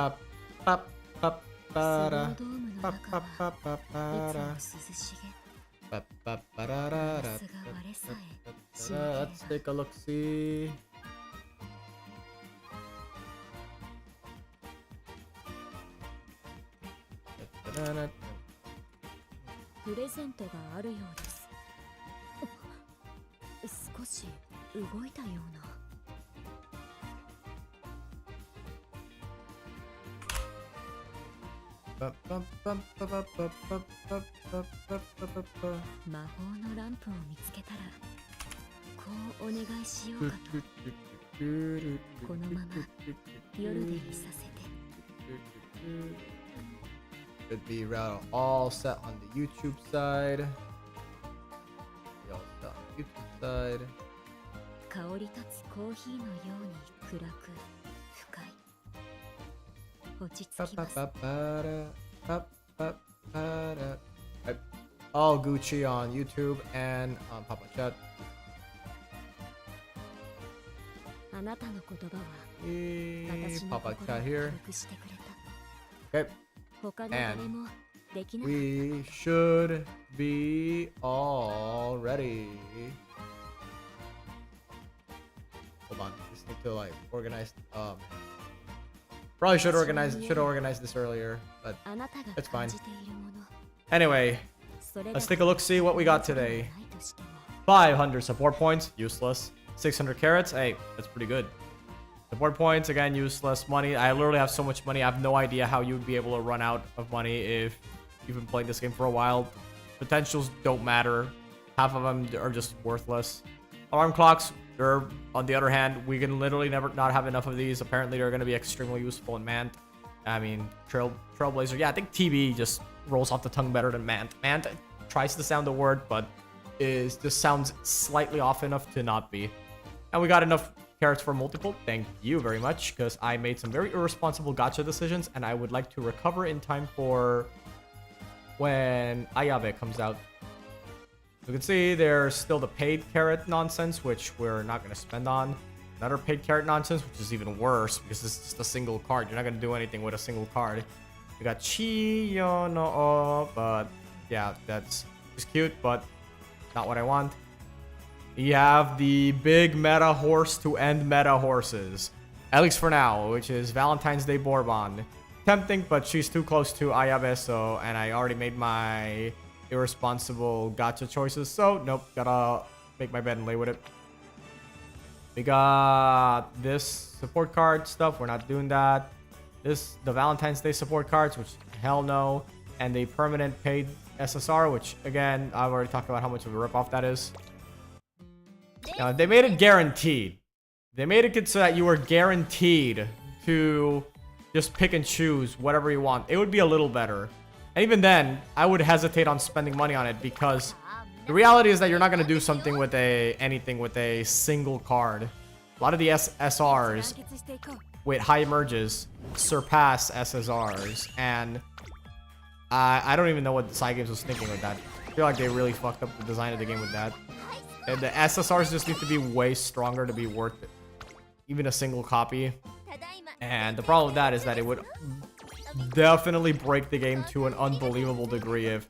pop, pop, pop, para, pop, pop, pop, pop, para. Let's take a look-see. Should be all set on the YouTube side. Be all set on the YouTube side. All Gucci on YouTube and on Papa Chat. Papa Chat here. Okay. And we should be all ready. Hold on, just need to like organize. Probably should have organized this earlier, but it's fine. Anyway, let's take a look, see what we got today. 500 support points, useless. 600 carats, hey, that's pretty good. Support points, again, useless. Money, I literally have so much money. I have no idea how you would be able to run out of money if you've been playing this game for a while. Potentials don't matter. Half of them are just worthless. Alarm clocks, they're, on the other hand, we can literally never not have enough of these. Apparently, they're going to be extremely useful in Mant. I mean, Trailblazer. Yeah, I think TB just rolls off the tongue better than Mant. Mant tries to sound the word, but just sounds slightly off enough to not be. And we got enough carrots for multiple. Thank you very much, because I made some very irresponsible gacha decisions, and I would like to recover in time for when Ayabe comes out. You can see there's still the paid carrot nonsense, which we're not going to spend on. Another paid carrot nonsense, which is even worse, because it's just a single card. You're not going to do anything with a single card. We got Chiyo no O, but yeah, that's just cute, but not what I want. You have the big meta horse to end meta horses. At least for now, which is Valentine's Day Bourbon. Tempting, but she's too close to Ayabe, so, and I already made my irresponsible gacha choices, so nope, gotta make my bed and lay with it. We got this support card stuff, we're not doing that. The Valentine's Day support cards, which hell no. And the permanent paid SSR, which again, I've already talked about how much of a ripoff that is. Now, they made it guaranteed. They made it so that you were guaranteed to just pick and choose whatever you want. It would be a little better. And even then, I would hesitate on spending money on it, because the reality is that you're not going to do something with anything with a single card. A lot of the SRs with high merges surpass SSRs, and I don't even know what Side Games was thinking with that. I feel like they really fucked up the design of the game with that. And the SSRs just need to be way stronger to be worth it. Even a single copy. And the problem with that is that it would definitely break the game to an unbelievable degree if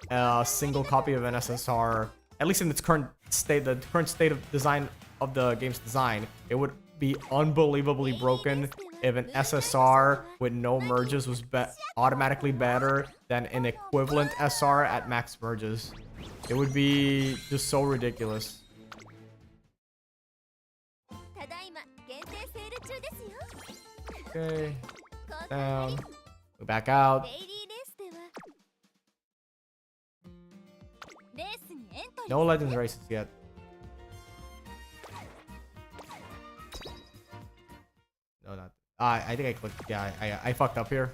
a single copy of an SSR, at least in its current state, the current state of design of the game's design, it would be unbelievably broken if an SSR with no merges was automatically better than an equivalent SR at max merges. It would be just so ridiculous. Okay. Down. Go back out. No Legends races yet. No, not. I think I clicked. Yeah, I fucked up here.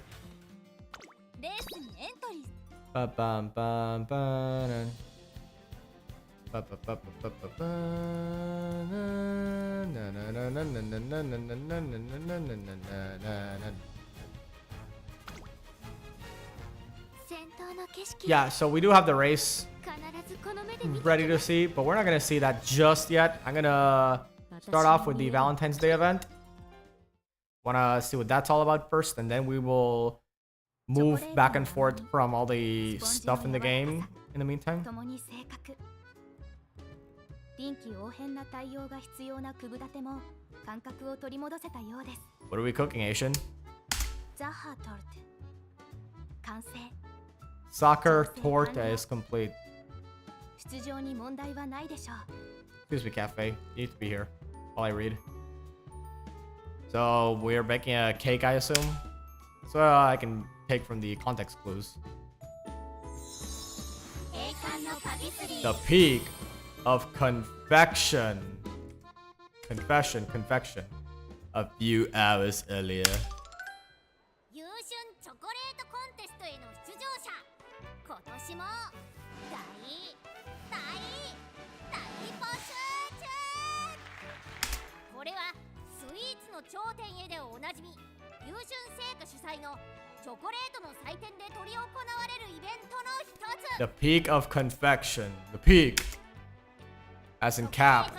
Yeah, so we do have the race ready to see, but we're not gonna see that just yet. I'm gonna start off with the Valentine's Day event. Wanna see what that's all about first, and then we will move back and forth from all the stuff in the game in the meantime. What are we cooking, Asian? Soccer torta is complete. Excuse me, Cafe. You need to be here while I read. So we're making a cake, I assume. So I can take from the context clues. The peak of confection. Confection. A few hours earlier. The peak of confection. The peak. As in cap.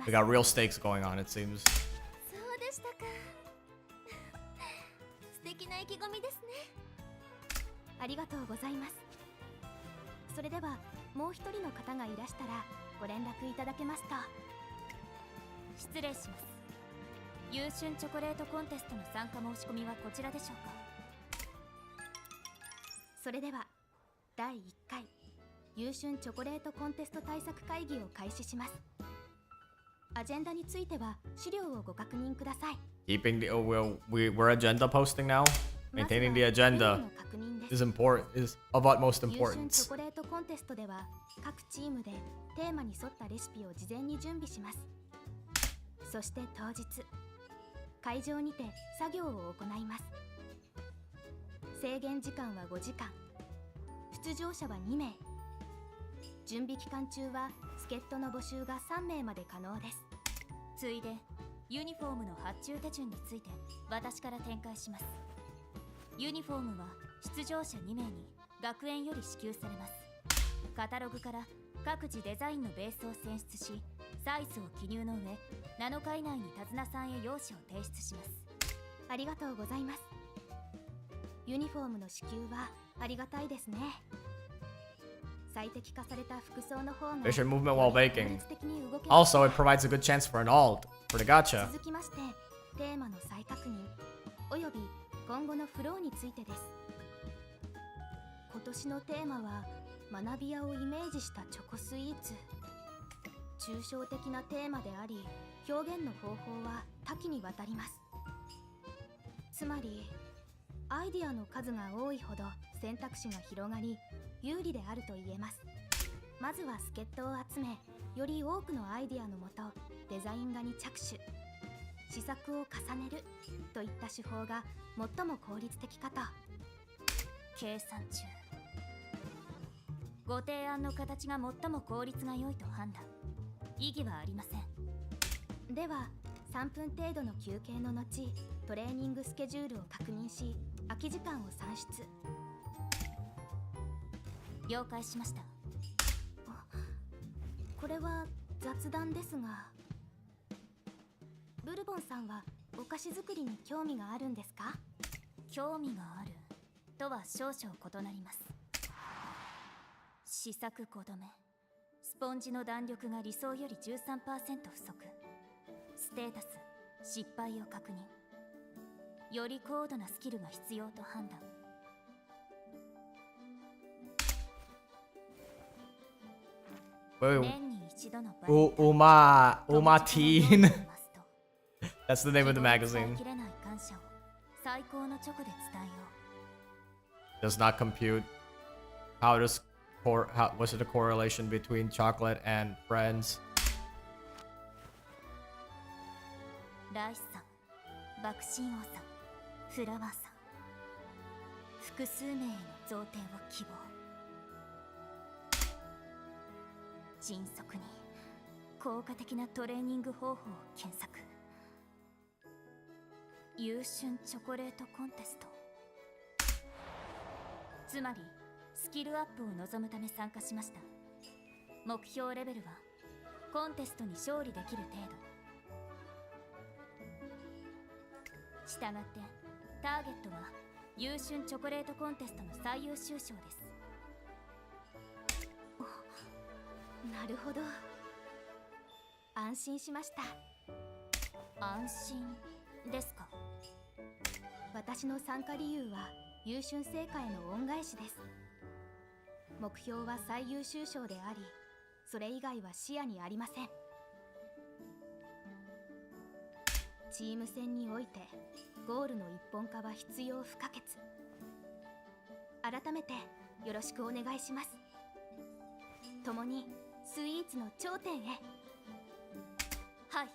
We got real stakes going on, it seems. Keeping the we're agenda posting now. Maintaining the agenda is important, is of utmost importance. Efficient movement while baking. Also, it provides a good chance for an alt for the gacha. 試作5度目。スポンジの弾力が理想より 13% 不足。ステータス失敗を確認。より高度なスキルが必要と判断。Umateen. That's the name of the magazine. Does not compute. What's the correlation between chocolate and friends? ライスさん、爆心王さん、フラワーさん。複数名への贈呈を希望。迅速に効果的なトレーニング方法を検索。優春チョコレートコンテスト。つまりスキルアップを望むため参加しました。目標レベルはコンテストに勝利できる程度。したがってターゲットは優春チョコレートコンテストの最優秀賞です。なるほど。安心しました。安心ですか。私の参加理由は優春成果への恩返しです。目標は最優秀賞であり、それ以外は視野にありません。チーム戦においてゴールの一本化は必要不可欠。改めてよろしくお願いします。共にスイーツの頂点へ。はい。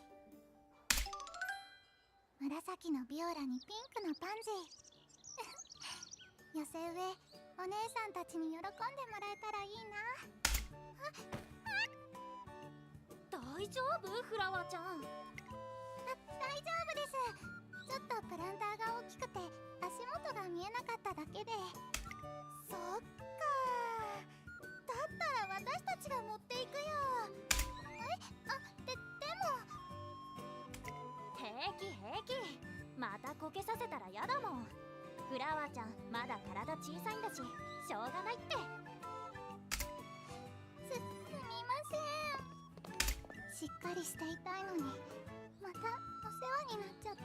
紫のビオラにピンクのパンジー寄せ植え、お姉さんたちに喜んでもらえたらいいな。大丈夫フラワーちゃん。大丈夫です。ちょっとプランターが大きくて足元が見えなかっただけで。そっか、だったら私たちが持っていくよ。でも平気。またこけさせたらやだもん。フラワーちゃんまだ体小さいんだし、しょうがないって。すみません。しっかりしていたいのにまたお世話になっちゃった。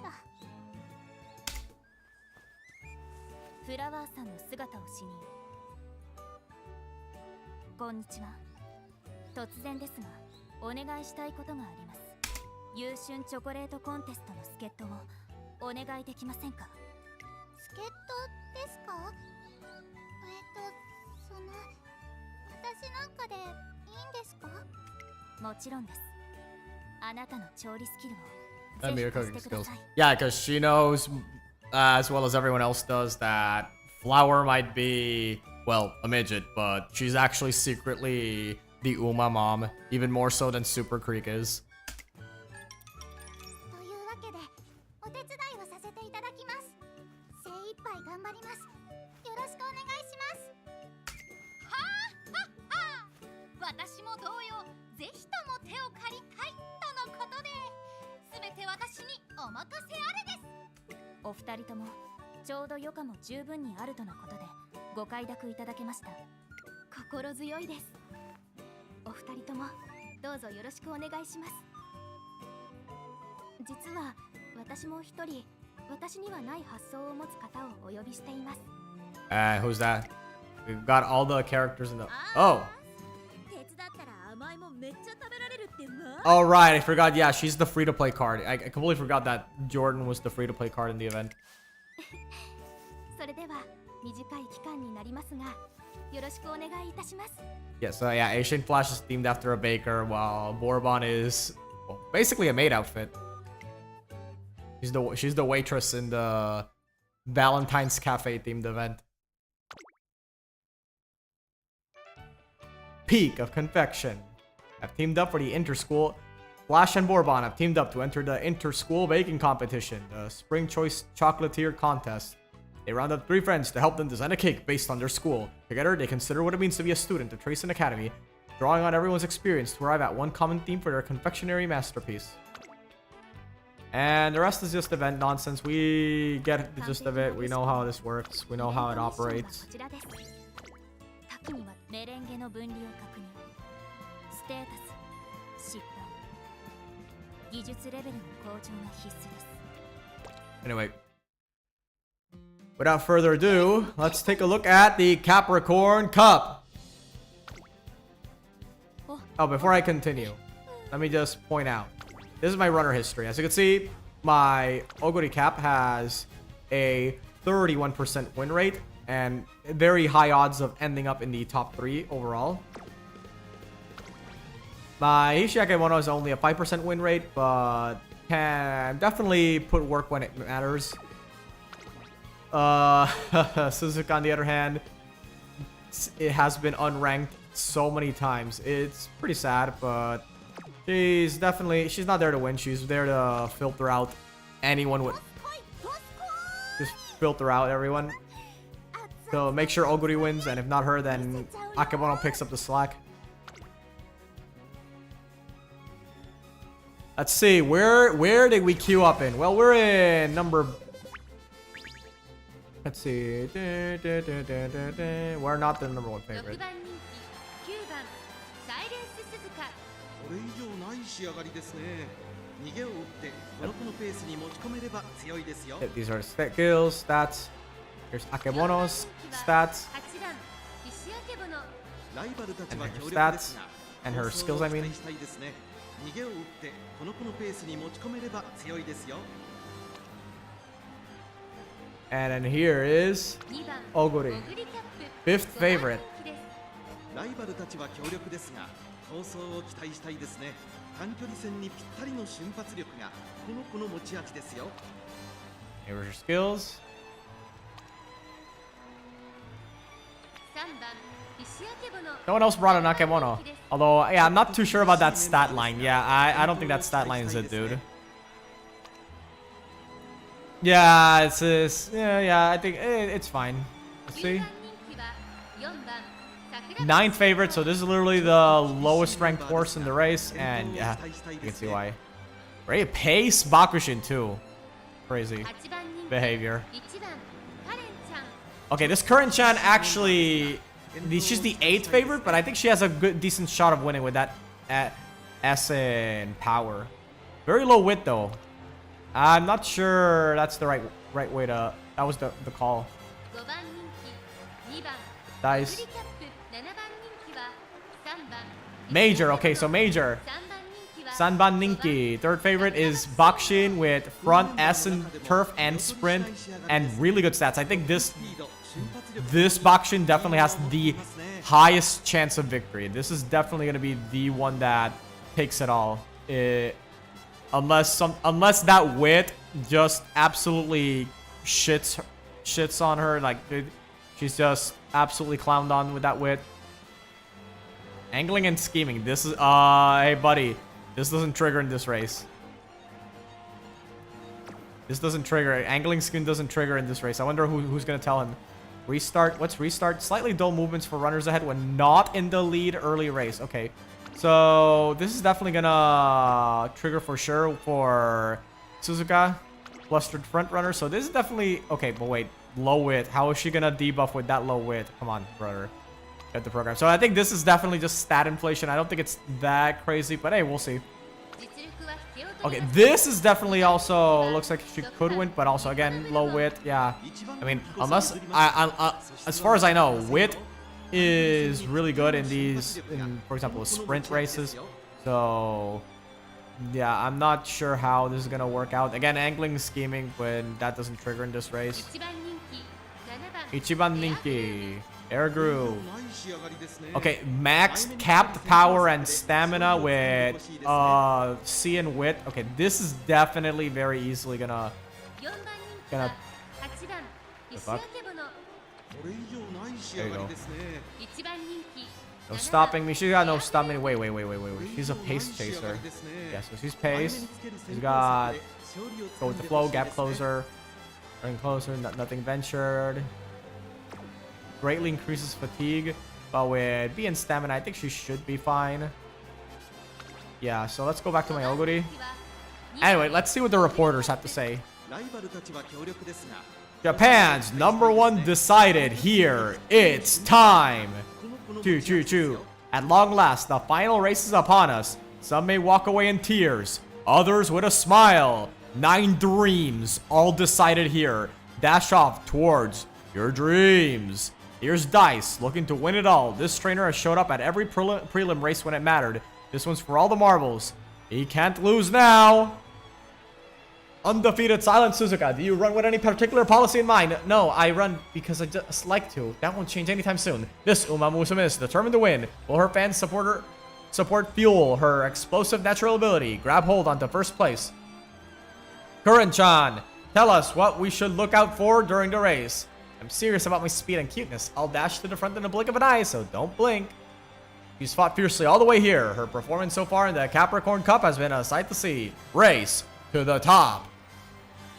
フラワーさんの姿をしに。こんにちは。突然ですがお願いしたいことがあります。優春チョコレートコンテストの助っ人をお願いできませんか。助っ人ですか。私なんかでいいんですか。もちろんです。あなたの調理スキルを That'd be her cooking skills. Yeah, because she knows, as well as everyone else does, that Flower might be, well, a midget, but she's actually secretly the Uma mom, even more so than Super Creek is. というわけでお手伝いをさせていただきます。精一杯頑張ります。よろしくお願いします。私も同様、ぜひとも手を借りたいとのことで、すべて私にお任せあれです。お二人ともちょうど余暇も十分にあるとのことでご快諾いただけました。心強いです。お二人ともどうぞよろしくお願いします。実は私も一人、私にはない発想を持つ方をお呼びしています。Who's that? We've got all the characters in the... Oh! Oh, right, I forgot. Yeah, she's the free-to-play card. I completely forgot that Jordan was the free-to-play card in the event. それでは短い期間になりますが、よろしくお願いいたします。 Yeah, so yeah, Asian Flash is themed after a baker, while Bourbon is, well, basically a maid outfit. She's the waitress in the Valentine's Cafe themed event. Peak of Confection have teamed up for the inter-school. Flash and Bourbon have teamed up to enter the inter-school baking competition, the Spring Choice Chocolatier Contest. They round up 3 friends to help them design a cake based on their school. Together, they consider what it means to be a student at Tracing Academy, drawing on everyone's experience to arrive at one common theme for their confectionery masterpiece. And the rest is just event nonsense. We get the gist of it. We know how this works. We know how it operates. メレンゲの分離を確認。ステータス失敗。技術レベルの向上が必須です。 Anyway, without further ado, let's take a look at the Capricorn Cup. Oh, before I continue, let me just point out, this is my runner history. As you can see, my Oguri Cap has a 31% win rate and very high odds of ending up in the top 3 overall. My Hishiakemono is only a 5% win rate, but can definitely put work when it matters. Suzuka, on the other hand, it has been unranked so many times. It's pretty sad, but she's not there to win. She's there to filter out anyone with... Just filter out everyone. So make sure Oguri wins, and if not her, then Akebono picks up the slack. Let's see, where did we queue up in? Well, we're in number... Let's see. We're not the number 1 favorite. Yep, these are skills, stats. Here's Akebono's stats. And her stats. And her skills, I mean. And then here is Oguri, 5th favorite. Here's her skills. No one else brought a Nakemono. Although, yeah, I'm not too sure about that stat line. Yeah, I don't think that stat line is it, dude. Yeah, yeah, I think it's fine. Let's see. 9th favorite, so this is literally the lowest ranked horse in the race, and yeah, you can see why. Great pace, Bakushin too. Crazy behavior. Okay, this current Chan actually, she's the 8th favorite, but I think she has a decent shot of winning with that S in power. Very low wit though. I'm not sure that's the right way to. That was the call. Dice. Major. Okay, so major. Sanban Ninki. 3rd favorite is Bakushin with front S and turf and sprint and really good stats. I think this Bakushin definitely has the highest chance of victory. This is definitely going to be the one that takes it all. Unless that wit just absolutely shits on her, like dude, she's just absolutely clowned on with that wit. Angling and scheming. This is hey buddy, this doesn't trigger in this race. This doesn't trigger. Angling scheme doesn't trigger in this race. I wonder who's gonna tell him. Restart. What's restart? Slightly dull movements for runners ahead when not in the lead early race. Okay. So this is definitely gonna trigger for sure for Suzuka, flustered front runner. So this is definitely okay. But wait, low wit. How is she gonna debuff with that low wit? Come on, brother, get the program. So I think this is definitely just stat inflation. I don't think it's that crazy, but hey, we'll see. Okay, this is definitely also looks like she could win, but also again low wit. Yeah, I mean unless as far as I know, wit is really good in these, for example, sprint races. So yeah, I'm not sure how this is gonna work out. Again, angling, scheming, when that doesn't trigger in this race. Ichiban Ninki, Air Groove. Okay, max capped power and stamina with C and wit. Okay, this is definitely very easily gonna the fuck? There you go. No stopping me. She got no stopping. Wait. She's a pace chaser. Yeah, so she's pace. She's got go with the flow, gap closer, running closer, nothing ventured. Greatly increases fatigue, but with B and stamina, I think she should be fine. Yeah, so let's go back to my Oguri. Anyway, let's see what the reporters have to say. Japan's #1 decided here. It's time. Choo choo choo. At long last, the final race is upon us. Some may walk away in tears, others with a smile. 9 dreams, all decided here. Dash off towards your dreams. Here's Dice, looking to win it all. This trainer has showed up at every prelim race when it mattered. This one's for all the marbles. He can't lose now. Undefeated Silent Suzuka, do you run with any particular policy in mind? No, I run because I just like to. That won't change anytime soon. This Umamusume is determined to win. Will her fans support fuel her explosive natural ability? Grab hold onto first place. Kuren-chan, tell us what we should look out for during the race. I'm serious about my speed and cuteness. I'll dash to the front in the blink of an eye, so don't blink. She's fought fiercely all the way here. Her performance so far in the Capricorn Cup has been a sight to see. Race to the top.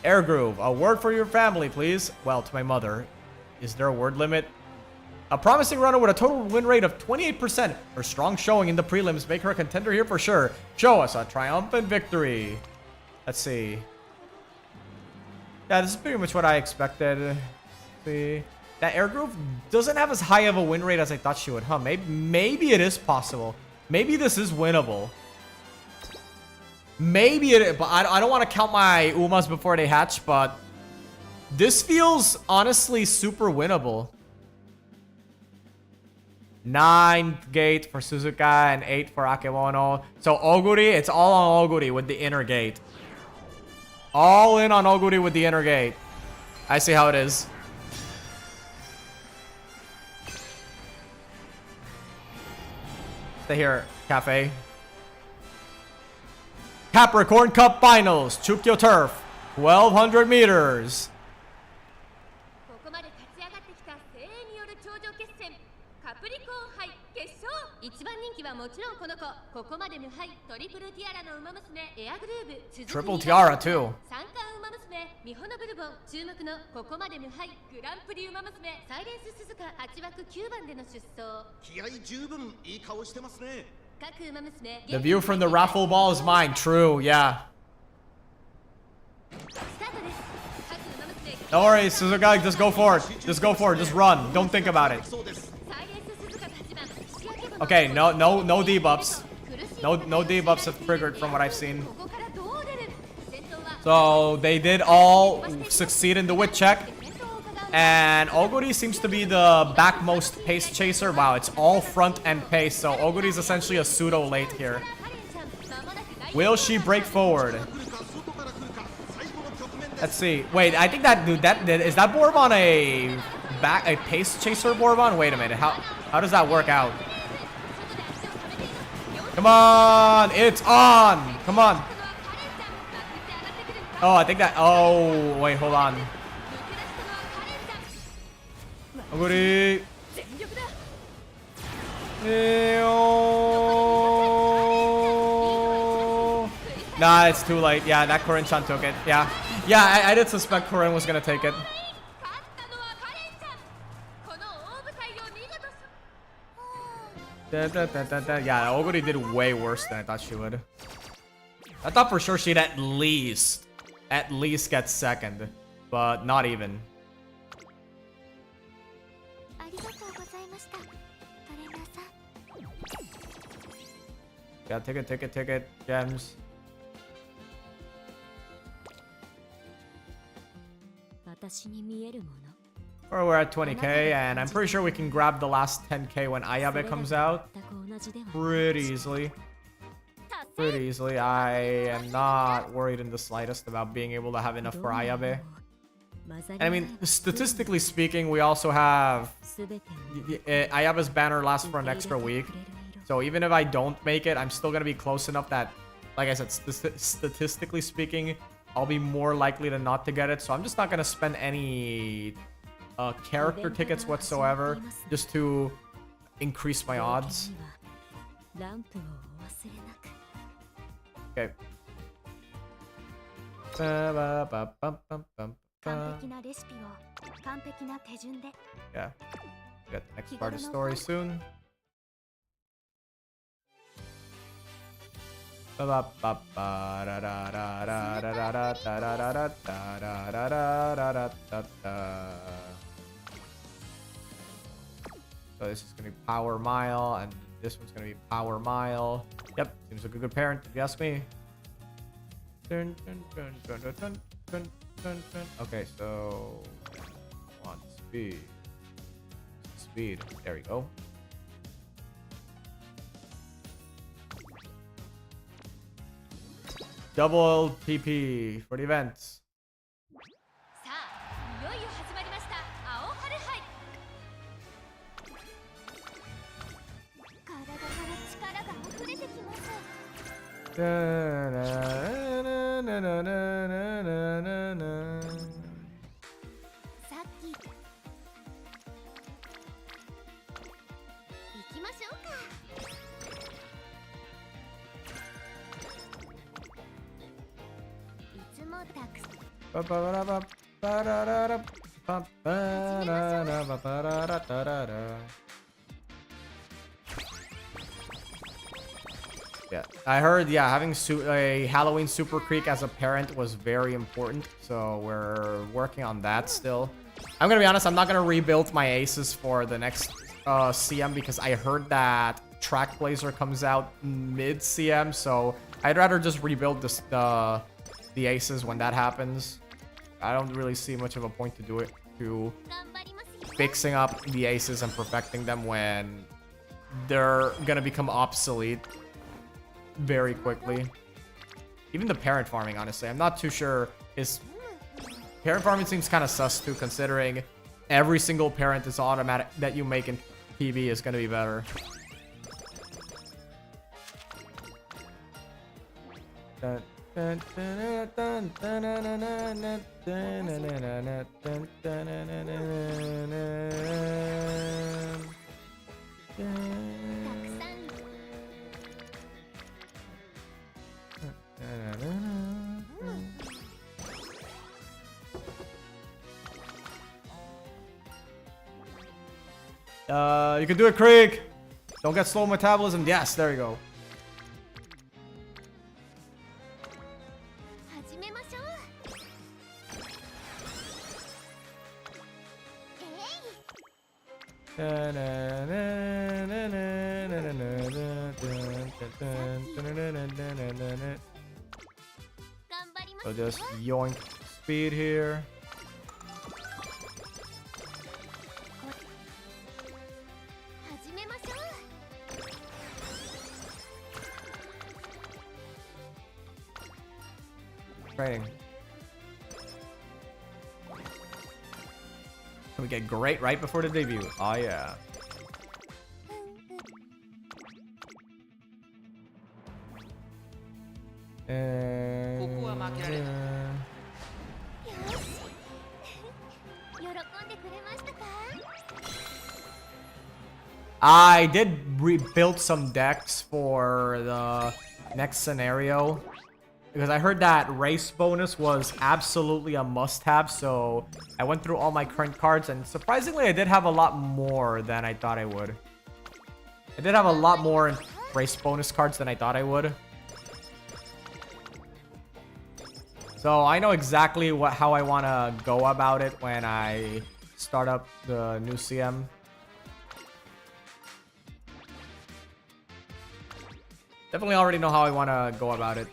Air Groove, a word for your family, please. Well, to my mother. Is there a word limit? A promising runner with a total win rate of 28%. Her strong showing in the prelims make her a contender here for sure. Show us a triumphant victory. Let's see. Yeah, this is pretty much what I expected. See, that Air Groove doesn't have as high of a win rate as I thought she would, huh? Maybe it is possible. Maybe this is winnable. Maybe it is, but I don't want to count my Umas before they hatch, but this feels honestly super winnable. 9 gate for Suzuka and 8 for Akemono. So Oguri, it's all on Oguri with the inner gate. All in on Oguri with the inner gate. I see how it is. Stay here, Cafe. Capricorn Cup Finals, Chukyo Turf, 1200 meters. ここまで勝ち上がってきた声援による頂上決戦カプリコーン杯決勝一番人気はもちろんこの子ここまで無敗トリプルティアラのウマ娘エアグルーヴ Triple Tiara too. 三冠ウマ娘ミホノブルボン注目のここまで無敗グランプリウマ娘サイレンス鈴鹿8枠9番での出走気合十分いい顔してますね The view from the raffle ball is mine. True, yeah. Don't worry, Suzuka. Just go for it. Just go for it. Just run. Don't think about it. Okay, no debuffs. No debuffs have triggered from what I've seen. So they did all succeed in the wit check. And Oguri seems to be the backmost pace chaser. Wow, it's all front end pace. So Oguri is essentially a pseudo late here. Will she break forward? Let's see. Wait, I think that dude, is that Bourbon a pace chaser Bourbon? Wait a minute. How does that work out? Come on, it's on. Come on. Oh, I think that. Oh, wait, hold on. Oguri. Nah, it's too late. Yeah, that Kuren-chan took it. Yeah, I did suspect Kuren was gonna take it. Yeah, Oguri did way worse than I thought she would. I thought for sure she'd at least get second, but not even. Yeah, ticket, gems. Or we're at 20k, and I'm pretty sure we can grab the last 10k when Ayabe comes out. Pretty easily. I am not worried in the slightest about being able to have enough for Ayabe. And I mean, statistically speaking, we also have Ayabe's banner lasts for an extra week. So even if I don't make it, I'm still going to be close enough that, like I said, statistically speaking, I'll be more likely than not to get it. So I'm just not going to spend any character tickets whatsoever just to increase my odds. Okay. Yeah. Get the next part of the story soon. So this is gonna be Power Mile, and this one's gonna be Power Mile. Yep, seems like a good parent, if you ask me. Dun, dun, dun, dun, dun, dun, dun, dun, dun. Okay, so on speed. Speed. There we go. Double TP for the events. さあいよいよ始まりました青春杯体から力が溢れてきます。さっき行きましょうか。いつもたくさん Yeah, I heard, yeah, having a Halloween Super Creek as a parent was very important, so we're working on that still. I'm gonna be honest, I'm not gonna rebuild my aces for the next CM because I heard that Track Blazer comes out mid-CM, so I'd rather just rebuild this, the aces when that happens. I don't really see much of a point to do it, to fixing up the aces and perfecting them when they're gonna become obsolete very quickly. Even the parent farming, honestly, I'm not too sure. Parent farming seems kind of sus too, considering every single parent is automatic that you make in PB is going to be better. You can do it, Krieg. Don't get slow metabolism. Yes, there you go. 始めましょう。So just yoink speed here. Training. We get great right before the debut. Oh yeah. I did rebuild some decks for the next scenario because I heard that race bonus was absolutely a must-have, so I went through all my current cards and surprisingly I did have a lot more than I thought I would. I did have a lot more race bonus cards than I thought I would. So I know exactly how I want to go about it when I start up the new CM. Definitely already know how I want to go about it.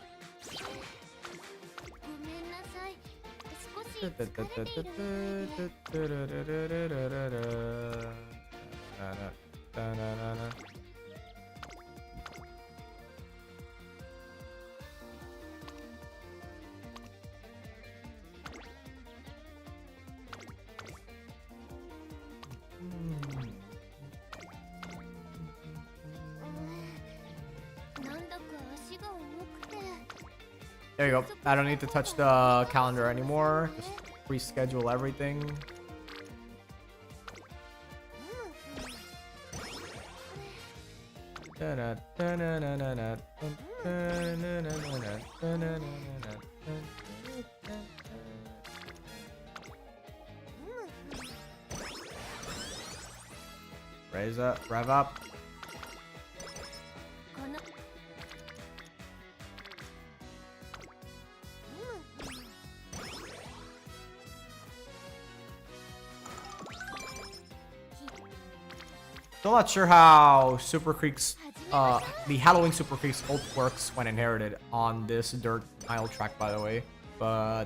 There you go. I don't need to touch the calendar anymore. Just reschedule everything. Raise up, rev up. Still not sure how Super Creek's the Halloween Super Creek's ult works when inherited on this dirt mile track, by the way. But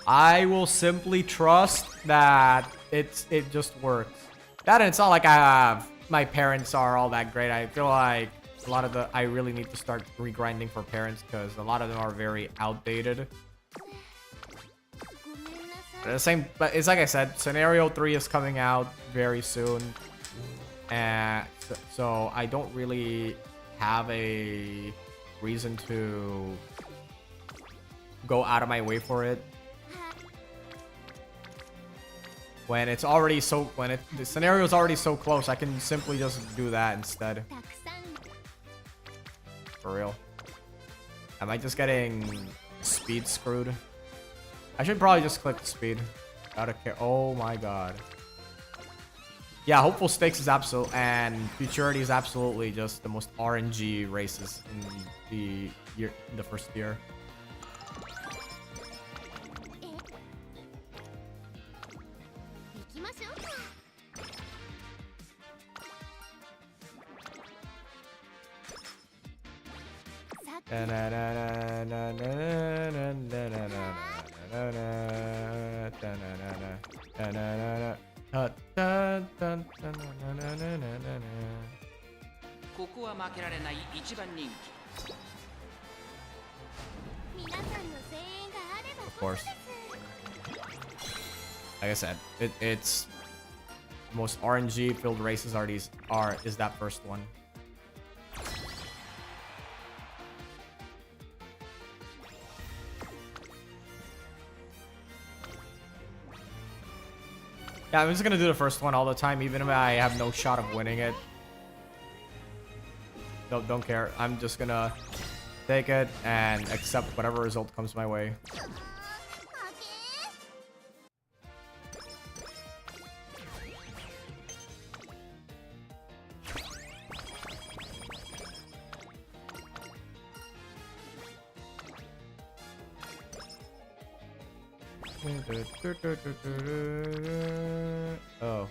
I will simply trust that it just works. That, and it's not like my parents are all that great. I feel like a lot of I really need to start regrinding for parents because a lot of them are very outdated. The same, but it's like I said, Scenario 3 is coming out very soon. And so I don't really have a reason to go out of my way for it. When it's already so, the scenario is already so close, I can simply just do that instead. For real. Am I just getting speed screwed? I should probably just click speed. Gotta care. Oh my god. Yeah, Hopeful Stakes is absolute, and Futurity is absolutely just the most RNG races in the first year. Of course. Like I said, it's most RNG filled races is that first one. Yeah, I'm just gonna do the first one all the time, even if I have no shot of winning it. Don't care. I'm just gonna take it and accept whatever result comes my way. Oh.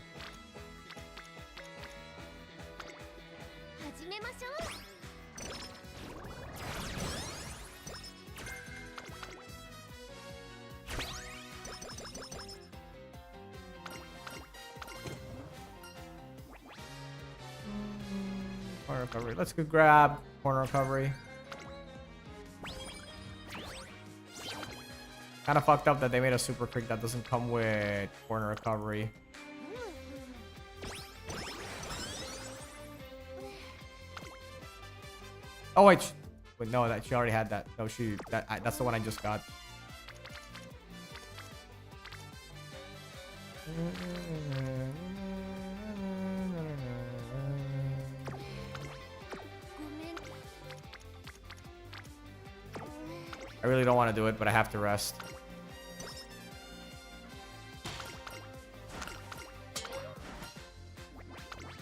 Corner recovery. Let's go grab corner recovery. Kind of fucked up that they made a Super Creek that doesn't come with corner recovery. Oh wait, no, that she already had that. No, that's the one I just got. I really don't want to do it, but I have to rest.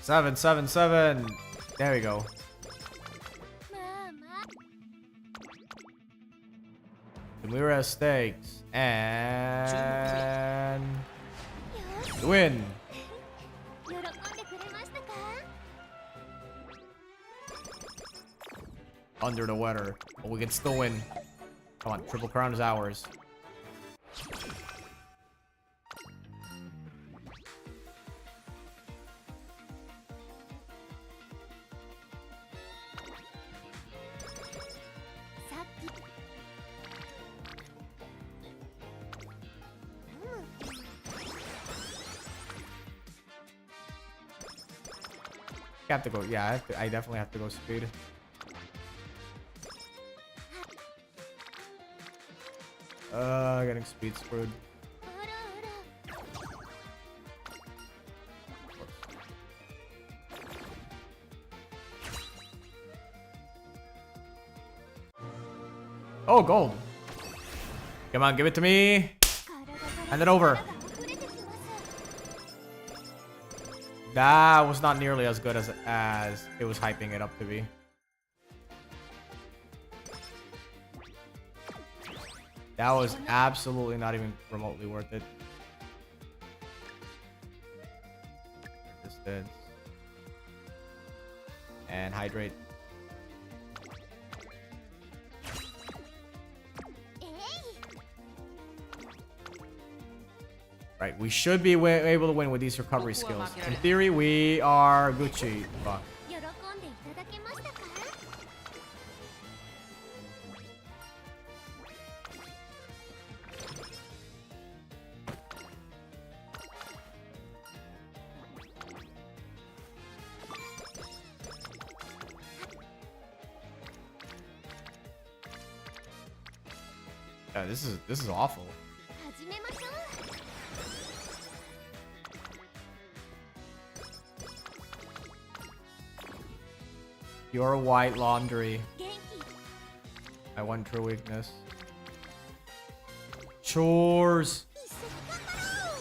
Seven. There we go. Demura Stakes and win. Under the weather, but we can still win. Come on, Triple Crown is ours. I have to go. Yeah, I definitely have to go speed. Getting speed screwed. Oh, gold. Come on, give it to me. Hand it over. That was not nearly as good as it was hyping it up to be. That was absolutely not even remotely worth it. Distance. and hydrate. Right, we should be able to win with these recovery skills. In theory, we are Gucci. Fuck. 喜んでいただけましたか？ Yeah, this is awful. 始めましょう。 Pure white laundry. 元気。 My one true weakness. Chores. 一緒に頑張ろう。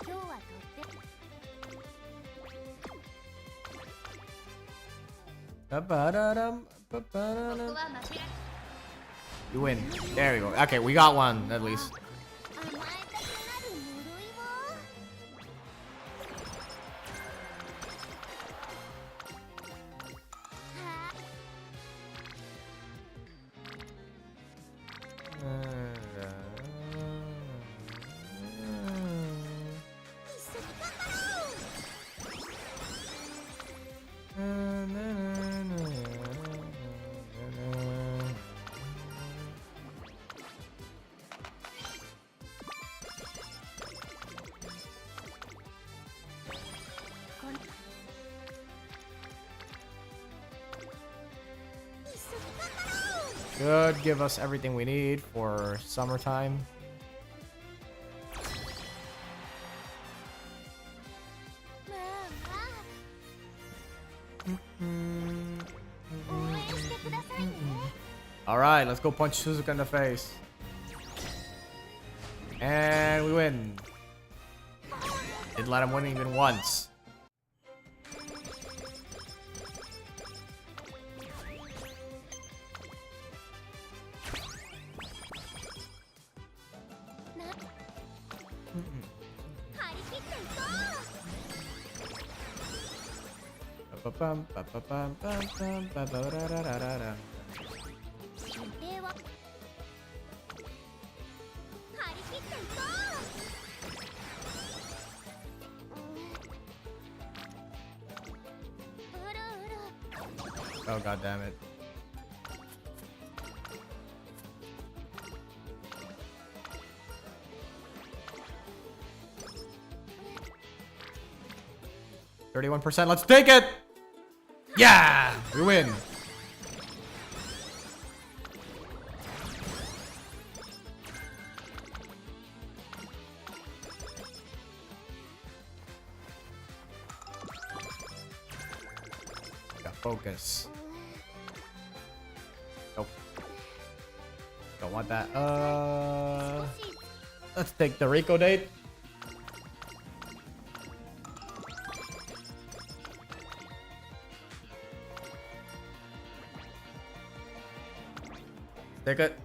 今日はとって。 Ba-ba-da-dum, こ ba-ba-da-dum. こは負けられ You win. There we go. Okay, we got one at least. 甘えたくなる呪いを。 一緒に頑張ろう。 Should give us everything we need for summertime. まあまあ。応援してくださいね。 All right, let's go punch Suzuka in the face. And we win. Didn't let him win even once. Ba-ba-bum, ba-ba-bum, bum-bum, ba-ba-da-da-da-da-da. 判定は張り切っていこう。うるうる。 Oh, god damn it. %. Let's take it! Yeah! We win! Got focus. Nope. Don't want that. Let's take the Rico date. Take it.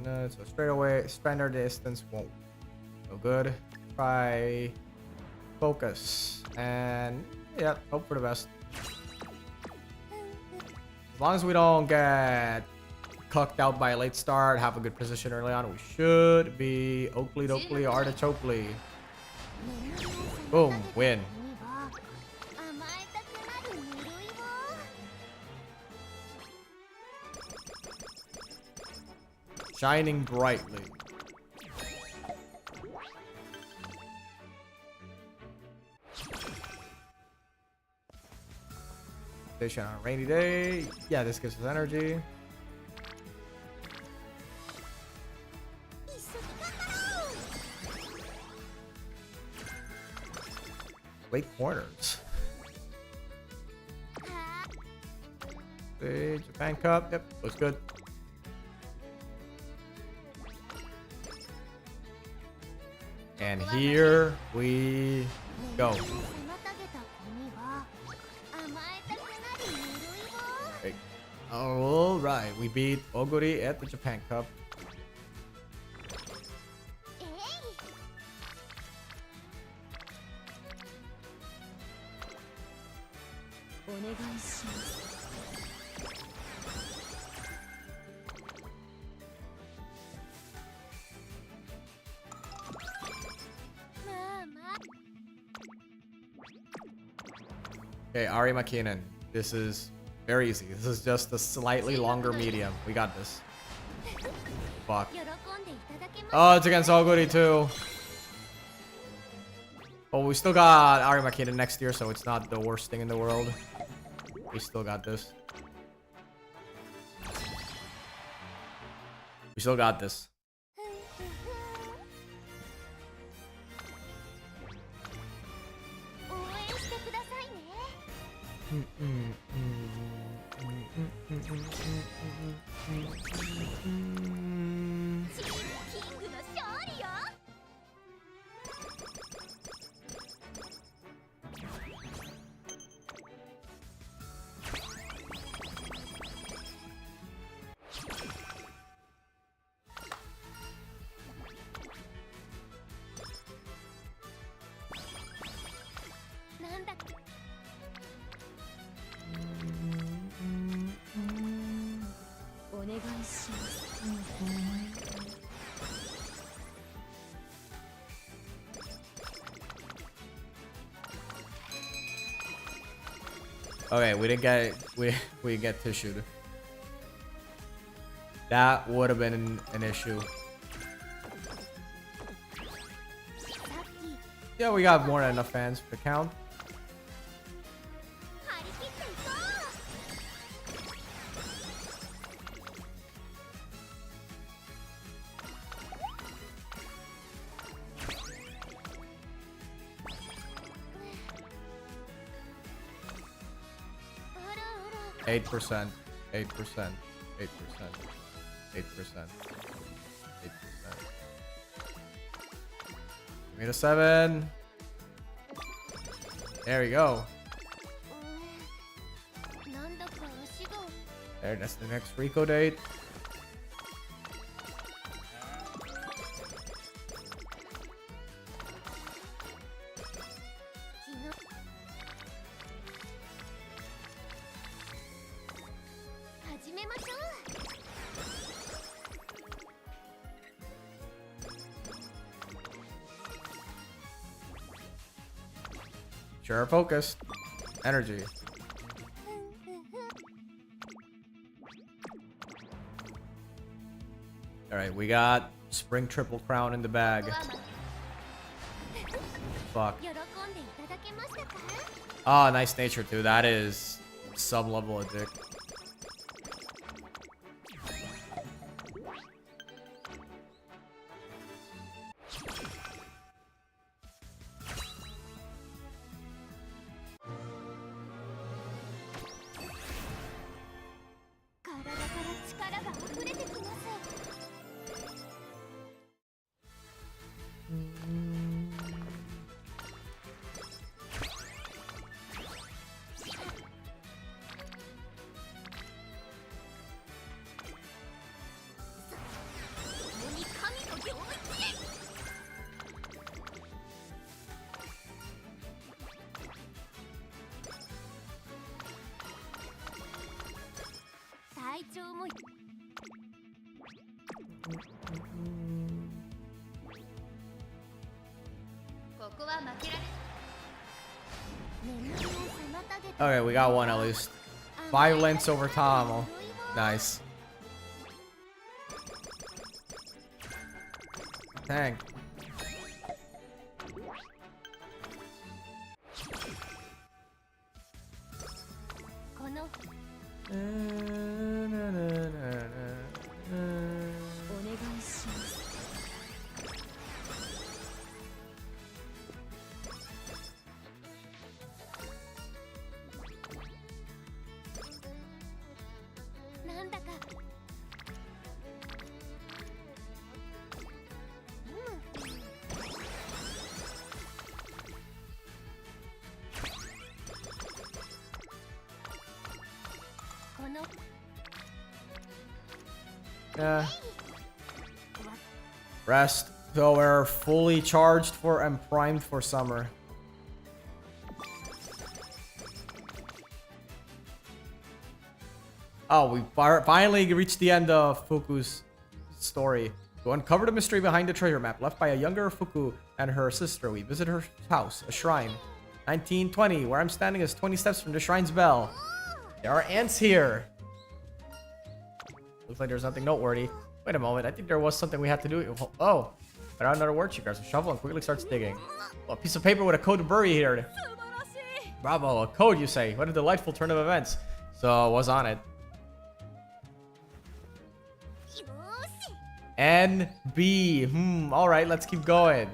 No, so straight away, standard distance won't go good. Try focus and yeah, hope for the best. As long as we don't get cucked out by a late start, have a good position early on, we should be Oakley Doakley Artichokely. Boom, win. Shining brightly. Station on a rainy day. Yeah, this gives us energy. Late corners. The Japan Cup. Yep, looks good. And here we go. Okay. All right, we beat Oguri at the Japan Cup. Okay, Ari Makinen. This is very easy. This is just a slightly longer medium. We got this. Fuck. Oh, it's against Oguri too. Oh, we still got Ari Makinen next year, so it's not the worst thing in the world. We still got this. We still got this. Okay, we didn't get we get tissued. That would have been an issue. Yeah, we got more than enough fans to count. Eight percent, 8%, 8%, 8%, 8%, 8%. Give me the 7. There we go. There, that's the next Rico date. Sure, focused. Energy. Alright, we got Spring Triple Crown in the bag. Fuck. Oh, nice nature too. That is sub-level addict. Okay, we got one at least. 5 lengths over Tomo. Nice. Dang. Yeah. Rest. So we're fully charged for and primed for summer. Oh, we finally reached the end of Fuku's story. To uncover the mystery behind the treasure map left by a younger Fuku and her sister, we visit her house, a shrine. 1920, where I'm standing is 20 steps from the shrine's bell. There are ants here. Looks like there's nothing noteworthy. Wait a moment, I think there was something we had to do. Oh, without another word, she grabs a shovel and quickly starts digging. Oh, a piece of paper with a code to bury here. Bravo, a code you say. What a delightful turn of events. So, what's on it? NB. Alright, let's keep going.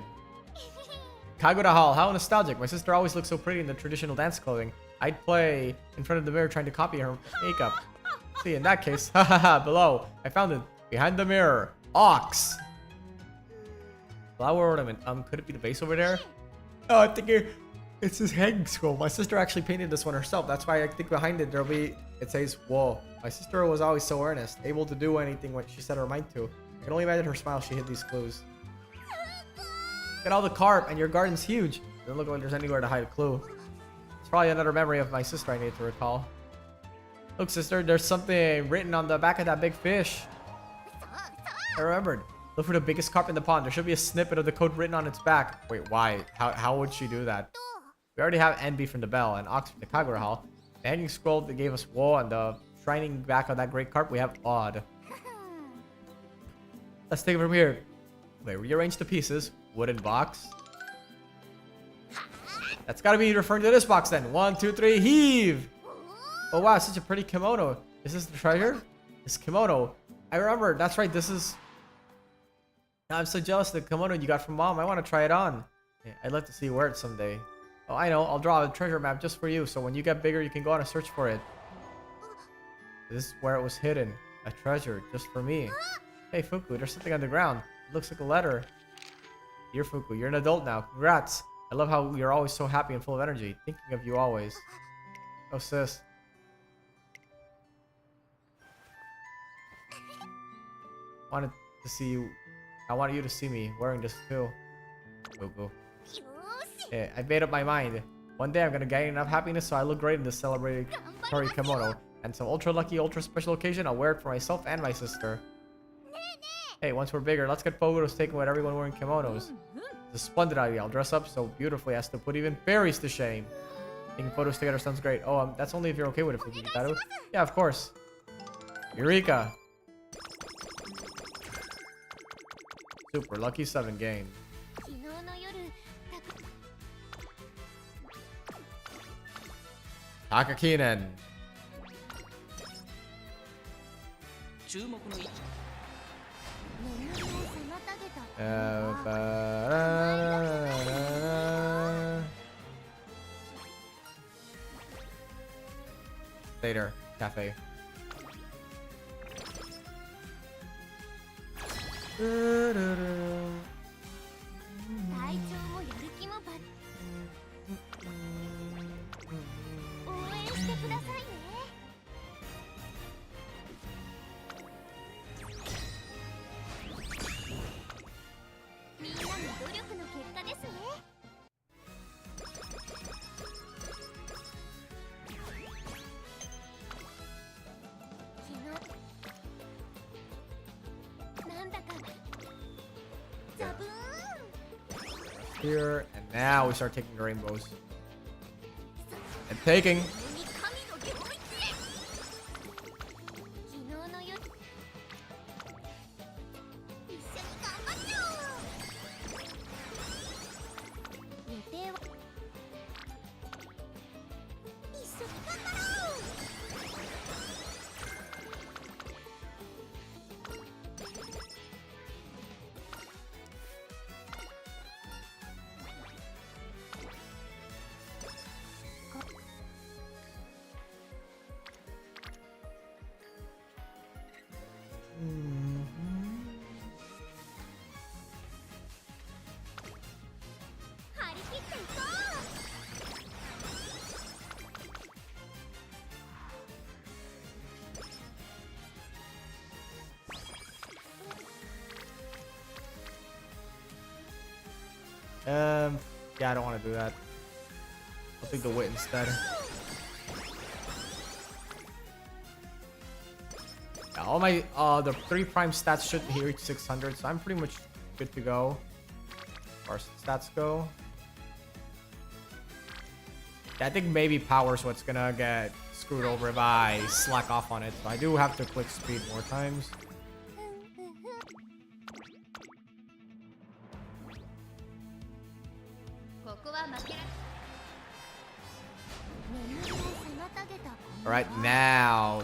Kagura Hall, how nostalgic. My sister always looks so pretty in the traditional dance clothing. I'd play in front of the mirror trying to copy her makeup. See, in that case, hahaha, below. I found it. Behind the mirror. Ox. Flower ornament. Could it be the vase over there? Oh, I think it's his hanging scroll. My sister actually painted this one herself. That's why I think behind it it says, whoa. My sister was always so earnest, able to do anything when she set her mind to. I can only imagine her smile. She hid these clues. Look at all the carp, and your garden's huge. Doesn't look like there's anywhere to hide a clue. It's probably another memory of my sister I need to recall. Look, sister, there's something written on the back of that big fish. I remembered. Look for the biggest carp in the pond. There should be a snippet of the code written on its back. Wait, why? How would she do that? We already have NB from the bell and Ox from the Kagura Hall. The hanging scroll that gave us woe and the shining back of that great carp we have odd. Let's take it from here. Wait, rearrange the pieces. Wooden box. That's gotta be referring to this box then. 1, 2, 3, heave! Oh wow, such a pretty kimono. Is this the treasure? This kimono. I remember, that's right, this is... I'm so jealous of the kimono you got from mom. I want to try it on. Yeah, I'd love to see where it's someday. Oh, I know. I'll draw a treasure map just for you, so when you get bigger, you can go on a search for it. This is where it was hidden. A treasure, just for me. Hey, Fuku, there's something on the ground. It looks like a letter. Dear Fuku, you're an adult now. Congrats. I love how you're always so happy and full of energy. Thinking of you always. Oh, sis. Wanted to see you. I wanted you to see me wearing this too. Fuku. Yeah, I made up my mind. One day I'm gonna gain enough happiness so I look great in this celebratory kimono. And some ultra lucky, ultra special occasion, I'll wear it for myself and my sister. Hey, once we're bigger, let's get photos taken with everyone wearing kimonos. It's a splendid idea. I'll dress up so beautifully as to put even fairies to shame. Taking photos together sounds great. Oh, that's only if you're okay with it, Fuku. Yeah, of course. Eureka. Super lucky 7 gained. Takakinen. Later, cafe. Here and now we start taking the rainbows and taking. 張り切っていこYeah, I don't want to do that. I'll take the wit instead. Yeah, all my the 3 prime stats should reach 600, so I'm pretty much good to go as far as stats go. Yeah, I think maybe power's what's gonna get screwed over if I slack off on it. So I do have to click speed more times. ここは負けら Alright, now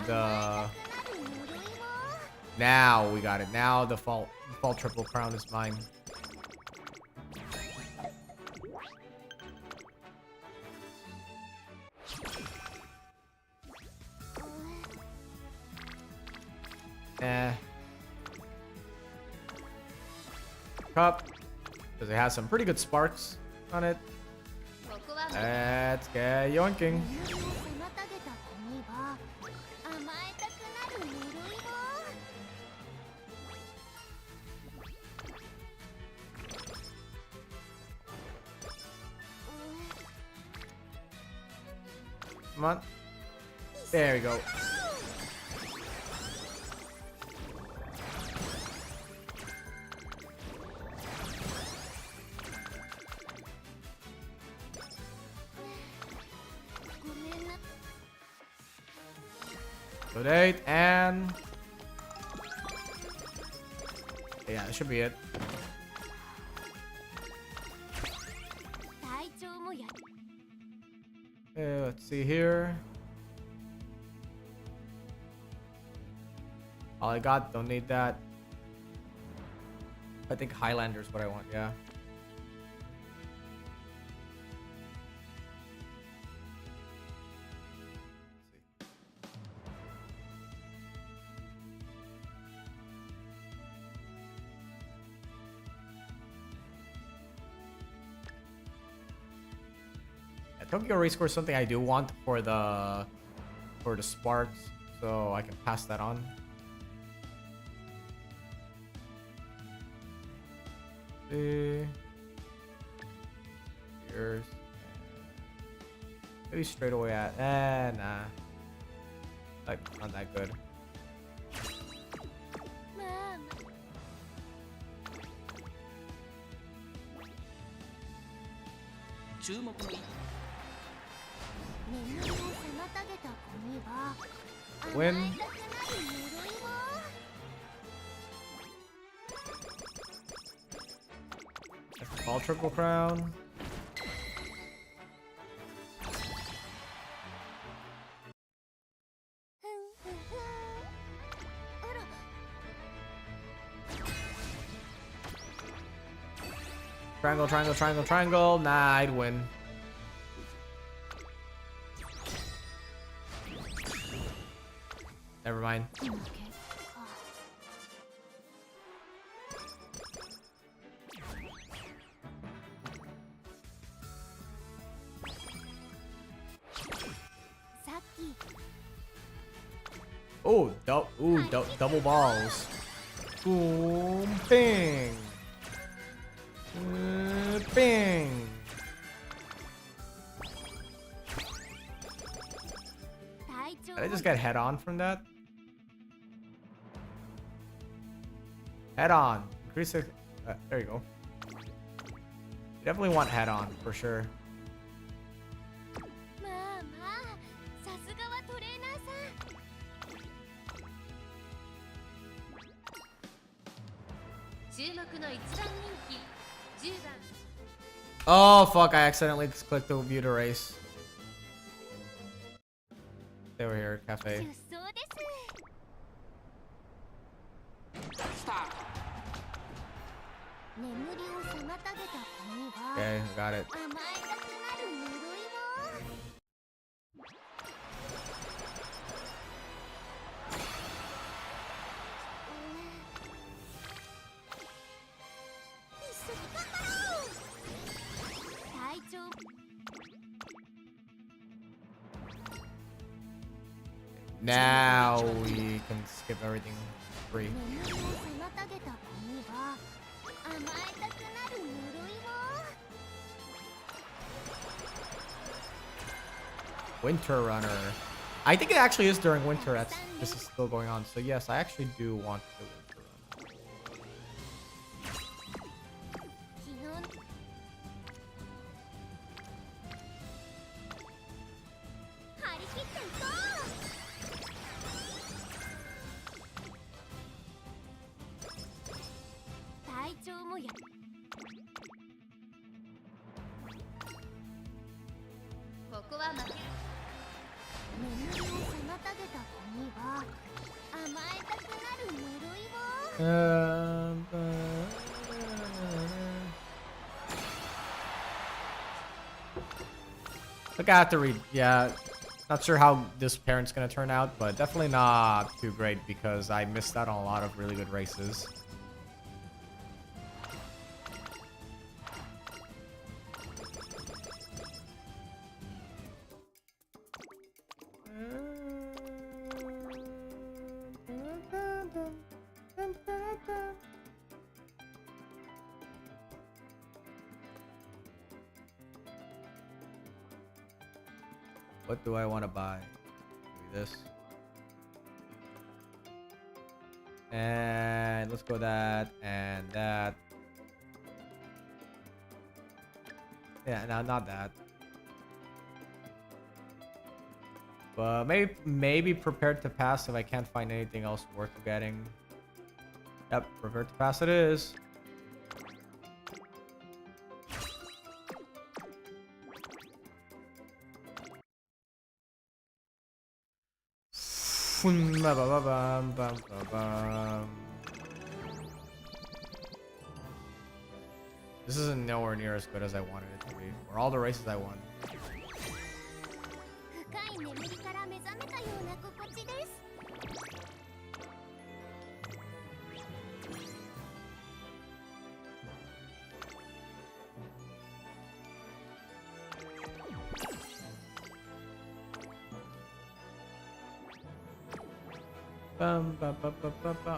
we got it. Now the fall triple crown is mine. Cup, because it has some pretty good sparks on it. ここは Let's get yoinking. 甘えたくなるぬるいも Come on. There we go. Donate and yeah, that should be it. 体調もや Let's see here. All I got, don't need that. I think Highlander is what I want, yeah. Tokyo Race Course is something I do want for the sparks, so I can pass that on. Here's maybe straight away at nah, like not that good. まあ 注目の一 眠りを妨げたゴミは Win. 甘えたくなるぬるいも All triple crown. Triangle, triangle, triangle, triangle. Nah, I'd win. Never mind. Oh, double balls. Boom, bing. Bing. Did I just get head on from that? Head on. Increase it. There you go. You definitely want head on for sure. まあまあさすがはトレーナーさん 注目の一番人気10番 Oh fuck! I accidentally clicked the view to race. They were here, 出 cafe. 走ですスタート 眠りを妨げたゴミは Okay, got it. 甘えたくなるぬるいも う Now we can skip everything free. Winter Runner. I think it actually is during winter. This is still going on. So yes, I actually do want the Winter Runner. Look, I have to read. Yeah, not sure how this parent's gonna turn out, but definitely not too great because I missed out on a lot of really good races. What do I want to buy? Maybe this. And let's go that and that. Yeah, no, not that. But maybe prepared to pass if I can't find anything else worth getting. Yep, prepared to pass it is. This isn't nowhere near as good as I wanted it to be, or all the races I won.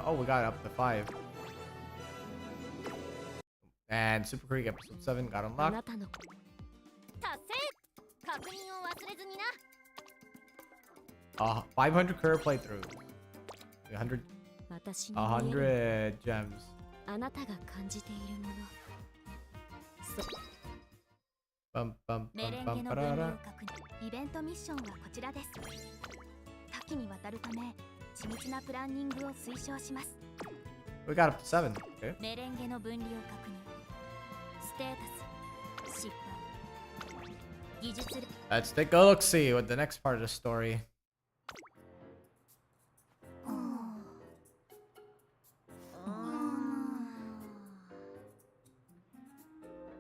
Oh, we got up to 5. And Super Creek episode 7 got unlocked. 500 curve playthrough. 100 gems. We got up to 7. Okay. Let's take a look, see what the next part of the story.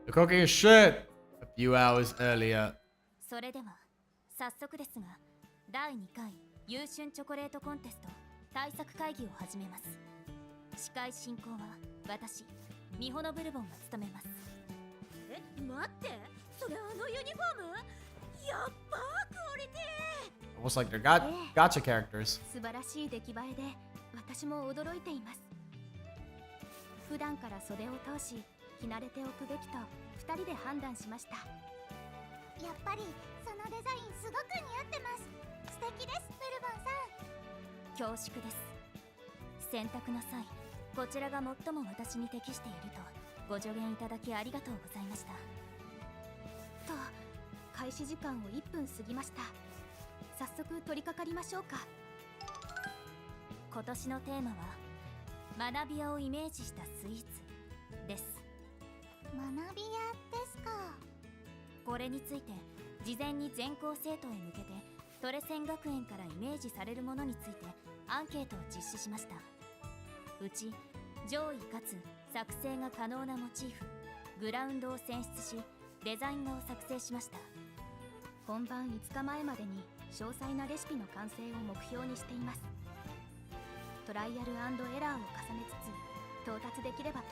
The cooking is shit. A few hours earlier. それでは早速ですが第2回優春チョコレートコンテスト対策会議を始めます。司会進行は私ミホノブルボンが務めます。え、待って、それあのユニフォーム？やっばー、クオリティ。 Almost like they're gotcha characters. 素晴らしい出来栄えで私も驚いています。普段から袖を通し着慣れておくべきと2人で判断しました。やっぱりそのデザインすごく似合ってます。素敵です、ブルボンさん。恐縮です。選択の際、こちらが最も私に適しているとご助言いただきありがとうございました。と、開始時間を1分過ぎました。早速取り掛かりましょうか。今年のテーマは学び屋をイメージしたスイーツです。学び屋ですか。これについて事前に全校生徒へ向けてトレセン学園からイメージされるものについてアンケートを実施しました。うち上位かつ作成が可能なモチーフグラウンドを選出しデザイン画を作成しました。本番5日前までに詳細なレシピの完成を目標にしています。トライアル&エラーを重ねつつ到達できればと。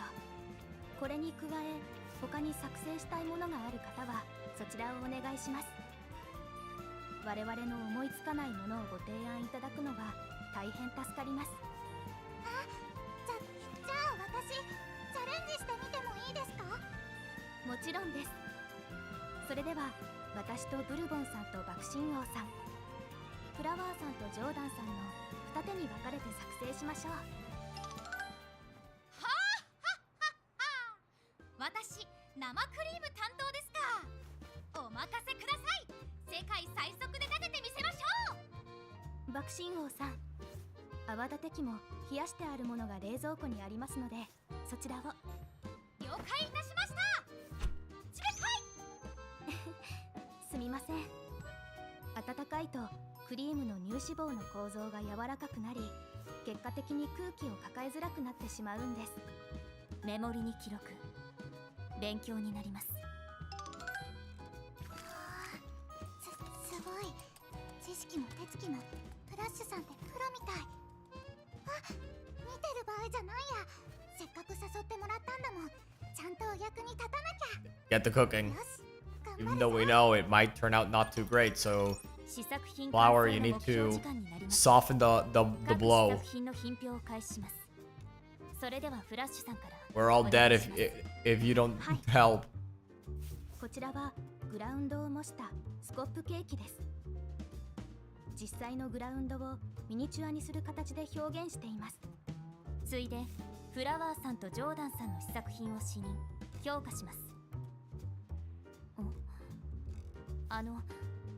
これに加え他に作成したいものがある方はそちらをお願いします。我々の思いつかないものをご提案いただくのは大変助かります。じゃあ私チャレンジしてみてもいいですか？もちろんです。それでは私とブルボンさんと爆心王さん、フラワーさんとジョーダンさんの二手に分かれて作成しましょう。私、生クリーム担当ですか。お任せください。世界最速で立ててみせましょう。爆心王さん、泡立て器も冷やしてあるものが冷蔵庫にありますので、そちらを。了解いたしました。冷たいすみません。温かいとクリームの乳脂肪の構造が柔らかくなり、結果的に空気を抱えづらくなってしまうんです。メモリに記録。勉強になります。すごい。知識も手つきもフラッシュさんってプロみたい。見てる場合じゃないや。せっかく誘ってもらったんだもん。ちゃんとお役に立たなきゃ。 Get the cooking. よし、頑張 Even る though ぞ。 we know it might turn out not too great, so Flower, you need to soften the blow. それではフラッシュさんから。 We're all dead if you don't help. こちらはグラウンドを模したスコップケーキです。実際のグラウンドをミニチュアにする形で表現しています。ついでフラワーさんとジョーダンさんの試作品を試飲評価します。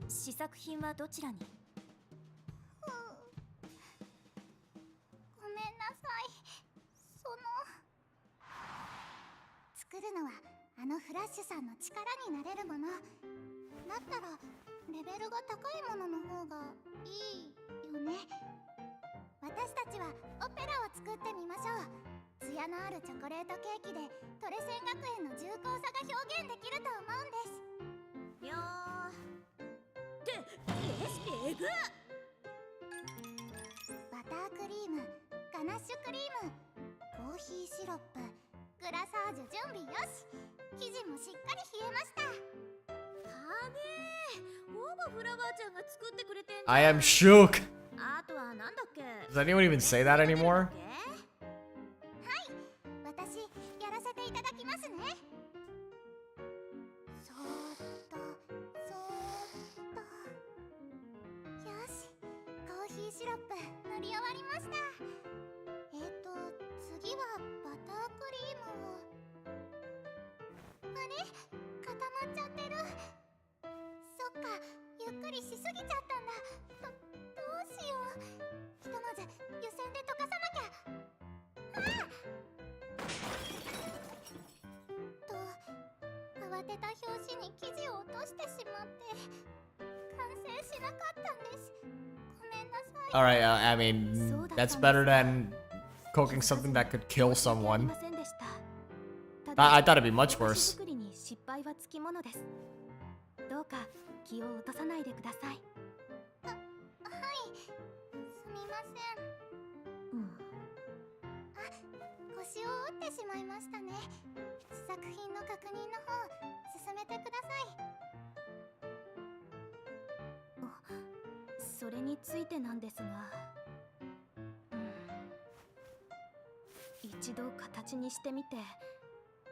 試作品はどちらに？ごめんなさい。作るのはフラッシュさんの力になれるものだったらレベルが高いものの方がいいよね。私たちはオペラを作ってみましょう。艶のあるチョコレートケーキでトレセン学園の重厚さが表現できると思うんです。いやーってレシピエグ。バタークリーム、ガナッシュクリーム、コーヒーシロップ、グラサージュ準備よし。生地もしっかり冷えました。はねー、ほぼフラワーちゃんが作ってくれてんじゃん。 I am shook. あとはなんだっけ。 Does anyone even say that anymore? 私やらせていただきますね。そーっとそーっと。よし、コーヒーシロップ塗り終わりました。次はバタークリームを。あれ、固まっちゃってる。そっか、ゆっくりしすぎちゃったんだ。どうしよう。ひとまず湯煎で溶かさなきゃ。慌てた拍子に生地を落としてしまって完成しなかったんです。ごめんなさい。 Alright, I mean, that's better than cooking something that could kill someone. I thought it'd be much worse. 作りに失敗はつきものです。どうか気を落とさないでください。はい、すみません。腰を折ってしまいましたね。試作品の確認の方進めてください。それについてなんですが、一度形にしてみて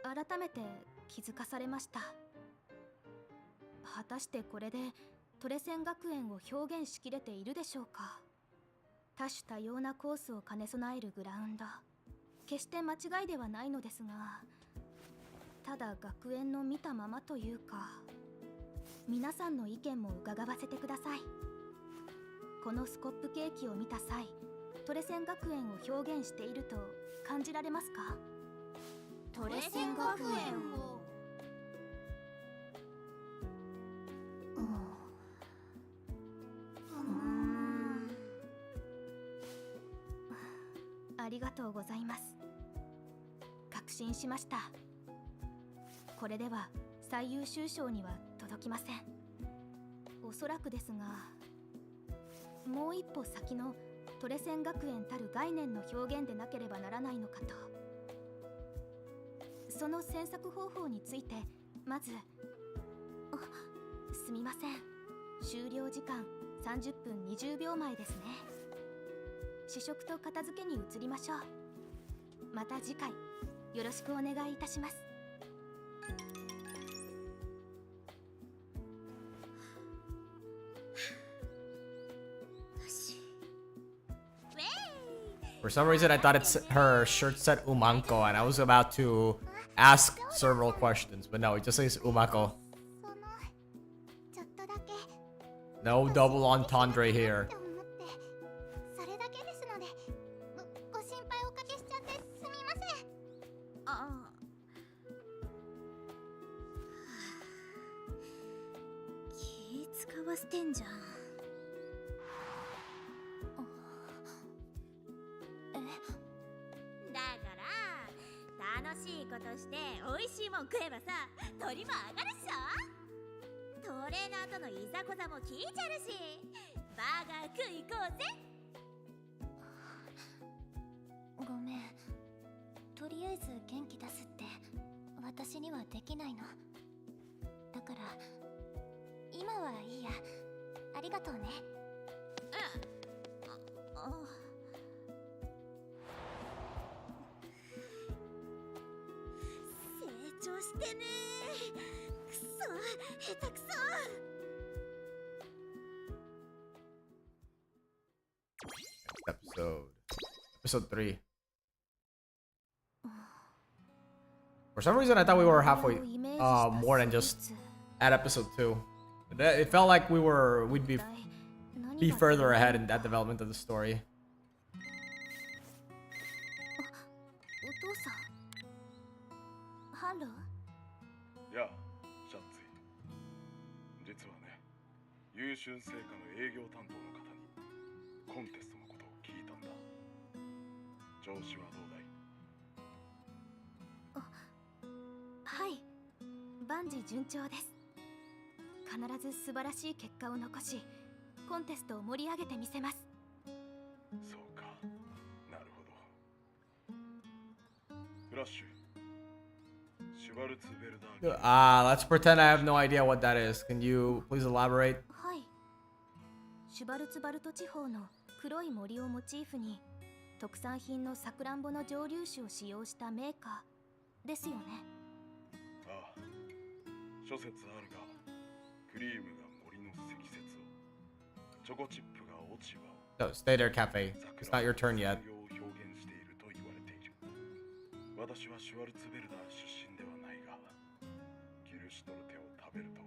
改めて気づかされました。果たしてこれでトレセン学園を表現しきれているでしょうか。多種多様なコースを兼ね備えるグラウンド、決して間違いではないのですが、ただ学園の見たままというか、皆さんの意見も伺わせてください。このスコップケーキを見た際、トレセン学園を表現していると感じられますか？トレセン学園を。ありがとうございます。確信しました。これでは最優秀賞には届きません。おそらくですが、もう一歩先のトレセン学園たる概念の表現でなければならないのかと。その詮索方法についてまず、すみません、終了時間30分20秒前ですね。試食と片付けに移りましょう。また次回よろしくお願いいたします。For some reason, I thought her shirt said Umanko, and I was about to ask several questions, but no, it just says Umako. そのちょっとだけ No double entendre here. って思ってそれだけですのでご心配おかけしちゃってすみません。ああ、気使わせてんじゃん。だから楽しいことして美味しいもん食えばさ鳥も上がるっしょ。トレーナーとのいざこざも聞いちゃるしバーガー食い行こうぜ。ごめん、とりあえず元気出すって私にはできないの。だから今はいいや。ありがとうね。成長してねー。くそ下手くそ。Episode 3. For some reason, I thought we were halfway, more than just at episode 2. It felt like we'd be further ahead in that development of the story. お父さん、ハロー。やあ、シャンツイ。実はね、優秀成果の営業担当の方にコンテストのことを聞いたんだ。調子はどうだい？はい、万事順調です。必ず素晴らしい結果を残し、コンテストを盛り上げてみせます。そうか、なるほど。フラッシュ。シュバルツベルダー。Let's pretend I have no idea what that is. Can you please elaborate? はい。シュバルツバルト地方の黒い森をモチーフに特産品のさくらんぼの蒸留酒を使用したメーカーですよね。ああ、諸説あるが、クリームが森の積雪を、チョコチップが落ち葉を、 No, stay there, Cafe. It's not your turn yet. を表現していると言われている。私はシュワルツベルダー出身ではないが、キルシュトルテを食べると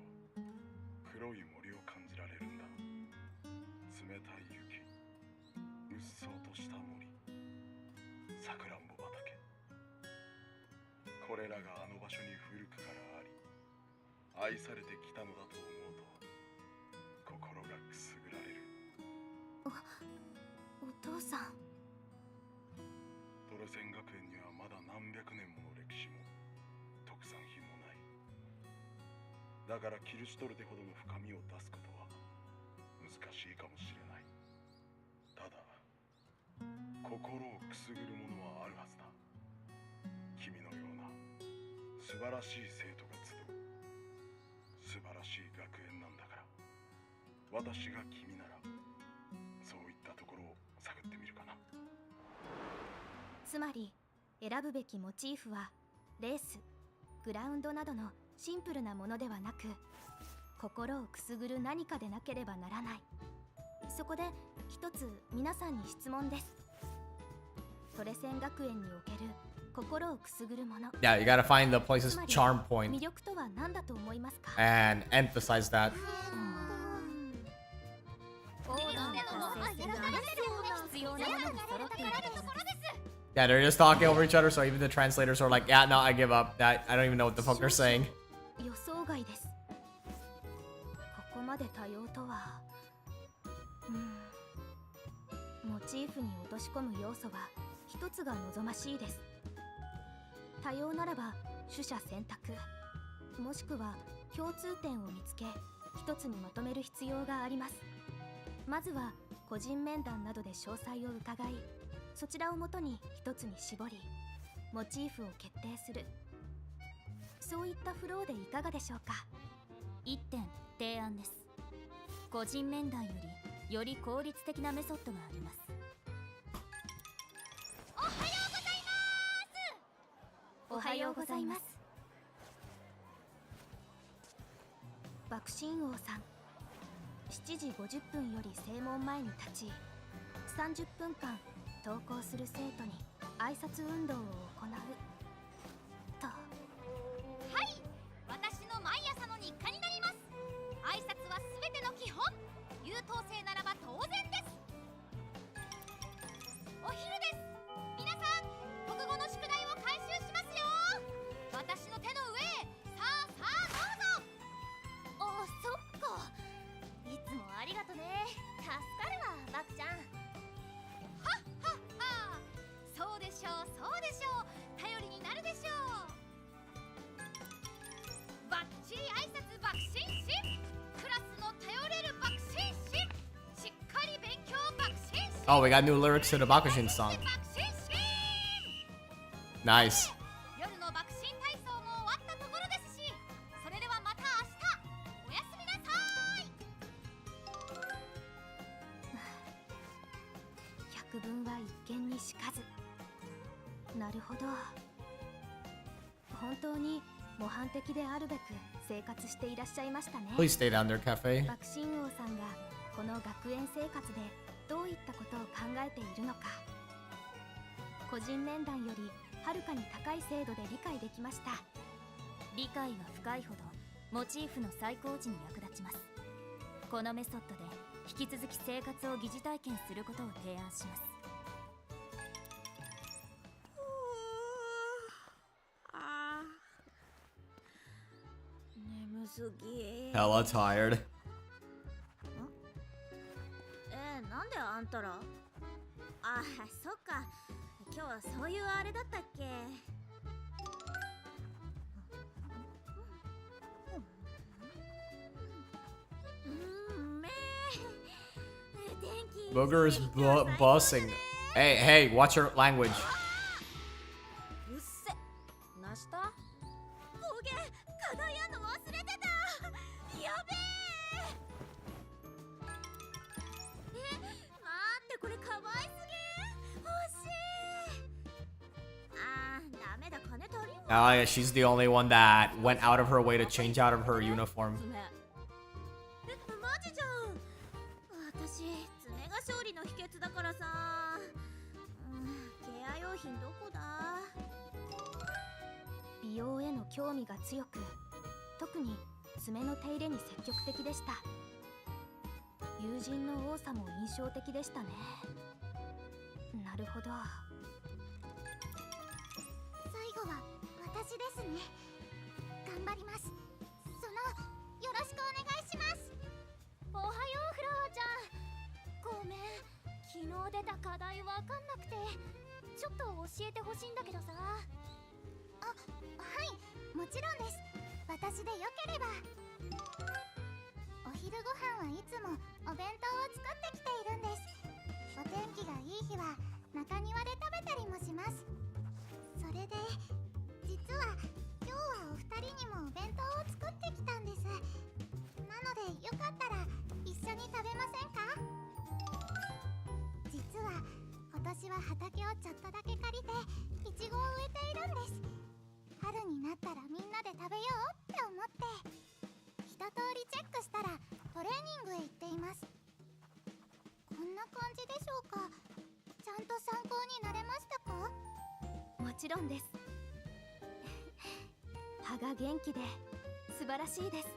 黒い森を感じられるんだ。冷たい雪、うっそうとした森、さくらんぼ畑。これらがあの場所に古くからあり、愛されてきたのだと思うと心がくすぐられる。お父さん。トレセン学園にはまだ何百年もの歴史も特産品もない。だからキルシュトルテほどの深みを出すことは難しいかもしれない。ただ心をくすぐるものはあるはずだ。君のような素晴らしい生徒が集う素晴らしい学園なんだから、私が君ならそういったところを探ってみるかな。つまり選ぶべきモチーフはレース、グラウンドなどのシンプルなものではなく、心をくすぐる何かでなければならない。そこで一つ皆さんに質問です。トレセン学園における心をくすぐるもの、 Yeah, you gotta find the place's charm 魅 point 力とは何だと思いますか？ and emphasize that. オーダーを達成する必要なものが揃っているところです。 Yeah, they're just talking over each other, so even the translators are like, yeah, no, I give up. I don't even know what the fuck they're saying. 予想外です。ここまで多様とは。モチーフに落とし込む要素は一つが望ましいです。多様ならば取捨選択、もしくは共通点を見つけ一つにまとめる必要があります。まずは個人面談などで詳細を伺い、そちらをもとに一つに絞りモチーフを決定する、そういったフローでいかがでしょうか。一点提案です。個人面談よりより効率的なメソッドがあります。おはようございます。爆心王さん、7時50分より正門前に立ち、30分間登校する生徒に挨拶運動を行うと。はい、私の毎朝の日課になります。挨拶は全ての基本。優等生ならば当然です。お昼です。皆さん、国語の宿題を回収しますよ。私の手の上へ、さあさあどうぞ。あ、そっか。いつもありがとね。助かるわ、バクちゃん。はっはっは。そうでしょう、そうでしょう。頼りになるでしょう。バッチリ挨拶爆心心。クラスの頼れる爆心心。しっかり勉強爆心心。Oh, we got new lyrics to the Bakushin song. 爆心心。 Nice. 夜の爆心体操も終わったところですし、それではまた明日。おやすみなさい。百聞は一見にしかず。なるほど。本当に模範的であるべく生活していらっしゃいましたね。 Please stay down there, Cafe. 爆心王さんがこの学園生活でどういったことを考えているのか、個人面談よりはるかに高い精度で理解できました。理解が深いほどモチーフの再構築に役立ちます。このメソッドで引き続き生活を疑似体験することを提案します。眠すぎ。 Hella tired. なんであんたら。あ、そっか。今日はそういうあれだったっけ。Booger is bussing. Hey, hey, watch your language. うっせ。なした？おげ、課題やんの忘れてた。やべえ。待って、これかわいすぎ。欲しい。あー、ダメだ、金足りんわ。Oh, yeah, she's the only one that went out of her way to change out of her uniform. マジじゃん。私、爪が勝利の秘訣だからさ。ケア用品どこだ。美容への興味が強く、特に爪の手入れに積極的でした。友人の多さも印象的でしたね。なるほど。最後は私ですね。頑張ります。よろしくお願いします。おはよう、フラワーちゃん。ごめん、昨日出た課題わかんなくて、ちょっと教えてほしいんだけどさ。あ、はい、もちろんです。私でよければ。お昼ご飯はいつもお弁当を作ってきているんです。お天気がいい日は中庭で食べたりもします。それで実は今日はお二人にもお弁当を作ってきたんです。なのでよかったら一緒に食べませんか？実は今年は畑をちょっとだけ借りてイチゴを植えているんです。春になったらみんなで食べようって思って、一通りチェックしたらトレーニングへ行っています。こんな感じでしょうか？ちゃんと参考になれましたか？もちろんです。葉が元気で素晴らしいです。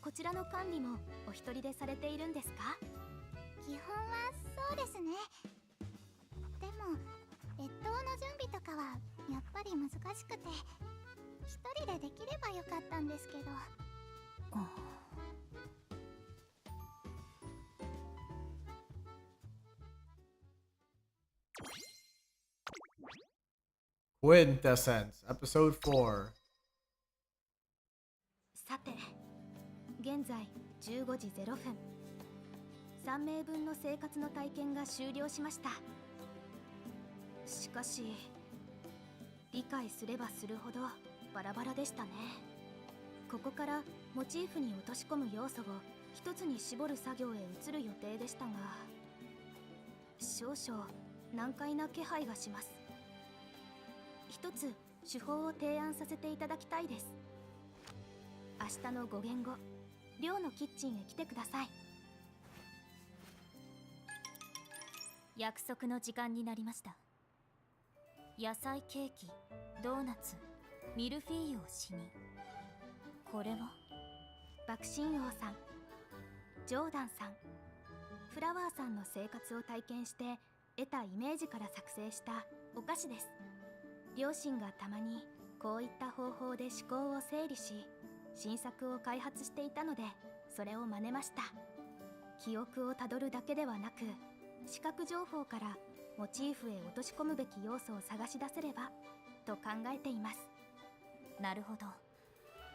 こちらの管理もお一人でされているんですか？基本はそうですね。でも越冬の準備とかはやっぱり難しくて、一人でできればよかったんですけど。Quintessence, episode 4. さて、現在15時0分。3名分の生活の体験が終了しました。しかし、理解すればするほどバラバラでしたね。ここからモチーフに落とし込む要素を一つに絞る作業へ移る予定でしたが、少々難解な気配がします。一つ手法を提案させていただきたいです。明日の午言後、寮のキッチンへ来てください。約束の時間になりました。野菜ケーキ、ドーナツ、ミルフィーユをしに。これは爆心王さん、ジョーダンさん、フラワーさんの生活を体験して得たイメージから作成したお菓子です。両親がたまにこういった方法で思考を整理し、新作を開発していたので、それを真似ました。記憶をたどるだけではなく、視覚情報からモチーフへ落とし込むべき要素を探し出せればと考えています。なるほど。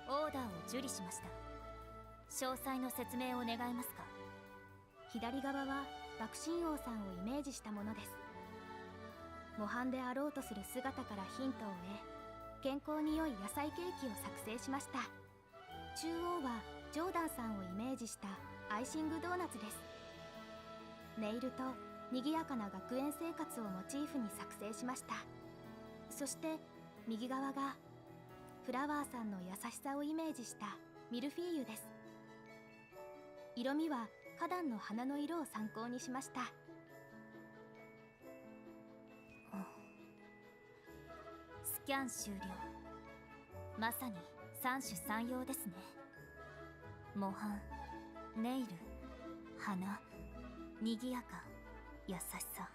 オーダーを受理しました。詳細の説明を願えますか？左側は爆心王さんをイメージしたものです。模範であろうとする姿からヒントを得、健康に良い野菜ケーキを作成しました。中央はジョーダンさんをイメージしたアイシングドーナツです。ネイルと賑やかな学園生活をモチーフに作成しました。そして右側がフラワーさんの優しさをイメージしたミルフィーユです。色味は花壇の花の色を参考にしました。スキャン終了。まさに三種三様ですね。模範、ネイル、花、にぎやか、優しさ。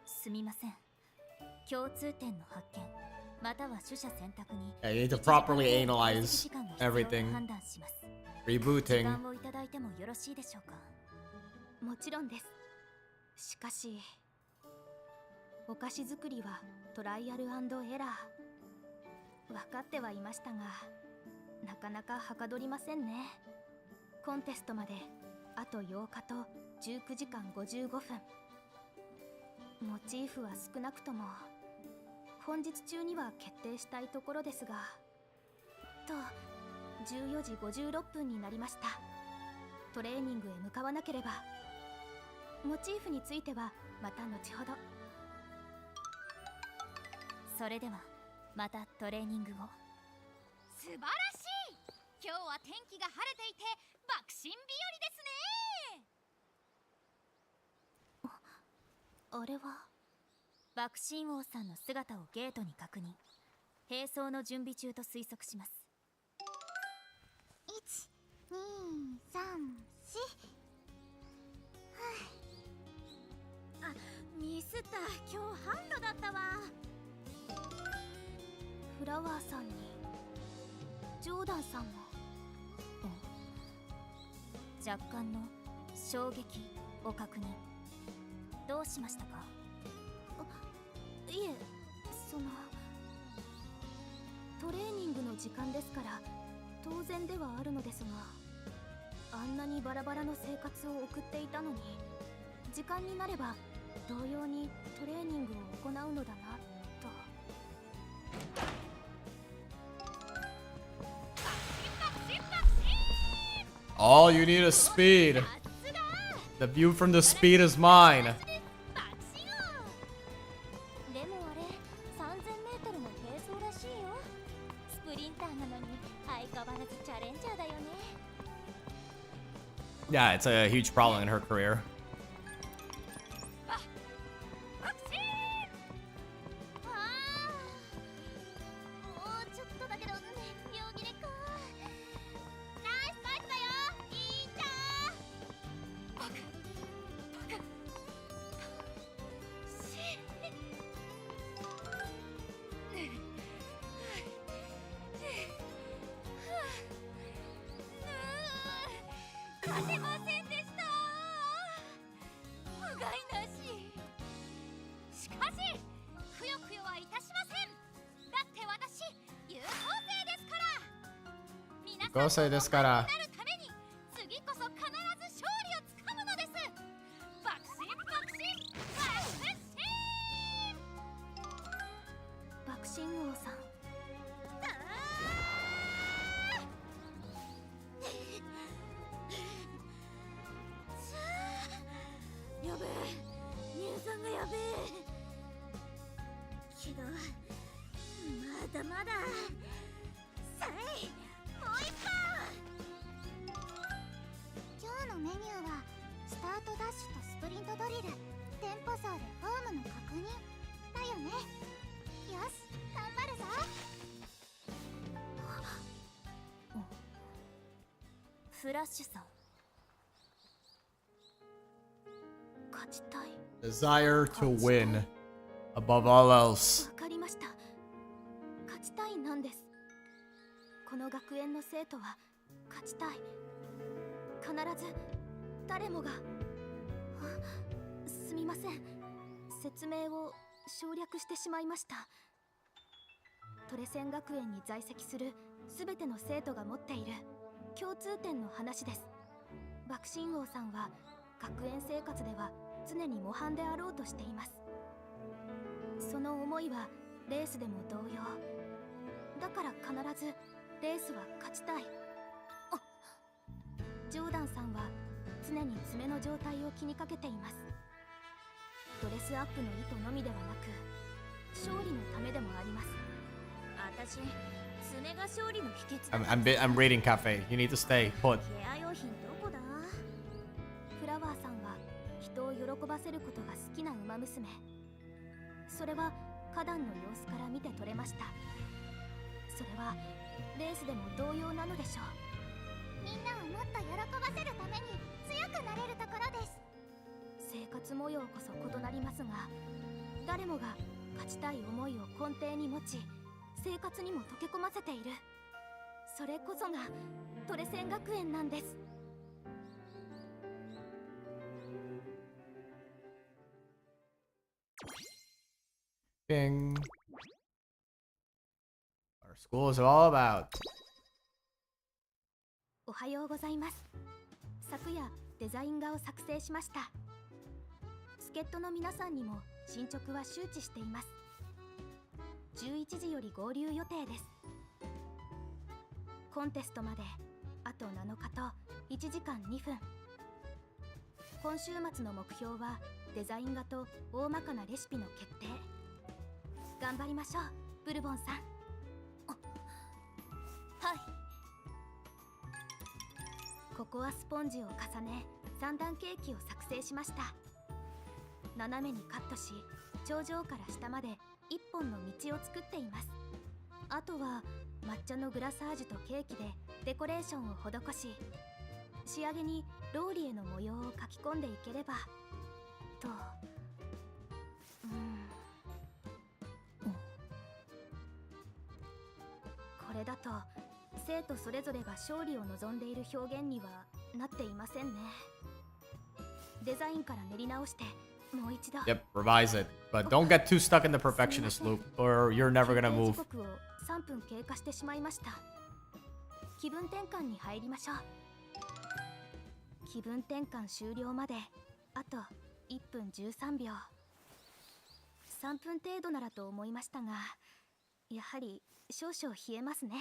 すみません。共通点の発見または取捨選択に Yeah, you need to properly analyze everything. 判断します。時 Rebooting. 間をいただいてもよろしいでしょうか？もちろんです。しかし、お菓子作りはトライアル&エラー。分かってはいましたが、なかなかはかどりませんね。コンテストまであと8日と19時間55分。モチーフは少なくとも本日中には決定したいところですが、と14時56分になりました。トレーニングへ向かわなければ。モチーフについてはまた後ほど。それではまたトレーニングを。素晴らしい。今日は天気が晴れていて爆心日和ですね。あれは爆心王さんの姿をゲートに確認。並走の準備中と推測します。1、2、3、4。あ、ミスった。今日販路だったわ。フラワーさんにジョーダンさんも。若干の衝撃を確認。どうしましたか？いえ、トレーニングの時間ですから当然ではあるのですが、あんなにバラバラの生活を送っていたのに、時間になれば同様にトレーニングを行うのだなと。All you need is speed. The view from the speed is mine. でもあれ 3000m の並走らしいよ。スプリンターなのに相変わらずチャレンジャーだよね。Yeah, it's a huge problem in her career. 勝てませんでした。不甲斐なし。しかしくよくよはいたしません。だって私優等生ですから。皆さん優等生ですからなるために次こそ必ず勝利をつかむのです。爆心爆心爆心。爆心王さん。どまだまだ。さい、もう一本。今日のメニューはスタートダッシュとスプリントドリル、テンポ走でフォームの確認だよね。よし、頑張るぞ。フラッシュさん、勝ちたい。 Desire to win above all else. わかりました。勝ちたいなんです。この学園の生徒は勝ちたい。必ず誰もが。すみません、説明を省略してしまいました。トレセン学園に在籍するすべての生徒が持っている共通点の話です。爆心王さんは学園生活では常に模範であろうとしています。その思いはレースでも同様。だから必ずレースは勝ちたい。ジョーダンさんは常に爪の状態を気にかけています。ドレスアップの意図のみではなく勝利のためでもあります。私、爪が勝利の秘訣 I'm reading cafe. You need to stay put. ケア用品どこだ？フラワーさんは人を喜ばせることが好きなウマ娘。それは花壇の様子から見て取れました。それはレースでも同様なのでしょう。みんなをもっと喜ばせるために強くなれるところです。生活模様こそ異なりますが、誰もが勝ちたい思いを根底に持ち、生活にも溶け込ませている。それこそがトレセン学園なんです。Bing. Our school is all about. おはようございます。昨夜デザイン画を作成しました。助っ人の皆さんにも進捗は周知しています。11時より合流予定です。コンテストまであと7日と1時間2分。今週末の目標はデザイン画と大まかなレシピの決定。頑張りましょう、ブルボンさん。はい。ココアスポンジを重ね3段ケーキを作成しました。斜めにカットし、頂上から下まで1本の道を作っています。あとは抹茶のグラサージュとケーキでデコレーションを施し、仕上げにローリエの模様を描き込んでいければと。これだと生徒それぞれが勝利を望んでいる表現にはなっていませんね。デザインから練り直してもう一度。 Yep, revise it. But don't get too stuck in the perfectionist loop or you're never gonna move. 時刻を3分経過してしまいました。気分転換に入りましょう。気分転換終了まであと1分13秒。3分程度ならと思いましたが、やはり少々冷えますね。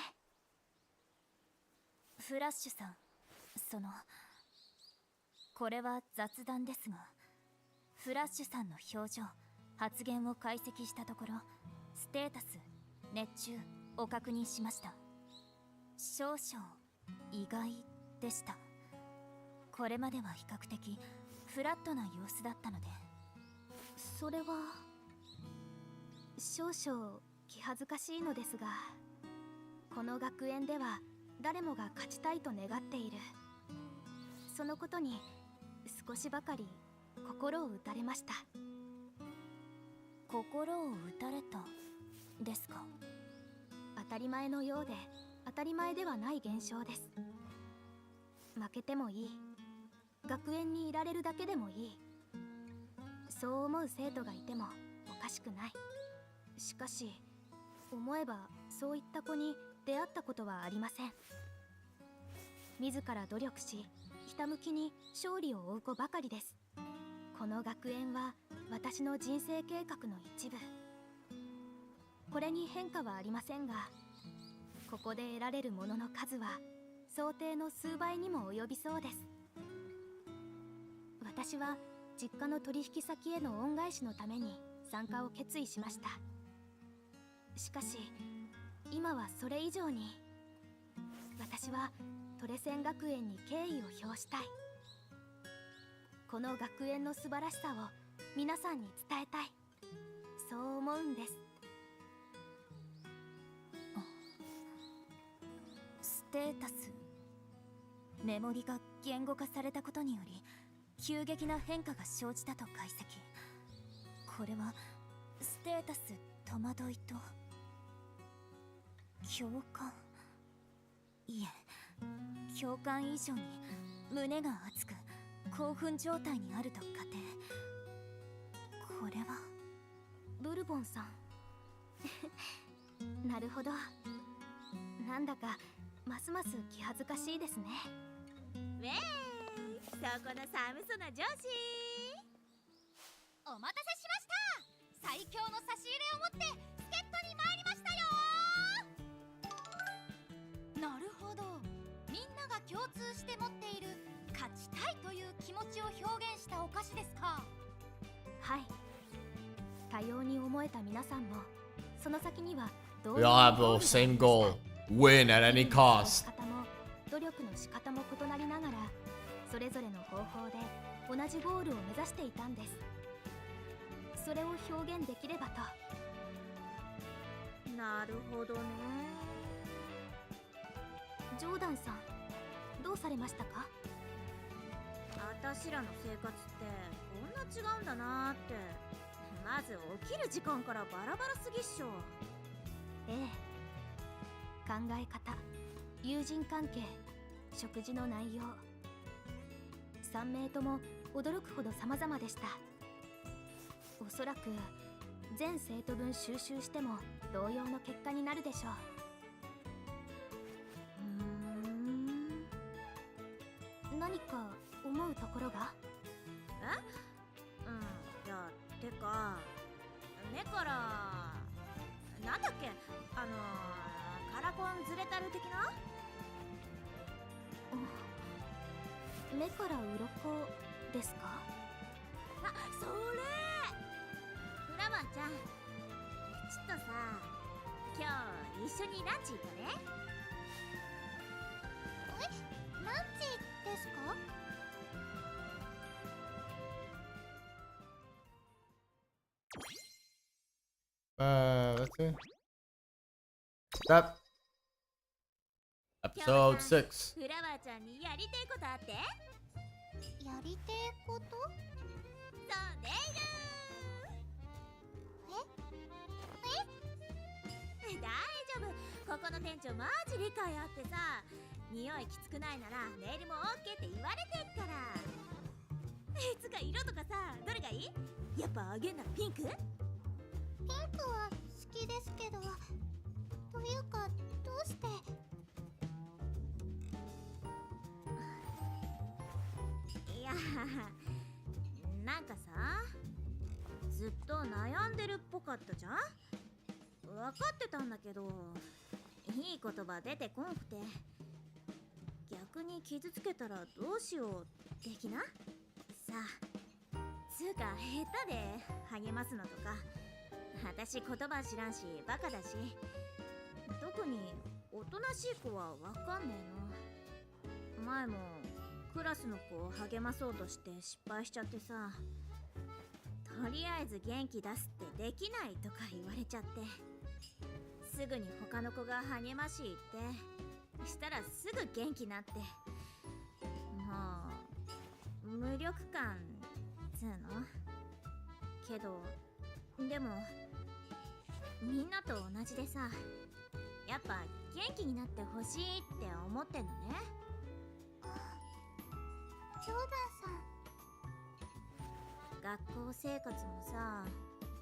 フラッシュさん、これは雑談ですが、フラッシュさんの表情、発言を解析したところ、ステータス、熱中を確認しました。少々意外でした。これまでは比較的フラットな様子だったので。それは少々気恥ずかしいのですが、この学園では誰もが勝ちたいと願っている。そのことに少しばかり心を打たれました。心を打たれたですか。当たり前のようで当たり前ではない現象です。負けてもいい、学園にいられるだけでもいい、そう思う生徒がいてもおかしくない。しかし思えばそういった子に出会ったことはありません。自ら努力しひたむきに勝利を追う子ばかりです。この学園は私の人生計画の一部。これに変化はありませんが、ここで得られるものの数は想定の数倍にも及びそうです。私は実家の取引先への恩返しのために参加を決意しました。しかし今はそれ以上に私はトレセン学園に敬意を表したい。この学園の素晴らしさを皆さんに伝えたい、そう思うんです。ステータス、メモリが言語化されたことにより急激な変化が生じたと解析。これはステータス戸惑いと共感、いえ共感以上に胸が熱く興奮状態にあると仮定。これはブルボンさんなるほど、なんだかますます気恥ずかしいですね。ウェーイ、そこの寒そうな上司。お待たせしました。最強の差し入れを持って助っ人に参りましたよ。なるほど、みんなが共通して持っている勝ちたいという気持ちを表現したお菓子ですか。はい、多様に思えた皆さんもその先には同 We all have the same goal. Win at any cost. 努力の仕方も異なりながらそれぞれの方法で同じゴールを目指していたんです。それを表現できればと。なるほどね。ジョーダンさん、どうされましたか？あたしらの生活ってこんな違うんだなーって。まず起きる時間からバラバラすぎっしょ。ええ、考え方、友人関係、食事の内容、3名とも驚くほど様々でした。おそらく全生徒分収集しても同様の結果になるでしょう。何か思うところが？いや、てか目からなんだっけ、カラコンズレタル的な？目から鱗ですか？あ、それフラワーちゃん、ちょっとさ、今日一緒にランチ行かね？ランチですか？Let's see. That episode 6. フラワーちゃんにやりてえことあって？やりてえこと？そうネイル。大丈夫、ここの店長マジ理解あってさ、匂いきつくないならネイルも OK って言われてっから。つか色とかさ、どれがいい？やっぱあげんならピンク？ピンクは好きですけど、というかどうして？いや、なんかさ、ずっと悩んでるっぽかったじゃん。分かってたんだけど、いい言葉出てこんくて、逆に傷つけたらどうしよう的なさあ。つうか下手で励ますのとか、私言葉知らんしバカだし、特におとなしい子はわかんねえの。前もクラスの子を励まそうとして失敗しちゃってさ、とりあえず元気出すってできないとか言われちゃって、すぐに他の子が励まし言ってしたらすぐ元気になって、もう無力感つうの。けどでもみんなと同じでさ、やっぱ元気になってほしいって思ってんのね。ジョーダンさん、学校生活もさ、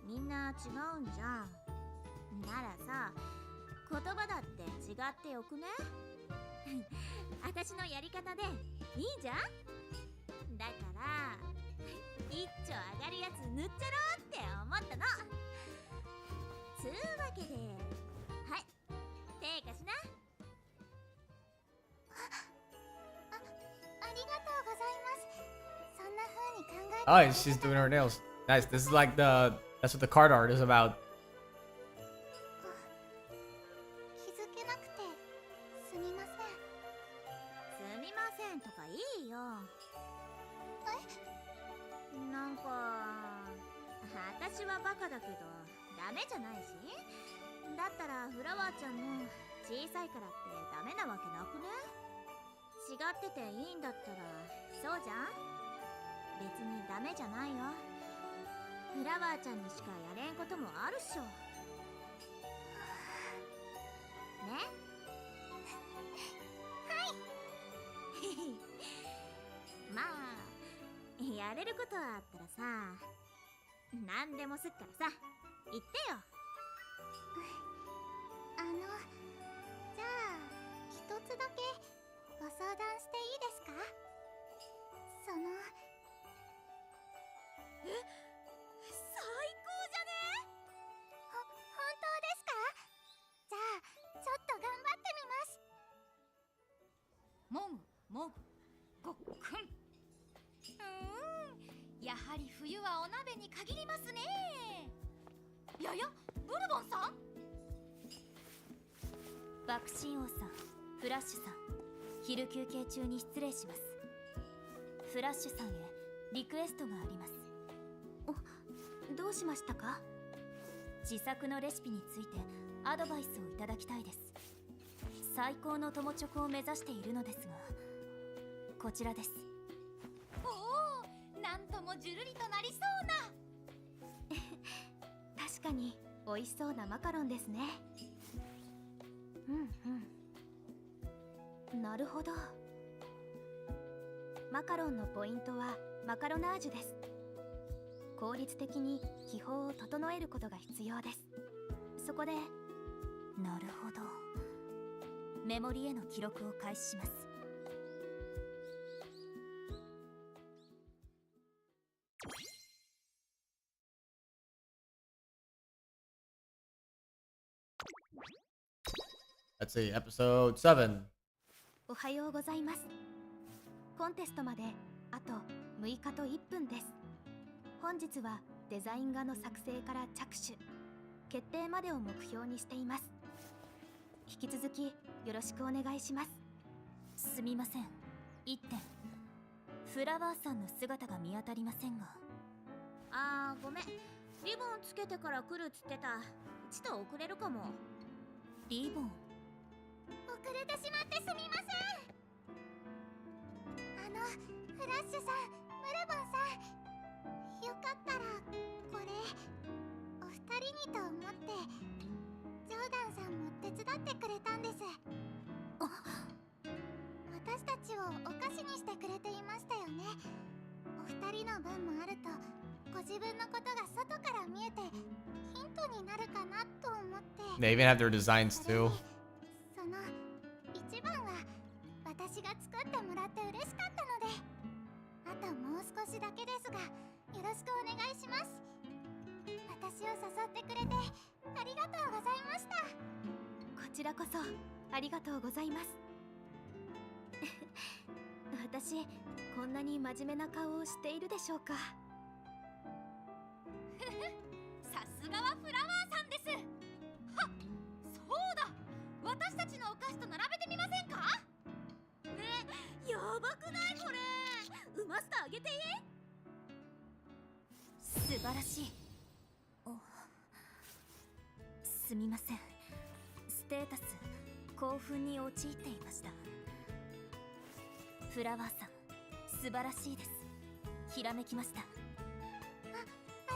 みんな違うんじゃん。ならさ、言葉だって違ってよくね？私のやり方でいいじゃん。だから一丁上がるやつ塗っちゃろうって思ったの。つうわけで、はい、手貸しな。ありがとうございます。そんな風に考えて。 Oh, and she's doing her nails. Nice. This is like that's what the card art is about. 私はバカだけどダメじゃないし、だったらフラワーちゃんも小さいからってダメなわけなくね？違ってていいんだったらそうじゃん。別にダメじゃないよ。フラワーちゃんにしかやれんこともあるっしょね。まあやれることあったらさ、何でもすっからさ、言ってよ。じゃあ一つだけご相談していいですか？その最高じゃね？本当ですか？じゃあちょっと頑張ってみます。もぐもぐごっくん。やはり冬はお鍋に限りますね。やや、ブルボンさん。爆心王さん、フラッシュさん、昼休憩中に失礼します。フラッシュさんへリクエストがあります。どうしましたか？自作のレシピについてアドバイスをいただきたいです。最高の友チョコを目指しているのですが、こちらです。おお、なんともじゅるりとなりそうな確かに美味しそうなマカロンですね。なるほど。マカロンのポイントはマカロナージュです。効率的に気泡を整えることが必要です。そこで。なるほど。メモリへの記録を開始します。Let's see, episode 7. おはようございます。コンテストまであと6日と1分です。本日はデザイン画の作成から着手、決定までを目標にしています。引き続きよろしくお願いします。すみません。1点。フラワーさんの姿が見当たりませんが。ごめん。リボンつけてから来るっつってた。ちょっと遅れるかも。リボン。遅れてしまってすみません。フラッシュさん、ムルボンさん、よかったらこれお二人にと思ってジョーダンさんも手伝ってくれたんです。私たちをお菓子にしてくれていましたよね。お二人の分もあるとご自分のことが外から見えてヒントになるかなと思って。 They even have their designs too. その一番は私が作ってもらって嬉しかったので、あともう少しだけですがよろしくお願いします。私を誘ってくれてありがとうございました。こちらこそありがとうございます。私こんなに真面目な顔をしているでしょうか。さすがはフラワーさんです。はっ、そうだ、私たちのお菓子と並べてみませんか？ね、やばくないこれ。うまスターあげていい？素晴らしい。すみません。ステータス興奮に陥っていました。フラワーさん、素晴らしいです。ひらめきました。あ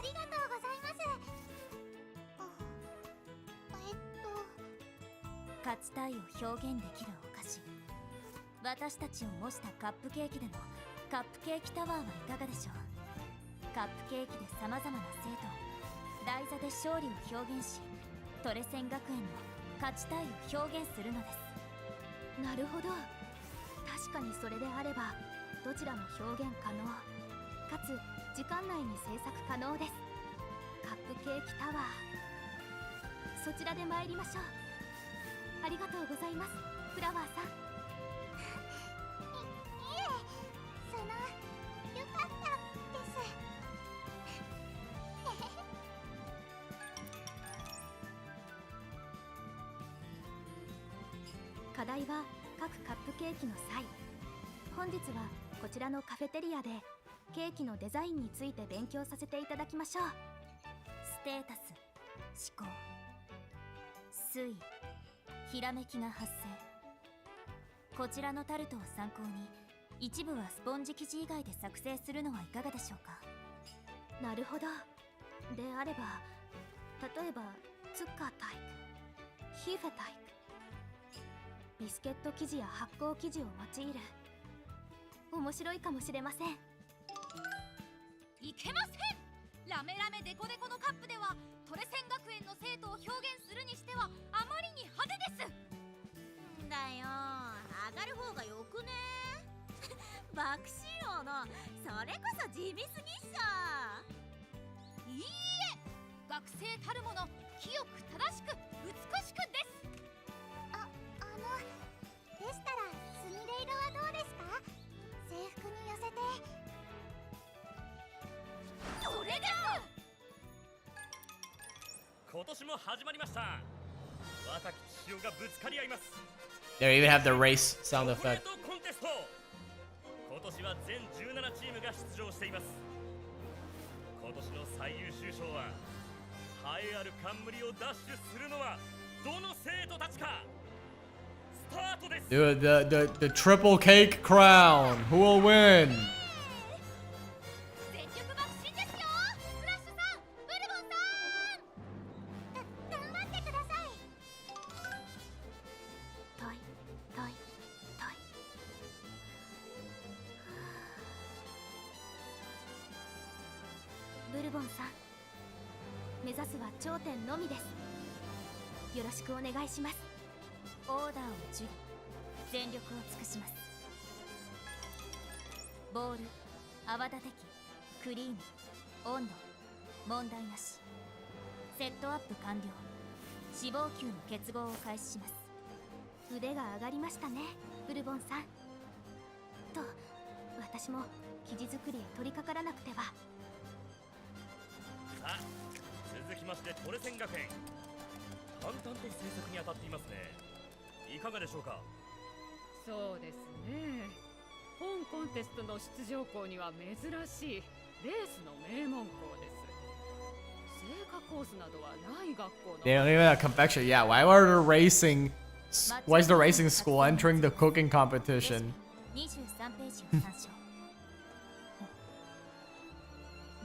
りがとうございます。勝ちたいを表現できるお菓子。私たちを模したカップケーキでのカップケーキタワーはいかがでしょう。カップケーキで様々な生徒、台座で勝利を表現し、トレセン学園の勝ちたいを表現するのです。なるほど。確かにそれであればどちらも表現可能、かつ時間内に制作可能です。カップケーキタワー、そちらで参りましょう。ありがとうございます、フラワーさん。いえ、そのよかったです。課題は各カップケーキの際。本日はこちらのカフェテリアでケーキのデザインについて勉強させていただきましょう。テータス、思考、推移、ひらめきが発生。こちらのタルトを参考に一部はスポンジ生地以外で作成するのはいかがでしょうか。なるほど。であれば、例えばツッカータイプ、ヒーフェタイプ、ビスケット生地や発酵生地を用いる。面白いかもしれません。いけません。ラメラメデコデコのカップではトレセン学園の生徒を表現するにしてはあまりに派手です。だよ、上がる方がよくね。爆仕様のそれこそ地味すぎっしょ。いいえ、学生たるもの清く正しく美しくです。でしたらスミレ色はどうですか？制服に寄せて。それです。今年も始まりました。若き騎士がぶつかり合います。 They even have the race sound チョコレー effect. トコンテスト。今年は全17チームが出場しています。今年の最優秀賞は栄えある冠を奪取するのはどの生徒たちか。スタートです。 Dude, the triple cake crown. Who will win? 全力爆心ですよ。フラッシュさん、ブルボンさん。頑張ってください。トイトイトイ。ブルボンさん、目指すは頂点のみです。よろしくお願いします。オーダーを受理、全力を尽くします。ボール、泡立て器、クリーム、温度、問題なし。セットアップ完了。脂肪球の結合を開始します。腕が上がりましたね、ブルボンさん。と、私も生地作りへ取り掛からなくては。さあ、続きましてトレセン学園。淡々と制作に当たっていますね。いかがでしょうか。そうですね。本コンテストの出場校には珍しいレースの名門校です。聖火コースなどはない学校の。 They don't even have confection. Yeah, why are the racing? Why is the racing school entering the cooking competition? 23ページを参照。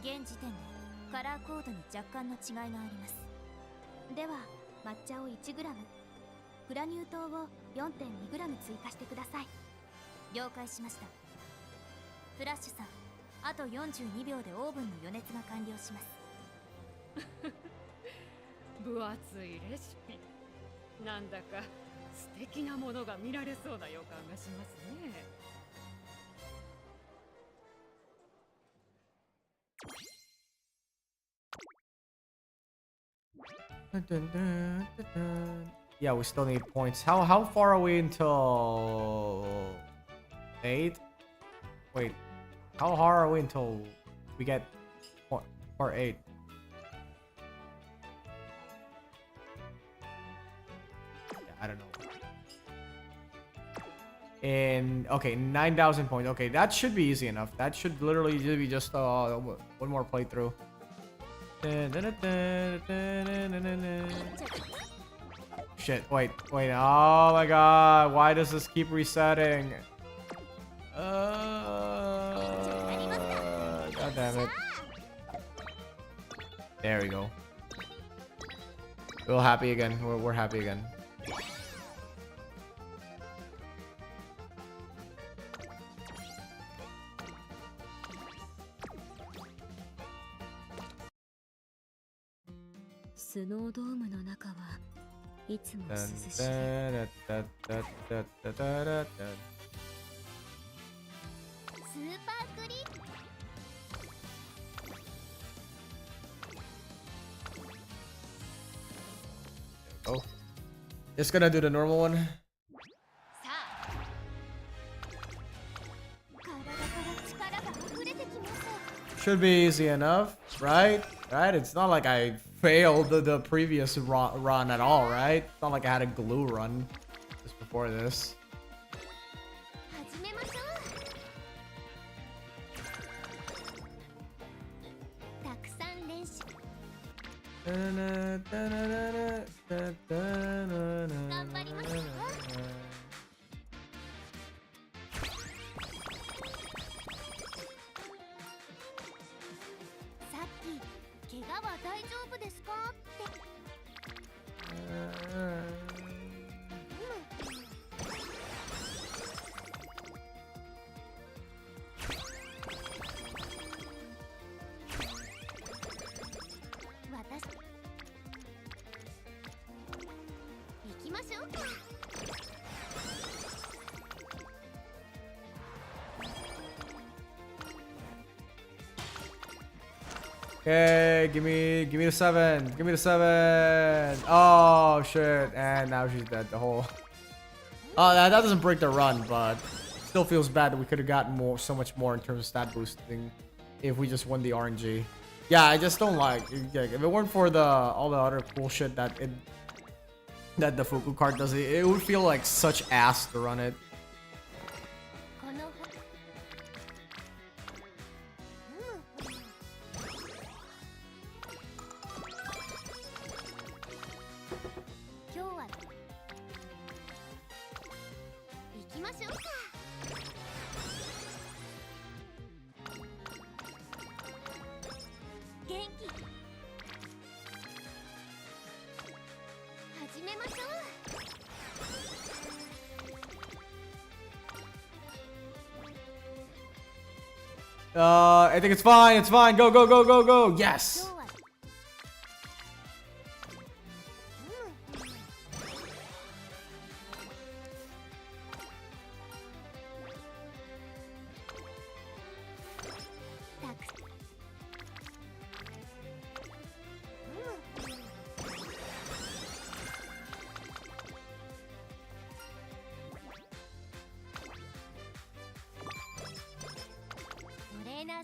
現時点でカラーコードに若干の違いがあります。では抹茶を 1g、グラニュー糖を 4.2g 追加してください。了解しました。フラッシュさん、あと42秒でオーブンの予熱が完了します。分厚いレシピ。なんだか素敵なものが見られそうな予感がしますね。Yeah, we still need points. How far are we until 8? Wait, how far are we until we get part 8? Yeah, I don't know. And okay, 9,000 points. Okay, that should be easy enough. That should literally be just one more playthrough. Shit, wait, oh my god, why does this keep resetting? God damn it. There we go. We're happy again, we're happy again. Oh, just gonna do the normal one. さあ、体から力が溢れてきます。 Should be easy enough, right? Right? It's not like I failed the previous run at all, right? It's not like I had a glue run just before this. 始めましょう。たくさん練習。さっき怪我は大丈夫ですかって私行きましょうか。Okay, give me the 7. Give me the 7. Oh shit, and now she's dead. The whole. Oh, that doesn't break the run, but still feels bad that we could have gotten so much more in terms of stat boosting if we just won the RNG. Yeah, I just don't like. If it weren't for all the other cool shit that the Fuku card does, it would feel like such ass to run it. 今日は行きましょうか。元気始めましょう。I think it's fine. It's fine. Go, go, go, go, go. Yes. 今日はたくトレーナー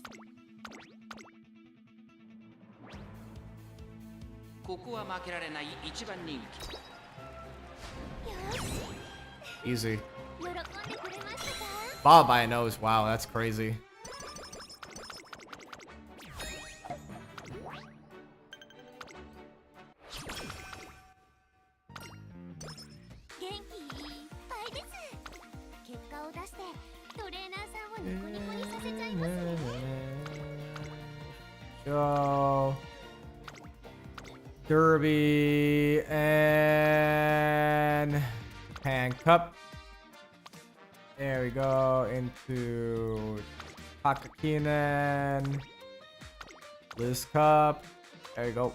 ここは負けられない一番人気。 Easy. 喜んでくれましたか？ Followed by a nose. Wow, that's crazy. 元気いっぱいです。結果を出してトレーナーさんをニコニコにさせちゃいますね。 Go. Derby and Pan Cup. There we go into Takakinen. Liz Cup. There you go.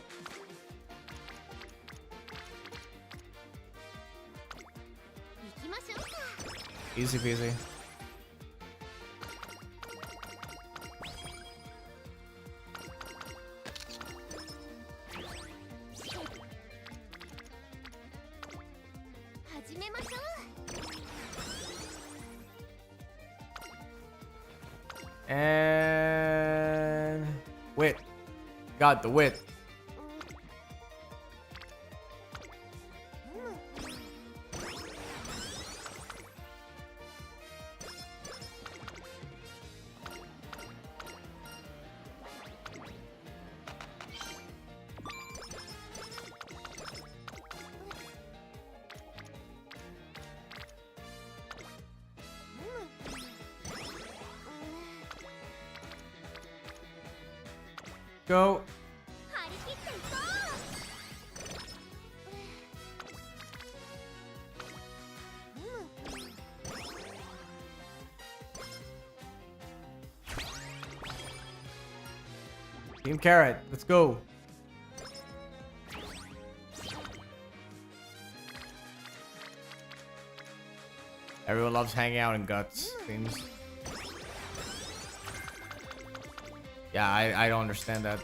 行きましょうか。 Easy peasy. 始めましょう。 And wit. Got the wit. Go. 張り切っていこう。 Team Carrot. Let's go. Everyone loves hanging out in guts. Seems. Yeah, I don't understand that.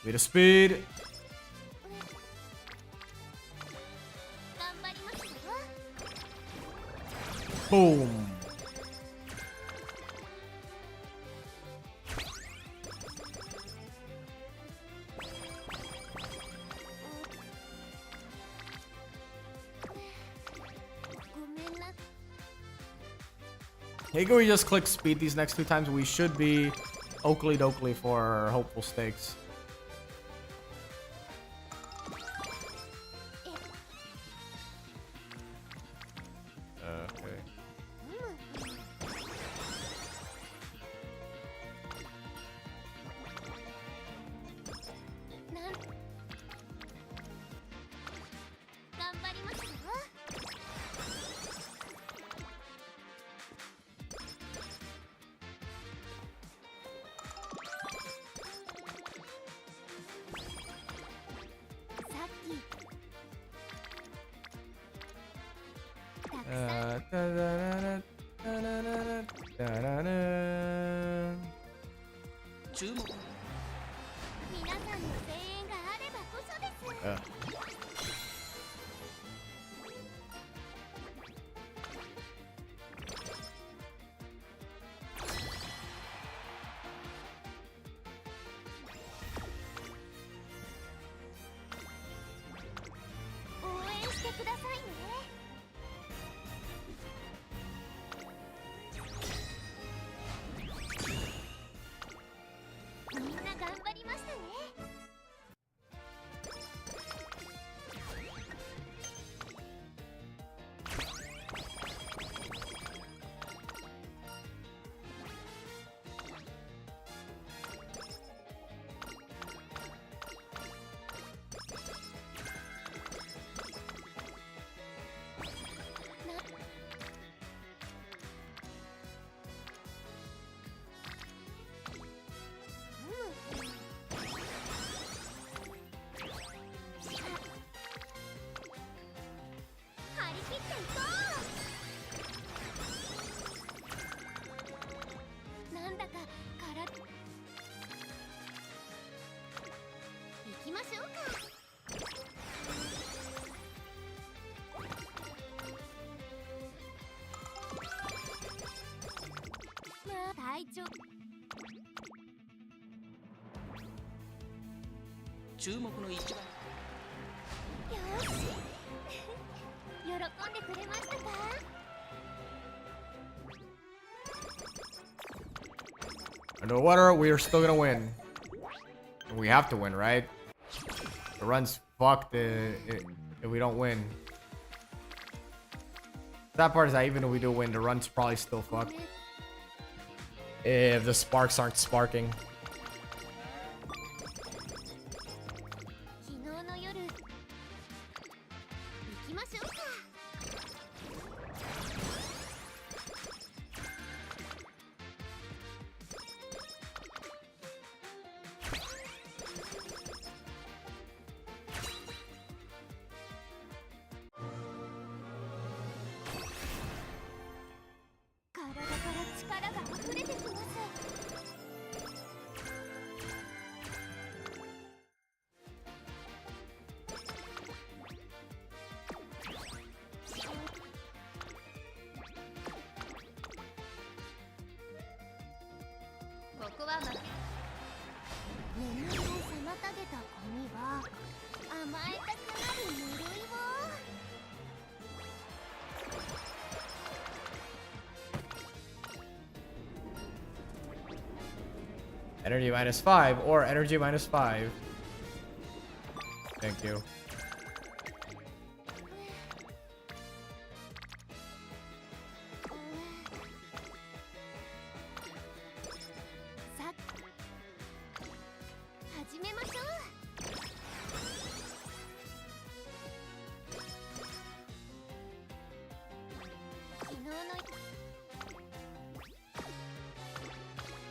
Bit of speed. 頑張りますよ。 Boom. I think we just click speed these next two times. We should be Oakley Dokley for hopeful stakes. Okay. Da-da-da-da-da-da-da-da-da-da. 注目。皆さんの声援があればこそです。応援してくださいね。みんな頑張りましたね。張り切っていこう。なんだかから行きましょうか。まあ体調注目の一番。よし喜んでくれましたか。Underwater, we are still gonna win. We have to win, right? The run's fucked if we don't win. That part is that even if we do win, the run's probably still fucked. If the sparks aren't sparking. 昨日の夜行きましょうか。体から力が溢れてきます。ここは負け。眠りを妨げた子には甘えたくなる呪いを。Energy -5 or energy -5. Thank you.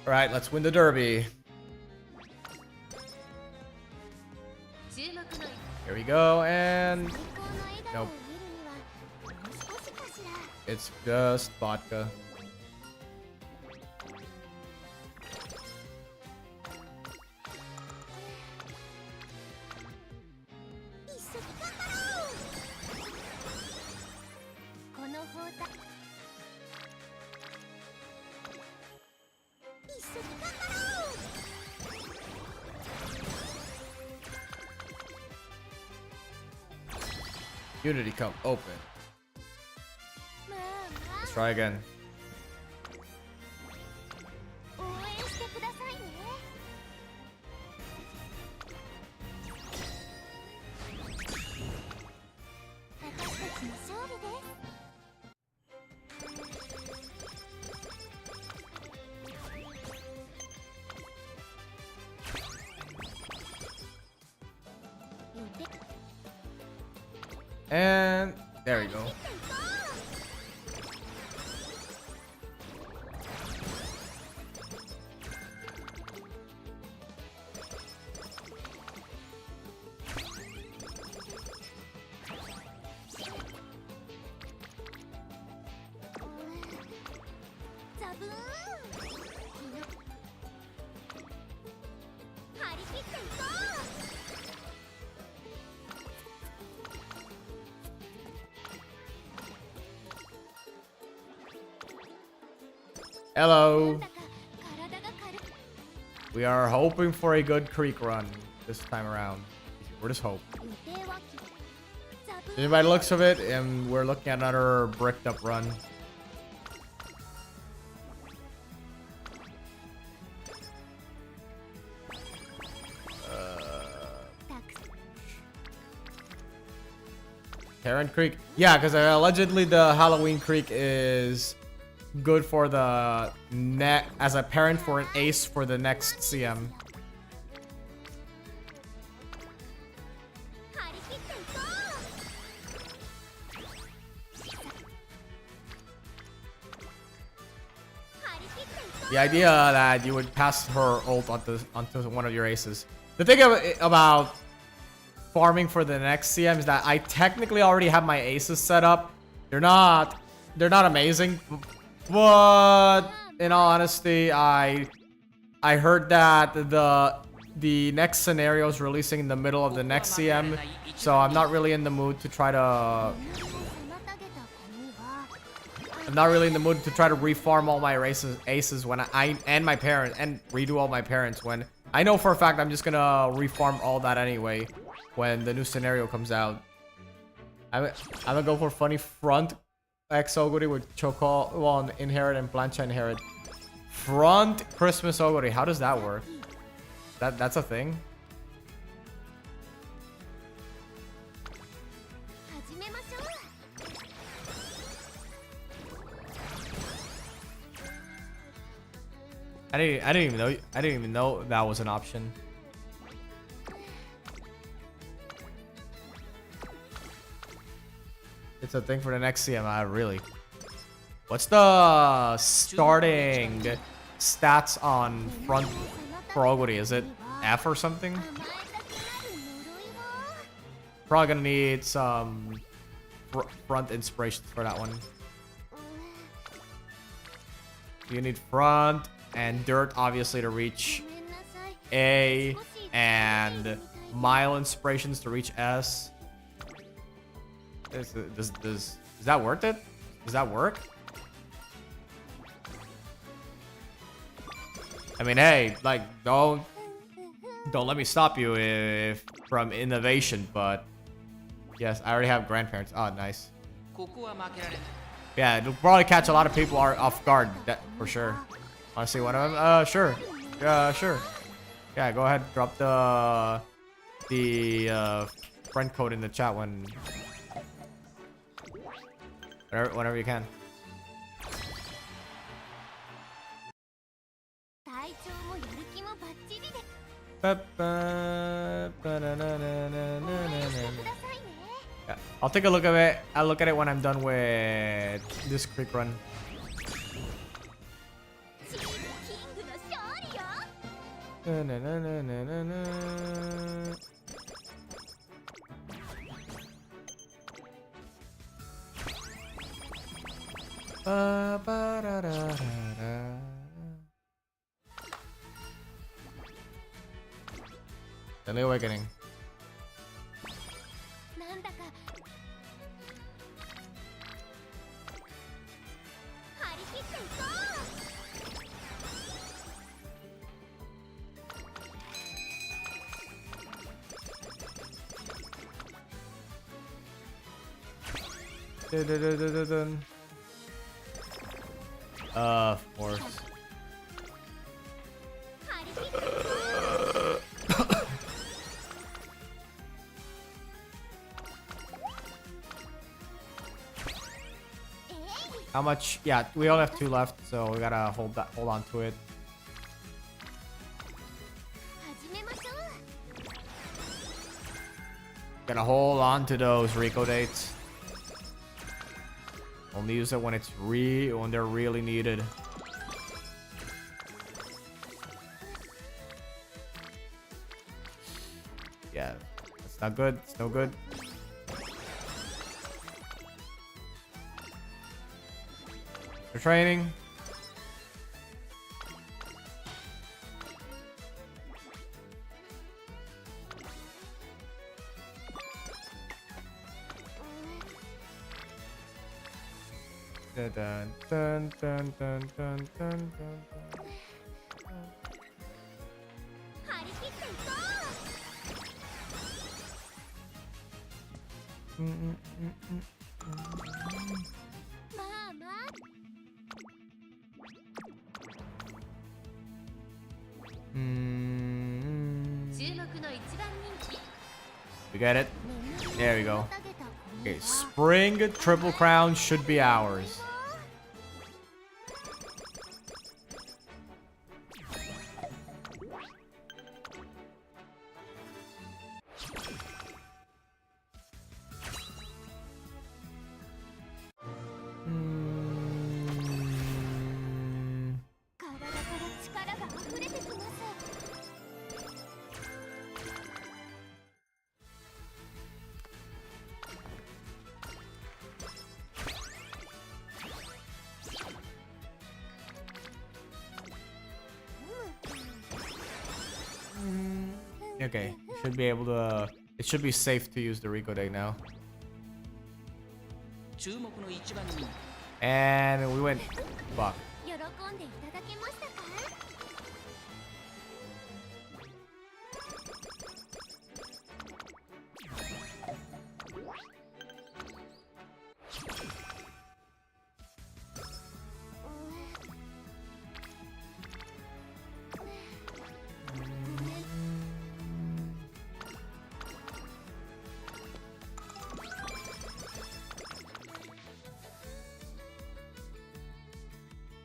All right, let's win the derby. Here we go, and nope. It's just vodka. Unity Cup open. Let's try again. 応援してくださいね。And there we go. Hello. We are hoping for a good creek run this time around. We're just hope. By the looks of it, and we're looking at another bricked up run. Heron Creek? Yeah, because allegedly the Halloween Creek is good for the net as a parent for an ace for the next CM. The idea that you would pass her ult onto one of your aces. The thing about farming for the next CM is that I technically already have my aces set up. They're not amazing, but in all honesty, I heard that the next scenario is releasing in the middle of the next CM, so I'm not really in the mood to try to. I'm not really in the mood to try to refarm all my aces when I and my parents and redo all my parents when I know for a fact I'm just gonna refarm all that anyway when the new scenario comes out. I'm gonna go for funny front X Oguri with Choco, well, inherit and Plancha inherit. Front Christmas Oguri, how does that work? That's a thing? I didn't even know that was an option. It's a thing for the next CM, really. What's the starting stats on front for Oguri? Is it F or something? Probably gonna need some front inspiration for that one. You need front and dirt, obviously, to reach A, and mile inspirations to reach S. Does that work? Does that work? I mean, hey, like, don't let me stop you from innovation, but yes, I already have grandparents. Oh, nice. Yeah, it'll probably catch a lot of people off guard, that for sure. Want to see one of them? Sure. Yeah, sure. Yeah, go ahead. Drop the friend code in the chat whenever you can. Yeah, I'll take a look at it. I'll look at it when I'm done with this creek run. Deadly Awakening. Of course. How much? Yeah, we only have 2 left, so we gotta hold on to it. Gotta hold on to those Rico dates. Only use it when when they're really needed. Yeah, that's not good. It's no good. For training. Dun, dun, dun, dun, dun, dun, dun, dun. 張り切っていこう。まあまあ。注目の一番人気 We get it. There we go. Okay, Spring Triple Crown should be ours. Okay, should be able to. It should be safe to use the Rico deck now. 注目の一番人 And we went. Fuck. 喜んでいただけましたか？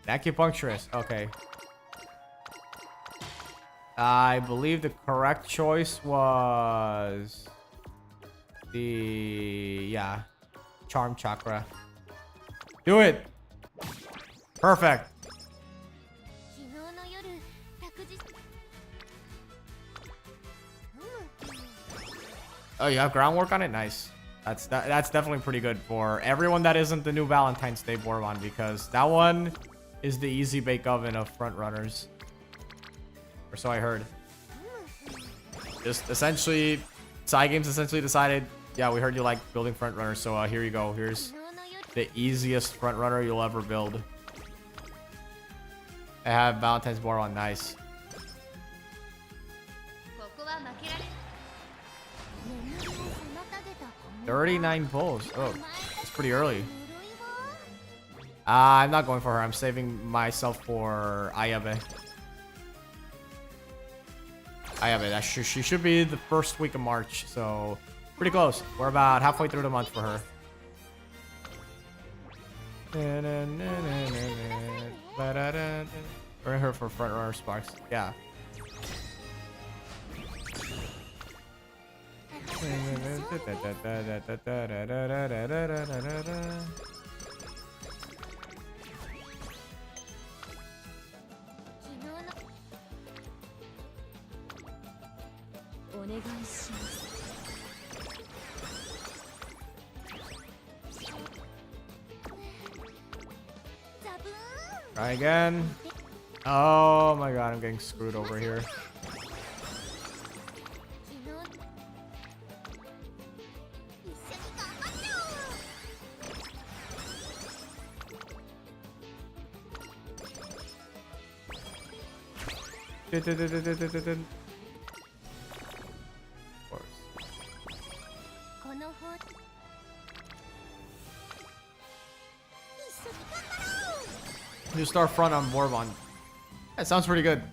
Acupuncturist. Okay. I believe the correct choice was the Charm Chakra. Do it. Perfect. 昨日の夜、託児。Oh, you have groundwork on it? Nice. That's definitely pretty good for everyone that isn't the new Valentine's Day Borbon, because that one is the easy bake oven of front runners. Or so I heard. Just essentially, Side Games essentially decided, yeah, we heard you like building front runners, so here you go. Here's the easiest front runner you'll ever build. I have Valentine's Borbon. Nice. ここは負けられ 39 pulls. Oh, it's pretty early. I'm not going for her. I'm saving myself for Ayabe. Ayabe, she should be the first week of March, so pretty close. We're about halfway through the month for her. We're in her for front runner sparks. Yeah. Try again. Oh my god, I'm getting screwed over here. You start front on Borbon. That sounds pretty good.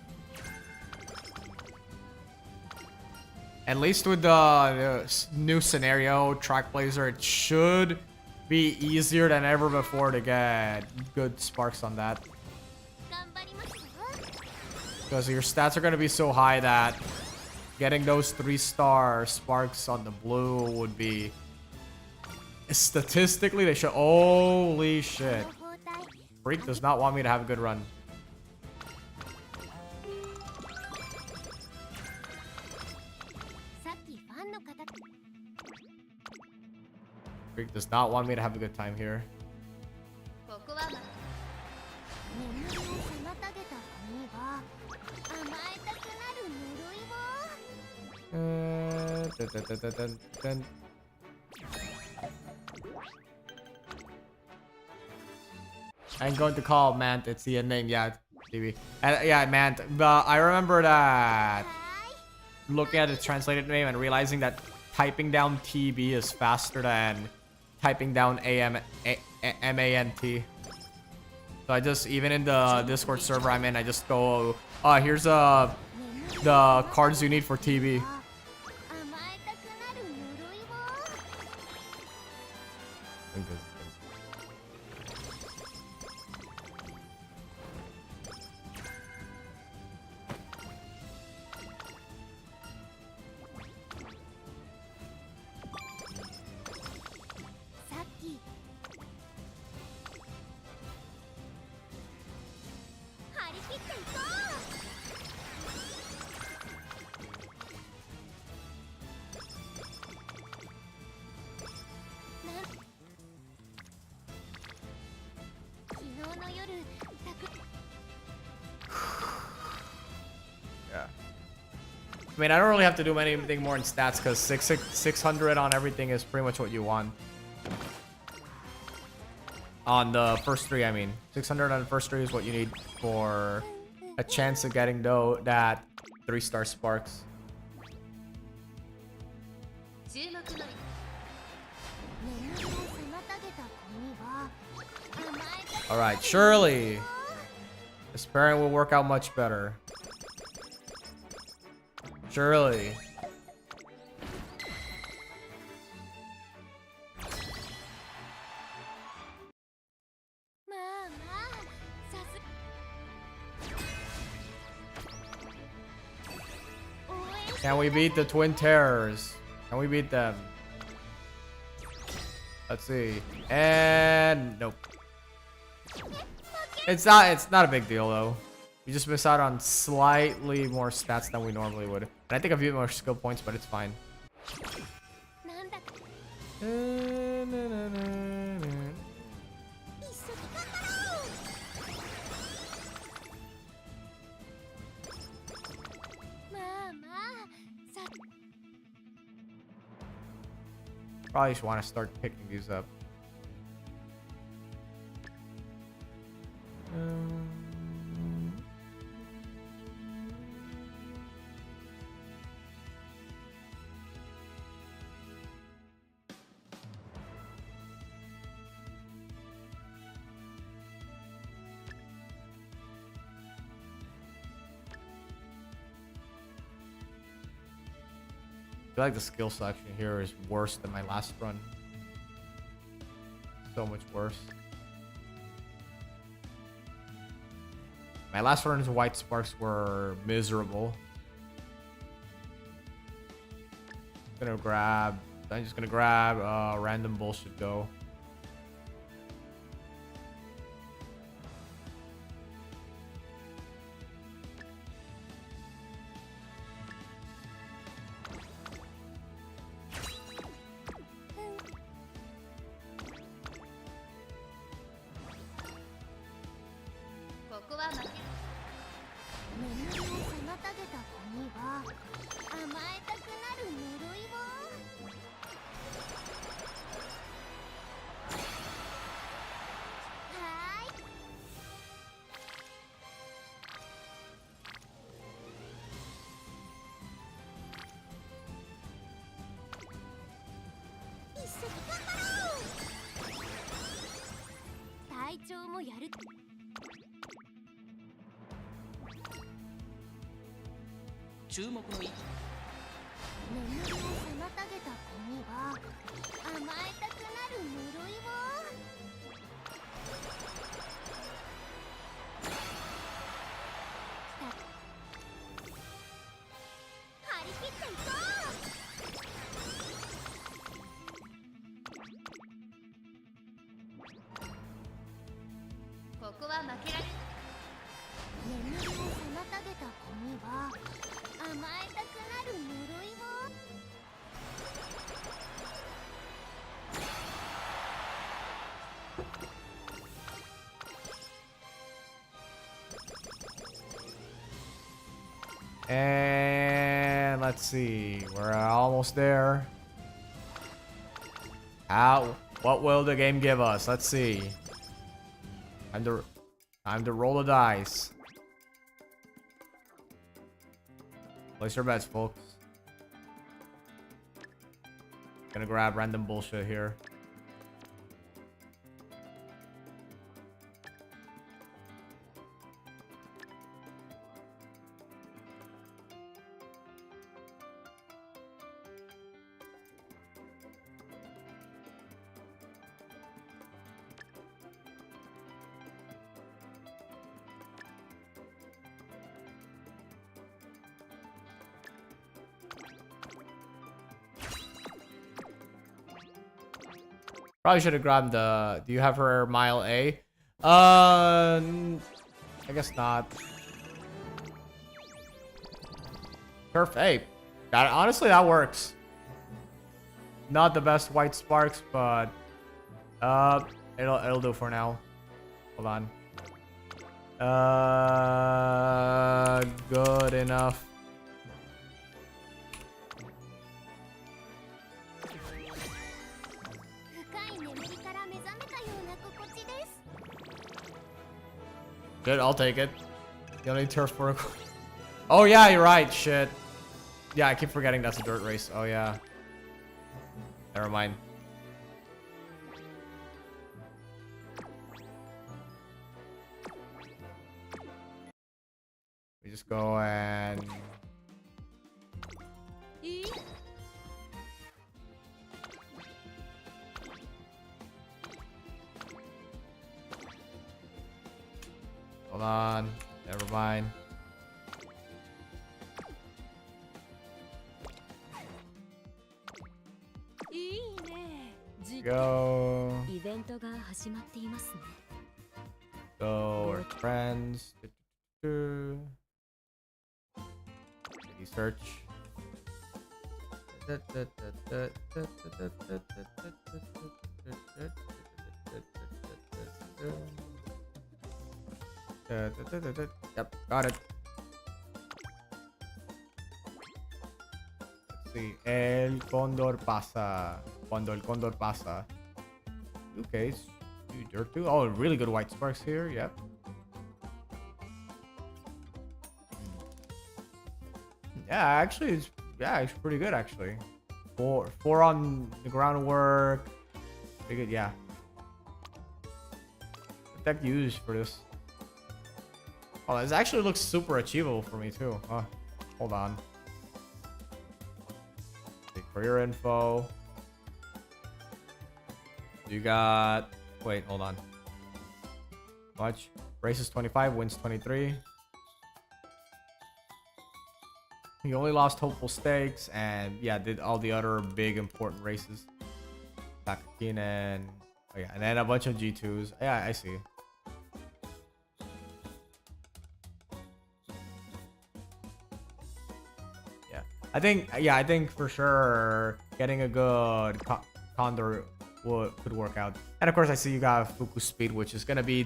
At least with the new scenario, Track Blazer, it should be easier than ever before to get good sparks on that. Because your stats are going to be so high that getting those 3-star sparks on the blue would be statistically they should. Holy shit! Freak does not want me to have a good run. Freak does not want me to have a good time here. I'm going to call Mant. It's the name, yeah, TV. Yeah, Mant. But I remember that looking at the translated name and realizing that typing down TB is faster than typing down MANT. So I just, even in the Discord server I'm in, I just go, here's the cards you need for TB. I mean, I don't really have to do anything more in stats because 600 on everything is pretty much what you want. On the first 3, I mean. 600 on the first 3 is what you need for a chance of getting that 3-star sparks. Alright, surely this pairing will work out much better. Surely. Can we beat the Twin Terrors? Can we beat them? Let's see. And nope. It's not a big deal though. We just miss out on slightly more stats than we normally would. And I think a few more skill points, but it's fine. Probably just want to start picking these up. I feel like the skill selection here is worse than my last run. So much worse. My last run's white sparks were miserable. I'm just gonna grab random bullshit go. 眠りを妨げた子には甘えたくなる呪いを。And let's see, we're almost there. What will the game give us? Let's see. Time to roll the dice. Place your bets, folks. Gonna grab random bullshit here. Probably should have grabbed the... Do you have her mile A? I guess not. Turf A. Honestly, that works. Not the best white sparks, but... It'll do for now. Hold on. Good enough. Good, I'll take it. You don't need turf for a... Oh yeah, you're right, shit. Yeah, I keep forgetting that's a dirt race. Oh yeah. Never mind. We just go and... Hold on. Never mind. Go. So, we're friends. Research. Yep, got it. Let's see. El Condor pasa. Cuando el Condor pasa. Okay, dirt too. Oh, really good white sparks here. Yep. Yeah, actually, it's pretty good actually. Four on the groundwork. Pretty good, yeah. What deck used for this? Oh, this actually looks super achievable for me too. Hold on. Okay, for your info, you got... Wait, hold on. Watch. Races 25, wins 23. He only lost Hopeful Stakes and yeah, did all the other big important races. Takakinen. Oh yeah, and then a bunch of G2s. Yeah, I see. I think for sure getting a good Condor could work out. And of course, I see you got Fuku Speed, which is gonna be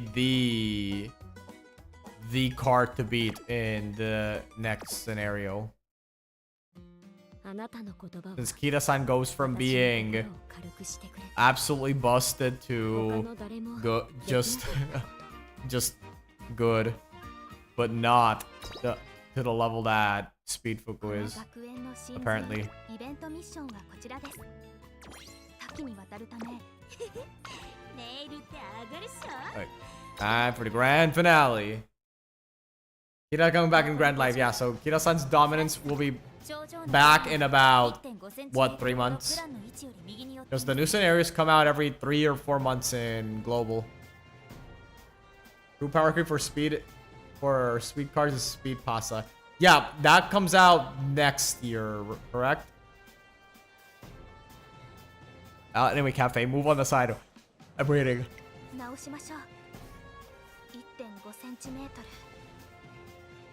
the card to beat in the next scenario. Since Kira-san goes from being absolutely busted to just good, but not to the level that Speed Fuku is, apparently. Right. Time for the grand finale. Kira coming back in Grand Life, yeah, so Kira-san's dominance will be back in about, what, 3 months? Because the new scenarios come out every 3 or 4 months in Global. True power creep for speed cards is Speed Pasa. Yeah, that comes out next year, correct? Anyway, Cafe, move on the side. I'm waiting. センチメート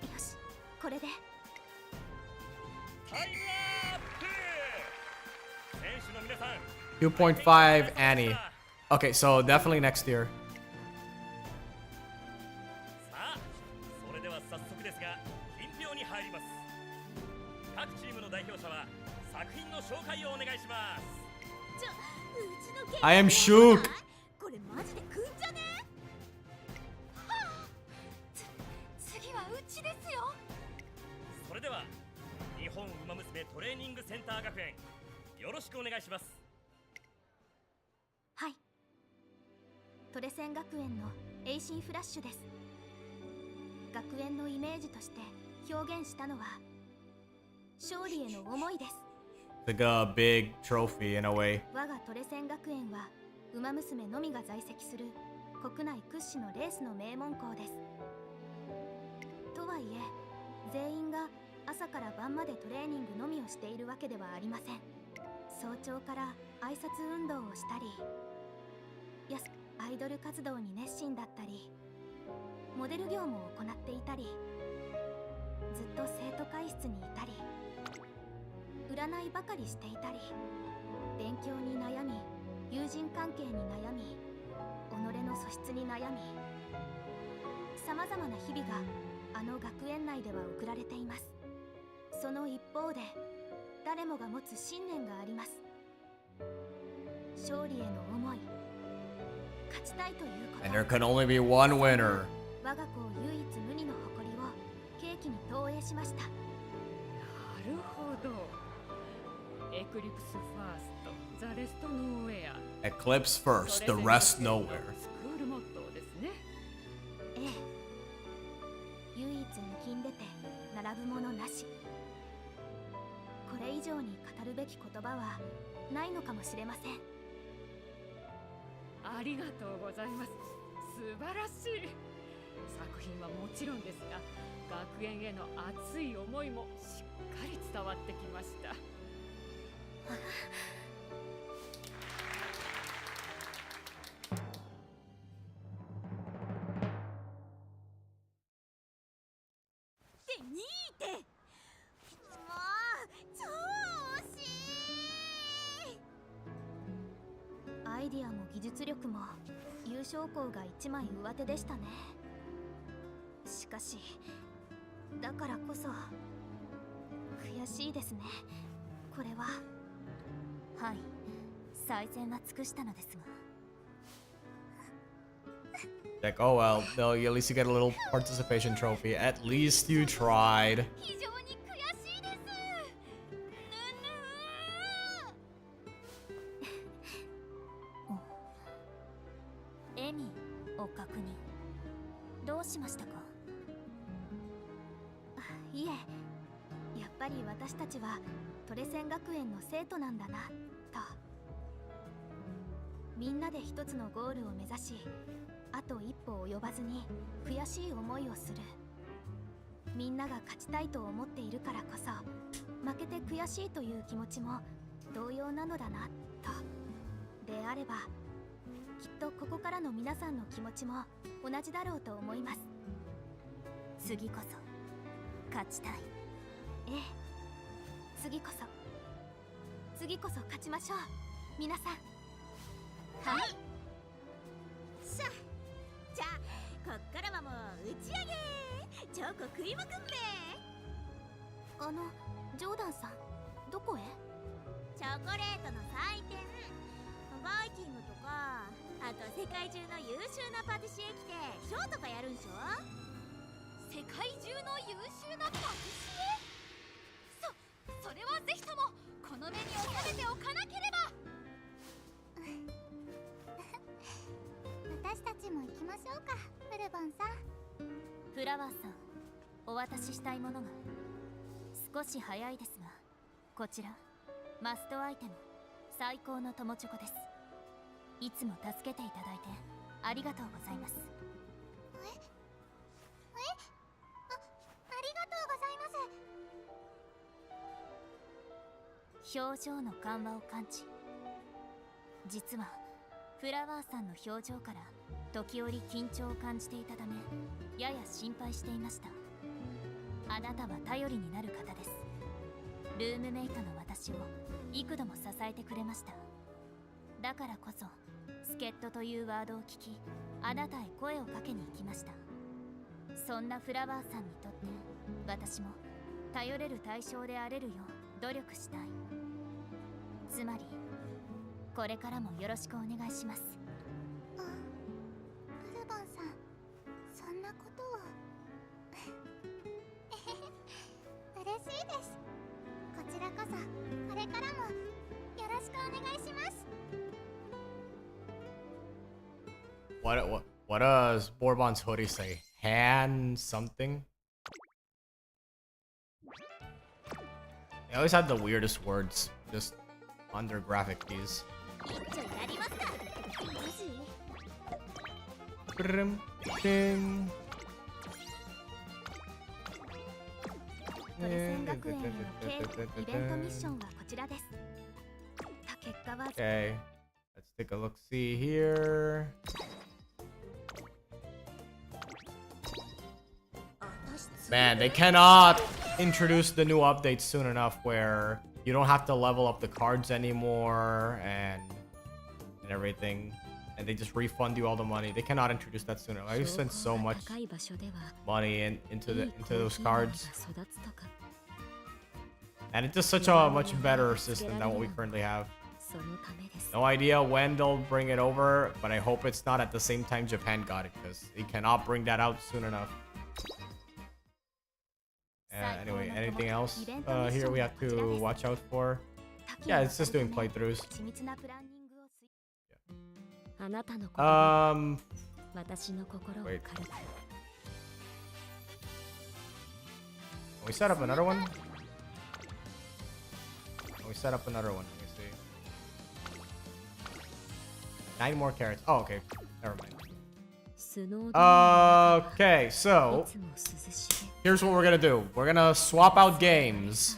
ル。よし、これで。タイムアップ。選手の皆さん 2.5 Annie. Okay, so definitely next year. さあ、それでは早速ですが品評に入ります。各チームの代表者は作品の紹介をお願いします。うちのゲーム I am shook. これマジでくんじゃね？次はうちですよ。それでは日本ウマ娘トレーニングセンター学園よろしくお願いします。はい。トレセン学園のエイシンフラッシュです。学園のイメージとして表現したのは勝利への思いです。Like a big trophy in a way. 我がトレセン学園はウマ娘のみが在籍する国内屈指のレースの名門校です。とはいえ全員が朝から晩までトレーニングのみをしているわけではありません。早朝から挨拶運動をしたり、アイドル活動に熱心だったり、モデル業務を行っていたり、ずっと生徒会室にいたり、占いばかりしていたり、勉強に悩み、友人関係に悩み、己の素質に悩み、さまざまな日々があの学園内では送られています。その一方で誰もが持つ信念があります。勝利への思い、勝ちたいということ。 And there can only be one winner. 我が校唯一無二の誇りをケーキに投影しました。なるほど。エクリプスファースト、ザレストノーウェア。 Eclipse first, the rest nowhere. スクールモットーですね。ええ、唯一抜きんでて並ぶものなし。これ以上に語るべき言葉はないのかもしれません。ありがとうございます。素晴らしい。作品はもちろんですが、学園への熱い思いもしっかり伝わってきました。で2位ってもう超惜しい。アイディアも技術力も優勝校が一枚上手でしたね。しかしだからこそ悔しいですね。これは。はい、最善は尽くしたのですが。 Like, oh well, no, at least you get a little participation trophy. At least you tried. 非常に悔しいです。エミを確認。どうしましたか？いえ、やっぱり私たちはトレセン学園の生徒なんだなと。みんなで一つのゴールを目指し、あと一歩及ばずに悔しい思いをする。みんなが勝ちたいと思っているからこそ、負けて悔しいという気持ちも同様なのだなと。であればきっとここからの皆さんの気持ちも同じだろうと思います。次こそ勝ちたい。ええ、次こそ勝ちましょう皆さん。はい。しゃ、じゃあこっからはもう打ち上げ。チョコ食いまくんべ。ジョーダンさん、どこへ？チョコレートの祭典、バイキングとか、あと世界中の優秀なパティシエ来てショーとかやるんしょ。世界中の優秀なパティシエ？それはぜひともこの目に収めておかなければ。私たちも行きましょうか、ブルボンさん。フラワーさん、お渡ししたいものが。少し早いですが、こちらマストアイテム、最高の友チョコです。いつも助けていただいてありがとうございます。ありがとうございます。表情の緩和を感知。実はフラワーさんの表情から時折緊張を感じていたためやや心配していました。あなたは頼りになる方です。ルームメイトの私を幾度も支えてくれました。だからこそ助っ人というワードを聞き、あなたへ声をかけに行きました。そんなフラワーさんにとって私も頼れる対象であれるよう努力したい。つまりこれからもよろしくお願いします。あ、ブルボンさん、そんなことを嬉しいです。こちらこそこれからもよろしくお願いします。What does Bourbon's hoodie say? Hand something? They always have the weirdest words just on their graphic tees. 一丁やりますか。マジ？ Ding. トレセン学園へのイベントミッションはこちらです。結果は Okay, let's take a look. See here. Man, they cannot introduce the new updates soon enough where you don't have to level up the cards anymore and everything, and they just refund you all the money. They cannot introduce that sooner. I spent so much money into those cards, and it's just such a much better system than what we currently have. No idea when they'll bring it over, but I hope it's not at the same time Japan got it, because they cannot bring that out soon enough. Anyway, anything else here we have to watch out for? Yeah, it's just doing playthroughs. Wait. Can we set up another one? Can we set up another one? Let me see. 9 more carrots. Oh, okay. Never mind. Okay, so here's what we're gonna do. We're gonna swap out games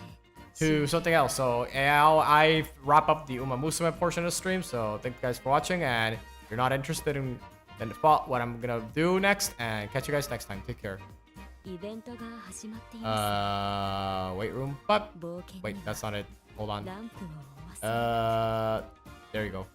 to something else. So now I wrap up the Umamusume portion of the stream. So thank you guys for watching, and if you're not interested in what I'm gonna do next, and catch you guys next time. Take care. Weight room, but wait, that's not it. Hold on. There you go.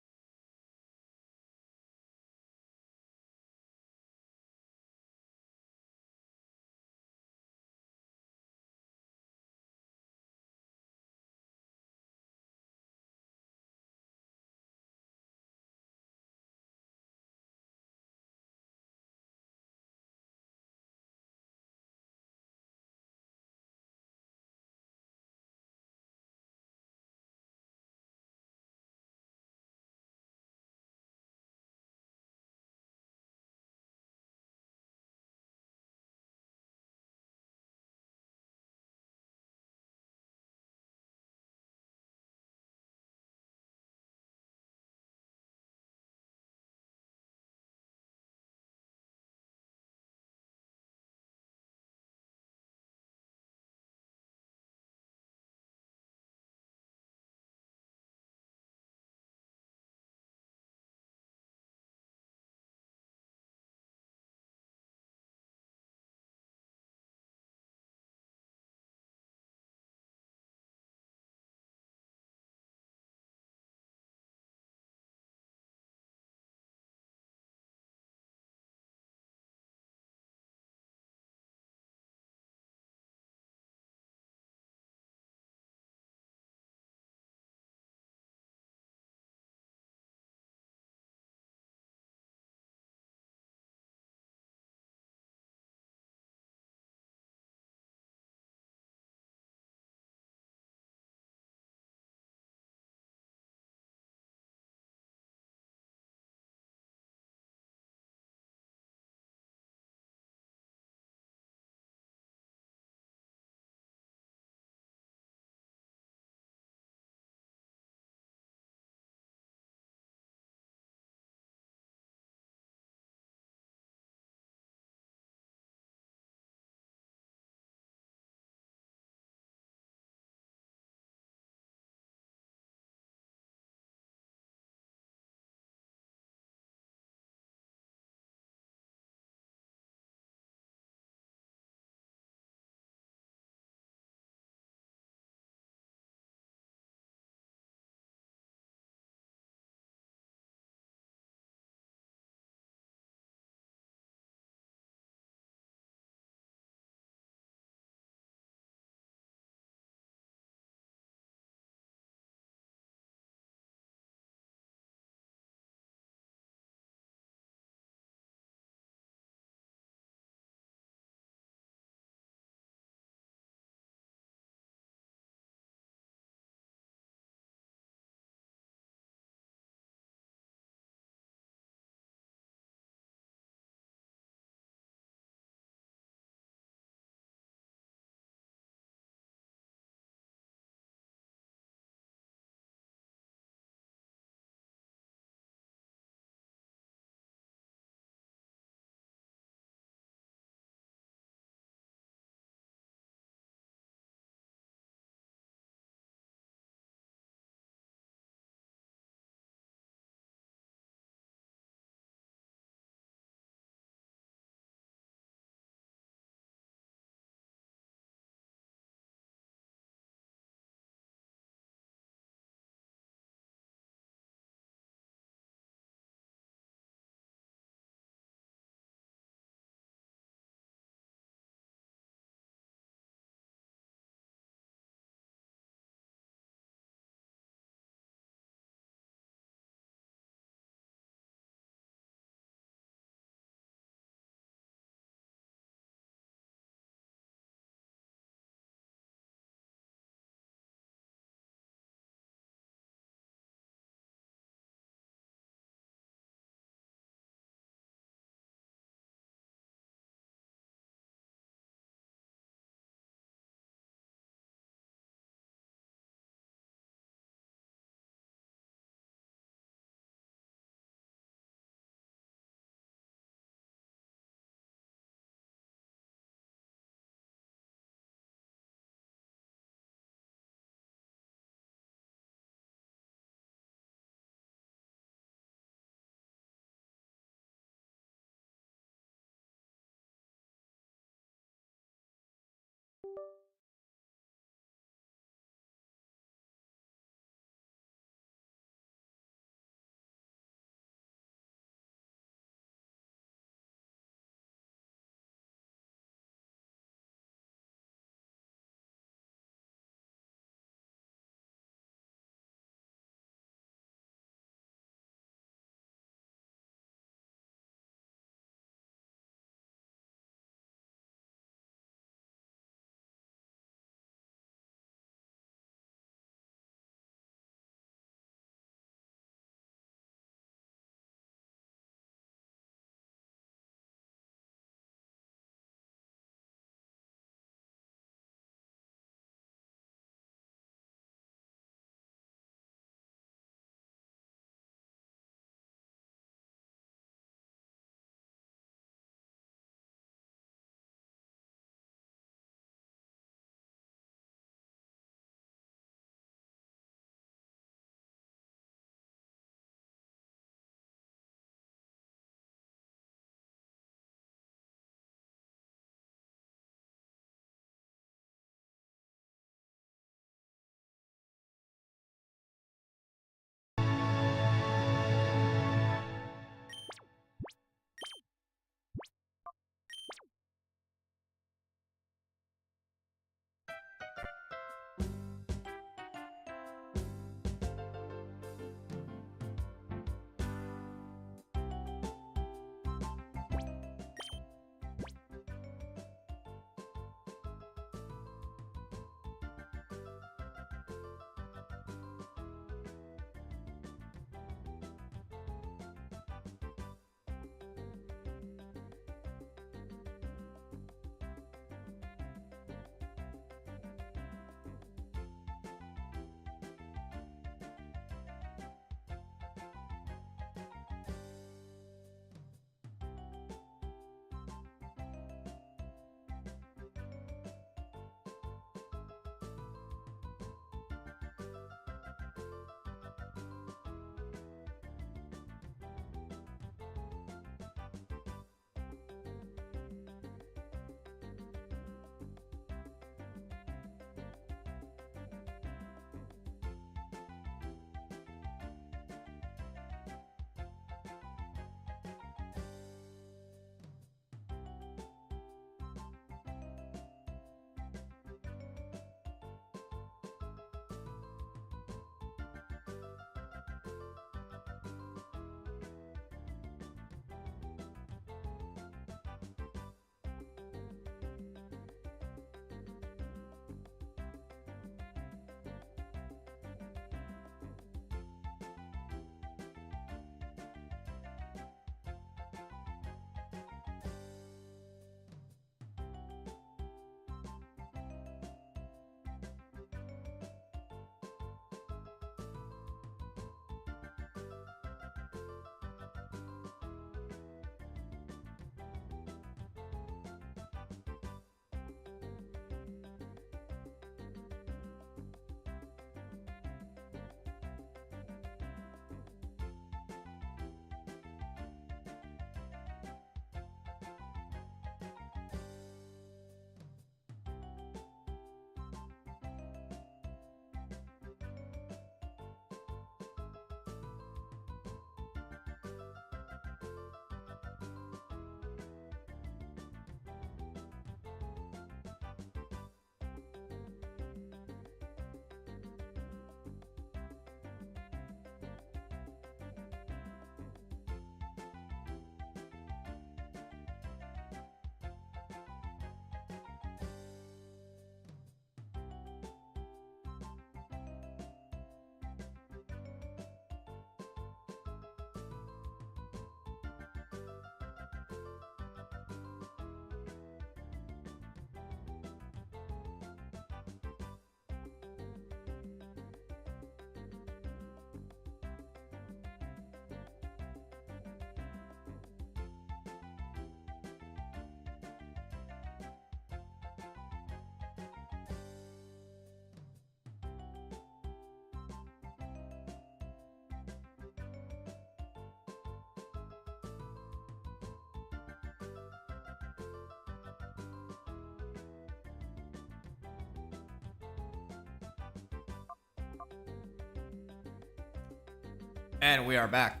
And we are back.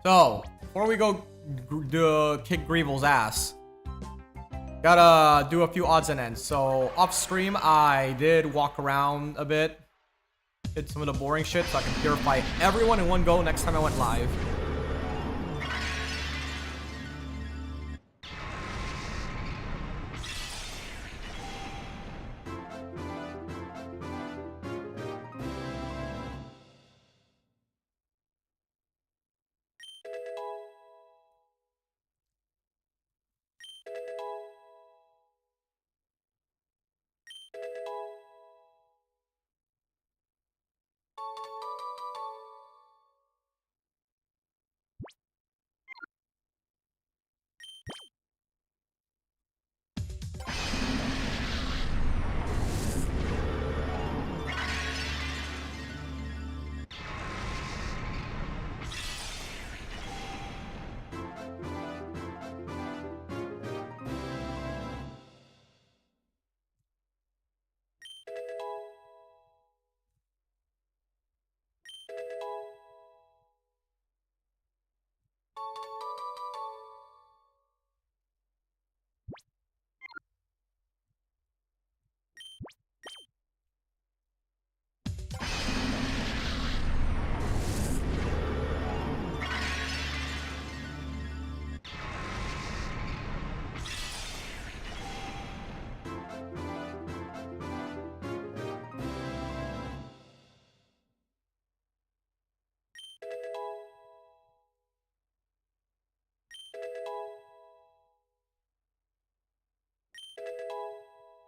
So, before we go kick Greevil's ass, gotta do a few odds and ends. So, off stream, I did walk around a bit, did some of the boring shit so I can purify everyone in one go next time I went live.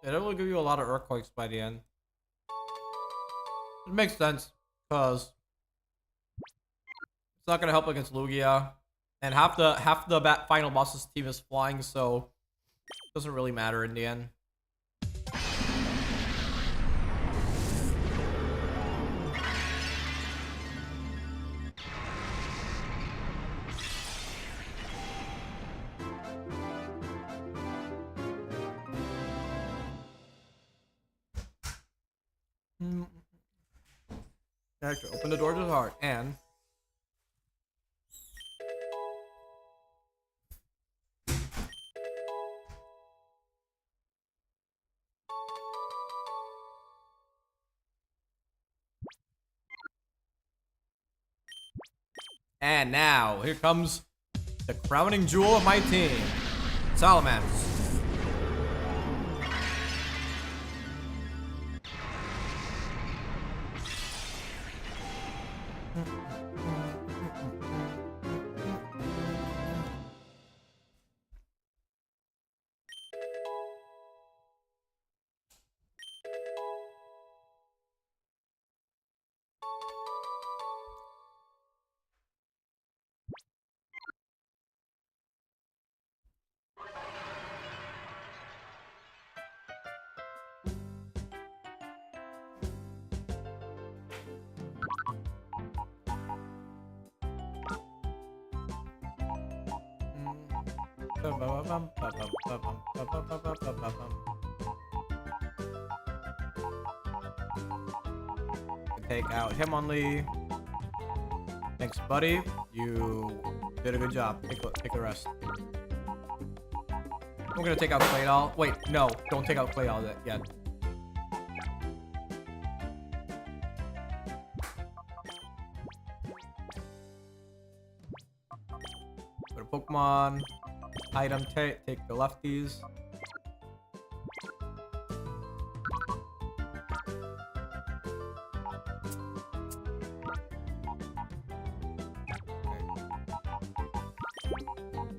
It will give you a lot of earthquakes by the end. It makes sense, because it's not gonna help against Lugia, and half the final boss's team is flying, so it doesn't really matter in the end. Actually, open the door to his heart, and now, here comes the crowning jewel of my team, Shadowmons. Take out him only. Thanks, buddy. You did a good job. Take a rest. I'm gonna take out Claydol. Wait, no, don't take out Claydol yet. Go to Pokemon. Item take the lefties.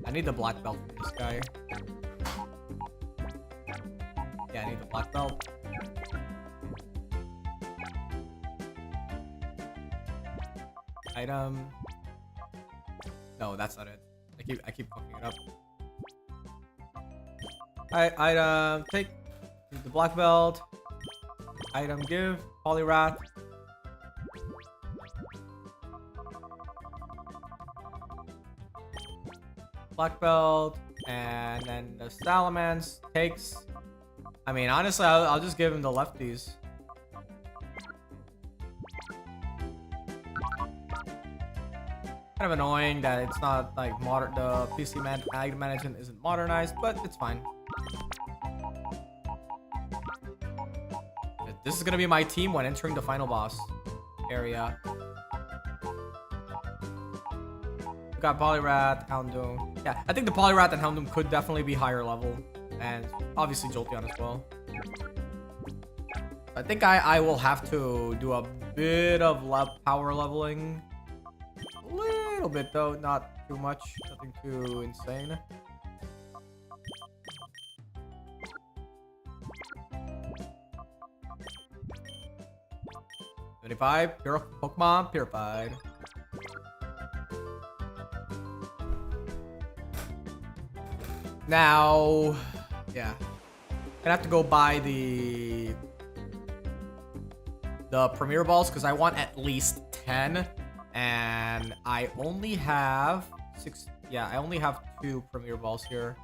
I need the black belt for this guy. Yeah, I need the black belt. Item. No, that's not it. I keep fucking it up. Item take the black belt. Item give Poliwrath. Black belt. And then the Salamence takes... I mean, honestly, I'll just give him the lefties. Kind of annoying that it's not like modern. The PC item management isn't modernized, but it's fine. This is gonna be my team when entering the final boss area. We got Poliwrath, Houndoom. Yeah, I think the Poliwrath and Houndoom could definitely be higher level, and obviously Jolteon as well. I think I will have to do a bit of power leveling. A little bit though, not too much, nothing too insane. Pure Pokemon purified. Now, yeah, gonna have to go buy the Premier Balls because I want at least 10, and I only have 6. Yeah, I only have 2 Premier Balls here.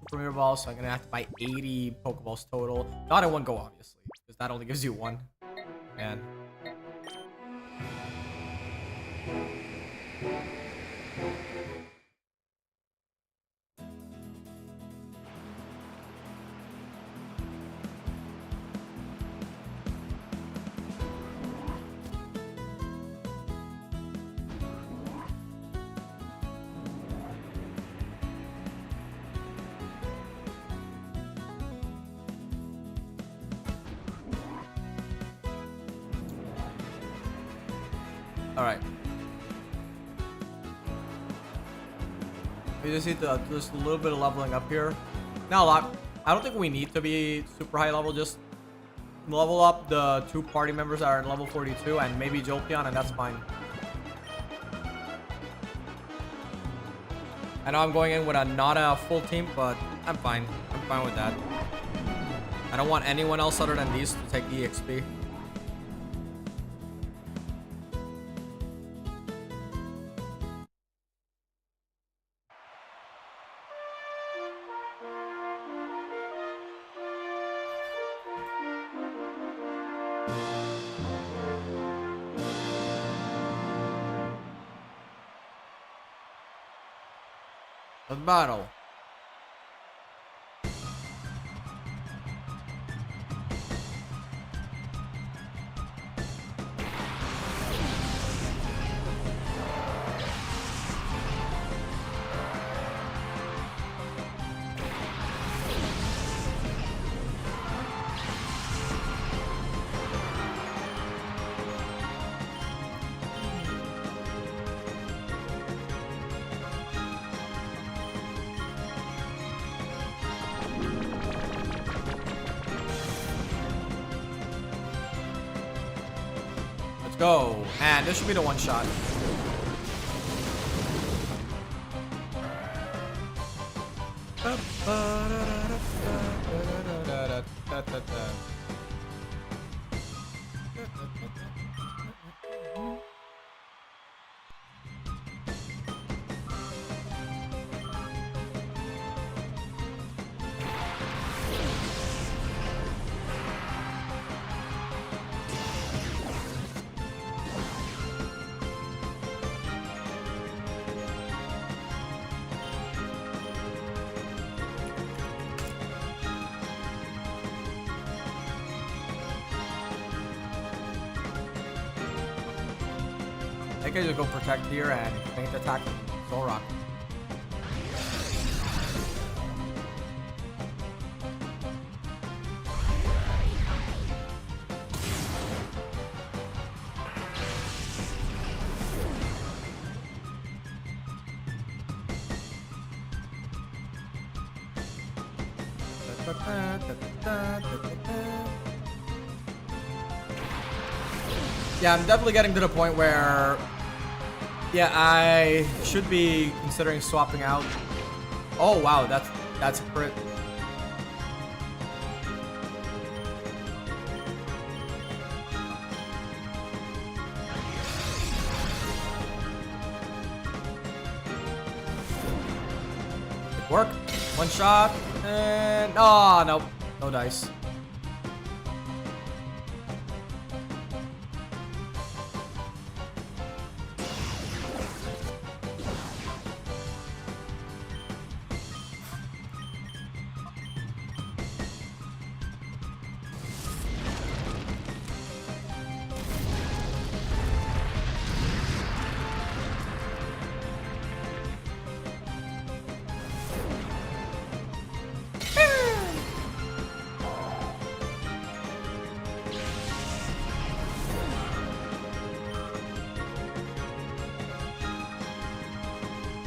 2 Premier Balls, so I'm gonna have to buy 80 Pokeballs total. Not in one go, obviously, because that only gives you 1. And alright. We just need to do just a little bit of leveling up here. Not a lot. I don't think we need to be super high level. Just level up the 2 party members that are in level 42 and maybe Jolteon, and that's fine. I know I'm going in with not a full team, but I'm fine. I'm fine with that. I don't want anyone else other than these to take EXP. The battle. Go. And this should be the one shot. I can just go protect here and make the attack with Soul Rock. Yeah, I'm definitely getting to the point where, yeah, I should be considering swapping out. Oh wow, that's a crit. Work. One shot. And... Oh, nope. No dice.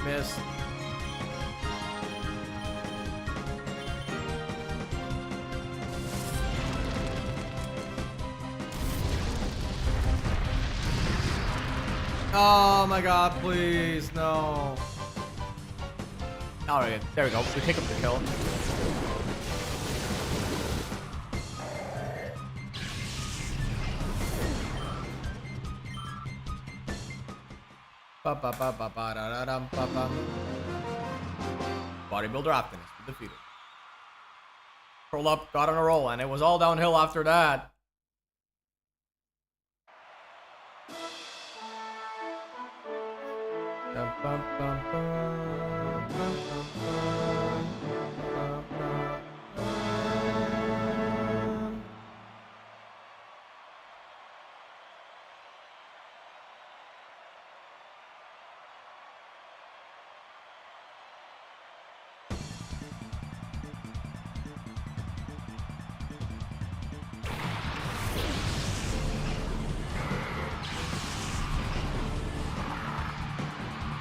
Miss. Oh my god, please, no. Alright, there we go. We pick up the kill. Bodybuilder Optimus defeated. Roll up, got on a roll, and it was all downhill after that.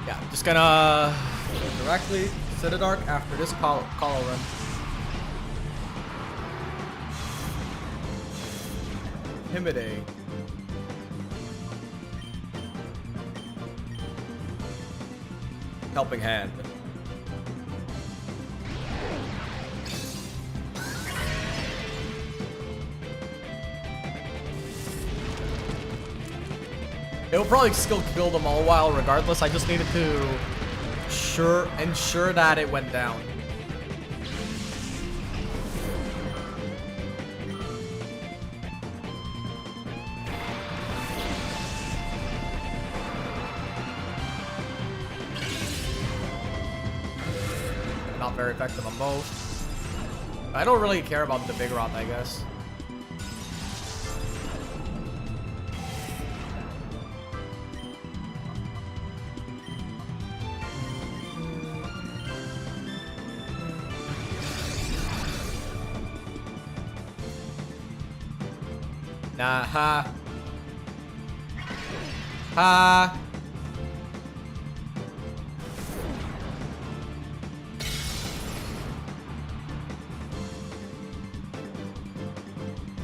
Yeah, just gonna go directly to the dark after this call run. Intimidate. Helping hand. It will probably still kill them all while regardless. I just needed to ensure that it went down. Not very effective on both. I don't really care about the big rod, I guess. Nah, ha. Ha.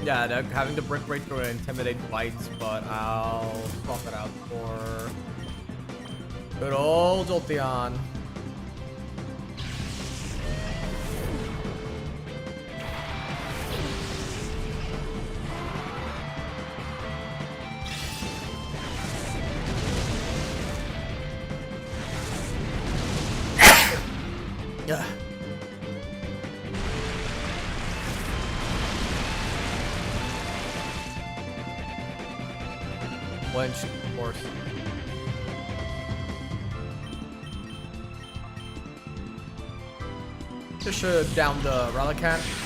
Yeah, having the brick break through intimidate bites, but I'll swap it out for good old Jolteon. Yeah. Flinch, of course. Just should down the Relicanth.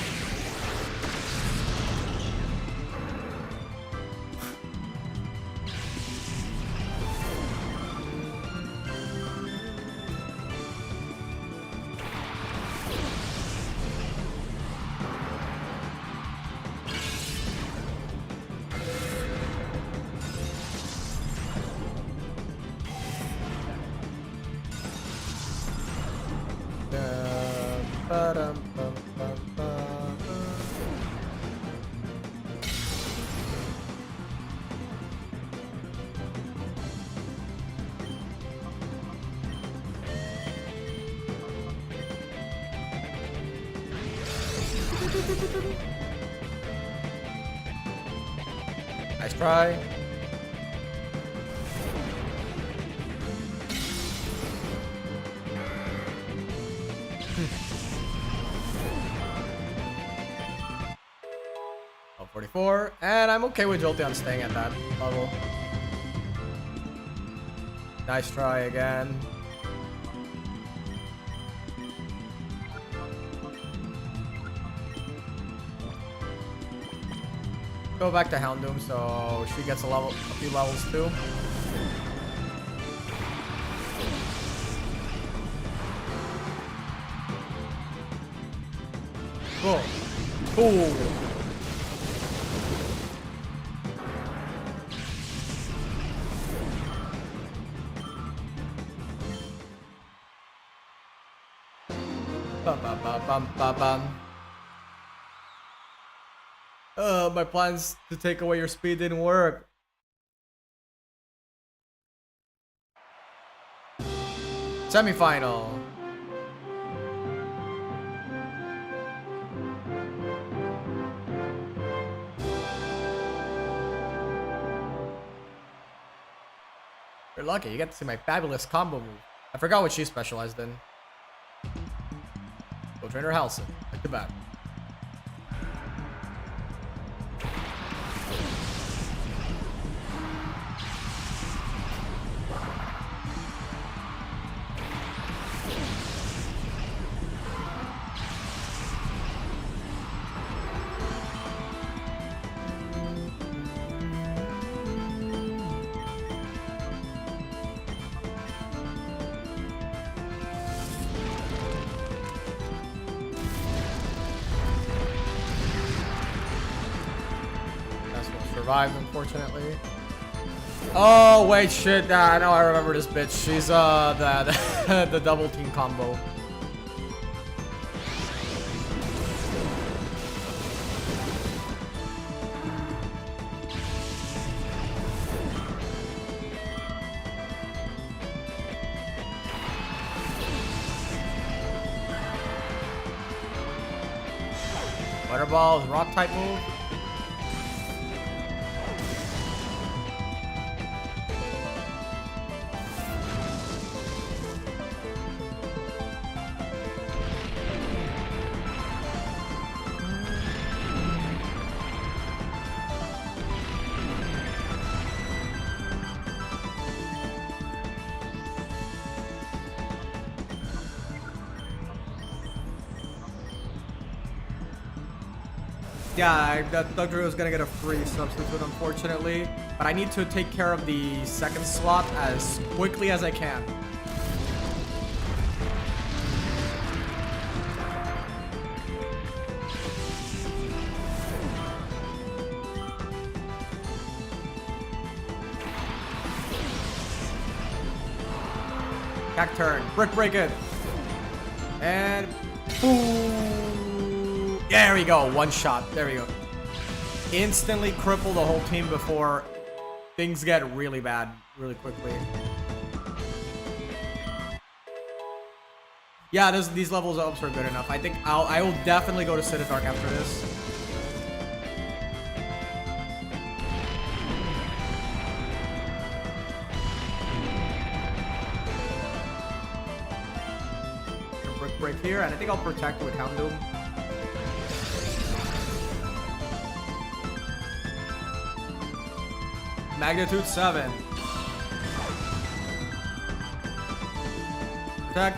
Nice try. Oh, 44, and I'm okay with Jolteon staying at that level. Nice try again. Go back to Houndoom so she gets a few levels too. Cool. Cool. Bum, bum, bum, bum, bum, bum. My plans to take away your speed didn't work. Semi-final. You're lucky, you get to see my fabulous combo move. I forgot what she specialized in. Go Trainer Halcyon, back to back. Survived, unfortunately. Oh wait, shit! I know I remember this bitch. She's the double team combo. Butterball is rock type move. Yeah, that Dugtrio is gonna get a free substitute, unfortunately. But I need to take care of the second slot as quickly as I can. Back turn, brick break it. And boom. There we go, one shot. There we go. Instantly cripple the whole team before things get really bad really quickly. Yeah, these levels ups are good enough. I think I will definitely go to City Dark after this. Brick break here, and I think I'll protect with Houndoom. Magnitude 7. Protect.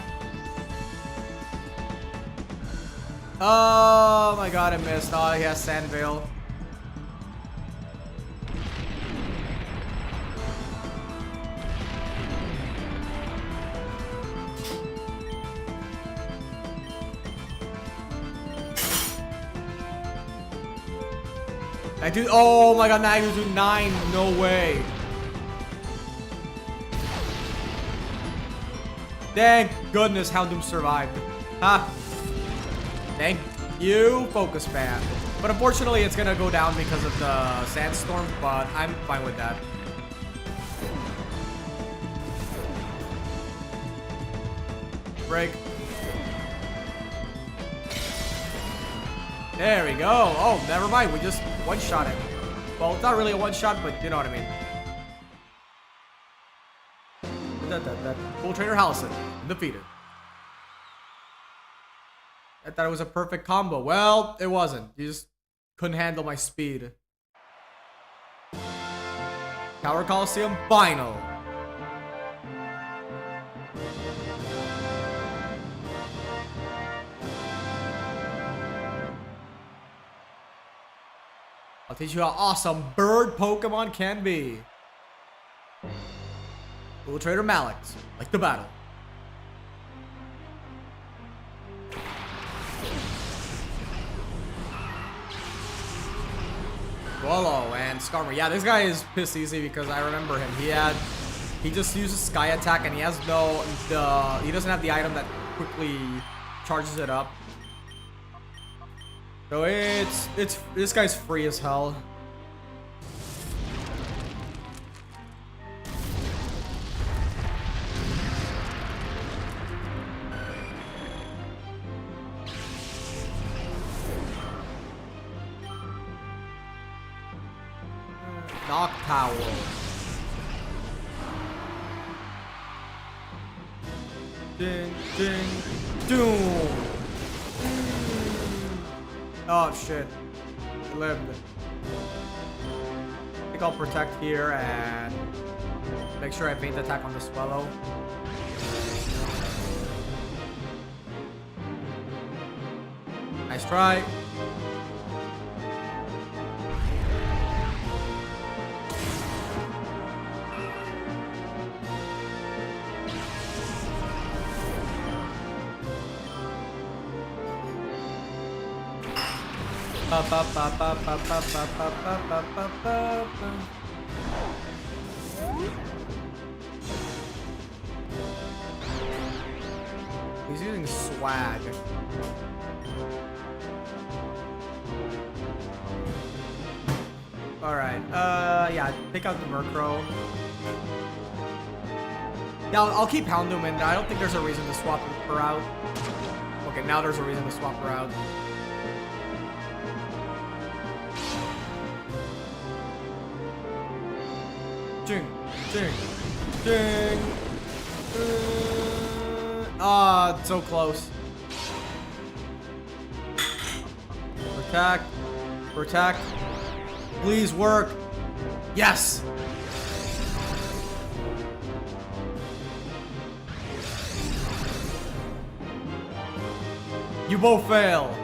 Oh my god, I missed. Oh, he has Sand Veil. Oh my god, magnitude 9, no way. Thank goodness Houndoom survived. Ha. Thank you, Focus Fan. But unfortunately, it's gonna go down because of the Sandstorm, but I'm fine with that. Break. There we go. Oh, never mind. We just one-shot it. Well, it's not really a one-shot, but you know what I mean. Full Trainer Halcyon defeated. I thought it was a perfect combo. Well, it wasn't. You just couldn't handle my speed. Tower Coliseum final. I'll teach you how awesome bird Pokemon can be. Dual Trader Malix, like the battle. Swallow and Skarmory. Yeah, this guy is piss easy because I remember him. He just uses Sky Attack and he has he doesn't have the item that quickly charges it up. So this guy's free as hell. Knock Power. Ding, ding, doom. Oh shit. He lived. I think I'll protect here and make sure I feint attack on the Swallow. Nice try. He's using swag. Alright, yeah, take out the Murkrow. Yeah, I'll keep Houndoom in there. I don't think there's a reason to swap her out. Okay, now there's a reason to swap her out. Ding, ding, ding. Ah, so close. Protect, protect. Please work. Yes. You both fail.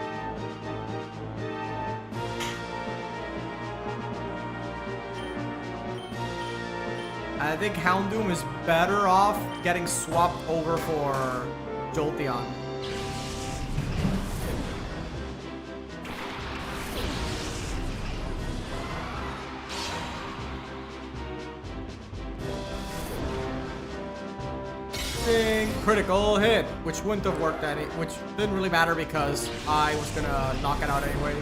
I think Houndoom is better off getting swapped over for Jolteon. Ding, critical hit, which wouldn't have worked which didn't really matter because I was gonna knock it out anyway.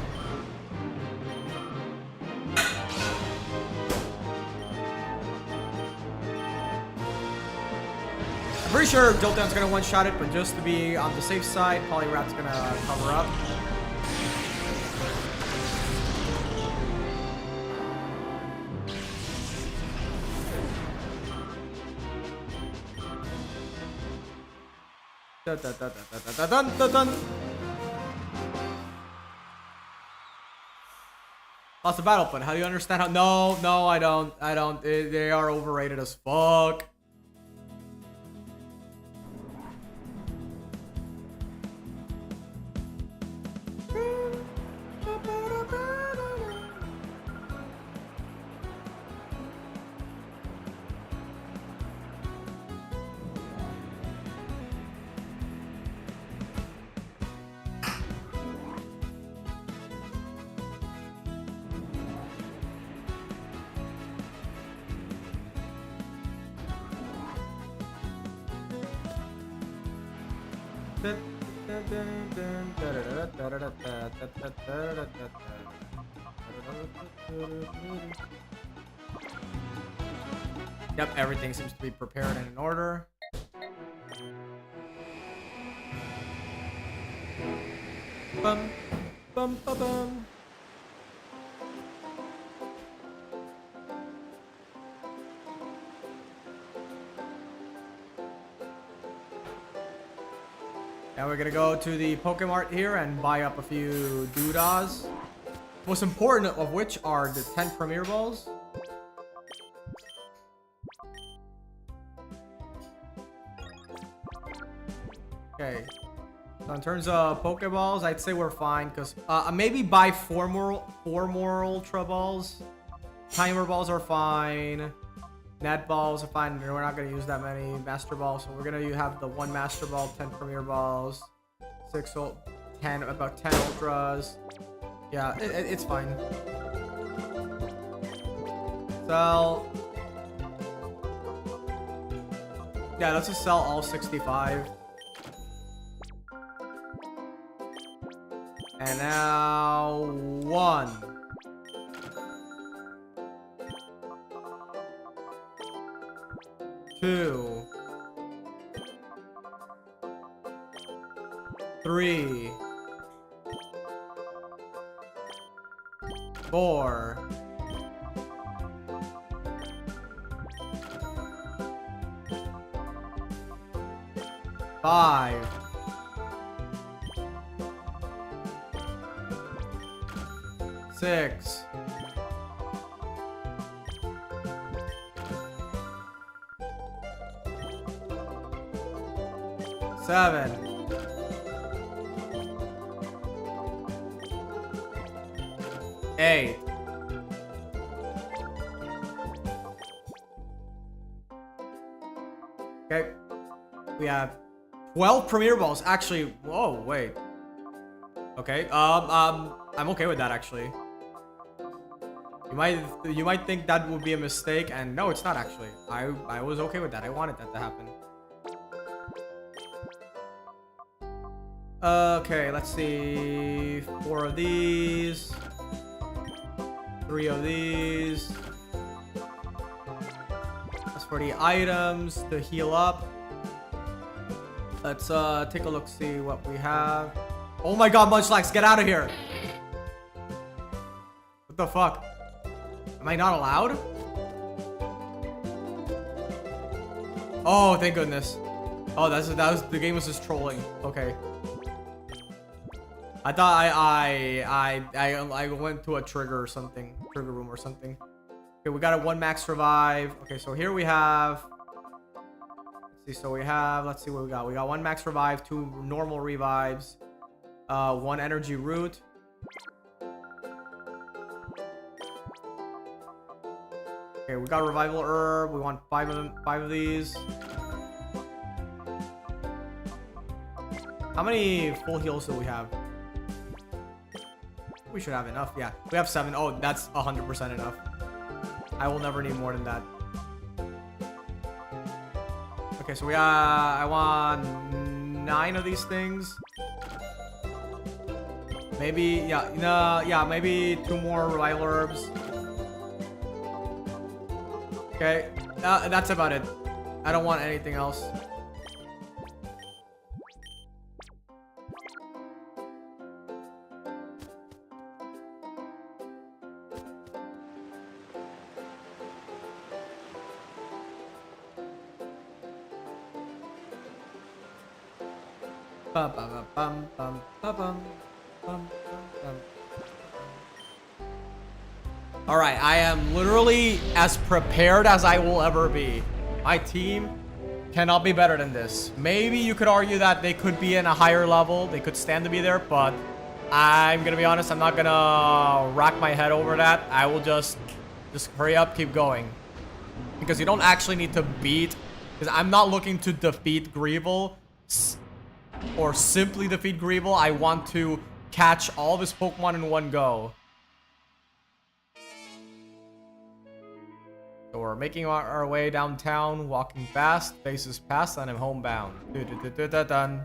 I'm pretty sure Jolteon's gonna one-shot it, but just to be on the safe side, Poliwrath's gonna cover up. Dun, dun, dun, dun, dun, dun, dun, dun. Lost the battle plan. How do you understand how? No, I don't. They are overrated as fuck. Yep, everything seems to be prepared and in order. Bum, bum, bum, bum. Now we're we're gonna go to the Pokemart here and buy up a few doodahs. Most important of which are the 10 Premier Balls. Okay. So in terms of Pokeballs, I'd say we're fine because maybe buy four more Ultra Balls. Timer Balls are fine. Net Balls are fine. We're not gonna use that many Master Balls, so we're gonna have the 1 Master Ball, 10 Premier Balls, 10 about 10 Ultras. Yeah, it's fine. Sell. Yeah, let's just sell all 65. And now 1. 2. 3. 4. 5. 6. 7. 8. Okay. We have 12 Premier Balls. Actually, whoa, wait. Okay. I'm okay with that actually. You might think that would be a mistake, and no, it's not actually. I was okay with that. I wanted that to happen. Okay, let's see. 4 of these. 3 of these. As for the items to heal up, let's take a look, see what we have. Oh my god, Munchlax, get out of here! What the fuck? Am I not allowed? Oh, thank goodness. Oh, that was the game was just trolling. Okay. I thought I went to a trigger or something, trigger room or something. Okay, we got a 1 max revive. Okay, so here we have. Let's see. So we have. Let's see what we got. We got 1 max revive, 2 normal revives, 1 energy root. Okay, we got revival herb. We want 5 of them, 5 of these. How many full heals do we have? We should have enough. Yeah, we have 7. Oh, that's 100% enough. I will never need more than that. Okay, so we I want 9 of these things. Maybe yeah, maybe 2 more revival herbs. Okay, that's about it. I don't want anything else. Alright, I am literally as prepared as I will ever be. My team cannot be better than this. Maybe you could argue that they could be in a higher level. They could stand to be there, but I'm gonna be honest, I'm not gonna rack my head over that. I will just hurry up, keep going. Because you don't actually need to beat... Because I'm not looking to defeat Greevil or simply defeat Greevil. I want to catch all of his Pokemon in one go. So we're making our way downtown, walking fast, faces past, and I'm homebound. Dun.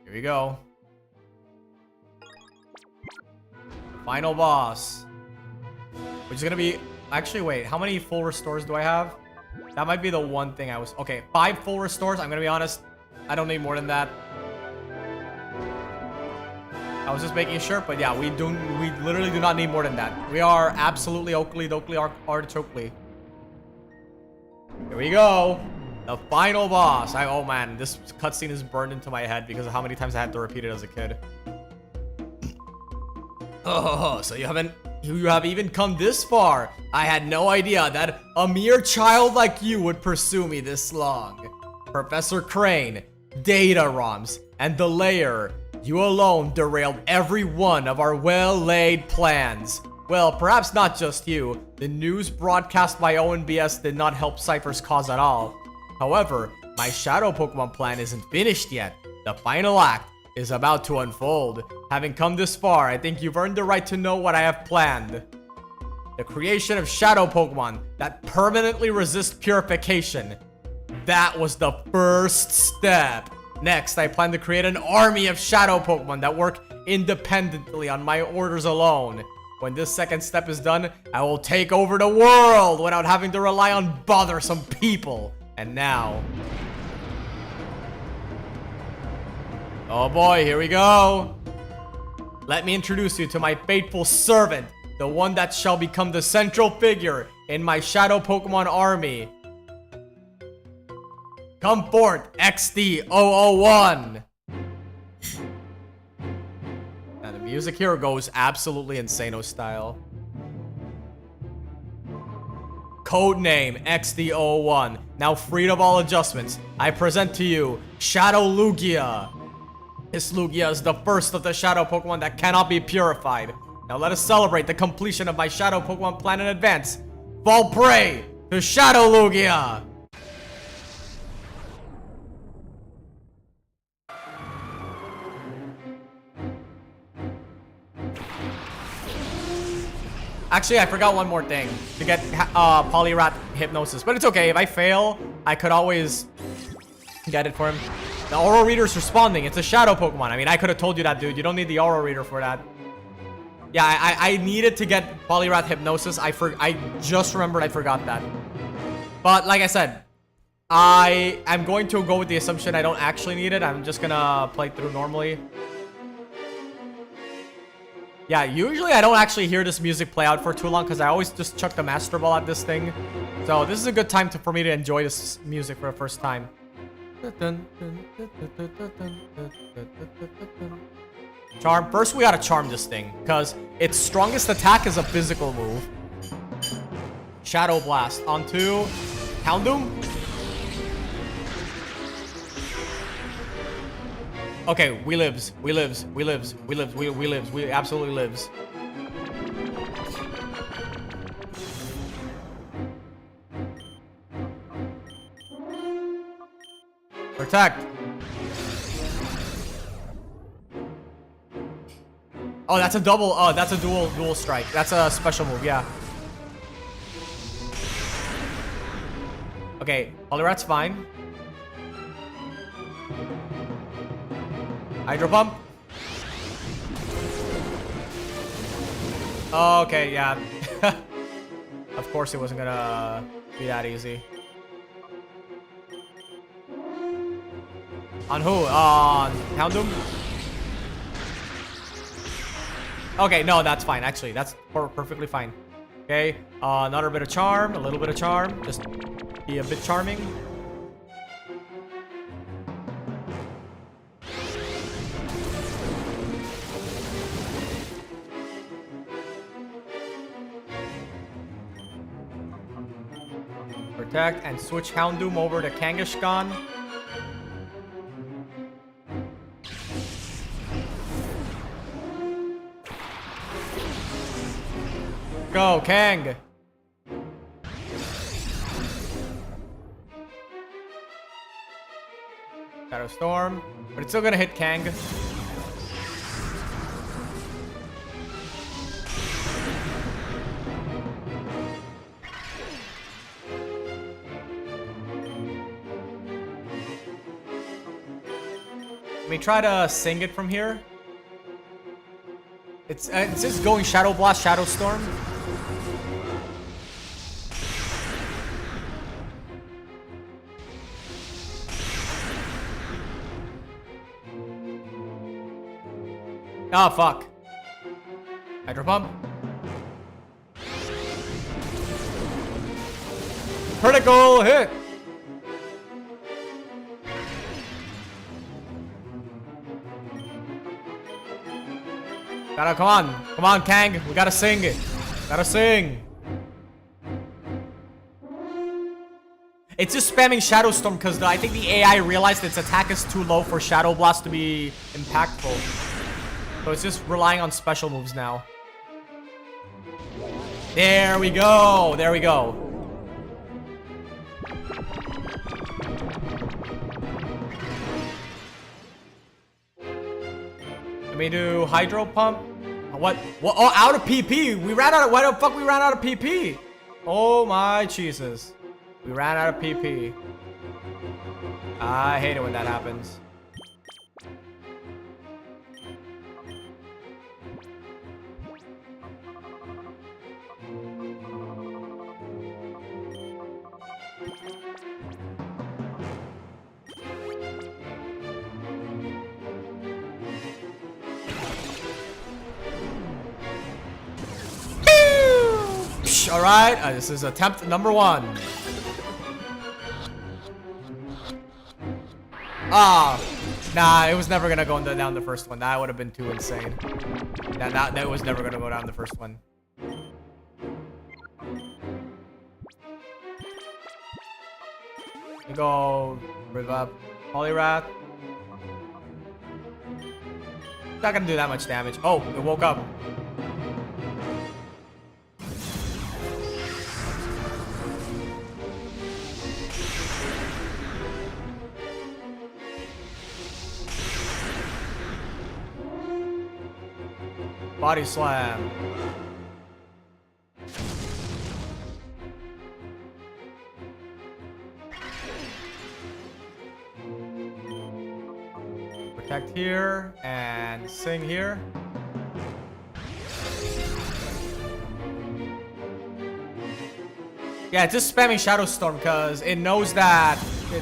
Here we go. Final boss. Which is gonna be... Actually, wait. How many full restores do I have? That might be the one thing I was... Okay, 5 full restores. I'm gonna be honest. I don't need more than that. I was just making sure, but yeah, we literally do not need more than that. We are absolutely Oakley, Artichokely. Here we go. The final boss. Oh man, this cutscene is burned into my head because of how many times I had to repeat it as a kid. Oh, so you have even come this far. I had no idea that a mere child like you would pursue me this long. Professor Crane, Data ROMs, and the Layer, you alone derailed every one of our well-laid plans. Well, perhaps not just you. The news broadcast by ONBS did not help Cypher's cause at all. However, my Shadow Pokemon plan isn't finished yet. The final act is about to unfold. Having come this far, I think you've earned the right to know what I have planned. The creation of Shadow Pokemon that permanently resist purification. That was the first step. Next, I plan to create an army of Shadow Pokemon that work independently on my orders alone. When this second step is done, I will take over the world without having to rely on bothersome people. And now... oh boy, here we go. Let me introduce you to my faithful servant, the one that shall become the central figure in my Shadow Pokemon army. Come forth, XD001. Now the music here goes absolutely Insano style. Codename XD001. Now freed of all adjustments, I present to you Shadow Lugia. This Lugia is the first of the Shadow Pokemon that cannot be purified. Now let us celebrate the completion of my Shadow Pokemon plan in advance. Fall prey to Shadow Lugia! Actually, I forgot one more thing. To get Poliwrath Hypnosis. But it's okay. If I fail, I could always get it for him. The Aura Reader's responding. It's a Shadow Pokemon. I mean, I could have told you that, dude. You don't need the Aura Reader for that. Yeah, I needed to get Poliwrath Hypnosis. I just remembered I forgot that. But like I said, I'm going to go with the assumption I don't actually need it. I'm just gonna play through normally. Yeah, usually I don't actually hear this music play out for too long because I always just chuck the Master Ball at this thing. So this is a good time for me to enjoy this music for the first time. Charm. First, we gotta charm this thing because its strongest attack is a physical move. Shadow Blast onto Houndoom. Okay, we lives. We absolutely lives. Protect. Oh, that's a double. Oh, that's a dual strike. That's a special move. Yeah. Okay, Poliwrath's fine. Hydro Pump. Okay, yeah. Of course it wasn't gonna be that easy. On who? On Houndoom? Okay, no, that's fine. Actually, that's perfectly fine. Okay, another bit of charm, a little bit of charm. Just be a bit charming. Protect and switch Houndoom over to Kangaskhan. Go, Kang! Shadow Storm, but it's still gonna hit Kang. Let me try to sing it from here. It's just going Shadow Blast, Shadow Storm. Oh, fuck. Hydro Pump. Critical hit. Gotta, come on. Come on, Kang. We gotta sing. Gotta sing. It's just spamming Shadow Storm because I think the AI realized its attack is too low for Shadow Blast to be impactful. So it's just relying on special moves now. There we go. There we go. Let me do Hydro Pump. What? Oh, out of PP. We ran out of... Why the fuck we ran out of PP? Oh my Jesus. We ran out of PP. I hate it when that happens. All right, this is attempt number 1. Ah, nah, it was never gonna go down the first one. That would have been too insane. That was never gonna go down the first one. We go Riv up, Poliwrath. Not gonna do that much damage. Oh, it woke up. Body slam. Protect here and sing here. Yeah, it's just spamming Shadow Storm because it knows that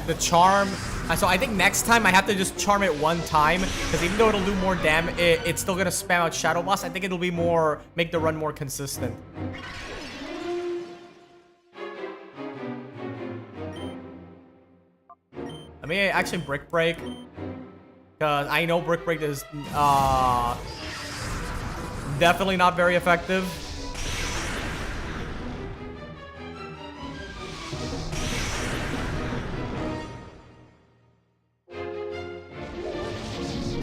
the charm. So I think next time I have to just charm it one time because even though it'll do more damage, it's still gonna spam out Shadow Blast. I think it'll be more, make the run more consistent. Let me actually Brick Break because I know Brick Break is definitely not very effective.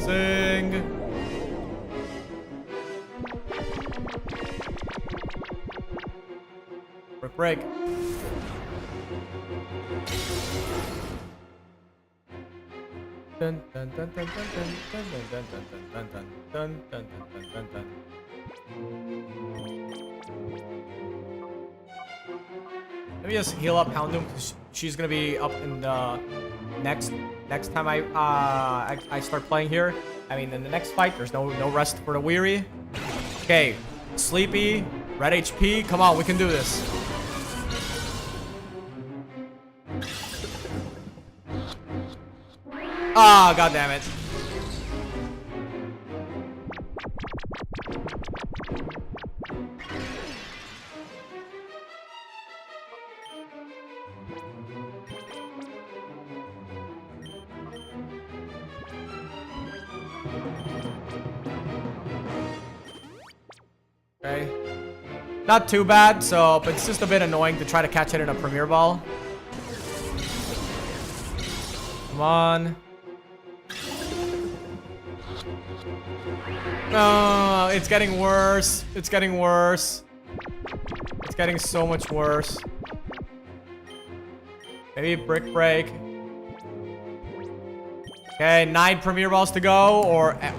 Sing. Brick break. Dun dun dun dun dun dun dun dun dun dun dun dun dun dun. Let me just heal up Houndoom because she's gonna be up in the next time I start playing here. I mean, in the next fight, there's no rest for the weary. Okay, Sleepy, red HP. Come on, we can do this. Ah, god damn it. Okay. Not too bad, so, but it's just a bit annoying to try to catch it in a Premier Ball. Come on. No, it's getting worse. It's getting worse. It's getting so much worse. Maybe Brick Break. Okay, 9 Premier Balls to go,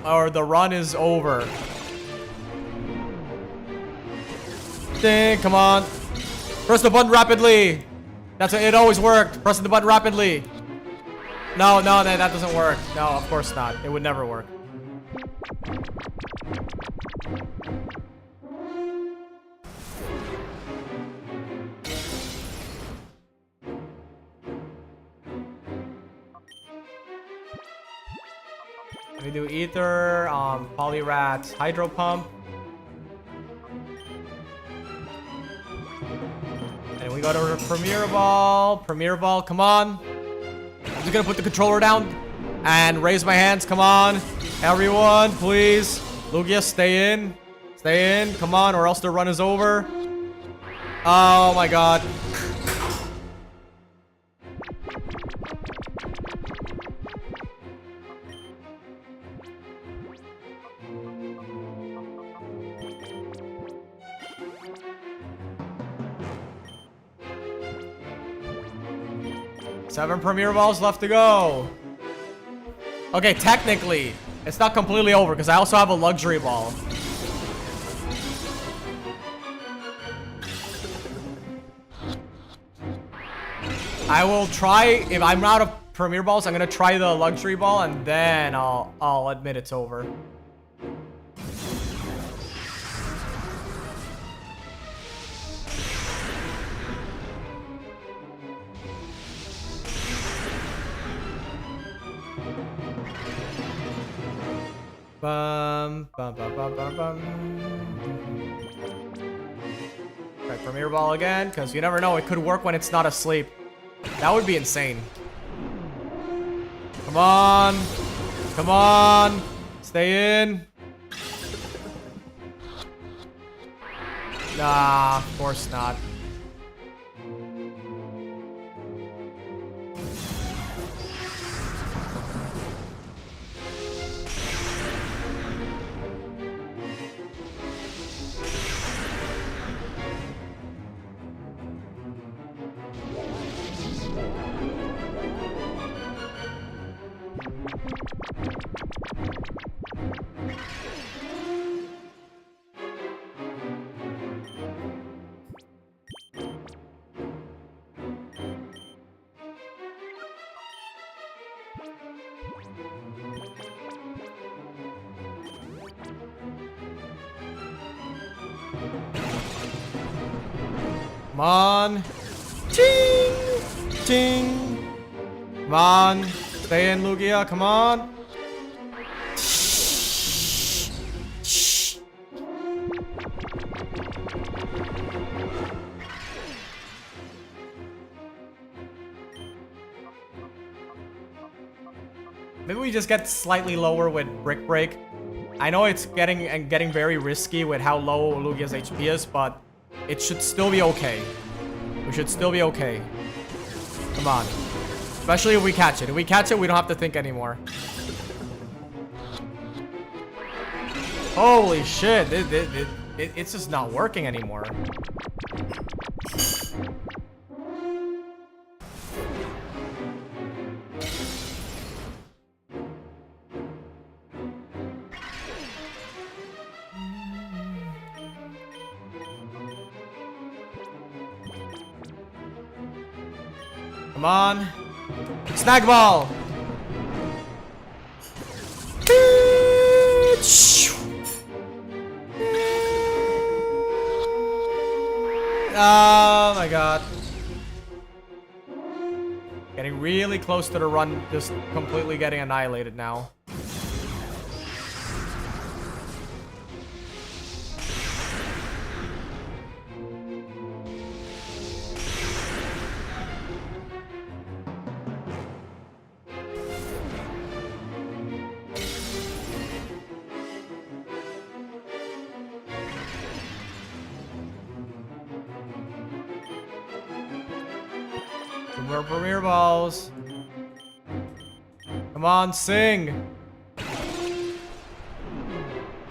or the run is over. Ding, come on. Press the button rapidly. That's it always worked. Press the button rapidly. No, that doesn't work. No, of course not. It would never work. Let me do Ether, Poliwrath, Hydro Pump. And we go to Premier Ball. Premier Ball, come on. I'm just gonna put the controller down and raise my hands. Come on. Everyone, please. Lugia, stay in. Stay in. Come on, or else the run is over. Oh my god. Seven Premier Balls left to go. Okay, technically, it's not completely over because I also have a Luxury Ball. I will try, if I'm out of Premier Balls, I'm gonna try the Luxury Ball and then I'll admit it's over. Bum, bum, bum, bum, bum, bum. Try Premier Ball again, because you never know, it could work when it's not asleep. That would be insane. Come on. Come on. Stay in. Nah, of course not. Come on. Ting! Ting! Come on. Stay in, Lugia. Come on. Maybe we just get slightly lower with Brick Break. I know it's getting very risky with how low Lugia's HP is, but it should still be okay. We should still be okay. Come on. Especially if we catch it. If we catch it, we don't have to think anymore. Holy shit. It's just not working anymore. Come on. Snag ball. Oh my god. Getting really close to the run, just completely getting annihilated now. More Premier Balls. Come on, sing.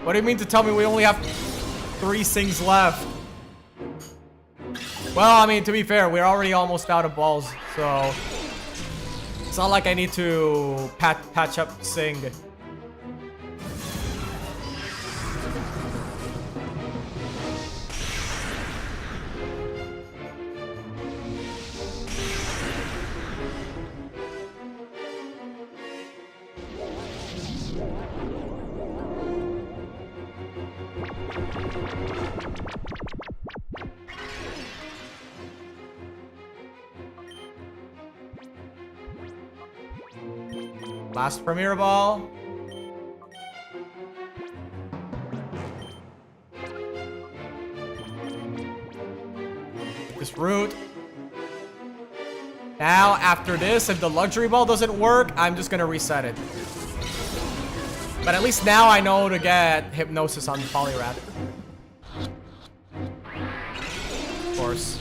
What do you mean to tell me we only have 3 sings left? Well, I mean, to be fair, we're already almost out of balls, so it's not like I need to patch up sing. Last Premier Ball. This route. Now, after this, if the Luxury Ball doesn't work, I'm just gonna reset it. But at least now I know to get Hypnosis on Poliwrath. Of course.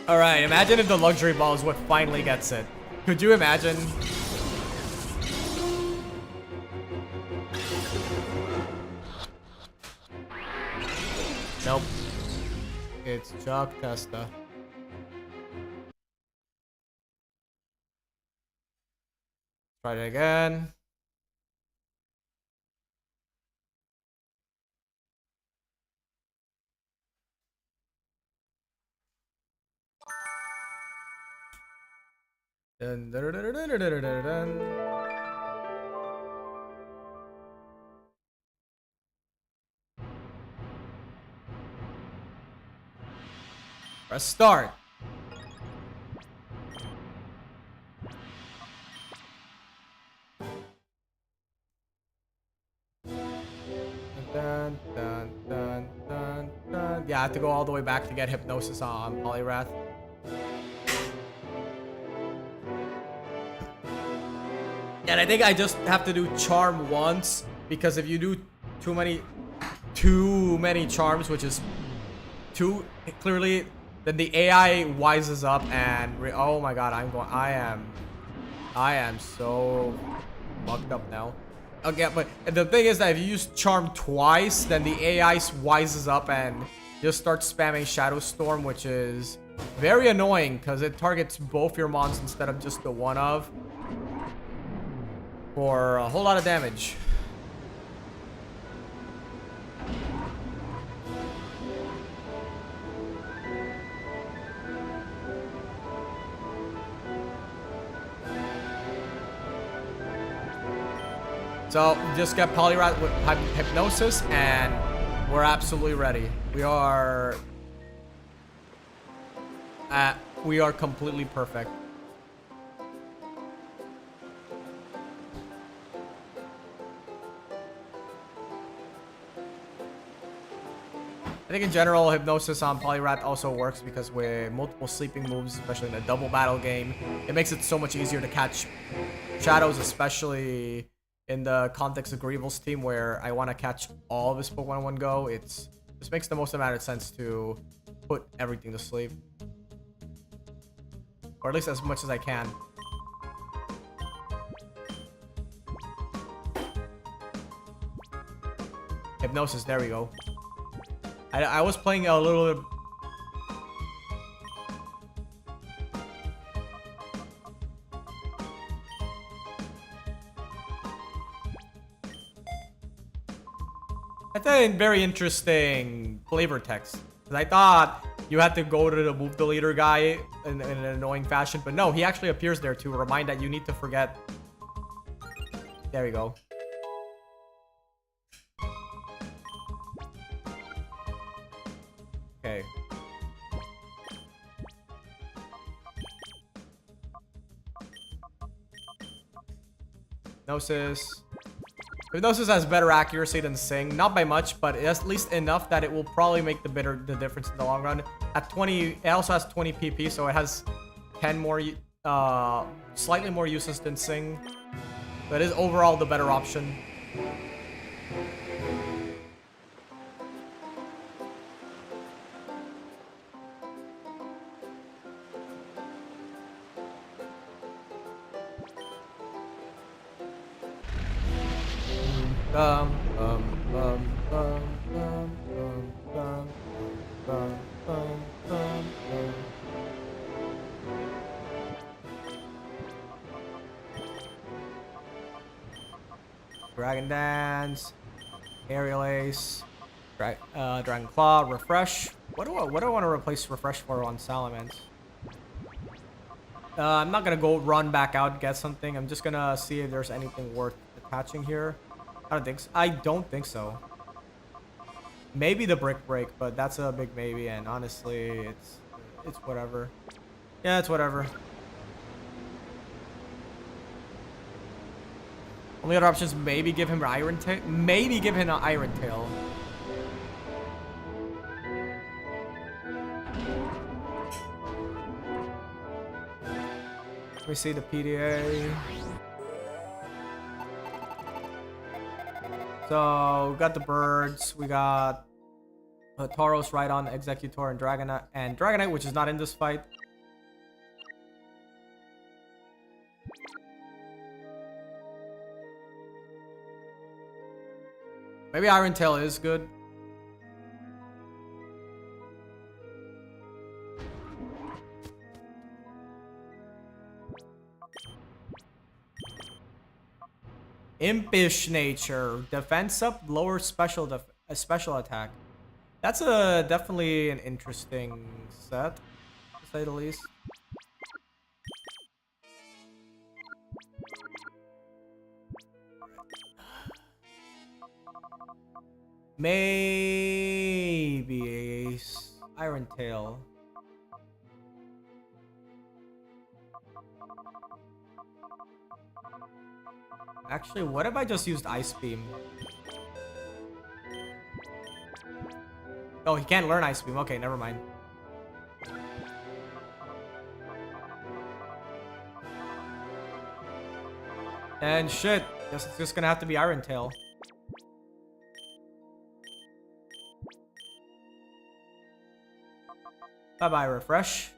Alright, imagine if the luxury ball is what finally gets it. Could you imagine? Nope. It's Chuck Testa. Try it again. Dun, dun, dun, dun, dun, dun, dun, dun. Press start. Dun, dun, dun, dun, dun. Yeah, I have to go all the way back to get Hypnosis on Poliwrath. And I think I just have to do Charm once, because if you do too many charms, which is too clearly, then the AI wises up and oh my god, I am so fucked up now. Okay, but the thing is that if you use Charm twice, then the AI wises up and just starts spamming Shadow Storm, which is very annoying because it targets both your mons instead of just the one of, for a whole lot of damage. So just get Poliwrath with Hypnosis and we're absolutely ready. We are completely perfect. I think in general, Hypnosis on Poliwrath also works because with multiple sleeping moves, especially in a double battle game, it makes it so much easier to catch shadows, especially in the context of Greevil's team where I want to catch all of his Pokemon in one go. This makes the most amount of sense to put everything to sleep. Or at least as much as I can. Hypnosis, there we go. I was playing a little bit... That's a very interesting flavor text. Because I thought you had to go to the move the leader guy in an annoying fashion. But no, he actually appears there to remind that you need to forget. There we go. Okay. Hypnosis. Hypnosis has better accuracy than Sing. Not by much, but at least enough that it will probably make the difference in the long run. At 20, it also has 20 PP, so it has 10 more, slightly more uses than Sing. But it is overall the better option. Dragon Dance, Aerial Ace, Dragon Claw, Refresh. What do I want to replace Refresh for on Salamence? I'm not gonna go run back out and get something. I'm just gonna see if there's anything worth attaching here. I don't think so. Maybe the brick break, but that's a big maybe, and honestly, it's whatever. Yeah, it's whatever. Only other options, maybe give him an Iron Tail. Maybe give him an Iron Tail. Let me see the PDA. So we got the birds. We got Tauros, Rhydon, Executor, and Dragonite, which is not in this fight. Maybe Iron Tail is good. Impish nature, defense up, lower special special attack. That's definitely an interesting set, to say the least. Maybe Iron Tail. Actually, what if I just used Ice Beam? Oh, he can't learn Ice Beam. Okay, never mind. And shit, guess it's just gonna have to be Iron Tail. Bye-bye, refresh.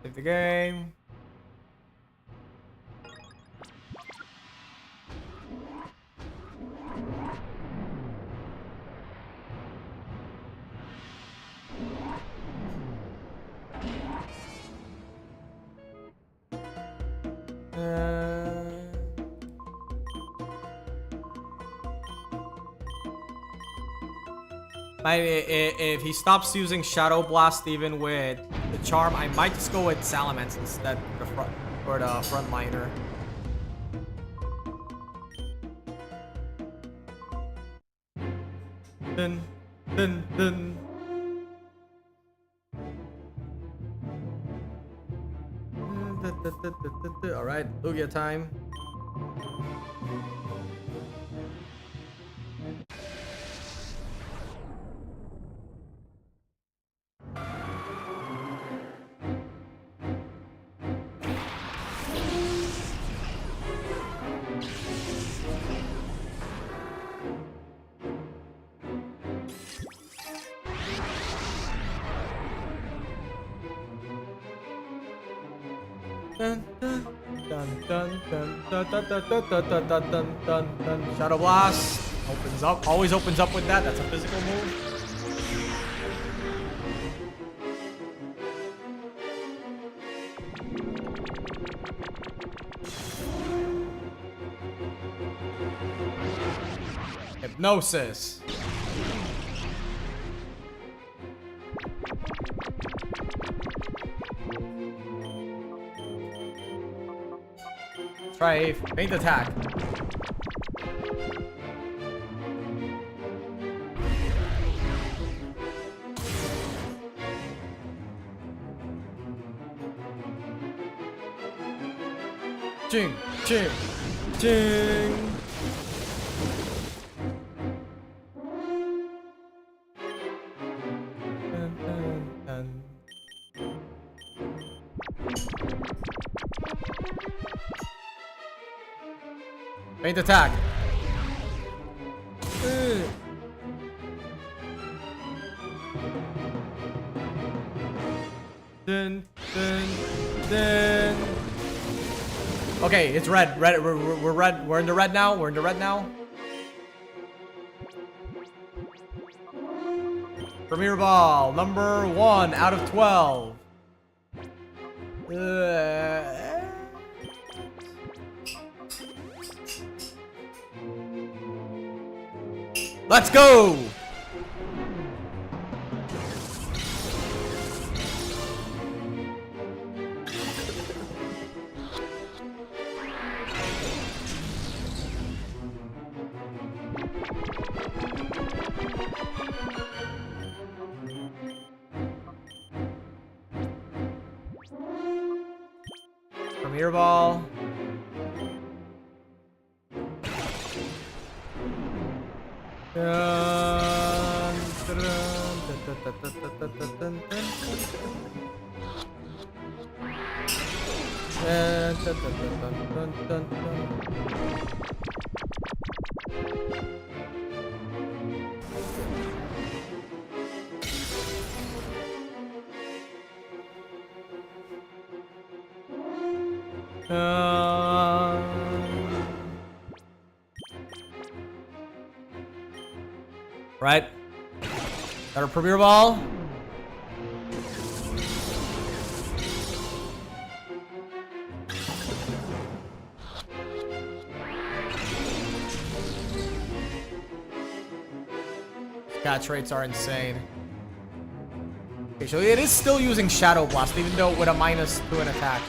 Save the game. If he stops using Shadow Blast even with the charm, I might just go with Salamence instead for the frontliner. Dun dun dun. All right, Lugia time. Dun, dun, dun, dun, dun, dun, dun, dun, dun, dun, dun, dun, dun, dun. Shadow Blast opens up. Always opens up with that. That's a physical move. Hypnosis. Try faint attack. Ching, ching, ching. Dun, dun, dun. Faint attack. Dun, dun, dun. Okay, it's red. Red. We're red. We're in the red now. We're in the red now. Premier Ball, number 1 out of 12. Let's go! Premier Ball. Right. Got a Premier Ball. Catch rates are insane. Okay, so it is still using Shadow Blast, even though with a -2 in attack.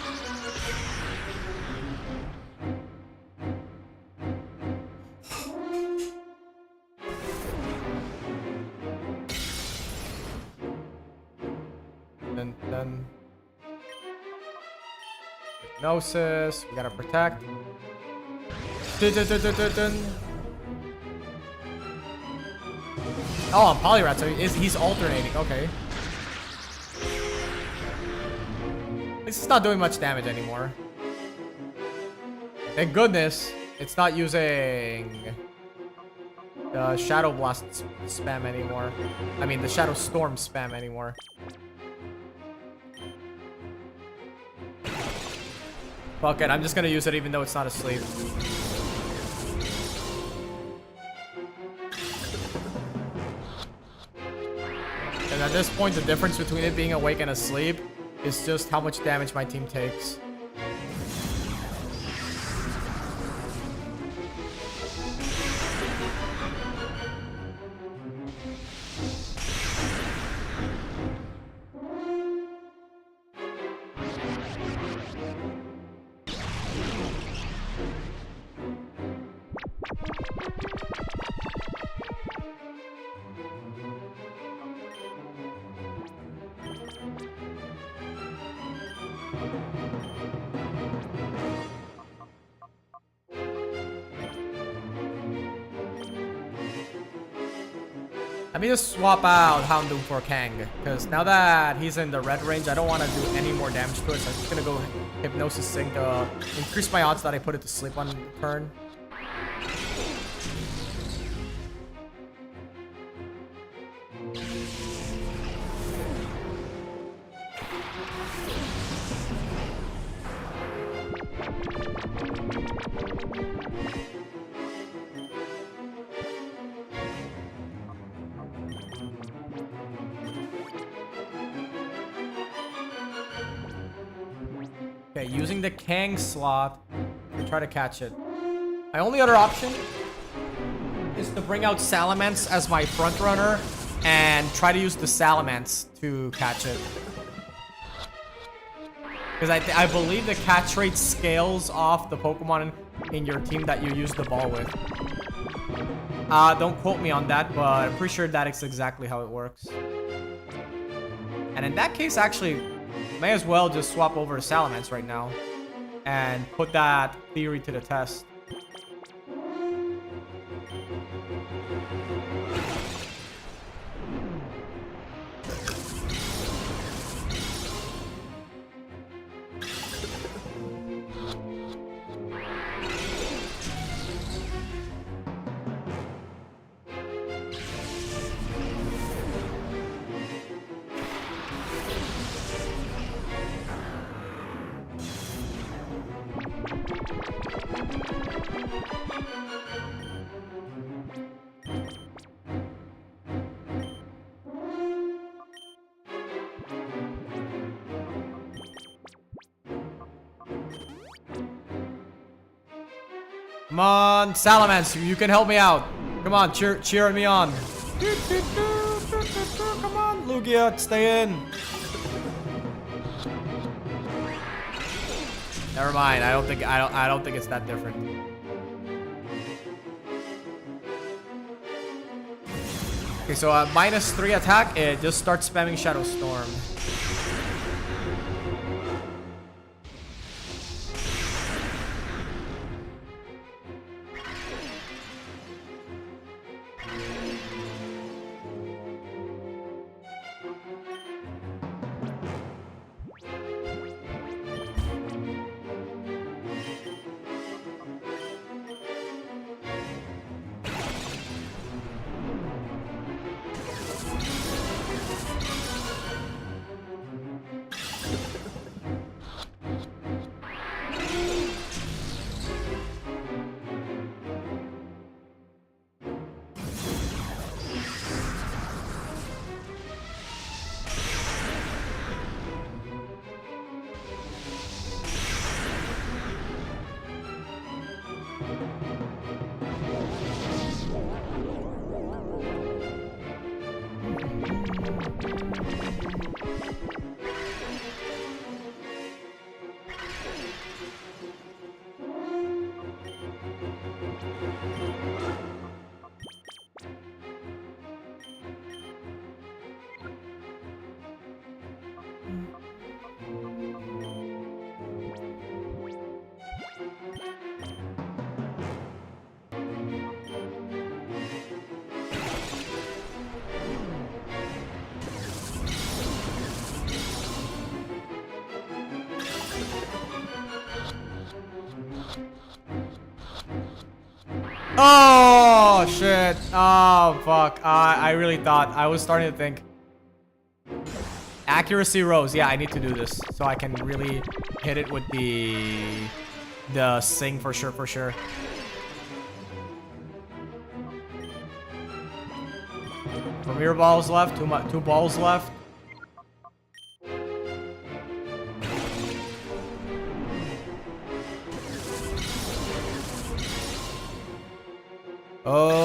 Dun. Hypnosis. We gotta protect. Dun. Oh, on Polyrat, so he's alternating. Okay. This is not doing much damage anymore. Thank goodness it's not using the Shadow Blast spam anymore. I mean, the Shadow Storm spam anymore. Fuck it, I'm just gonna use it even though it's not asleep. And at this point, the difference between it being awake and asleep is just how much damage my team takes. Let me just swap out Houndoom for Kang, because now that he's in the red range, I don't want to do any more damage to it, so I'm just gonna go Hypnosis Sync to increase my odds that I put it to sleep on turn. Okay, using the Kang slot to try to catch it. My only other option is to bring out Salamence as my front runner and try to use the Salamence to catch it. Because I believe the catch rate scales off the Pokemon in your team that you use the ball with. Don't quote me on that, but I'm pretty sure that is exactly how it works. And in that case, actually, may as well just swap over to Salamence right now and put that theory to the test. Come on, Salamence, you can help me out. Come on, cheer me on. Come on, Lugia, stay in. Never mind. I don't think it's that different. Okay, so -3 attack, it just starts spamming Shadow Storm. Oh shit! Oh fuck! I really thought I was starting to think. Accuracy rose. Yeah, I need to do this so I can really hit it with the sing for sure. For sure. Premier balls left. Two balls left. Oh.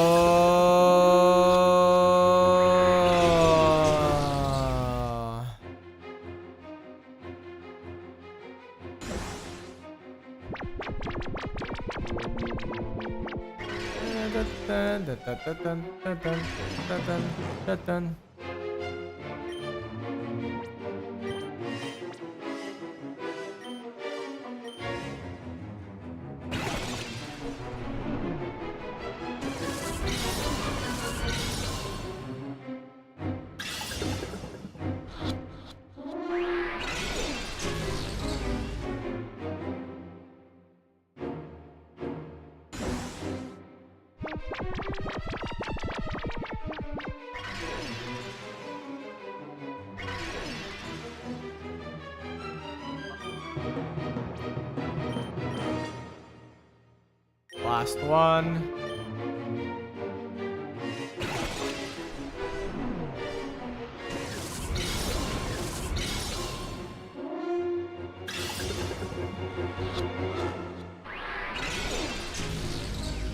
Last one.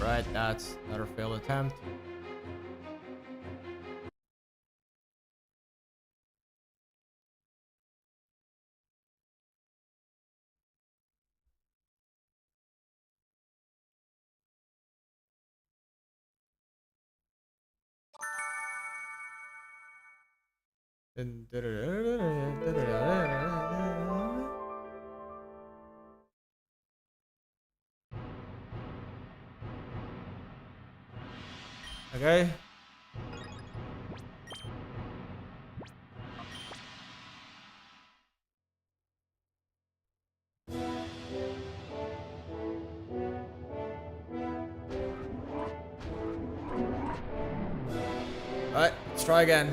Right, that's another failed attempt. Okay. Alright, let's try again.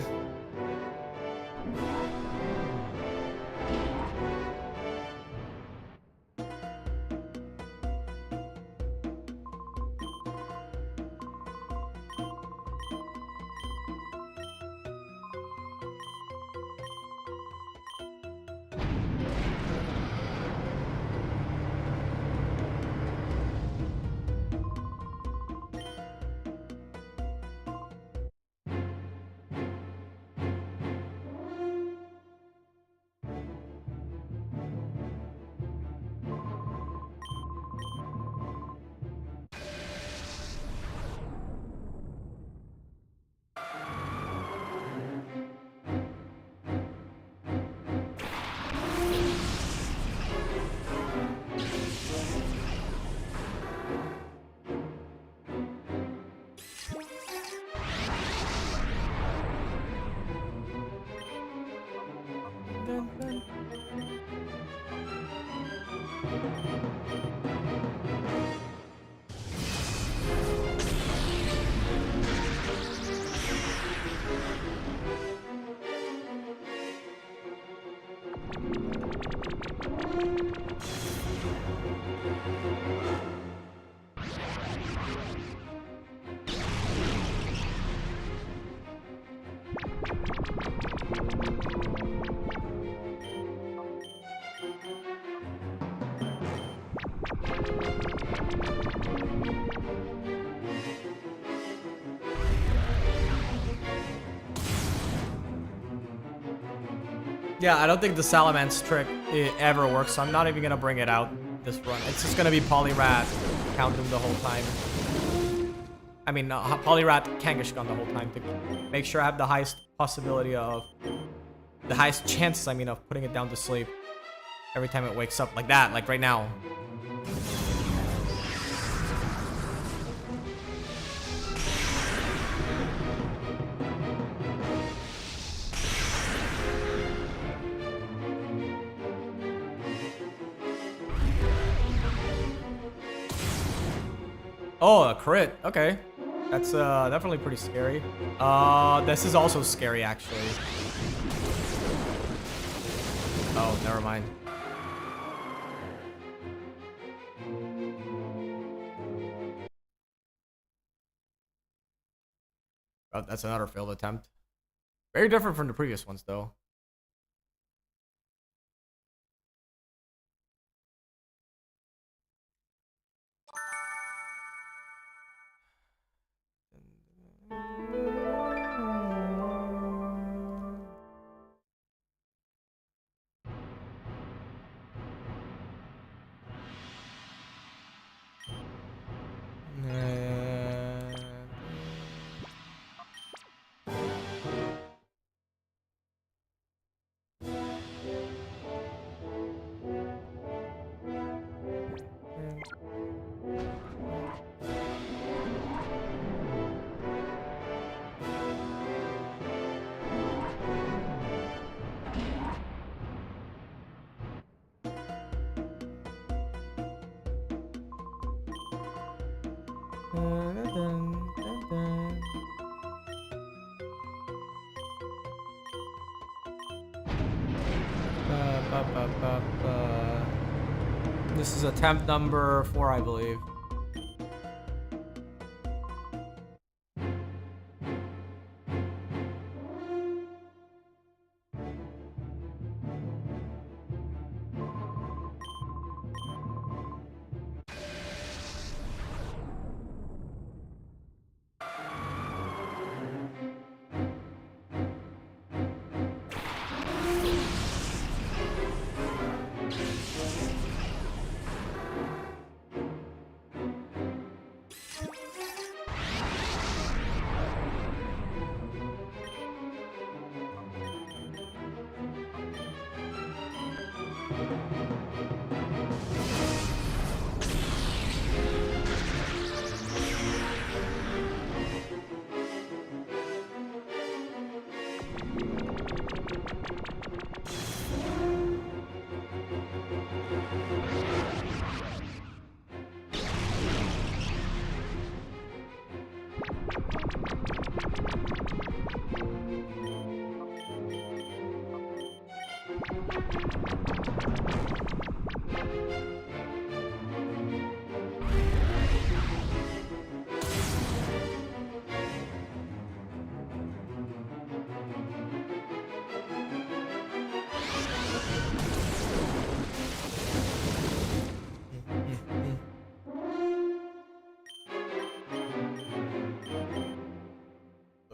Yeah, I don't think the Salamence trick ever works, so I'm not even gonna bring it out this run. It's just gonna be Poliwrath Houndoom the whole time. I mean, Poliwrath Kangaskhan the whole time to make sure I have the highest possibility of, the highest chances, I mean, of putting it down to sleep every time it wakes up like that, like right now. Oh, a crit. Okay. That's definitely pretty scary. This is also scary, actually. Oh, never mind. Oh, that's another failed attempt. Very different from the previous ones, though. This is attempt number 4, I believe.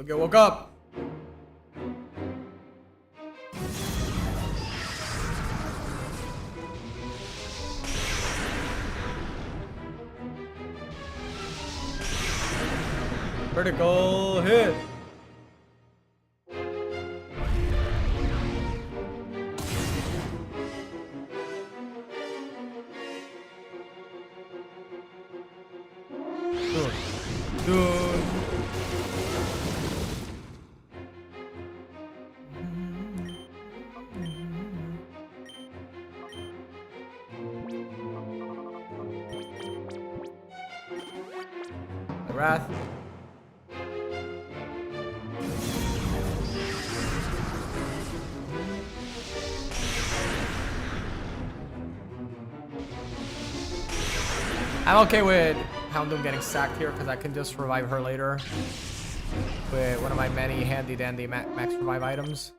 Okay, woke up. Critical hit. Dun. Wrath. I'm okay with Houndoom getting sacked here because I can just revive her later with one of my many handy dandy max revive items.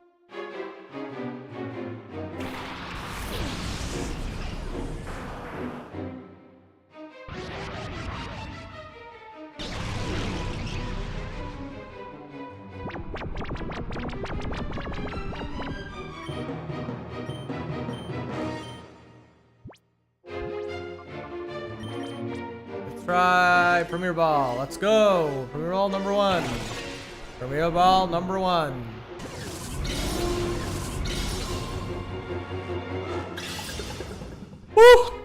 try Premier Ball. Let's go. Premier Ball number 1. Premier Ball number 1. Woo!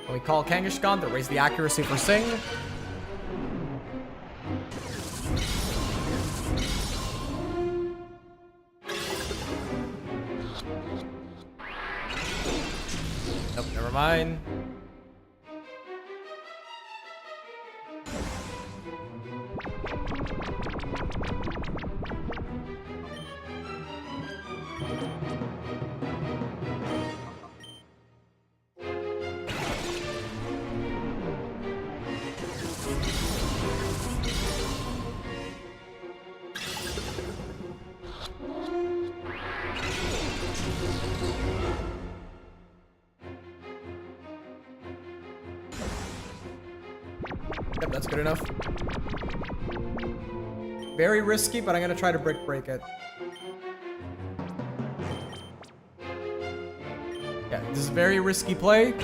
When we call Kangaskhan to raise the accuracy for Sing. Nope, never mind. Yep, that's good enough. Very risky, but I'm gonna try to break it. Yeah, this is very risky play.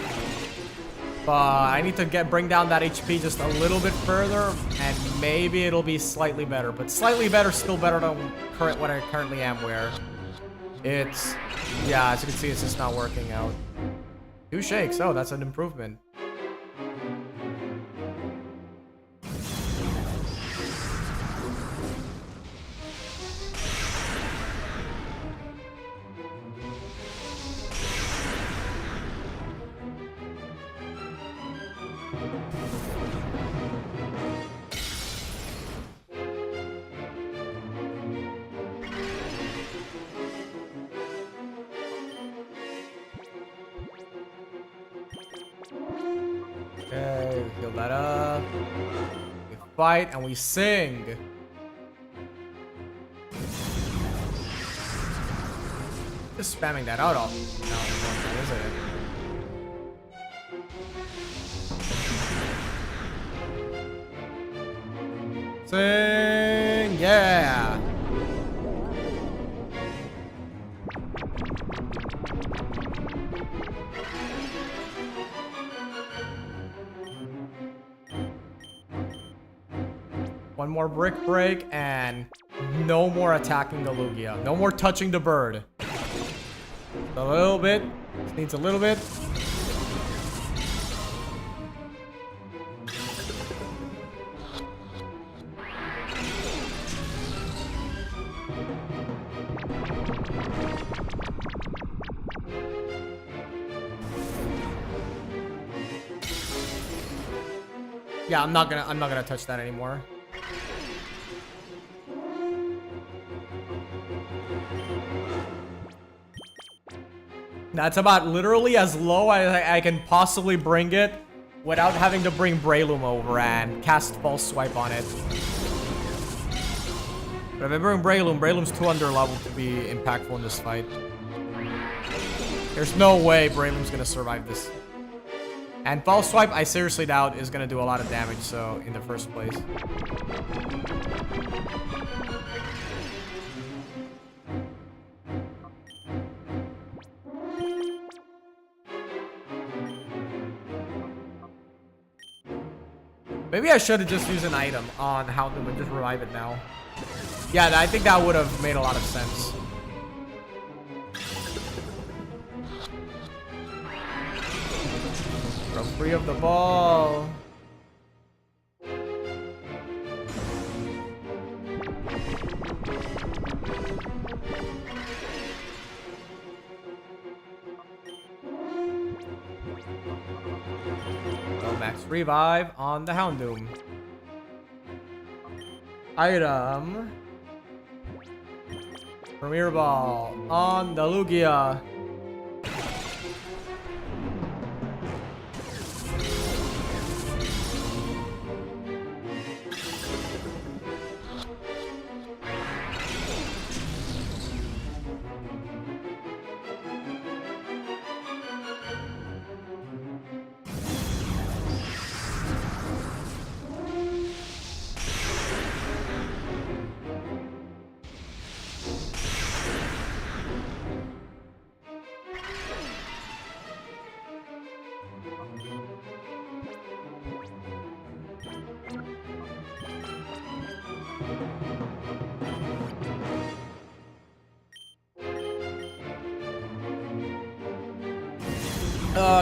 But I need to bring down that HP just a little bit further, and maybe it'll be slightly better. But slightly better, still better than what I currently am, where it's, yeah, as you can see, it's just not working out. 2 shakes, oh, that's an improvement. Okay, we heal that up. We fight and we sing. Just spamming that out all. No, that isn't it. Sing, yeah. One more brick break and no more attacking the Lugia. No more touching the bird. A little bit. Just needs a little bit. Yeah, I'm not gonna touch that anymore. That's about literally as low as I can possibly bring it without having to bring Breloom over and cast False Swipe on it. But if I bring Breloom's too under level to be impactful in this fight. There's no way Breloom's gonna survive this. And False Swipe, I seriously doubt is gonna do a lot of damage, so in the first place. Maybe I should have just used an item on Houndoom and just revive it now. Yeah, I think that would have made a lot of sense. Broke free of the ball. Max revive on the Houndoom. Item. Premier Ball on the Lugia.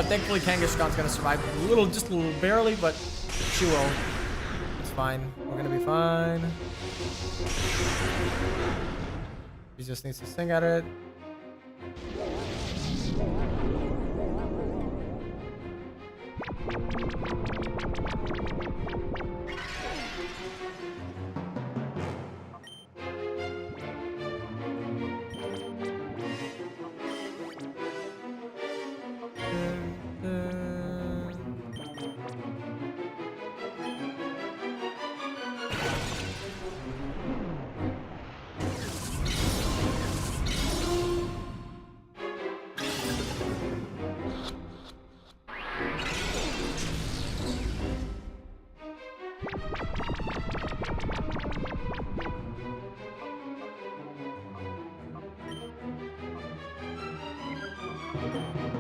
Thankfully Kangaskhan's gonna survive just a little barely, but she will. It's fine. We're gonna be fine. She just needs to sing at it.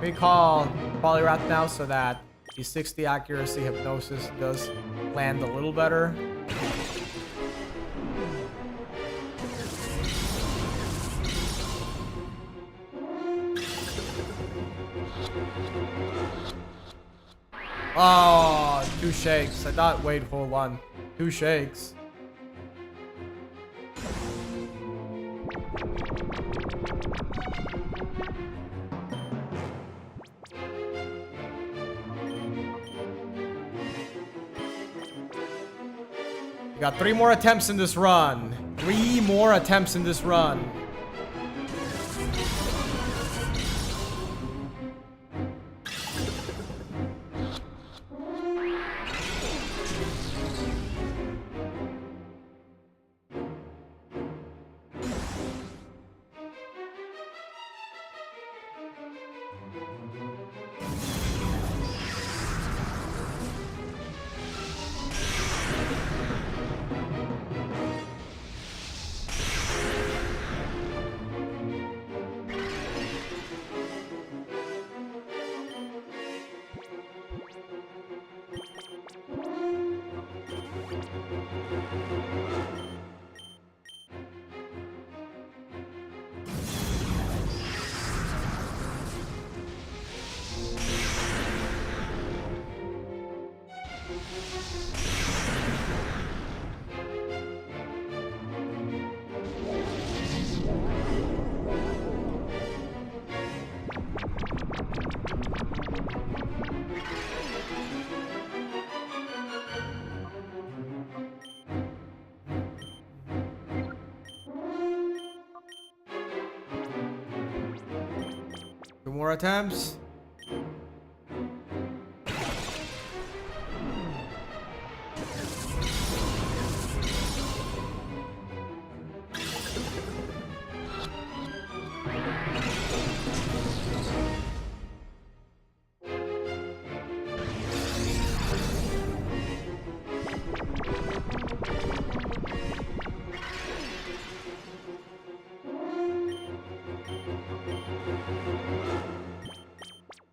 We call Polyrath now so that the 60 accuracy hypnosis does land a little better. Oh, 2 shakes. I thought, wait, hold on. 2 shakes. We got 3 more attempts in this run. 3 more attempts in this run. More attempts.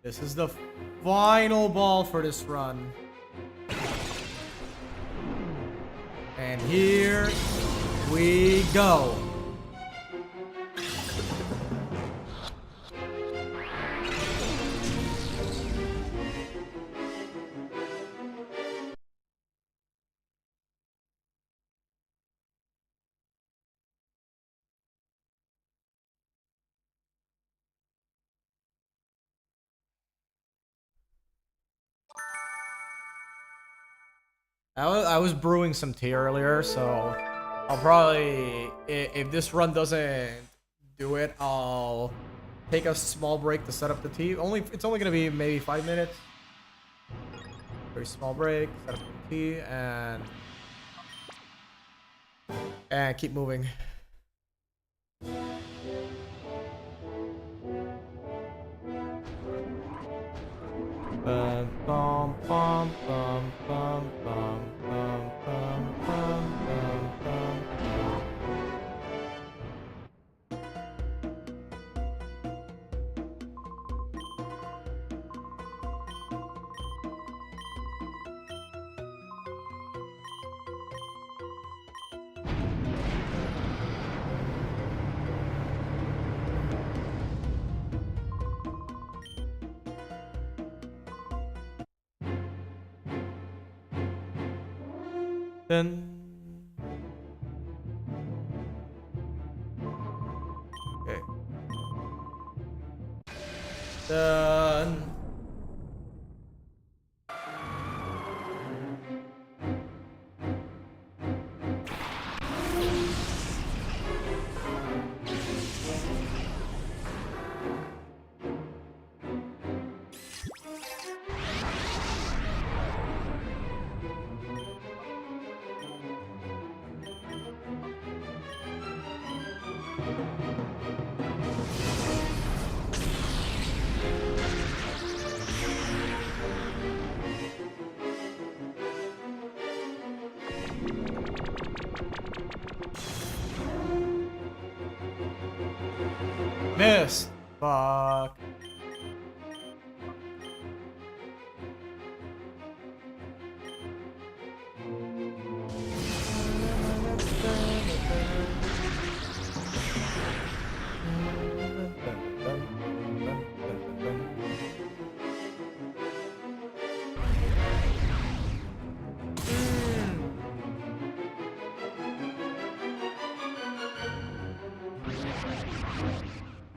This is the final ball for this run. And here we go. I was brewing some tea earlier, so I'll probably, if this run doesn't do it, I'll take a small break to set up the tea. It's only gonna be maybe 5 minutes. Very small break, set up the tea, and keep moving. Bum, bum, bum, bum, bum, bum, bum, bum, bum, bum, bum. Dun. Okay. Done. Miss. Fuck.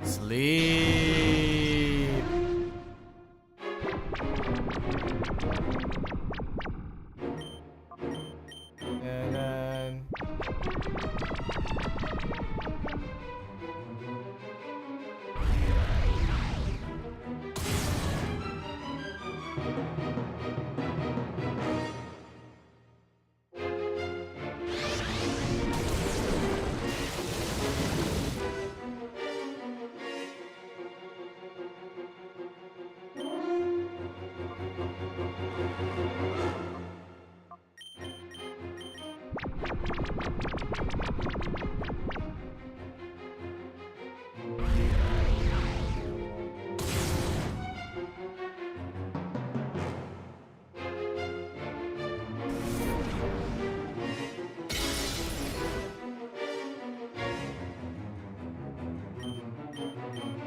Sleep. And then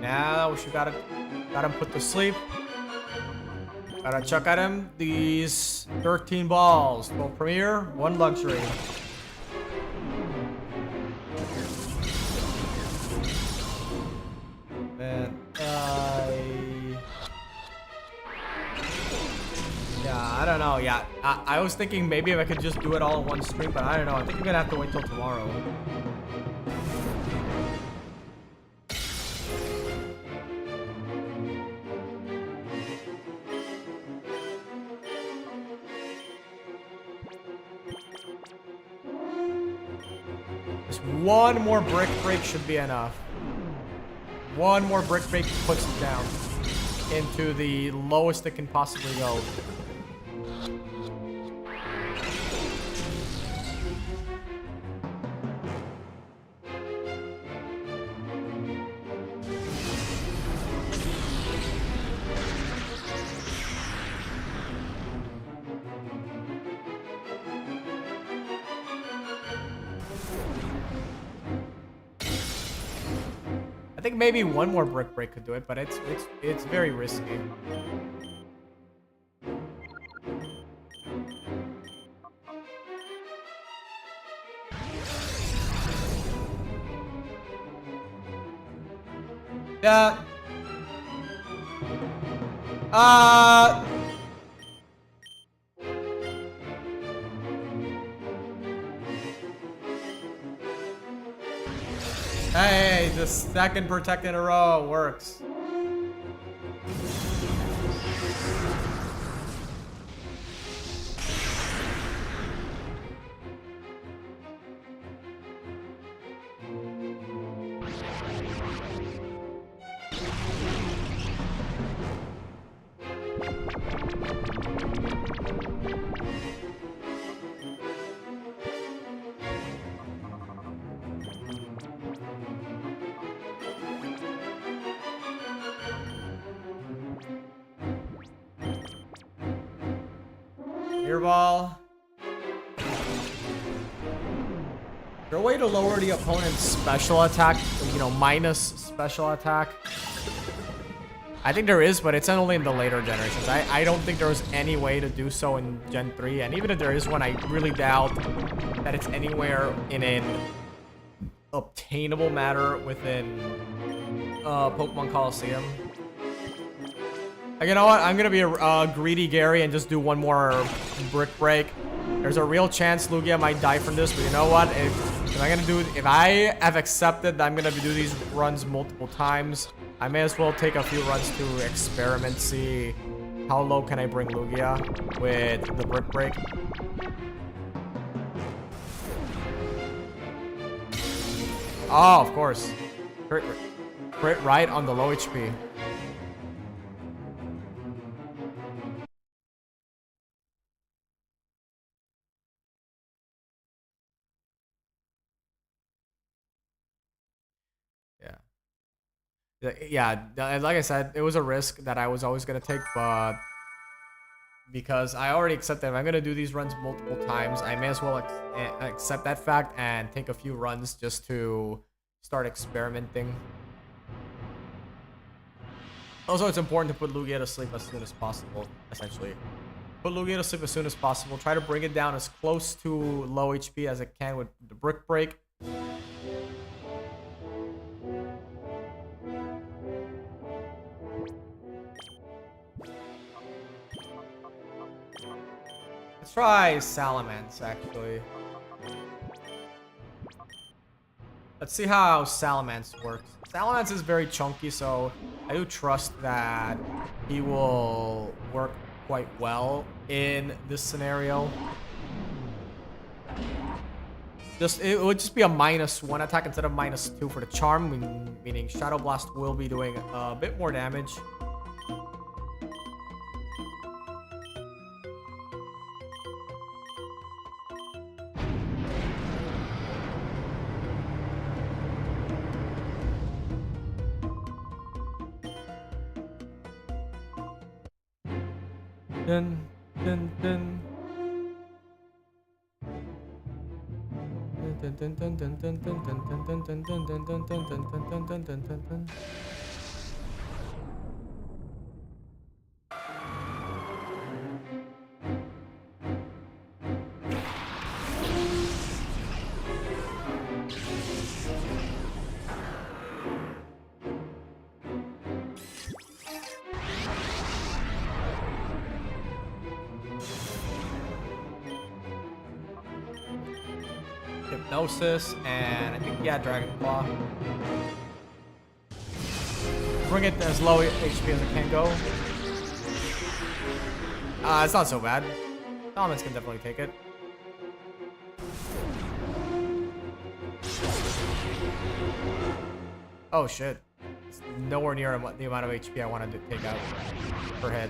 now we got him put to sleep. Gotta chuck at him these 13 balls. 12 Premier, 1 Luxury. Man, yeah, I don't know. Yeah, I was thinking maybe if I could just do it all in one stream, but I don't know. I think I'm gonna have to wait till tomorrow. Just one more brick break should be enough. One more brick break puts it down into the lowest it can possibly go. I think maybe one more brick break could do it, but it's very risky. Yeah. Hey, the second protect in a row works. Ball. Is there a way to lower the opponent's special attack? You know, minus special attack? I think there is, but it's only in the later generations. I don't think there was any way to do so in Gen 3. And even if there is one, I really doubt that it's anywhere in an obtainable matter within Pokemon Coliseum. You know what? I'm going to be a greedy Gary and just do one more Brick Break. There's a real chance Lugia might die from this, but you know what? If I have accepted that I'm going to do these runs multiple times, I may as well take a few runs to experiment, see how low can I bring Lugia with the Brick Break. Oh, of course. Crit right on the low HP. Yeah, like I said, it was a risk that I was always going to take, but because I already accepted if I'm going to do these runs multiple times, I may as well accept that fact and take a few runs just to start experimenting. Also, it's important to put Lugia to sleep as soon as possible, essentially. Put Lugia to sleep as soon as possible. Try to bring it down as close to low HP as it can with the Brick Break. Let's try Salamence, actually. Let's see how Salamence works. Salamence is very chunky, so I do trust that he will work quite well in this scenario. It would just be a -1 attack instead of -2 for the charm, meaning Shadow Blast will be doing a bit more damage. Dun, dun, dun. Dun, dun, dun, dun, dun, dun, dun, dun, dun, dun, dun, dun, dun, dun, dun, dun, dun, dun, dun. Hypnosis, and I think, yeah, Dragon Claw. Bring it as low HP as it can go. It's not so bad. Salamence can definitely take it. Oh shit. It's nowhere near the amount of HP I wanted to take out per head.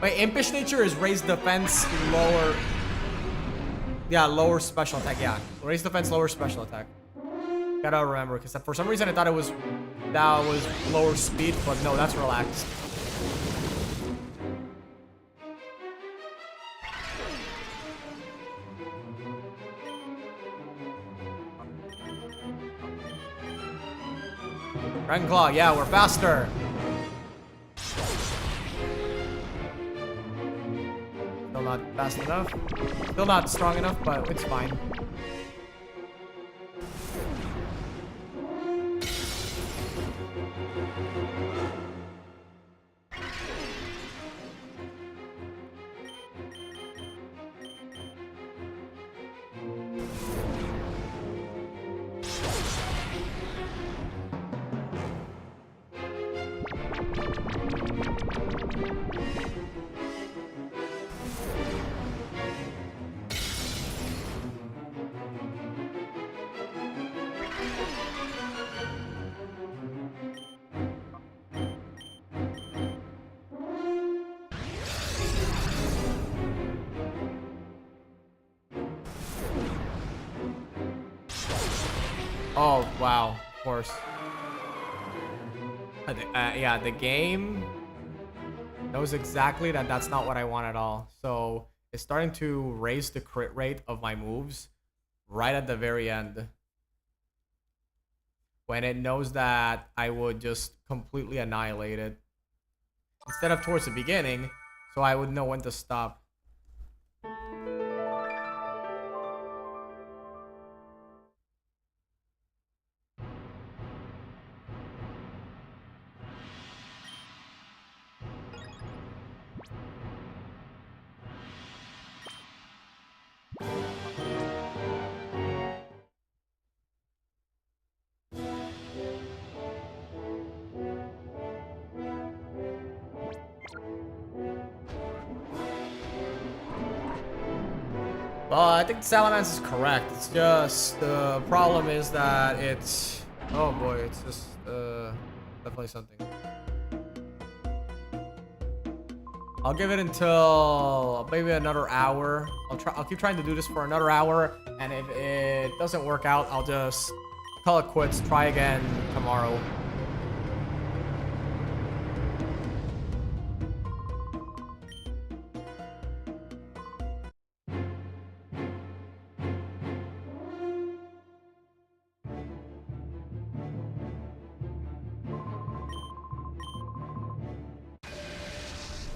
Wait, Impish Nature is raise defense, lower... Yeah, lower special attack, yeah. Raise defense, lower special attack. Gotta remember, because for some reason I thought that was lower speed, but no, that's relaxed. Dragon Claw, yeah, we're faster. Still not fast enough. Still not strong enough, but it's fine. Oh, wow, of course. Yeah, the game knows exactly that that's not what I want at all. So it's starting to raise the crit rate of my moves right at the very end, when it knows that I would just completely annihilate it, instead of towards the beginning, so I would know when to stop. Well, I think Salamence is correct. It's just the problem is that it's, oh boy, it's just definitely something. I'll give it until maybe another hour. I'll keep trying to do this for another hour, and if it doesn't work out, I'll just call it quits. Try again tomorrow.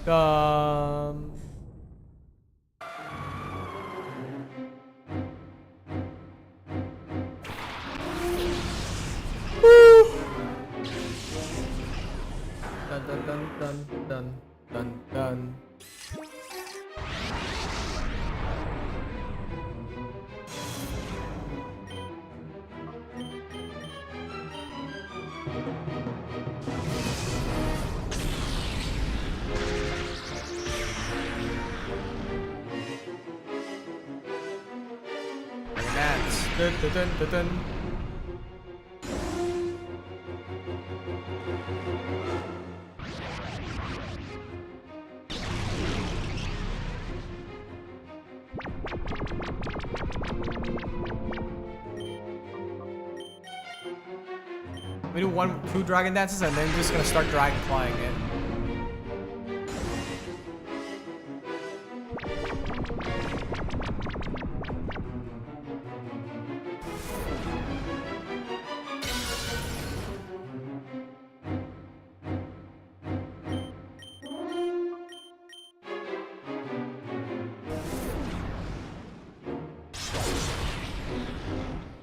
Um. Dun dun dun dun dun dun dun. Dun, dun, dun, dun, dun. We do 2 dragon dances and then just gonna start dragon flying in.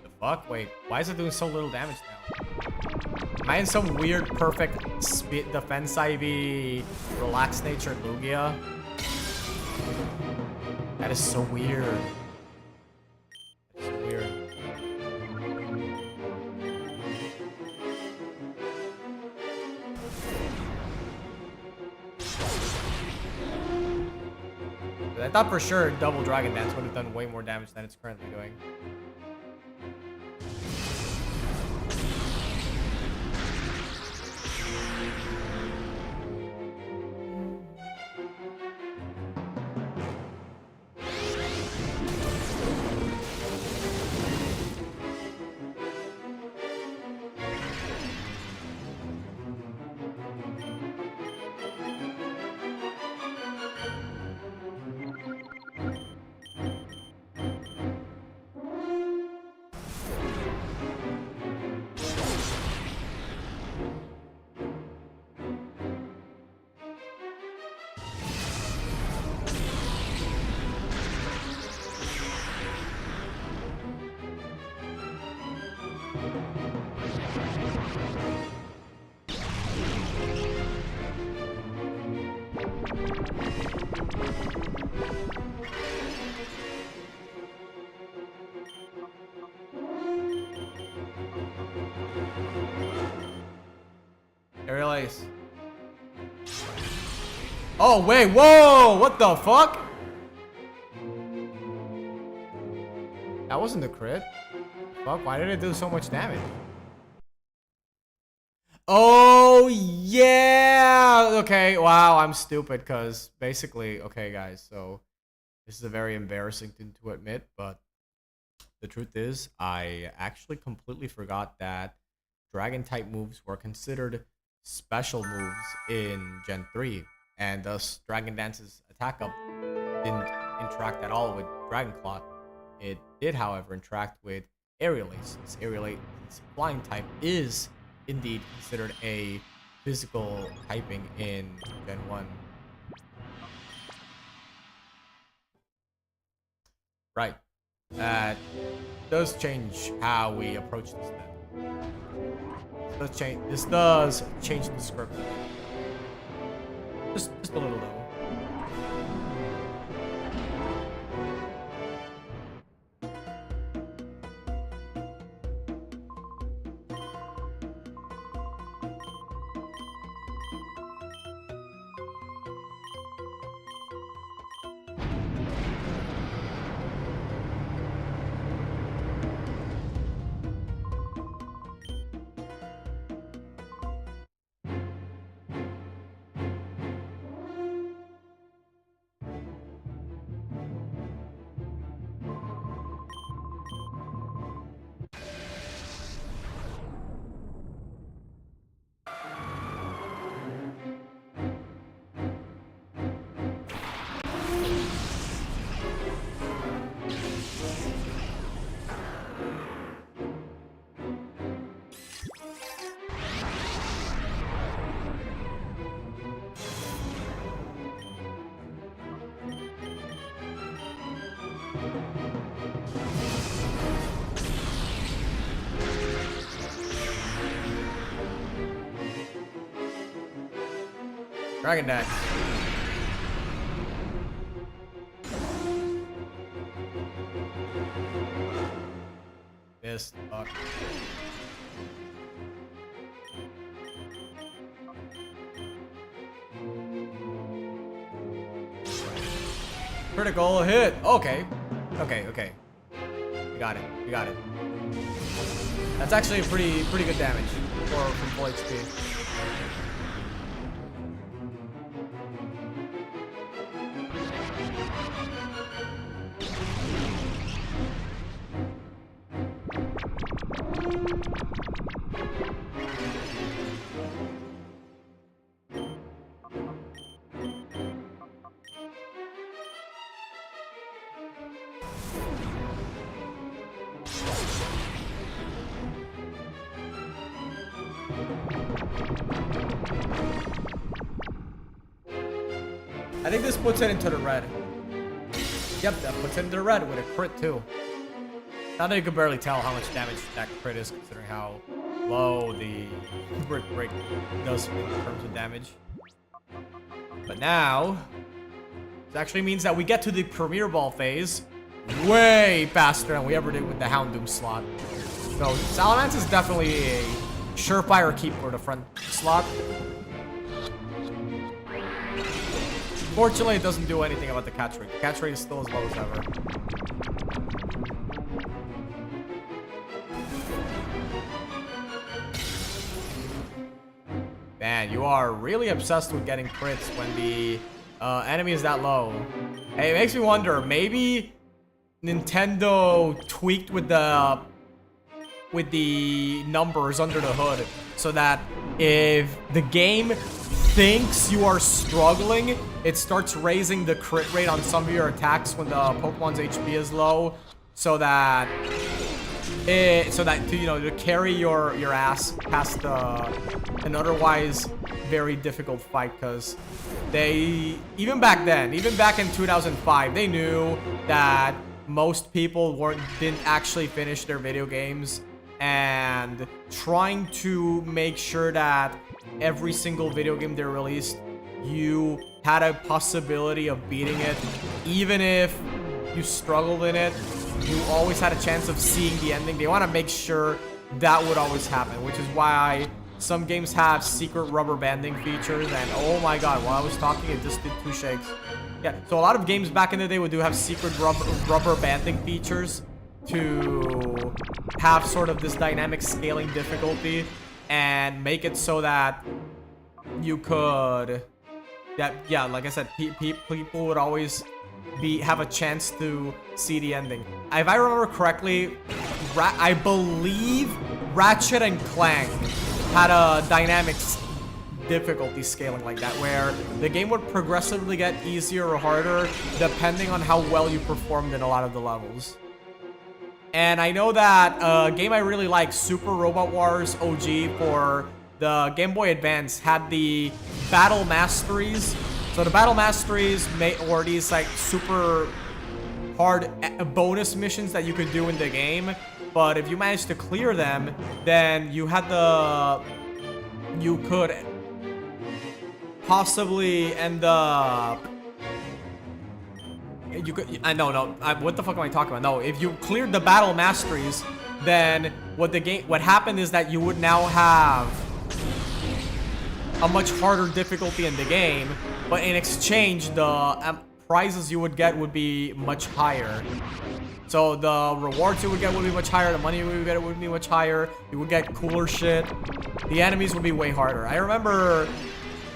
The fuck? Wait, why is it doing so little damage now? Am I in some weird perfect defense IV relaxed nature Lugia? That is so weird. That's so weird. I thought for sure double dragon dance would have done way more damage than it's currently doing. Aerial Ace. Oh, wait, whoa! What the fuck? That wasn't the crit. Fuck, why did it do so much damage? Oh, yeah! Okay, wow, I'm stupid, because basically, okay, guys, so this is a very embarrassing thing to admit, but the truth is, I actually completely forgot that Dragon-type moves were considered special moves in Gen 3, and thus Dragon Dance's attack up didn't interact at all with Dragon Claw. It did, however, interact with Aerial Ace. Aerial Ace's flying type is indeed considered a physical typing in Gen 1. Right. That does change how we approach this then. This does change the script. Just a little though. Dragon Dance. Missed. Fuck. Critical hit. Okay. Okay. You got it. You got it. That's actually a pretty good damage from full HP. I think this puts it into the red. Yep, that puts it into the red with a crit too. Now that you can barely tell how much damage that crit is, considering how low the brick break does in terms of damage. But now, this actually means that we get to the Premier Ball phase way faster than we ever did with the Houndoom slot. So Salamence is definitely a surefire keep for the front slot. Fortunately, it doesn't do anything about the catch rate. The catch rate is still as low as ever. Man, you are really obsessed with getting crits when the enemy is that low. Hey, it makes me wonder, maybe Nintendo tweaked with the numbers under the hood so that if the game thinks you are struggling, it starts raising the crit rate on some of your attacks when the Pokemon's HP is low, so that to carry your ass past an otherwise very difficult fight. Because even back in 2005, they knew that most people didn't actually finish their video games, and trying to make sure that every single video game they released, you had a possibility of beating it. Even if you struggled in it, you always had a chance of seeing the ending. They want to make sure that would always happen, which is why some games have secret rubber banding features. And oh my god, while I was talking, it just did 2 shakes. Yeah, so a lot of games back in the day would have secret rubber banding features to have sort of this dynamic scaling difficulty and make it so that you could, like I said, people would always have a chance to see the ending. If I remember correctly, I believe Ratchet and Clank had a dynamic difficulty scaling like that, where the game would progressively get easier or harder depending on how well you performed in a lot of the levels. And I know that a game I really like, Super Robot Wars OG for the Game Boy Advance, had the Battle Masteries. So the Battle Masteries or these like super hard bonus missions that you could do in the game. But if you managed to clear them, then you could possibly end up... what the fuck am I talking about? No, if you cleared the Battle Masteries, then what happened is that you would now have a much harder difficulty in the game, but in exchange, the prizes you would get would be much higher. So the rewards you would get would be much higher, the money you would get would be much higher, you would get cooler shit, the enemies would be way harder. I remember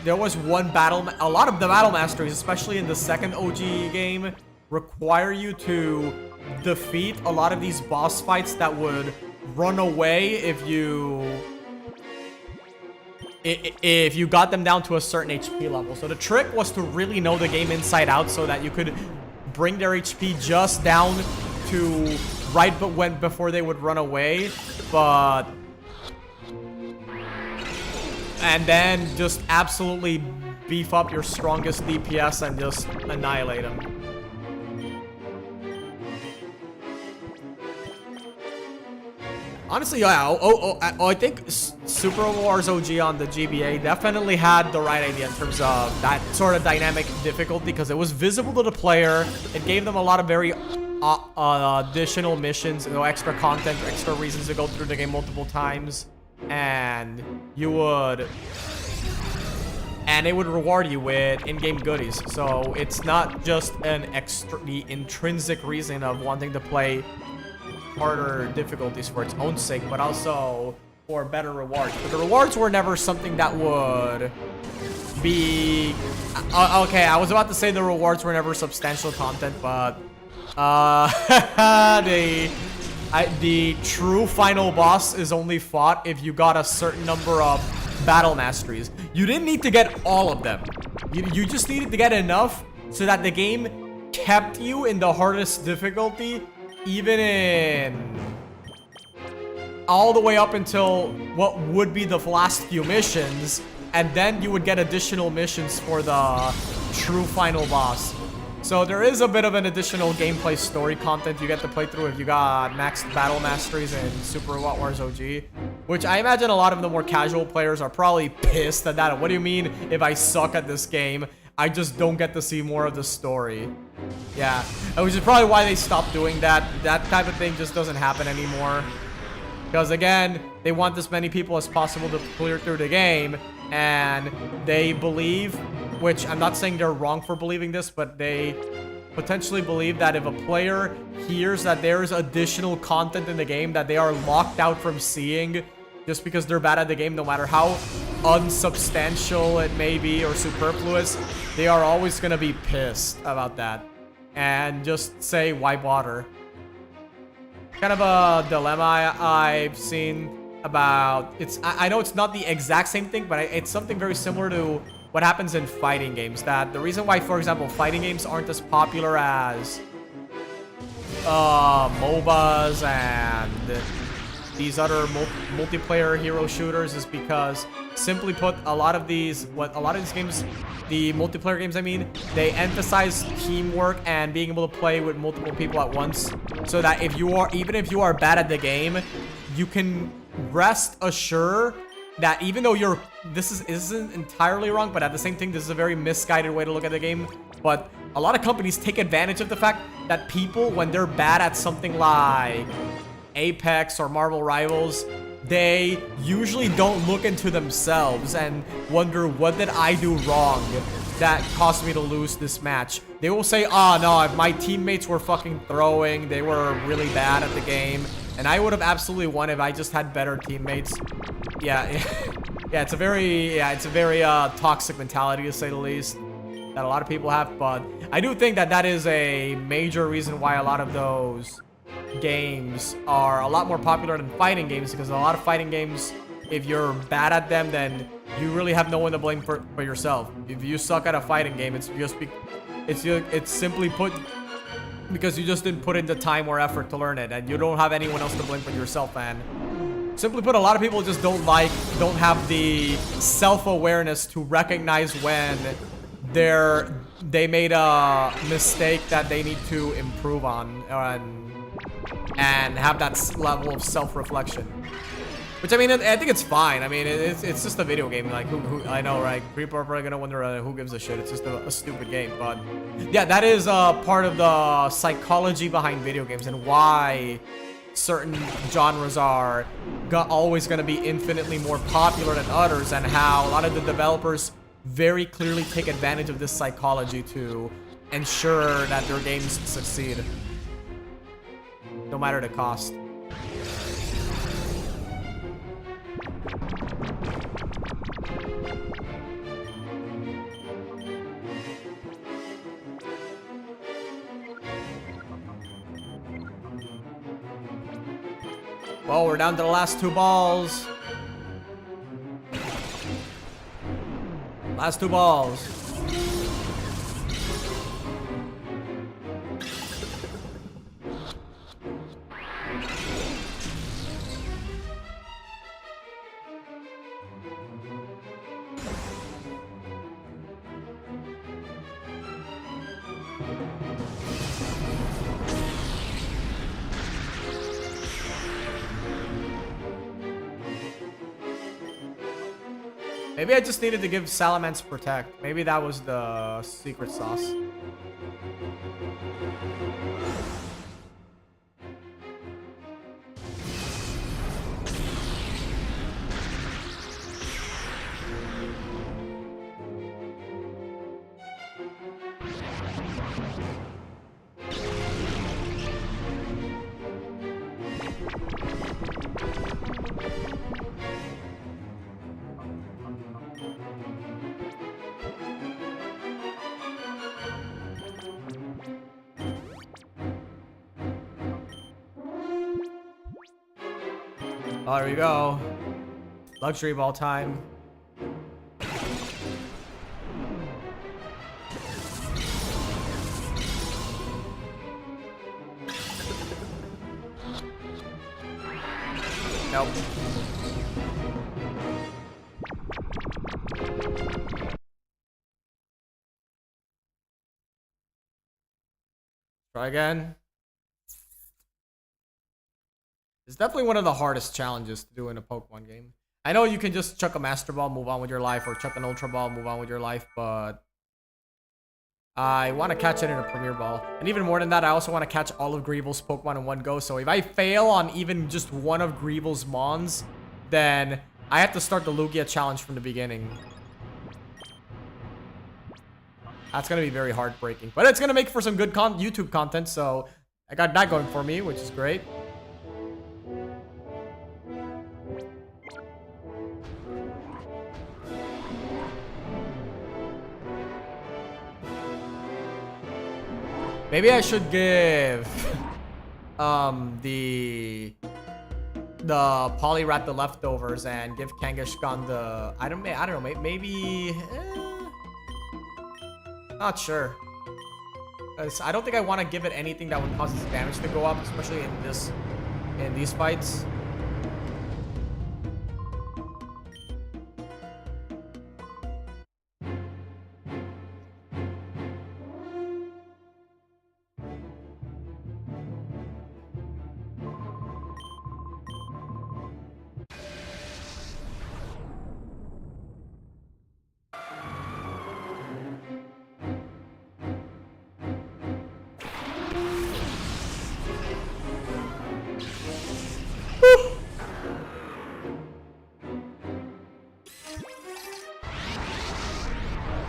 there was one a lot of the Battle Masteries, especially in the second OG game, require you to defeat a lot of these boss fights that would run away if you got them down to a certain HP level. So the trick was to really know the game inside out so that you could bring their HP just down to before they would run away, and then just absolutely beef up your strongest DPS and just annihilate them. Honestly, yeah, I think Super Wars OG on the GBA definitely had the right idea in terms of that sort of dynamic difficulty, because it was visible to the player. It gave them a lot of very additional missions, extra content, extra reasons to go through the game multiple times, and it would reward you with in-game goodies. So it's not just the intrinsic reason of wanting to play harder difficulties for its own sake, but also for better rewards. But the rewards were never something that would be... okay, I was about to say the rewards were never substantial content, but... the true final boss is only fought if you got a certain number of Battle Masteries. You didn't need to get all of them. You just needed to get enough so that the game kept you in the hardest difficulty, even in all the way up until what would be the last few missions, and then you would get additional missions for the true final boss. So there is a bit of an additional gameplay story content you get to play through if you got maxed Battle Masteries in Super Robot Wars OG, which I imagine a lot of the more casual players are probably pissed at that. What do you mean if I suck at this game, I just don't get to see more of the story? Yeah, which is probably why they stopped doing that. That type of thing just doesn't happen anymore. Because again, they want as many people as possible to clear through the game, and they believe, which I'm not saying they're wrong for believing this, but they potentially believe that if a player hears that there's additional content in the game that they are locked out from seeing just because they're bad at the game, no matter how unsubstantial it may be or superfluous, they are always going to be pissed about that and just say, why bother? Kind of a dilemma I've seen about... I know it's not the exact same thing, but it's something very similar to what happens in fighting games. That the reason why, for example, fighting games aren't as popular as MOBAs and these other multiplayer hero shooters is because, simply put, a lot of these games, the multiplayer games I mean, they emphasize teamwork and being able to play with multiple people at once, so that even if you are bad at the game, you can rest assured that even though this isn't entirely wrong, but at the same thing, this is a very misguided way to look at the game. But a lot of companies take advantage of the fact that people, when they're bad at something like Apex or Marvel Rivals, they usually don't look into themselves and wonder, what did I do wrong that caused me to lose this match? They will say, oh no, if my teammates were fucking throwing, they were really bad at the game, and I would have absolutely won if I just had better teammates. Yeah, it's a very toxic mentality, to say the least, that a lot of people have. But I do think that is a major reason why a lot of those games are a lot more popular than fighting games, because a lot of fighting games if you're bad at them, then you really have no one to blame for yourself. If you suck at a fighting game, it's simply put because you just didn't put in the time or effort to learn it, and you don't have anyone else to blame but yourself, man. Simply put, a lot of people just don't have the self-awareness to recognize when they made a mistake that they need to improve on, and have that level of self-reflection. Which, I mean, I think it's fine. I mean, it's just a video game. Like, who I know, right? People are probably gonna wonder who gives a shit. It's just a stupid game. But yeah, that is part of the psychology behind video games and why certain genres are always gonna be infinitely more popular than others, and how a lot of the developers very clearly take advantage of this psychology to ensure that their games succeed, no matter the cost. Well, we're down to the last 2 balls. Last 2 balls. Maybe I just needed to give Salamence Protect. Maybe that was the secret sauce. Oh, there we go. Luxury ball time. Nope. Try again. It's definitely one of the hardest challenges to do in a Pokemon game. I know you can just chuck a Master Ball, move on with your life, or chuck an Ultra Ball, move on with your life, but I want to catch it in a Premier Ball. And even more than that, I also want to catch all of Greevil's Pokemon in one go. So if I fail on even just one of Greevil's Mons, then I have to start the Lugia challenge from the beginning. That's going to be very heartbreaking. But it's going to make for some good YouTube content, so I got that going for me, which is great. Maybe I should give the Poliwrath the leftovers and give Kangaskhan the I don't know, maybe not sure. 'Cause I don't think I want to give it anything that would cause its damage to go up, especially in these fights.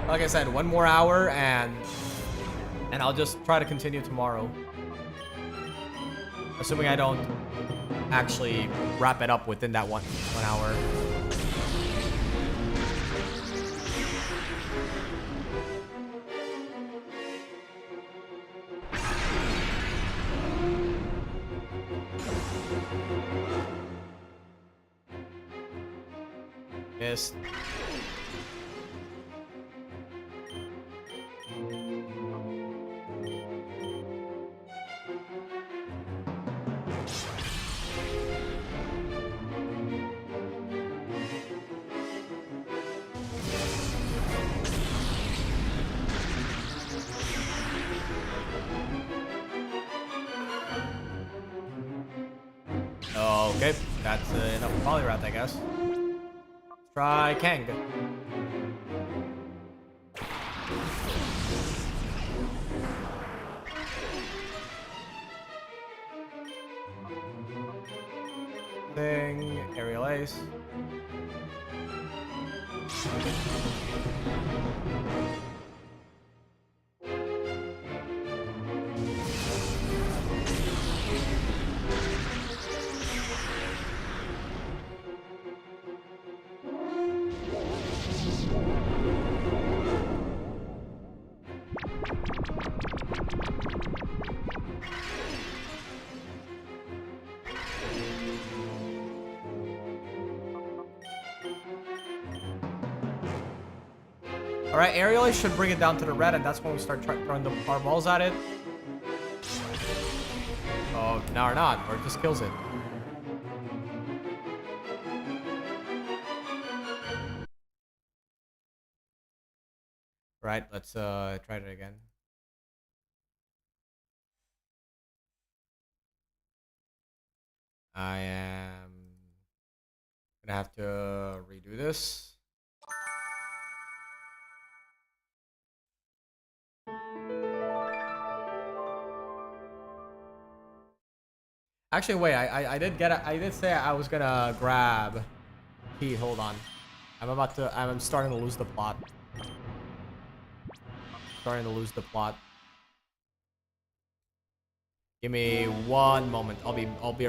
Like I said, 1 more hour and I'll just try to continue tomorrow. Assuming I don't actually wrap it up within that one hour. Missed. Okay, that's enough Polyrath, I guess. Try Kang. Thing, aerial ace. Alright, aerial ace should bring it down to the red, and that's when we start throwing our balls at it. Oh, now or not, or it just kills it. Right, let's try it again. I am gonna have to redo this. Actually, wait, I did say I was gonna grab Pete, hold on. I'm starting to lose the plot. Starting to lose the plot. Give me one moment. I'll be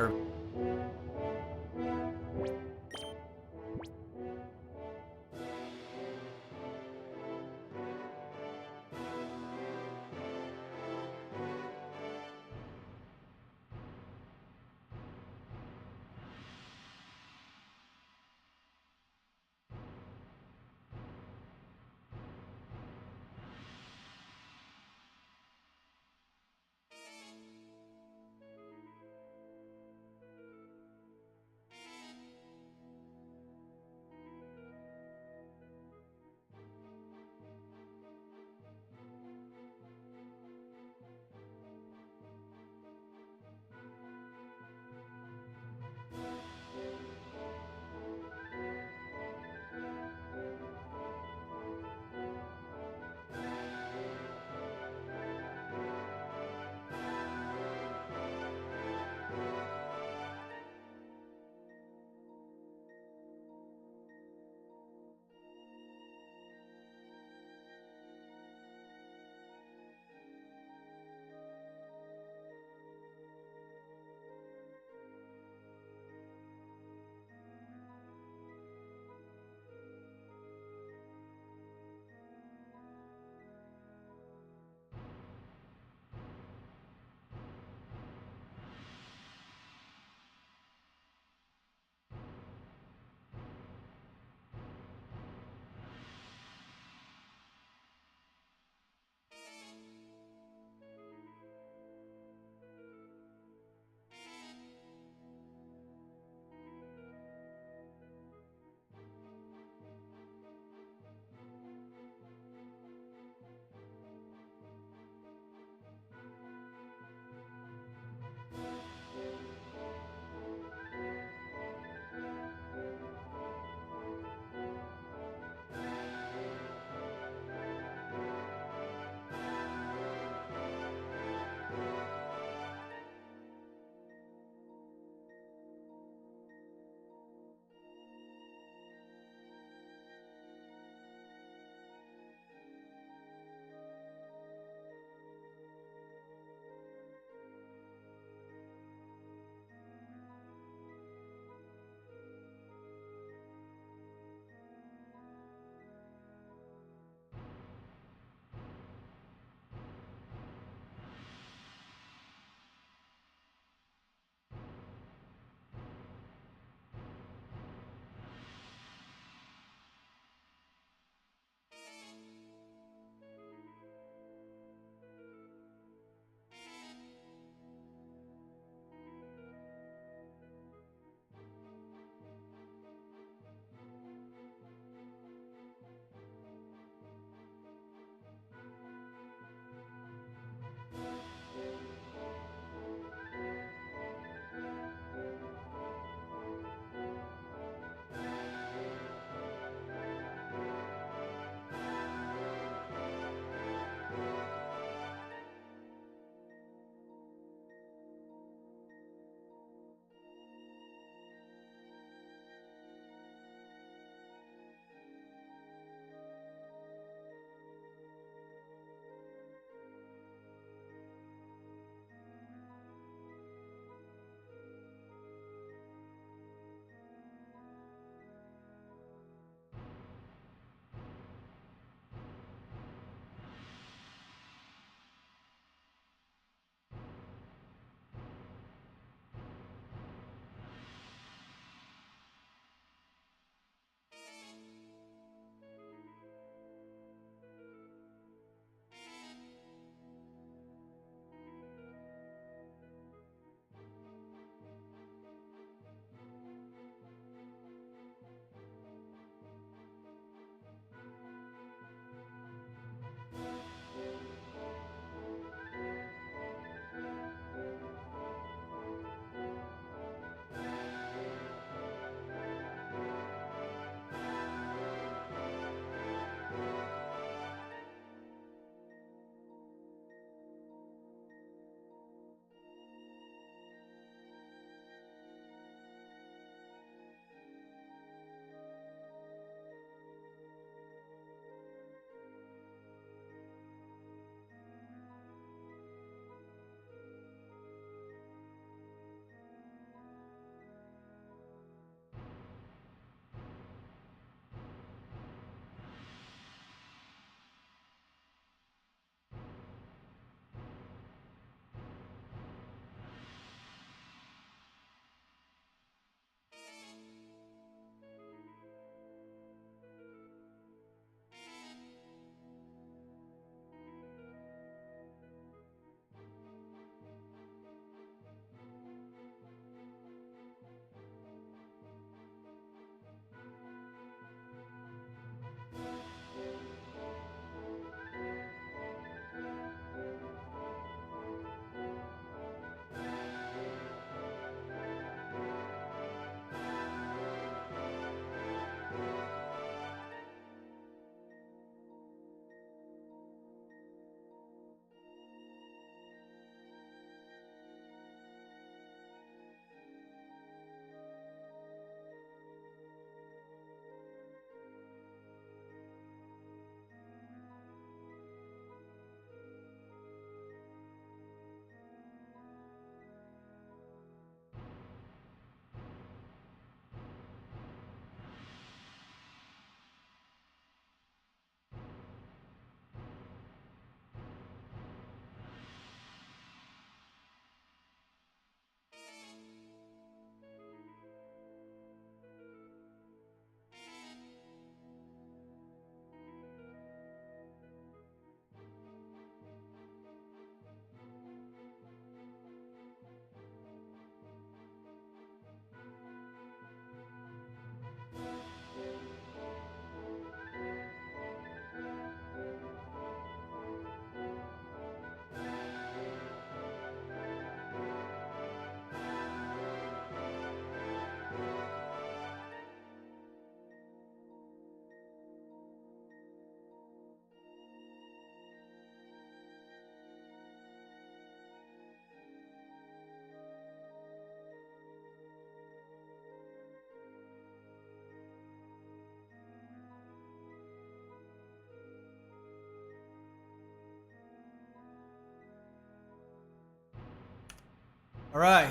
Alright.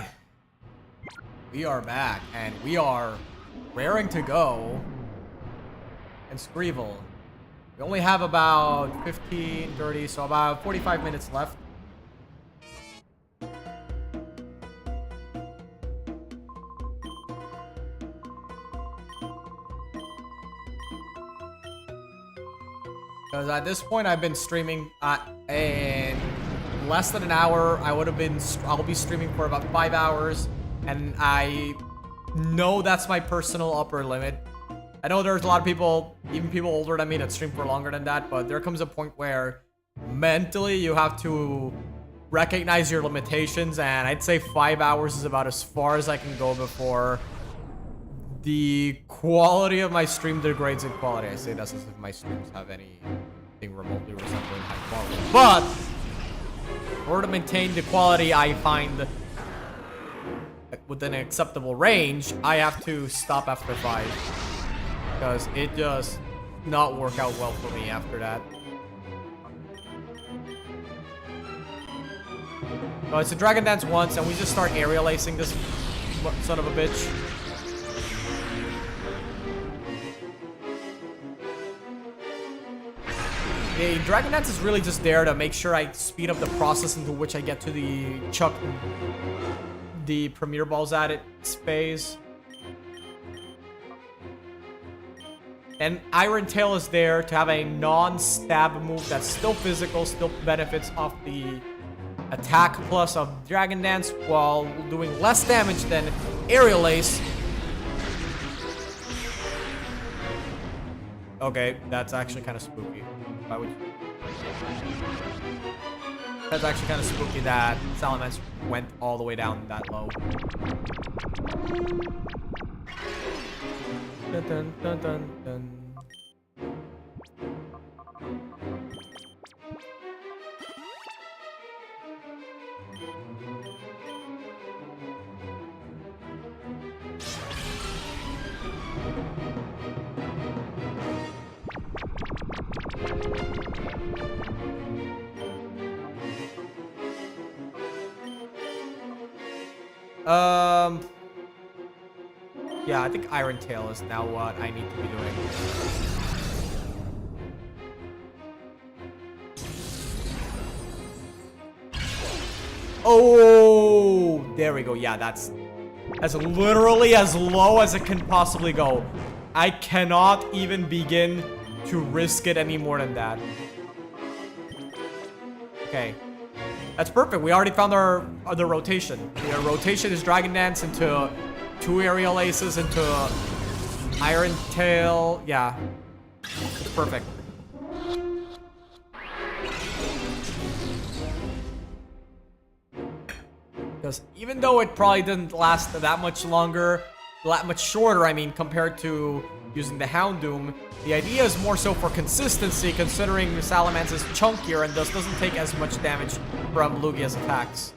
We are back, and we are raring to go. And Greevil. We only have about 15, 30, so about 45 minutes left. Because at this point, I've been streaming in less than an hour. I'll be streaming for about 5 hours, and I know that's my personal upper limit. I know there's a lot of people, even people older than me, that stream for longer than that, but there comes a point where mentally you have to recognize your limitations, and I'd say 5 hours is about as far as I can go before the quality of my stream degrades in quality. I say that's as if my streams have anything remotely resembling high quality. But in order to maintain the quality I find within an acceptable range, I have to stop after 5. Because it just not work out well for me after that. So it's a Dragon Dance once, and we just start aerial acing this son of a bitch. The Dragon Dance is really just there to make sure I speed up the process into which I get to the chuck the Premier Balls at its phase. And Iron Tail is there to have a non-stab move that's still physical, still benefits off the attack plus of Dragon Dance while doing less damage than Aerial Ace. Okay, that's actually kind of spooky. Why would you? That's actually kind of spooky that Shadowmons went all the way down that low. Dun, dun, dun, dun, dun. Yeah, I think Iron Tail is now what I need to be doing. Oh, there we go. Yeah, that's literally as low as it can possibly go. I cannot even begin to risk it any more than that. Okay. That's perfect. We already found our other rotation. Our rotation is Dragon Dance into 2 Aerial Aces into Iron Tail. Yeah. It's perfect. Because even though it probably didn't last that much longer, that much shorter, I mean, compared to using the Houndoom, the idea is more so for consistency, considering Shadowmons is chunkier and thus doesn't take as much damage from Lugia's attacks.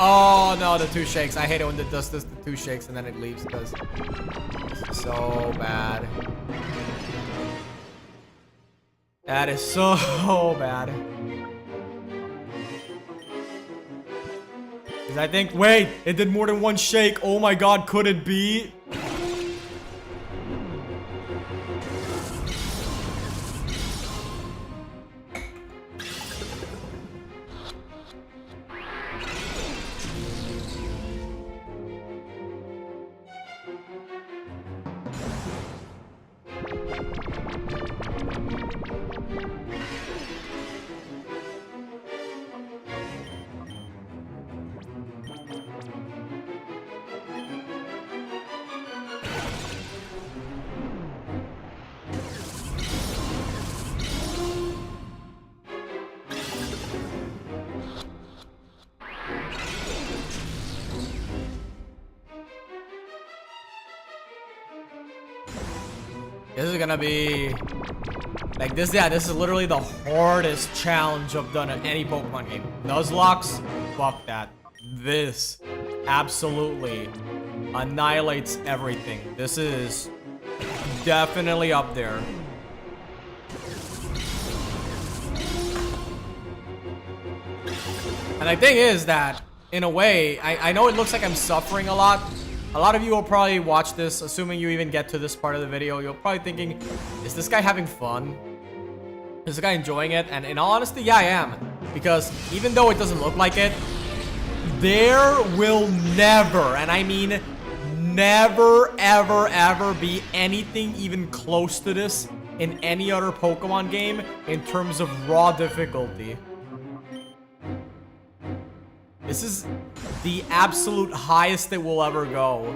Oh no, the 2 shakes. I hate it when it does this, the 2 shakes and then it leaves, because it's so bad. That is so bad. Because I think, wait, it did more than 1 shake. Oh my god, could it be? This is gonna be like this. Yeah, this is literally the hardest challenge I've done in any Pokemon game. Nuzlocke, fuck that. This absolutely annihilates everything. This is definitely up there. And the thing is that, in a way, I know it looks like I'm suffering a lot. A lot of you will probably watch this, assuming you even get to this part of the video. You're probably thinking, is this guy having fun? Is this guy enjoying it? And in all honesty, yeah, I am. Because even though it doesn't look like it, there will never, and I mean never, ever, ever be anything even close to this in any other Pokemon game in terms of raw difficulty. This is the absolute highest it will ever go.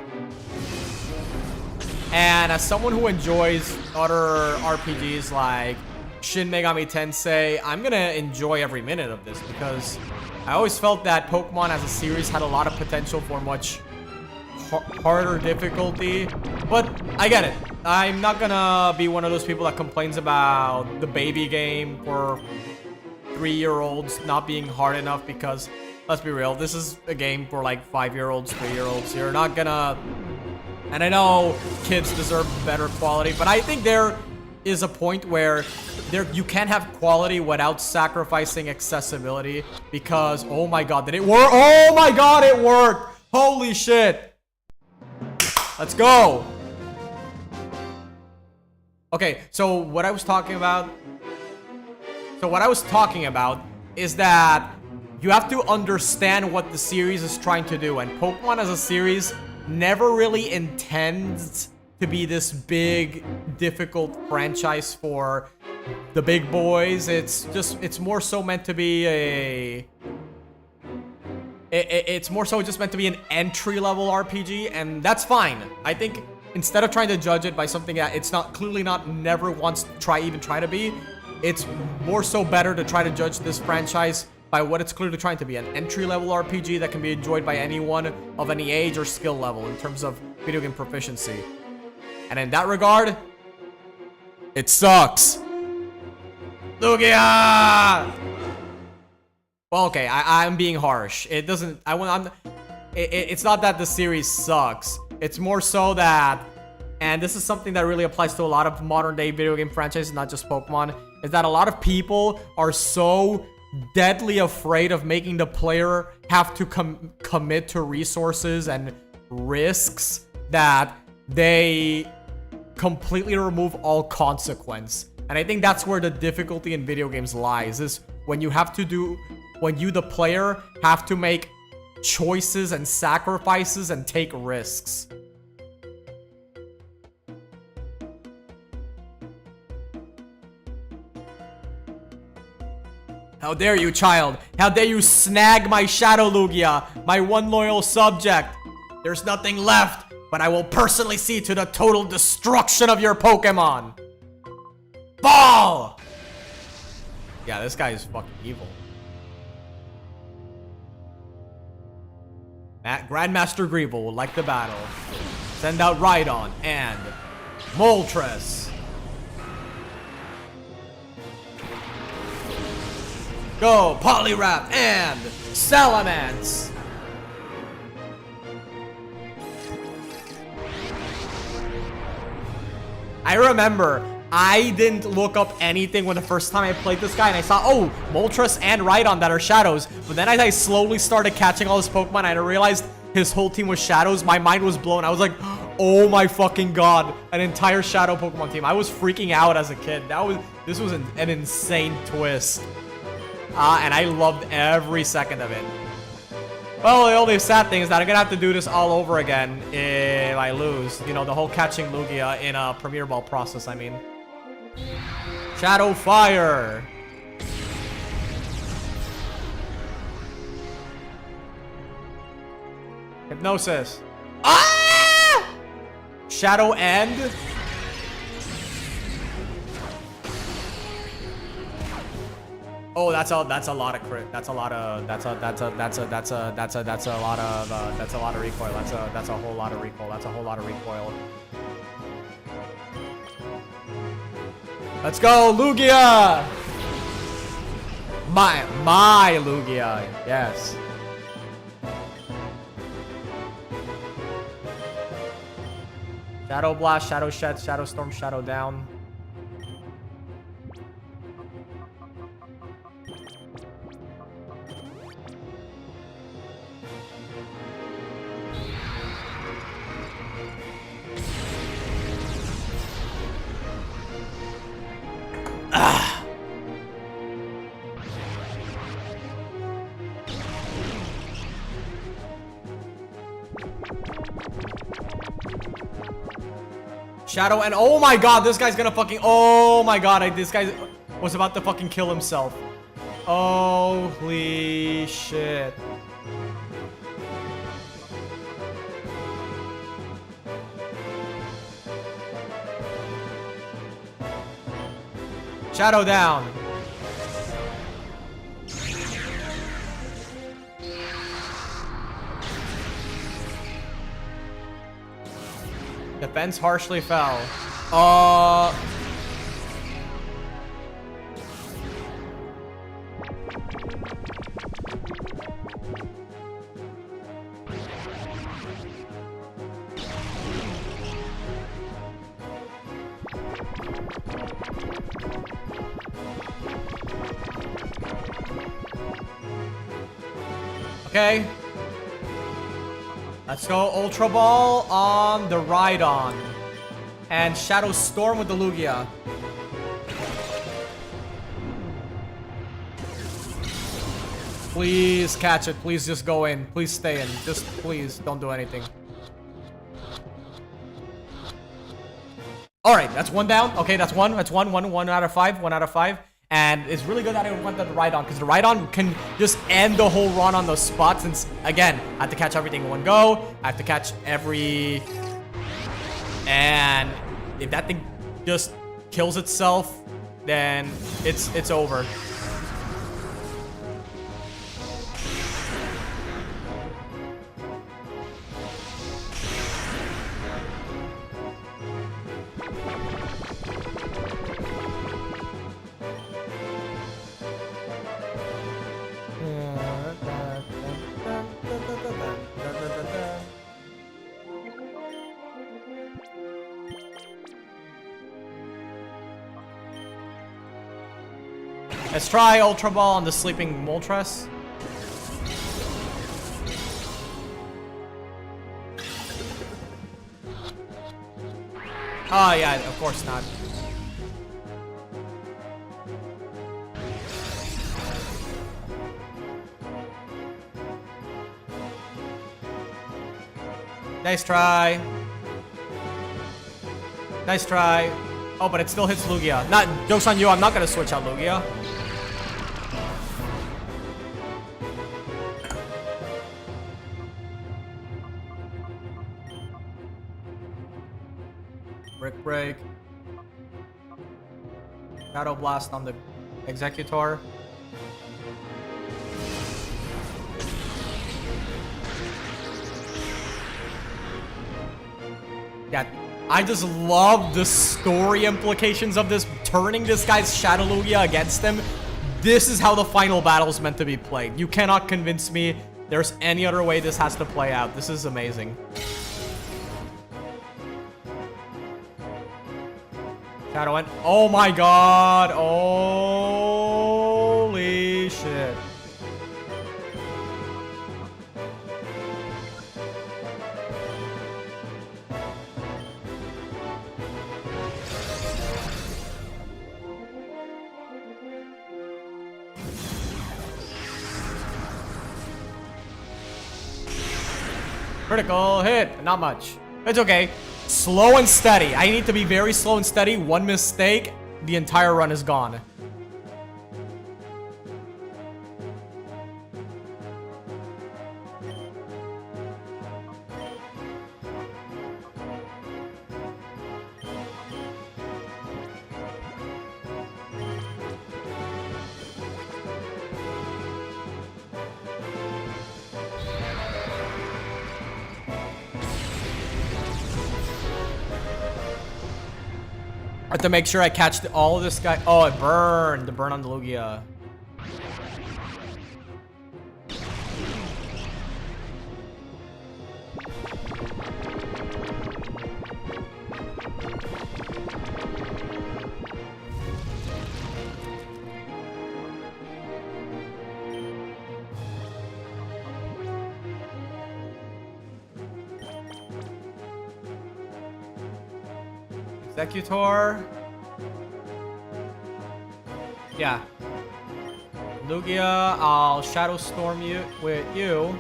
And as someone who enjoys other RPGs like Shin Megami Tensei, I'm gonna enjoy every minute of this because I always felt that Pokemon as a series had a lot of potential for much harder difficulty. But I get it. I'm not gonna be one of those people that complains about the baby game for 3-year-olds not being hard enough because, let's be real, this is a game for like 5-year-olds, 3-year-olds. You're not gonna... And I know kids deserve better quality, but I think there is a point where you can have quality without sacrificing accessibility because, oh my god, did it work? Oh my god, it worked! Holy shit! Let's go! Okay, so what I was talking about... is that you have to understand what the series is trying to do, and Pokemon as a series never really intends to be this big, difficult franchise for the big boys. It's more so meant to be a... It's more so just meant to be an entry-level RPG, and that's fine. I think instead of trying to judge it by something that it's not clearly not never wants to try to be, it's more so better to try to judge this franchise by what it's clearly trying to be, an entry-level RPG that can be enjoyed by anyone of any age or skill level in terms of video game proficiency. And in that regard, it sucks. Lugia! Well, okay, I'm being harsh. It doesn't... It's not that the series sucks. It's more so that... And this is something that really applies to a lot of modern-day video game franchises, not just Pokemon, is that a lot of people are so deadly afraid of making the player have to commit to resources and risks that they completely remove all consequence. And I think that's where the difficulty in video games lies, is when you the player have to make choices and sacrifices and take risks. How dare you, child? How dare you snag my Shadow Lugia, my one loyal subject? There's nothing left, but I will personally see to the total destruction of your Pokemon. Ball! Yeah, this guy is fucking evil. Grandmaster Greevil would like the battle. Send out Rhydon and Moltres. Go, Poliwrath and Salamence! I remember I didn't look up anything when the first time I played this guy, and I saw, oh, Moltres and Rhydon that are shadows. But then as I slowly started catching all his Pokemon and I realized his whole team was shadows, my mind was blown. I was like, oh my fucking god, an entire shadow Pokemon team. I was freaking out as a kid. This was an insane twist. And I loved every second of it. Well, the only sad thing is that I'm gonna have to do this all over again if I lose. You know, the whole catching Lugia in a Premier Ball process, I mean. Shadow Fire! Hypnosis. Ah! Shadow End. Oh, that's a lot of crit. That's a lot of recoil. That's a whole lot of recoil. That's a whole lot of recoil. Let's go, Lugia! My Lugia, yes. Shadow Blast, Shadow Shed, Shadow Storm, Shadow Down. Shadow and oh my god, this guy's gonna fucking oh my god, this guy was about to fucking kill himself. Holy shit. Shadow down. Defense harshly fell. Okay. Let's go Ultra Ball on the Rhydon. And Shadow Storm with the Lugia. Please catch it. Please just go in. Please stay in. Just please don't do anything. Alright, that's one down. Okay, that's one. That's one. One out of five. 1 out of 5. And it's really good that I went to the Rhydon, because the Rhydon can just end the whole run on those spots. Since, again, I have to catch everything in one go. I have to catch every... And if that thing just kills itself, then it's over. Let's try Ultra Ball on the sleeping Moltres. Oh yeah, of course not. Nice try. Nice try. Oh, but it still hits Lugia. Not joke's on you, I'm not gonna switch out Lugia. Brick Break. Shadow Blast on the Executor. Yeah, I just love the story implications of this, turning this guy's Shadow Lugia against him. This is how the final battle is meant to be played. You cannot convince me there's any other way this has to play out. This is amazing. Shadow End. Oh my god. Holy shit. Critical hit. Not much. It's okay. Slow and steady. I need to be very slow and steady. One mistake, the entire run is gone. I have to make sure I catch all of this guy. Oh, it burned. The burn on the Lugia. Executor. Yeah. Lugia, I'll Shadow Storm you with you.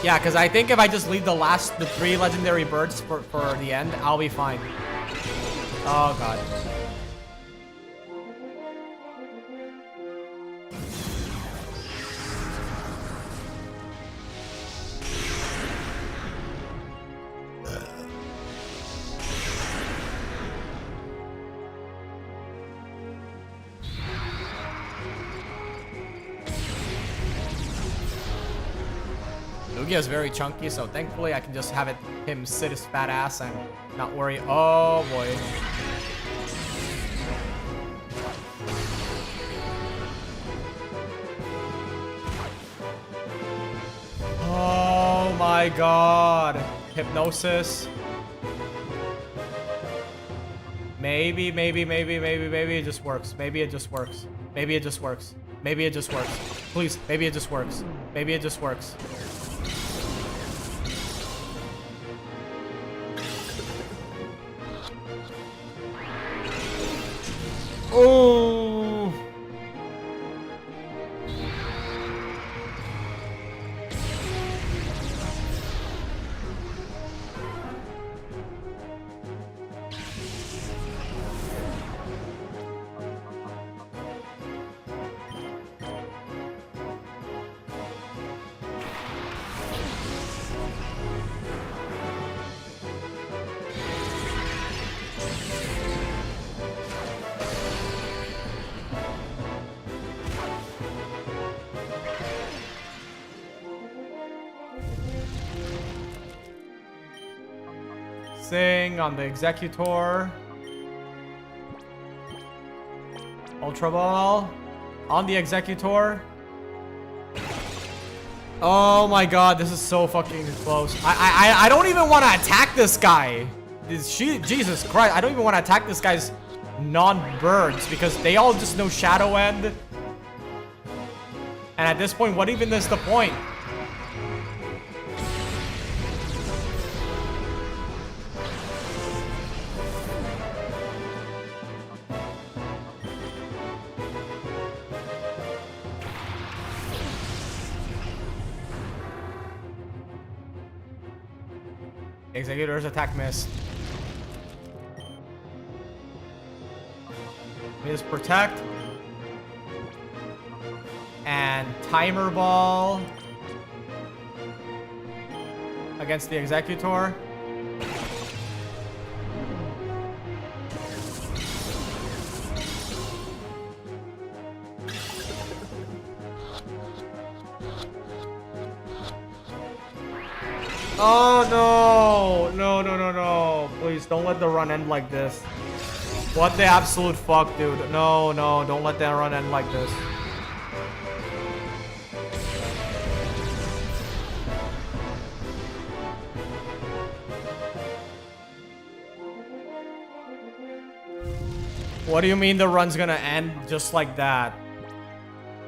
Yeah, because I think if I just leave the 3 legendary birds for the end, I'll be fine. Oh god. Lugia is very chunky, so thankfully I can just have him sit his fat ass and not worry. Oh boy. Oh my god. Hypnosis. Maybe it just works. Maybe it just works. Maybe it just works. Maybe it just works. Please, maybe it just works. Maybe it just works. Oh. Sing on the Executor. Ultra Ball on the Executor. Oh my god, this is so fucking close. I don't even want to attack this guy. Jesus Christ, I don't even want to attack this guy's non-birds because they all just know Shadow End. And at this point, what even is the point? Executor's attack missed. Miss protect. And timer ball against the Executor. Oh no! No. Please don't let the run end like this. What the absolute fuck, dude. No, don't let that run end like this. What do you mean the run's gonna end just like that?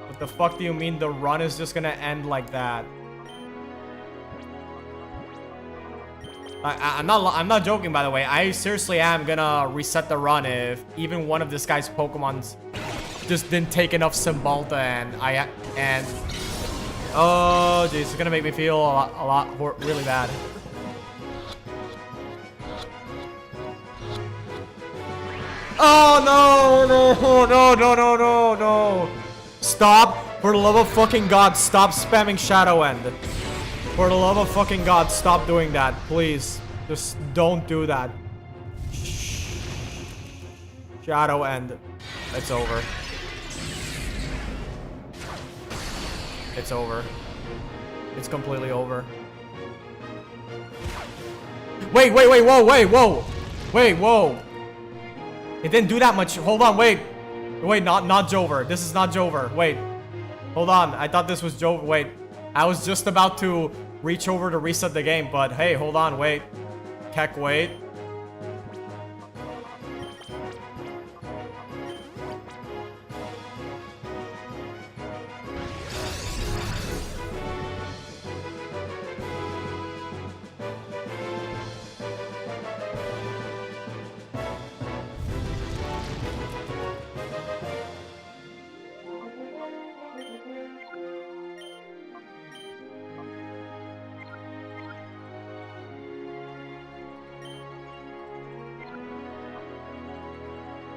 What the fuck do you mean the run is just gonna end like that? I'm not joking, by the way. I seriously am gonna reset the run if even one of this guy's Pokemon's just didn't take enough Cymbalta and oh jeez, it's gonna make me feel a lot really bad. Oh no. Stop, for the love of fucking God, stop spamming Shadow End. For the love of fucking God, stop doing that, please. Just don't do that. Shadow End. It's over. It's over. It's completely over. Wait, whoa. Wait, whoa. It didn't do that much. Hold on, wait. Wait, not Jover. This is not Jover. Wait. Hold on. I thought this was Jover. Wait. I was just about to reach over to reset the game, but hey, hold on, wait. Keck, wait.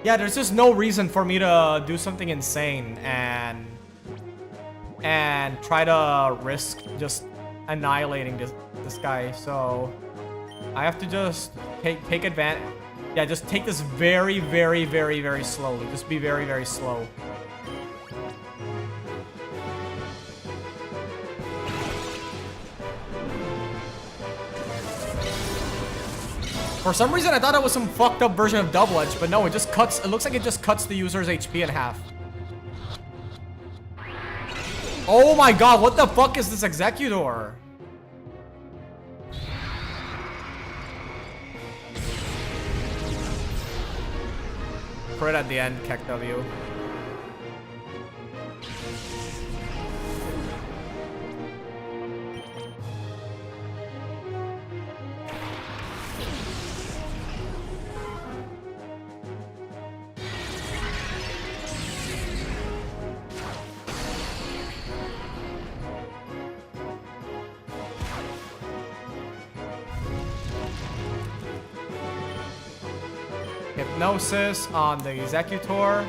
Yeah, there's just no reason for me to do something insane and try to risk just annihilating this guy. So I have to just take advantage. Yeah, just take this very slowly. Just be very slow. For some reason, I thought it was some fucked up version of Double Edge, but no, it just cuts. It looks like it just cuts the user's HP in half. Oh my god, what the fuck is this Executor? Crit at the end, Keck W. Hypnosis on the Executor.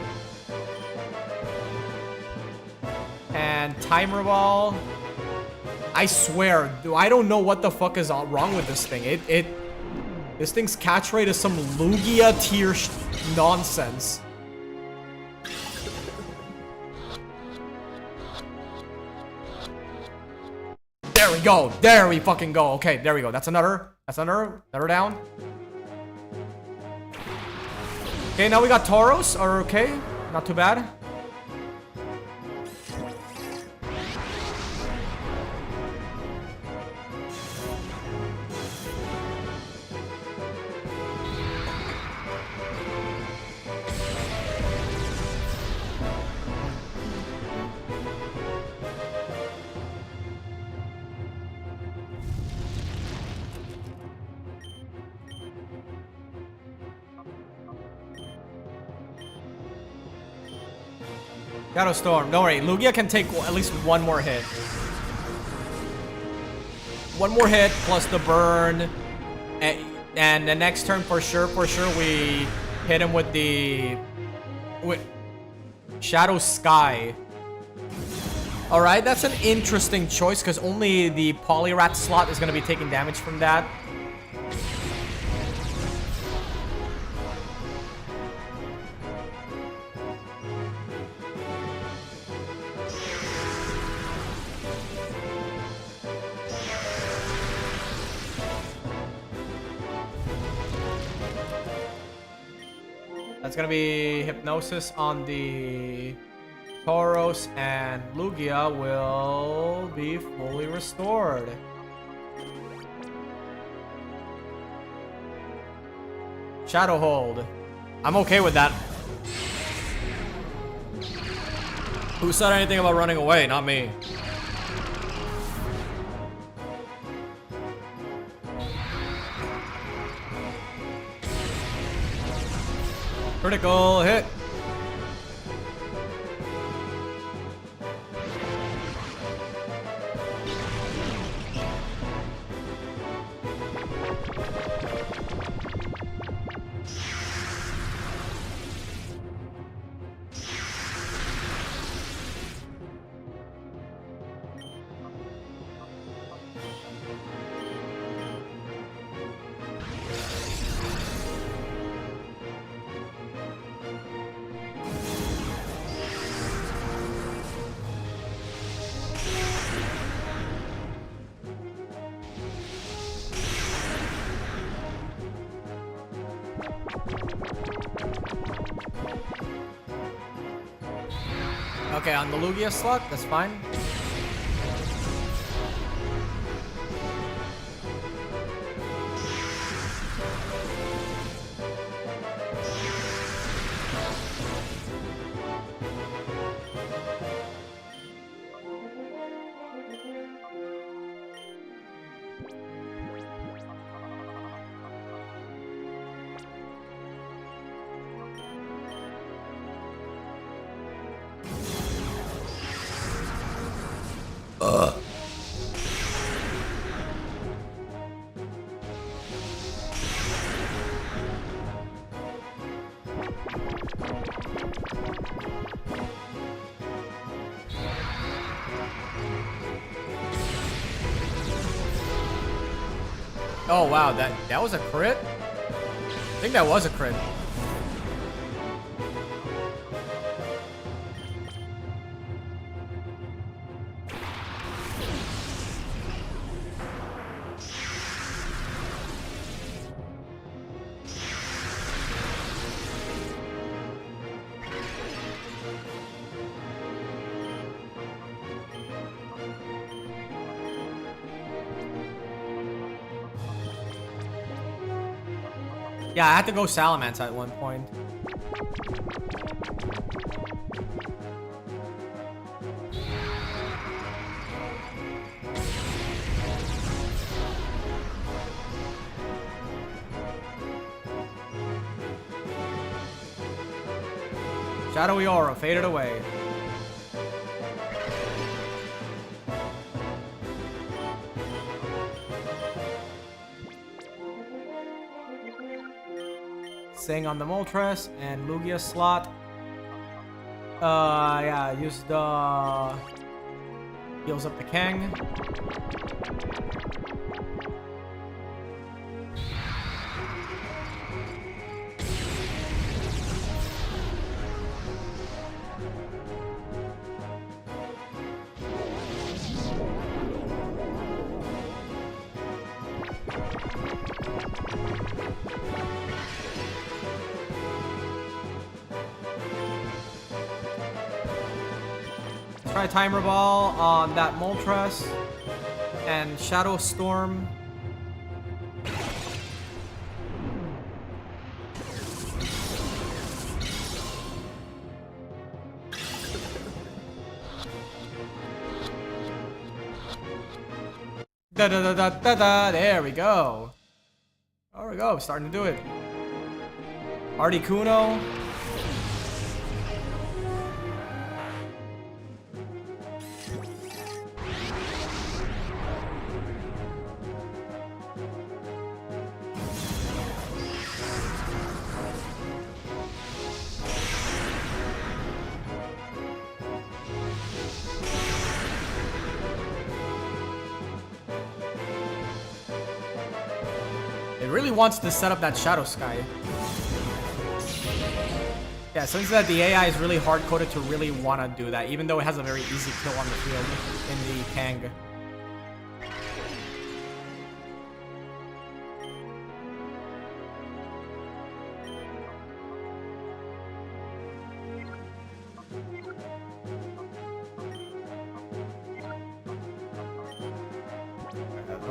And Timer Ball. I swear, I don't know what the fuck is wrong with this thing. This thing's catch rate is some Lugia tier nonsense. There we go. There we fucking go. Okay, there we go. That's another down. Okay, now we got Tauros. Okay, not too bad. Shadow Storm. Don't worry. Lugia can take at least one more hit. One more hit plus the burn. And the next turn for sure we hit him with the Shadow Sky. Alright, that's an interesting choice because only the Polyrat slot is going to be taking damage from that. That's gonna be Hypnosis on the Tauros, and Lugia will be fully restored. Shadow Hold. I'm okay with that. Who said anything about running away? Not me. Critical hit. Okay, on the Lugia slot, that's fine. Oh wow, that was a crit? I think that was a crit. Yeah, I had to go Salamence at one point. Shadowy Aura faded away. Sing on the Moltres and Lugia slot. Yeah, use the heals up the Kang. Try Timer Ball on that Moltres and Shadow Storm. Da da da da da da. There we go. There we go. Starting to do it. Articuno. It really wants to set up that Shadow Sky. Yeah, since that the AI is really hard-coded to really want to do that, even though it has a very easy kill on the field in the Kang.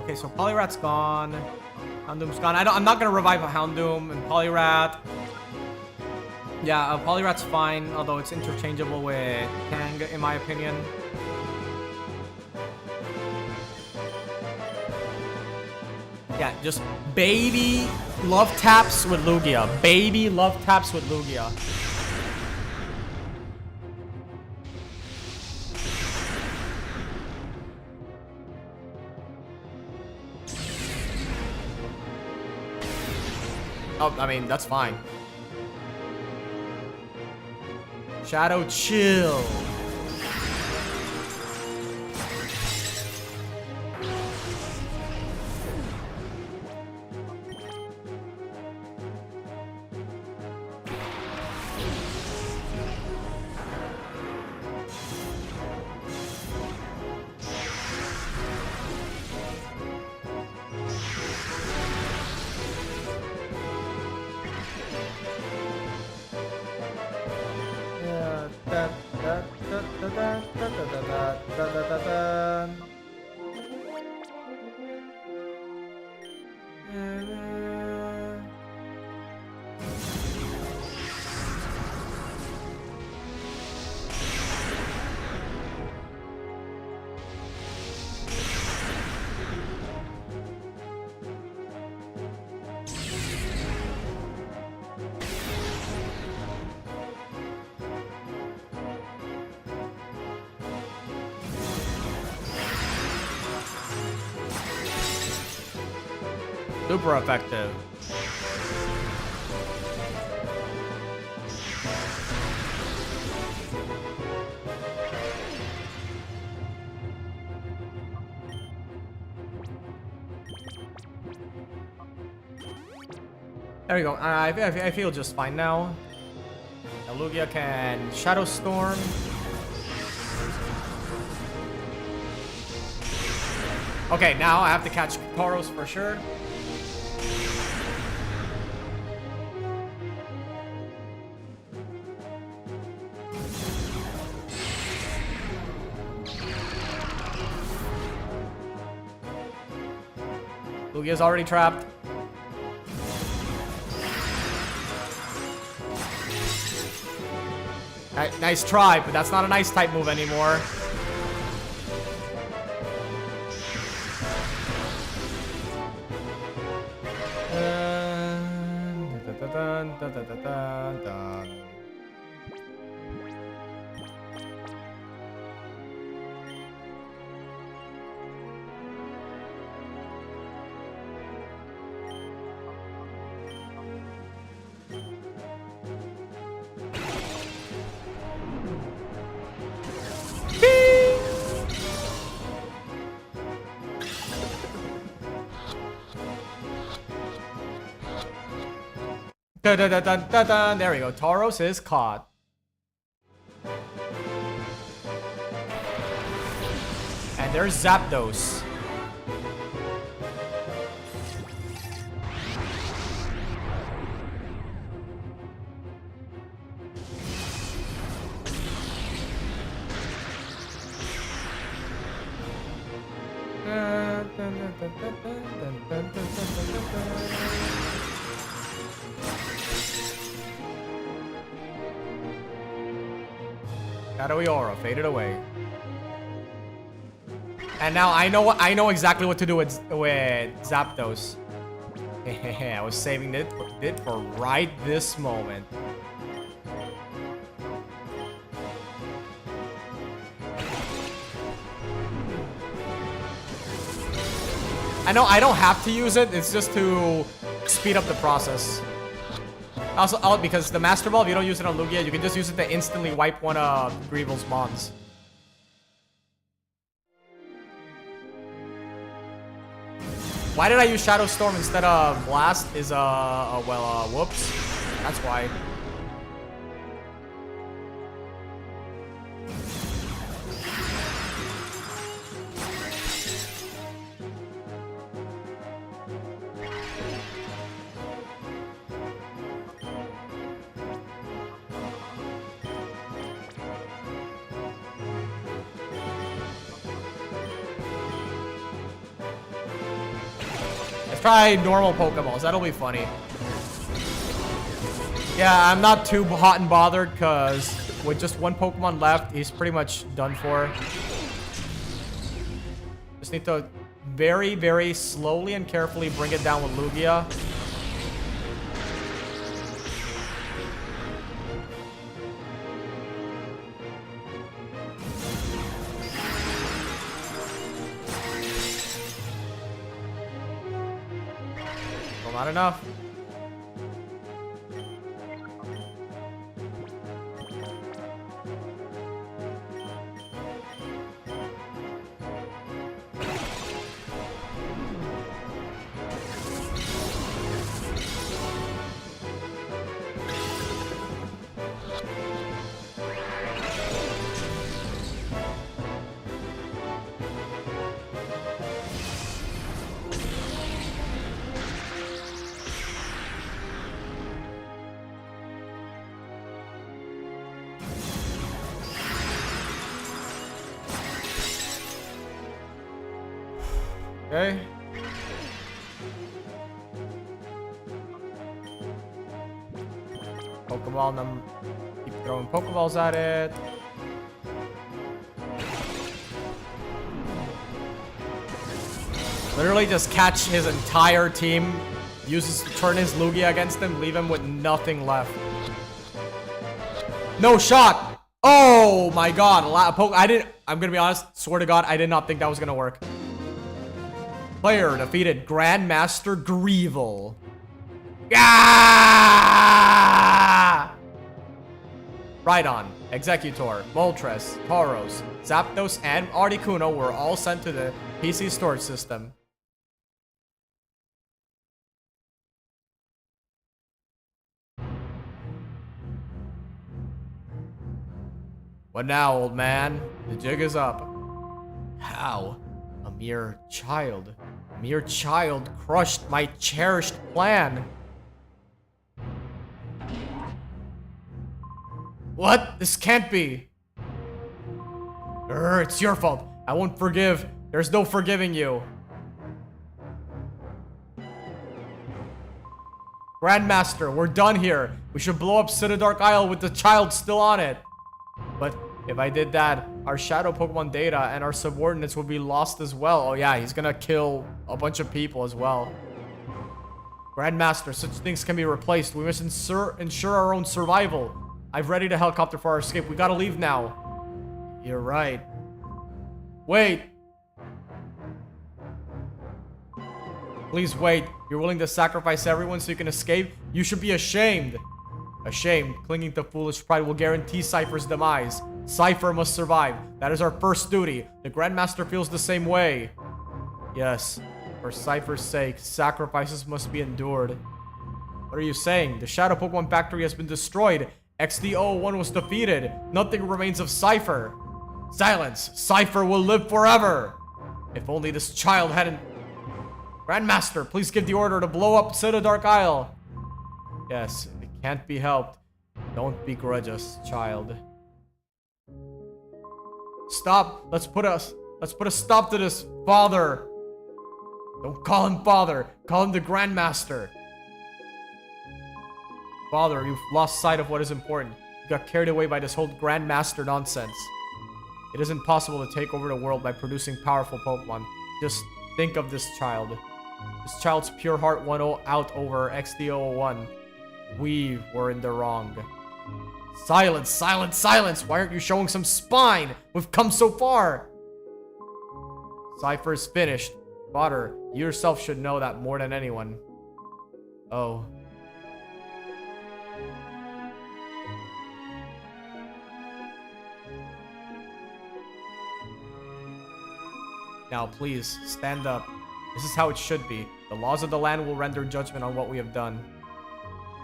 Okay, so Poliwrath's gone. Houndoom's gone. I'm not gonna revive a Houndoom and Poliwrath. Yeah, Poliwrath's fine, although it's interchangeable with Kang, in my opinion. Yeah, just baby love taps with Lugia. Baby love taps with Lugia. Oh, I mean, that's fine. Shadow, chill. Da, da, da, da, da, da, da, da, da. Super effective. There we go. I feel just fine now. Now Lugia can Shadow Storm. Okay, now I have to catch Tauros for sure. Lugia's already trapped. Nice try, but that's not an ice type move anymore. Dun, dun, dun, dun, dun, dun. Dun, dun, dun, dun, dun, dun. There we go. Tauros is caught. And there's Zapdos. Dun, dun, dun, dun, dun, dun, dun, dun, dun, dun. Shadowy Aura faded away. And now I know exactly what to do with Zapdos. I was saving it for right this moment. I know I don't have to use it, it's just to speed up the process. Also, because the Master Ball, if you don't use it on Lugia, you can just use it to instantly wipe one of Greevil's mons. Why did I use Shadow Storm instead of Blast? Whoops. That's why. Try normal Pokeballs, that'll be funny. Yeah, I'm not too hot and bothered because with just one Pokemon left, he's pretty much done for. Just need to very, very slowly and carefully bring it down with Lugia. Not enough. Okay. Pokeball them. Keep throwing Pokeballs at it. Literally just catch his entire team. Turn his Lugia against him. Leave him with nothing left. No shot. Oh my god. I'm gonna be honest. Swear to god, I did not think that was gonna work. Player defeated Grandmaster Greevil. Ah! Rhydon, Executor, Moltres, Tauros, Zapdos, and Articuno were all sent to the PC storage system. What now, old man? The jig is up. How? A mere child crushed my cherished plan. What? This can't be. It's your fault. I won't forgive. There's no forgiving you. Grandmaster, we're done here. We should blow up Dark Isle with the child still on it. But if I did that, our shadow Pokemon data and our subordinates will be lost as well. Oh yeah, he's gonna kill a bunch of people as well. Grandmaster, such things can be replaced. We must ensure our own survival. I've readied a helicopter for our escape. We gotta leave now. You're right. Wait. Please wait. You're willing to sacrifice everyone so you can escape? You should be ashamed. Ashamed, clinging to foolish pride will guarantee Cypher's demise. Cypher must survive. That is our first duty. The Grandmaster feels the same way. Yes, for Cypher's sake, sacrifices must be endured. What are you saying? The Shadow Pokemon Factory has been destroyed. XD001 was defeated. Nothing remains of Cypher. Silence! Cypher will live forever! If only this child hadn't... Grandmaster, please give the order to blow up Dark Isle. Yes, it can't be helped. Don't begrudge us, child. Stop! Let's put a stop to this, father! Don't call him father! Call him the Grandmaster! Father, you've lost sight of what is important. You got carried away by this whole Grandmaster nonsense. It isn't possible to take over the world by producing powerful Pokemon. Just think of this child. This child's pure heart won out over XD001. We were in the wrong. Silence, silence, silence! Why aren't you showing some spine? We've come so far! Cypher's finished. Father, you yourself should know that more than anyone. Oh. Now, please, stand up. This is how it should be. The laws of the land will render judgment on what we have done.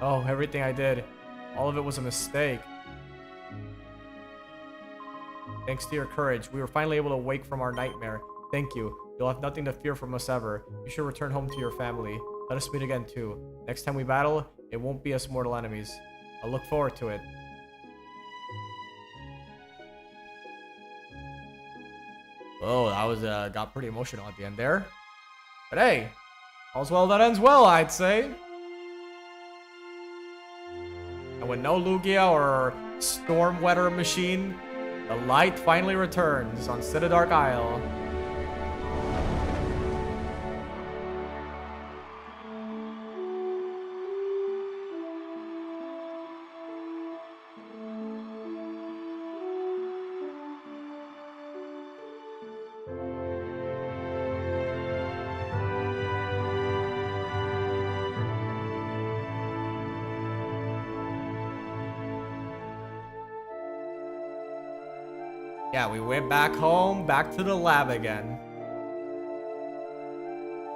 Oh, everything I did. All of it was a mistake. Thanks to your courage, we were finally able to wake from our nightmare. Thank you. You'll have nothing to fear from us ever. You should return home to your family. Let us meet again, too. Next time we battle, it won't be us mortal enemies. I'll look forward to it. Oh, that was, got pretty emotional at the end there. But hey, all's well that ends well, I'd say. And with no Lugia or Storm Weather Machine, the light finally returns on Dark Isle. Yeah, we went back home, back to the lab again.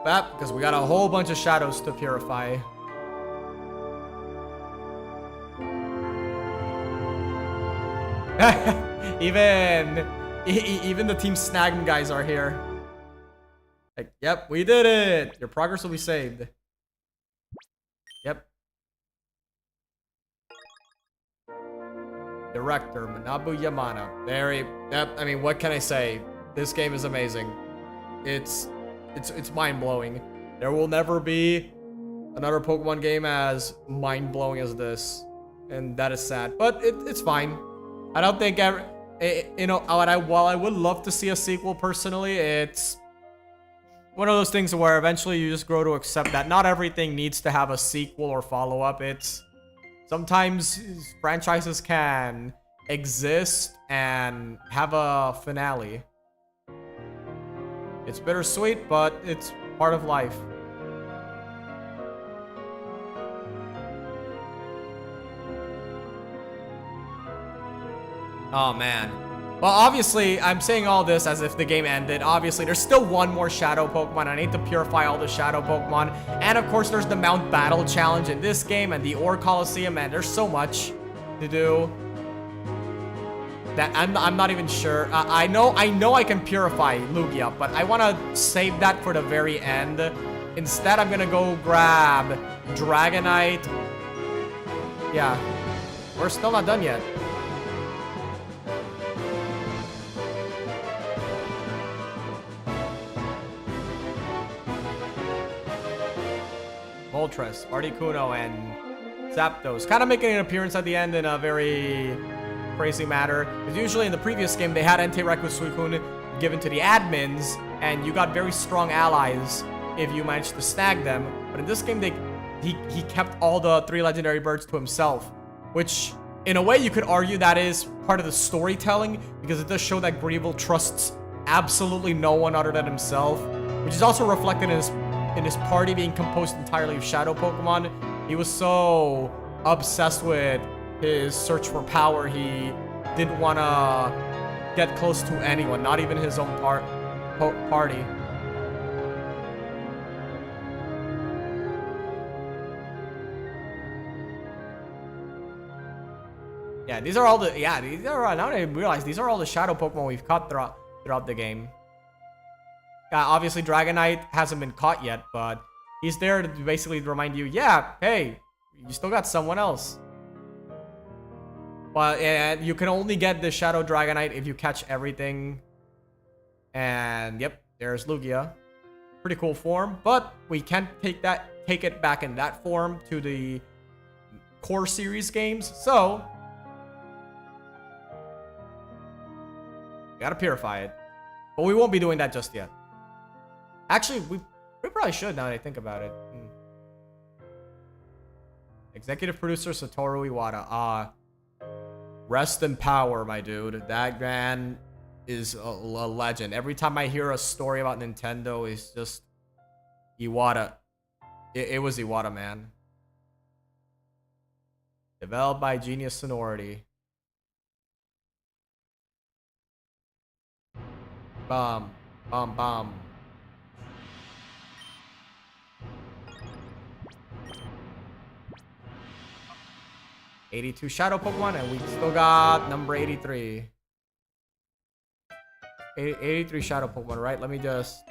But, because we got a whole bunch of shadows to purify. Even the Team Snagging guys are here. Like, yep, we did it! Your progress will be saved. Yep. Director, Manabu Yamana. I mean, what can I say? This game is amazing. It's it's mind-blowing. There will never be another Pokemon game as mind-blowing as this, and that is sad. But it's fine. I don't think you know, while I would love to see a sequel personally, it's one of those things where eventually you just grow to accept that not everything needs to have a sequel or follow-up. It's sometimes franchises can exist and have a finale. It's bittersweet, but it's part of life. Oh man. Well, obviously, I'm saying all this as if the game ended. Obviously, there's still one more Shadow Pokemon. I need to purify all the Shadow Pokemon. And of course, there's the Mount Battle Challenge in this game and the Ore Coliseum, and there's so much to do that I'm not even sure. I know I can purify Lugia, but I want to save that for the very end. Instead, I'm gonna go grab Dragonite. Yeah, we're still not done yet. Moltres, Articuno, and Zapdos. Kind of making an appearance at the end in a very crazy matter. Because usually in the previous game, they had Entei with Suicune given to the admins, and you got very strong allies if you managed to snag them. But in this game, he kept all the 3 legendary birds to himself, which in a way you could argue that is part of the storytelling, because it does show that Greevil trusts absolutely no one other than himself, which is also reflected in his party being composed entirely of Shadow Pokemon. He was so obsessed with his search for power, he didn't want to get close to anyone, not even his own party. Yeah, these are all the, now that I realize, these are all the Shadow Pokemon we've caught throughout the game. Obviously, Dragonite hasn't been caught yet, but he's there to basically remind you, yeah, hey, you still got someone else. But you can only get the Shadow Dragonite if you catch everything. And yep, there's Lugia. Pretty cool form, but we can't take it back in that form to the core series games, so we gotta purify it. But we won't be doing that just yet. Actually, we probably should now that I think about it. Executive producer Satoru Iwata. Rest in power, my dude. That man is a legend. Every time I hear a story about Nintendo, it's just Iwata. It was Iwata, man. Developed by Genius Sonority. Bomb. Bomb, bomb. '82 Shadow Pokemon, and we still got number 83. 83 Shadow Pokemon, right? Let me just...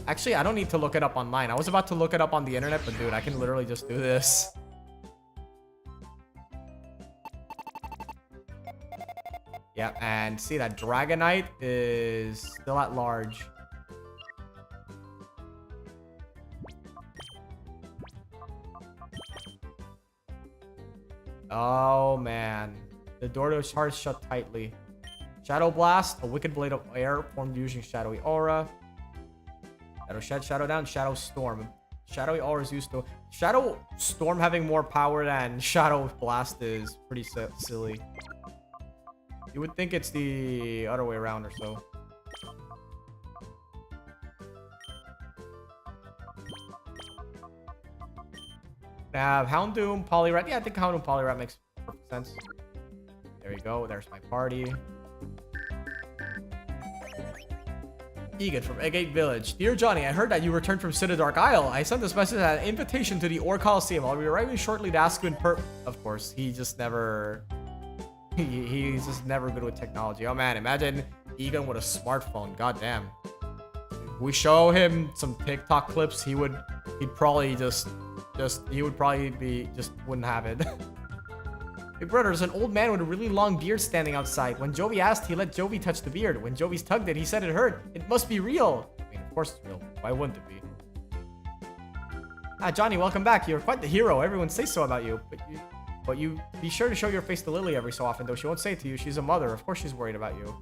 Actually, I don't need to look it up online. I was about to look it up on the internet, but dude, I can literally just do this. Yeah, and see that Dragonite is still at large. Oh man, the door to his heart is shut tightly. Shadow Blast, a wicked blade of air formed using Shadowy Aura. Shadow Shed, Shadow Down, Shadow Storm. Shadowy Aura is used to... Shadow Storm having more power than Shadow Blast is pretty silly. You would think it's the other way around or so. Have Houndoom, Poliwrath. Yeah, I think Houndoom, Poliwrath makes perfect sense. There you go. There's my party. Egan from Eggate Village. Dear Johnny, I heard that you returned from Cinedark Isle. I sent this message as an invitation to the Ore Coliseum. I'll be arriving shortly to ask you in Of course, he just never... He's just never good with technology. Oh man, imagine Egan with a smartphone. God damn. If we show him some TikTok clips, he'd probably wouldn't have it. Hey brother, there's an old man with a really long beard standing outside. When Jovi asked, he let Jovi touch the beard. When Jovi's tugged it, he said it hurt. It must be real. I mean, Of course it's real. Why wouldn't it be? Ah, Johnny, welcome back. You're quite the hero. Everyone says so about you. But you be sure to show your face to Lily every so often, though she won't say it to you. She's a mother. Of course she's worried about you.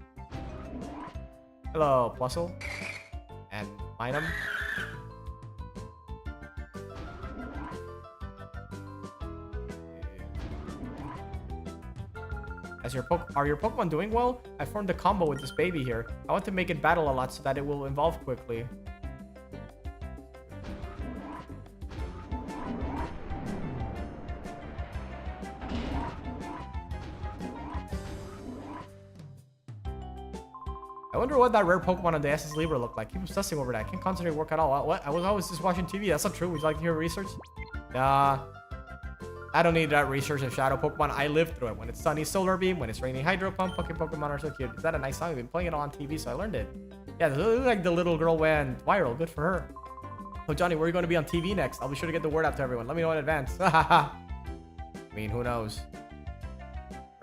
Hello, Plusle. And Minum. Are your Pokemon doing well? I formed a combo with this baby here. I want to make it battle a lot so that it will evolve quickly. I wonder what that rare Pokemon on the SS Libra looked like. Keep obsessing over that. I can't concentrate work at all. What? I was always just watching TV. That's not true. Would you like to hear research? Nah. I don't need that research of Shadow Pokemon. I lived through it. When it's sunny, Solar Beam. When it's rainy, Hydro Pump. Pokemon are so cute. Is that a nice song? I've been playing it on TV, so I learned it. Yeah, like the little girl went viral. Good for her. Oh, Johnny, where are you going to be on TV next? I'll be sure to get the word out to everyone. Let me know in advance. I mean, who knows?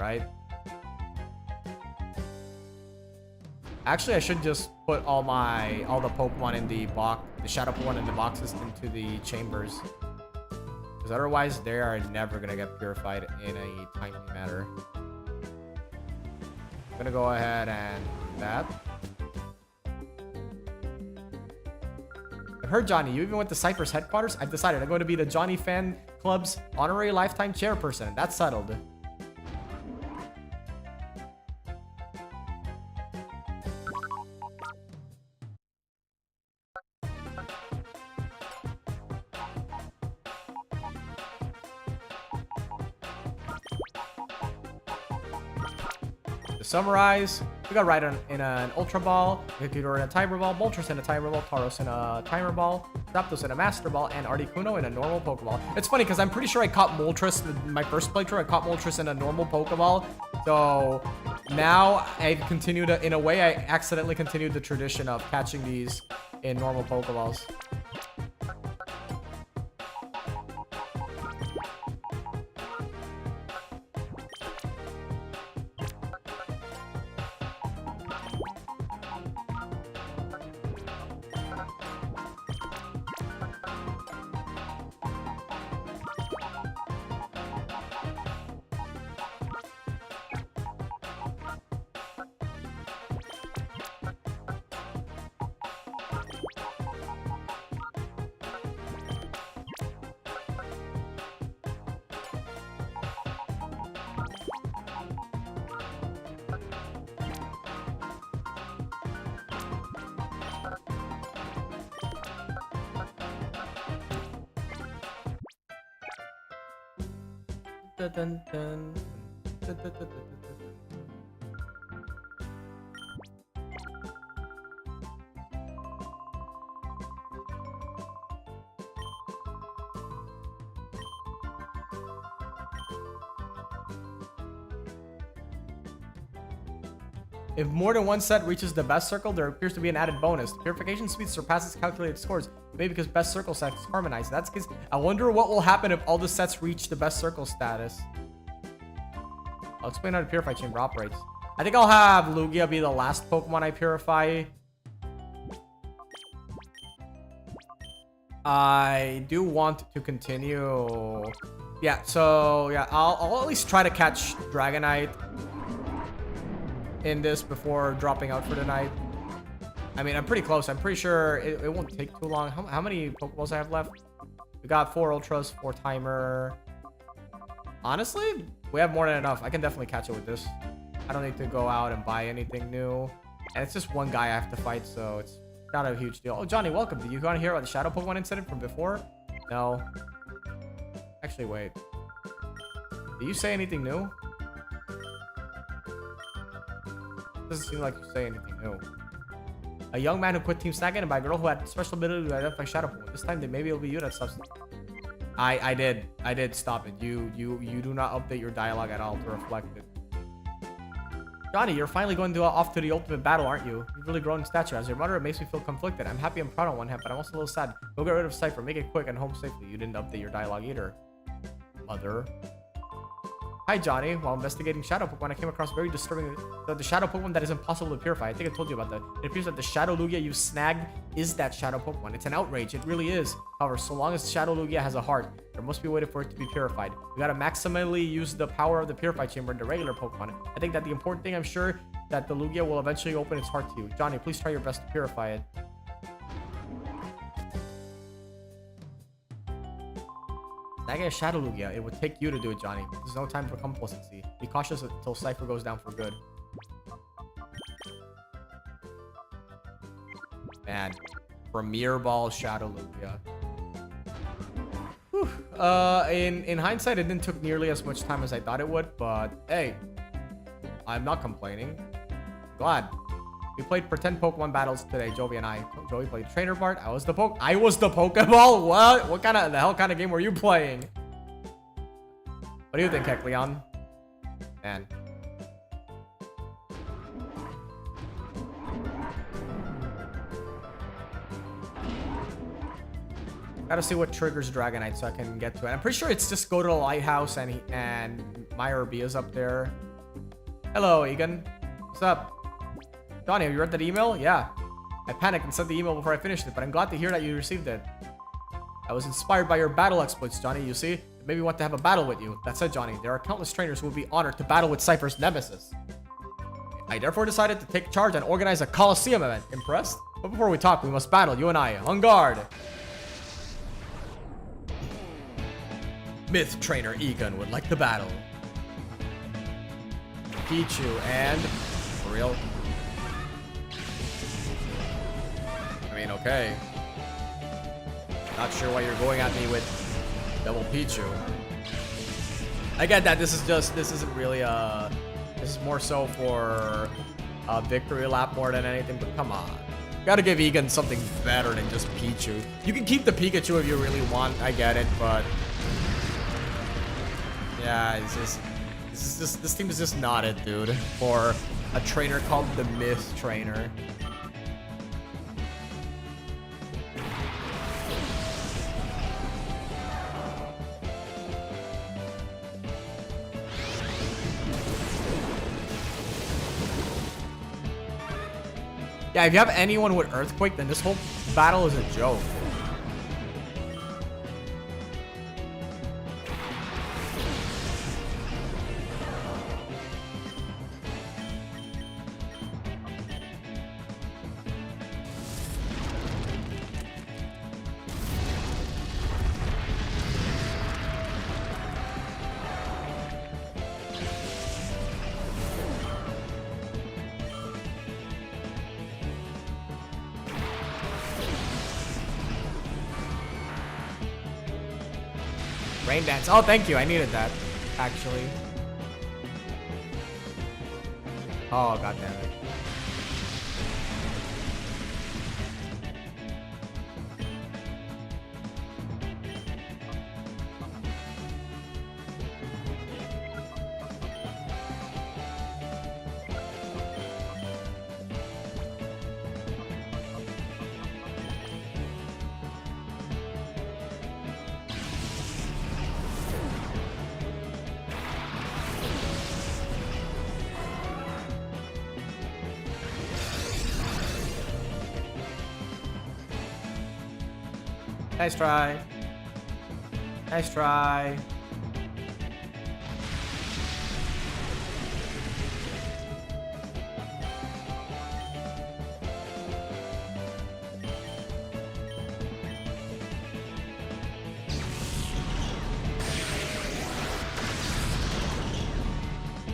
Right? Actually, I should just put all the Pokemon in the box, the Shadow Pokemon in the boxes into the chambers. Because otherwise, they are never going to get purified in a timely manner. I'm going to go ahead and do that. I've heard, Johnny, you even went to Cypher's headquarters? I've decided I'm going to be the Johnny Fan Club's honorary lifetime chairperson. That's settled. Summarize, we got Rhydon in an Ultra Ball, Victor in a Timer Ball, Moltres in a Timer Ball, Tauros in a Timer Ball, Zapdos in a Master Ball, and Articuno in a normal Pokeball. It's funny because I'm pretty sure I caught Moltres in my first playthrough. I caught Moltres in a normal Pokeball. So now I've continued, in a way, I accidentally continued the tradition of catching these in normal Pokeballs. Dun, dun, dun. Dun, dun, dun, dun, dun. If more than one set reaches the best circle, there appears to be an added bonus. The purification speed surpasses calculated scores. Maybe because best circle sets harmonized. That's because I wonder what will happen if all the sets reach the best circle status. I'll explain how the Purify Chamber operates. I think I'll have Lugia be the last Pokemon I purify. I do want to continue. Yeah, so yeah, I'll at least try to catch Dragonite in this before dropping out for the night. I mean, I'm pretty close. I'm pretty sure it won't take too long. How many Pokeballs I have left? We got 4 Ultras, 4 Timer. Honestly, we have more than enough. I can definitely catch it with this. I don't need to go out and buy anything new. And it's just one guy I have to fight, so it's not a huge deal. Oh, Johnny, welcome. Did you want to hear about the Shadow Pokemon incident from before? No. Actually, wait. Did you say anything new? Doesn't seem like you say anything new. A young man who quit Team Snagget and by a girl who had special ability to identify Shadow Pokemon. This time, maybe it'll be you that stops it. I did stop it. You do not update your dialogue at all to reflect it. Johnny, you're finally going off to the ultimate battle, aren't you? You've really grown in stature. As your mother, it makes me feel conflicted. I'm happy and proud on one hand, but I'm also a little sad. Go get rid of Cypher. Make it quick and home safely. You didn't update your dialogue either. Mother. Hi, Johnny. While investigating Shadow Pokemon, I came across very disturbing the Shadow Pokemon that is impossible to purify. I think I told you about that. It appears that the Shadow Lugia you snagged is that Shadow Pokemon. It's an outrage. It really is. However, so long as Shadow Lugia has a heart, there must be a way for it to be purified. We gotta maximally use the power of the Purify Chamber in the regular Pokemon. I think that the important thing, I'm sure, that the Lugia will eventually open its heart to you. Johnny, please try your best to purify it. Snagging a Shadow Lugia, it would take you to do it, Johnny. There's no time for complacency. Be cautious until Cypher goes down for good. Man, Premier Ball Shadow Lugia. Whew. In hindsight, it didn't took nearly as much time as I thought it would, but hey, I'm not complaining. Glad. We played pretend Pokemon battles today, Jovi and I. Joey played Trainer part. I was the Pokeball. What? What kind of game were you playing? What do you think, Kecleon? Man. Gotta see what triggers Dragonite so I can get to it. I'm pretty sure it's just go to the lighthouse and my Urbia's up there. Hello, Egan. What's up? Johnny, have you read that email? Yeah. I panicked and sent the email before I finished it, but I'm glad to hear that you received it. I was inspired by your battle exploits, Johnny, you see? It made me want to have a battle with you. That said, Johnny, there are countless trainers who would be honored to battle with Cypher's nemesis. I therefore decided to take charge and organize a Coliseum event. Impressed? But before we talk, we must battle, you and I. On guard! Myth Trainer Egan would like to battle. Pichu and... For real? I mean, okay. Not sure why you're going at me with Double Pichu. I get that this isn't really this is more so for a victory lap more than anything, but come on. Gotta give Egan something better than just Pichu. You can keep the Pikachu if you really want, I get it, but yeah, this team is just not it, dude, for a trainer called the Myth Trainer. Yeah, if you have anyone with Earthquake, then this whole battle is a joke. Rain Dance. Oh, thank you. I needed that, actually. Oh, god damn it. Nice try. Nice try.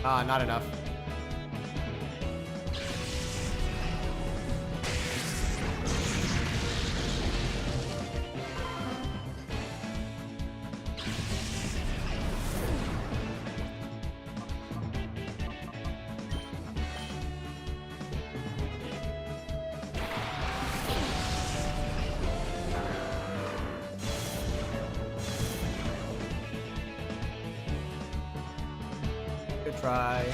Ah, not enough. Good try.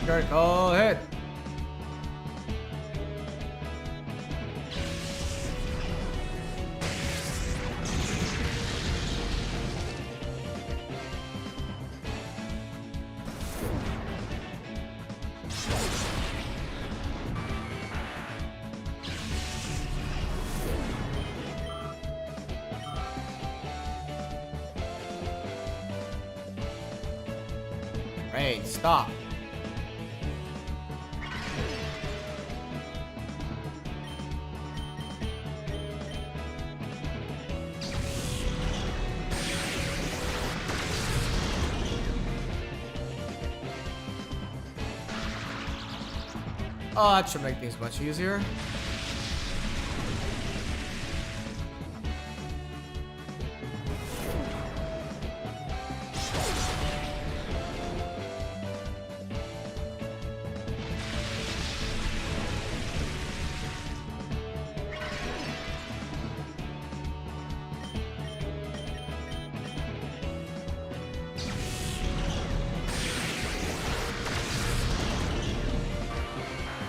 Critical hit. Hey, stop. Oh, that should make things much easier.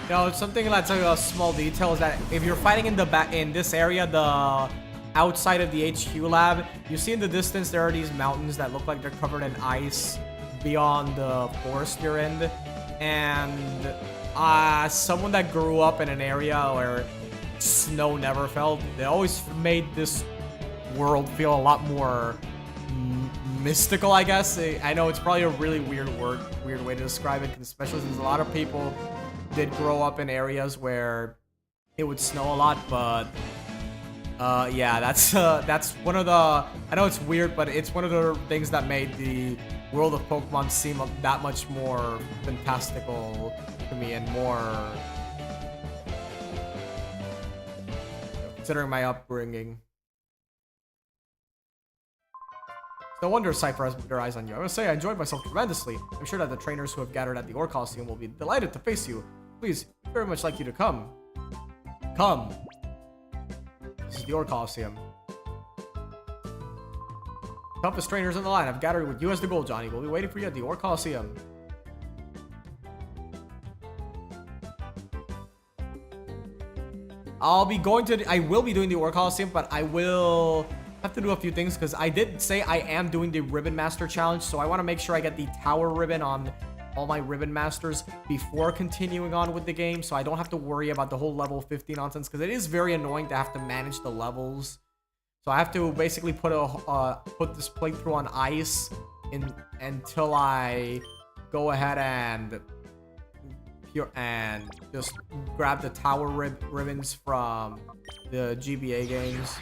You know, something that's a small detail is that if you're fighting in the back in this area, the outside of the HQ lab, you see in the distance there are these mountains that look like they're covered in ice beyond the forest you're in. And someone that grew up in an area where snow never fell, they always made this world feel a lot more mystical, I guess. I know it's probably a really weird way to describe it, especially since a lot of people did grow up in areas where it would snow a lot, but yeah, that's one of the, I know it's weird, but it's one of the things that made the world of Pokemon seem that much more fantastical to me and more, considering my upbringing. No wonder Cypher has their eyes on you. I must say, I enjoyed myself tremendously. I'm sure that the trainers who have gathered at the Ore Coliseum will be delighted to face you. Please, very much like you to come. Come. This is the Ore Coliseum. Toughest trainers in the line. I've gathered with you as the goal, Johnny. We'll be waiting for you at the Ore Coliseum. I will be doing the Ore Coliseum, but I will have to do a few things because I did say I am doing the Ribbon Master Challenge, so I want to make sure I get the Tower Ribbon on all my Ribbon Masters before continuing on with the game, so I don't have to worry about the whole level 50 nonsense, because it is very annoying to have to manage the levels. So I have to basically put this playthrough on ice until I go ahead and just grab the Tower ribbons from the GBA games.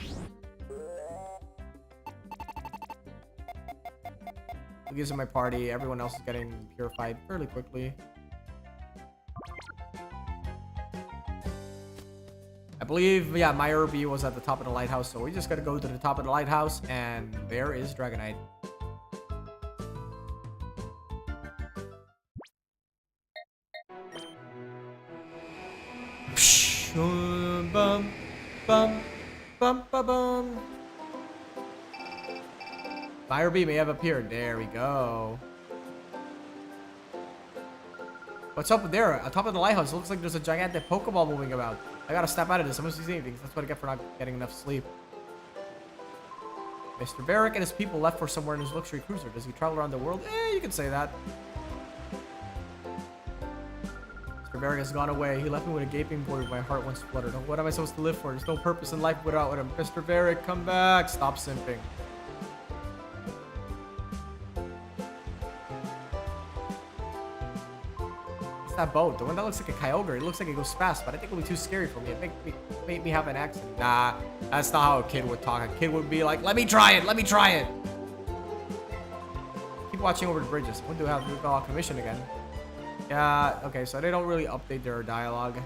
Lugia's in my party. Everyone else is getting purified fairly quickly. I believe, yeah, my Irby was at the top of the lighthouse, so we just gotta go to the top of the lighthouse, and there is Dragonite. Bum, bum, bum, bum, bum. Fire Bee may have appeared. There we go. What's up there? On top of the lighthouse, it looks like there's a gigantic Pokeball moving about. I gotta step out of this. I'm gonna see anything. That's what I get for not getting enough sleep. Mr. Barrick and his people left for somewhere in his luxury cruiser. Does he travel around the world? You can say that. Mr. Barrick has gone away. He left me with a gaping void. My heart once fluttered. Oh, what am I supposed to live for? There's no purpose in life without him. Mr. Barrick, come back. Stop simping. That boat, the one that looks like a Kyogre, it looks like it goes fast, but I think it'll be too scary for me. It made me have an accident. Nah, that's not how a kid would talk. A kid would be like, let me try it, let me try it. Keep watching over the bridges. When do I have to go on commission again? Yeah, okay, so they don't really update their dialogue.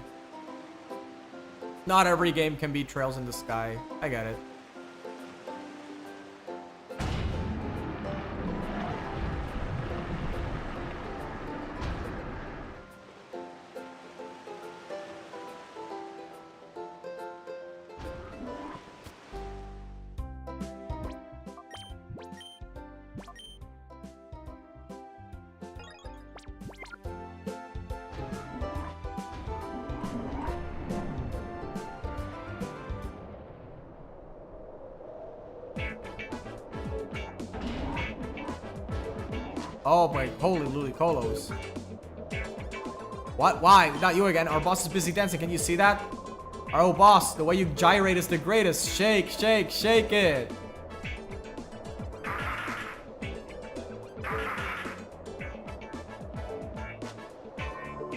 Not every game can be Trails in the Sky. I get it. Oh my, holy lulicolos. What? Why? Not you again. Our boss is busy dancing. Can you see that? Oh, boss, the way you gyrate is the greatest. Shake, shake, shake it.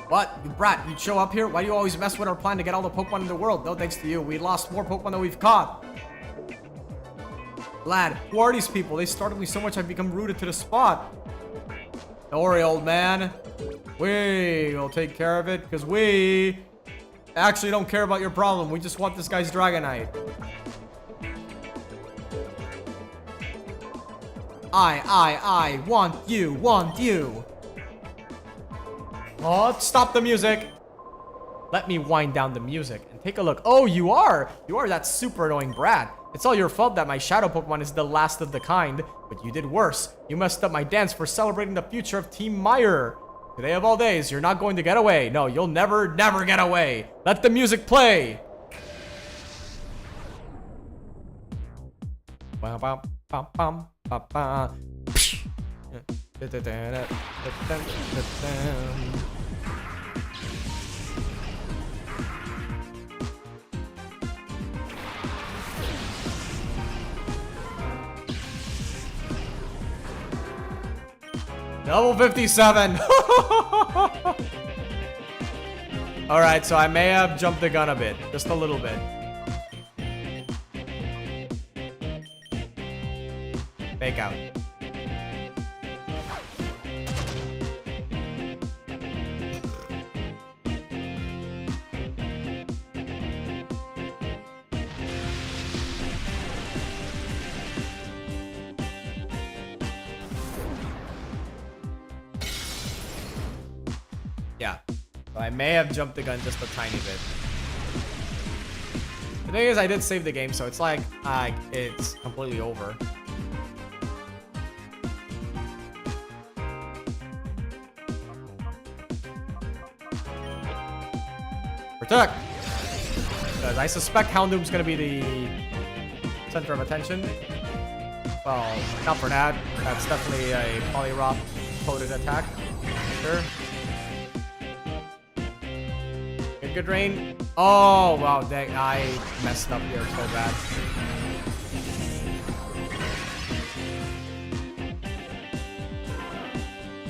What? You brat, you'd show up here? Why do you always mess with our plan to get all the Pokemon in the world? No thanks to you. We lost more Pokemon than we've caught. Lad, who are these people? They startled me so much I've become rooted to the spot. Don't worry, old man. We'll take care of it, because we actually don't care about your problem. We just want this guy's Dragonite. I want you, want you. Oh, stop the music. Let me wind down the music and take a look. Oh, you are that super annoying brat. It's all your fault that my shadow Pokemon is the last of the kind, but you did worse. You messed up my dance for celebrating the future of Team Meyer. Today of all days, you're not going to get away. No, you'll never get away. Let the music play. Level 57. Alright, so I may have jumped the gun a bit. Just a little bit. Fake out. Yeah. So I may have jumped the gun just a tiny bit. The thing is, I did save the game, so it's like, it's completely over. Protect! Because I suspect Houndoom's gonna be the center of attention. Well, not for that. That's definitely a Poliwrath coded attack. Sure. Good rain. Oh, wow. Dang, I messed up here so bad.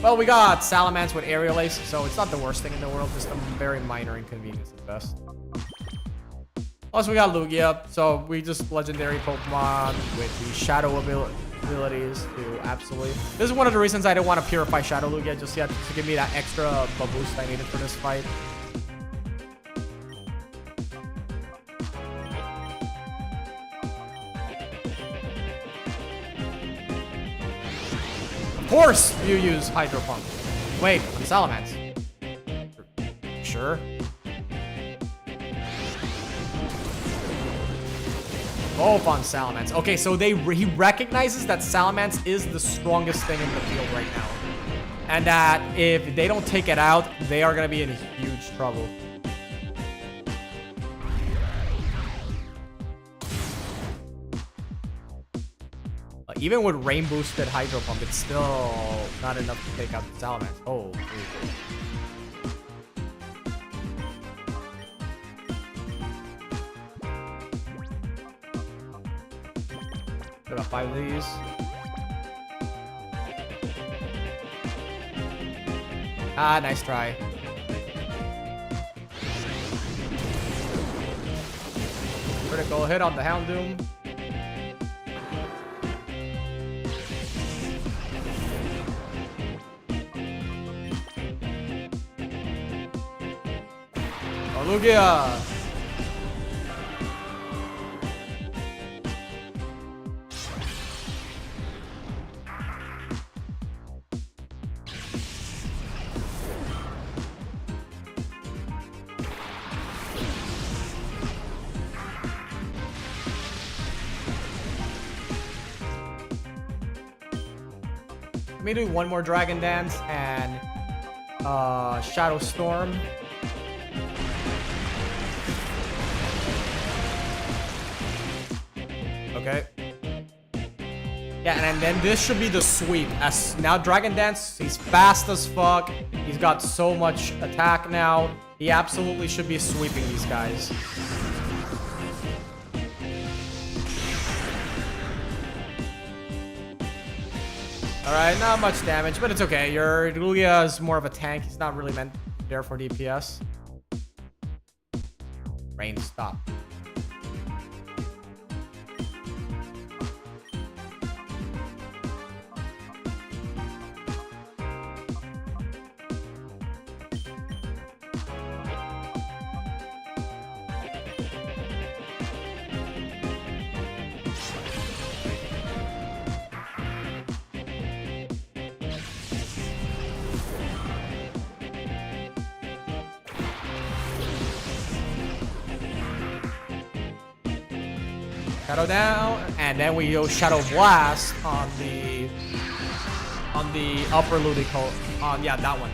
Well, we got Salamence with Aerial Ace, so it's not the worst thing in the world. Just a very minor inconvenience at best. Plus, we got Lugia, so we just legendary Pokemon with the Shadow abilities to absolutely. This is one of the reasons I didn't want to purify Shadow Lugia just yet, to give me that extra boost I needed for this fight. Of course you use Hydro Pump. Wait, on Salamence. Sure. Both on Salamence. Okay, so he recognizes that Salamence is the strongest thing in the field right now. And that if they don't take it out, they are going to be in huge trouble. Even with rain boosted Hydro Pump, it's still not enough to take out the Salamence. Oh, got 5 of these. Ah, nice try. Critical hit on the Houndoom. Lugia! Let me do one more Dragon Dance and Shadow Storm. Okay. Yeah, and then this should be the sweep. As now Dragon Dance, he's fast as fuck. He's got so much attack now. He absolutely should be sweeping these guys. Alright, not much damage, but it's okay. Your Lugia is more of a tank. He's not really meant there for DPS. Rain, stop. Shadow down, and then we go Shadow Blast on the upper Ludicolo. Yeah, that one.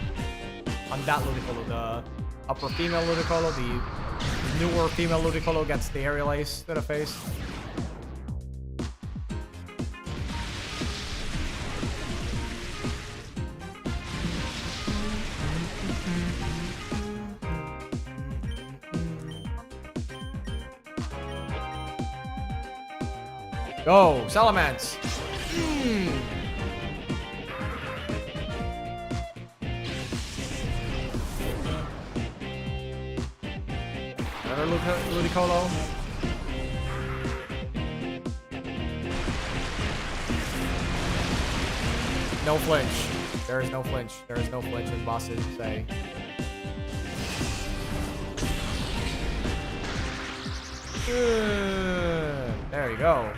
On that Ludicolo, the upper female Ludicolo, the newer female Ludicolo gets the aerial ace to the face. Go, Shadowmons! Another Ludicolo. No flinch. There is no flinch. There is no flinch in bosses say. There you go.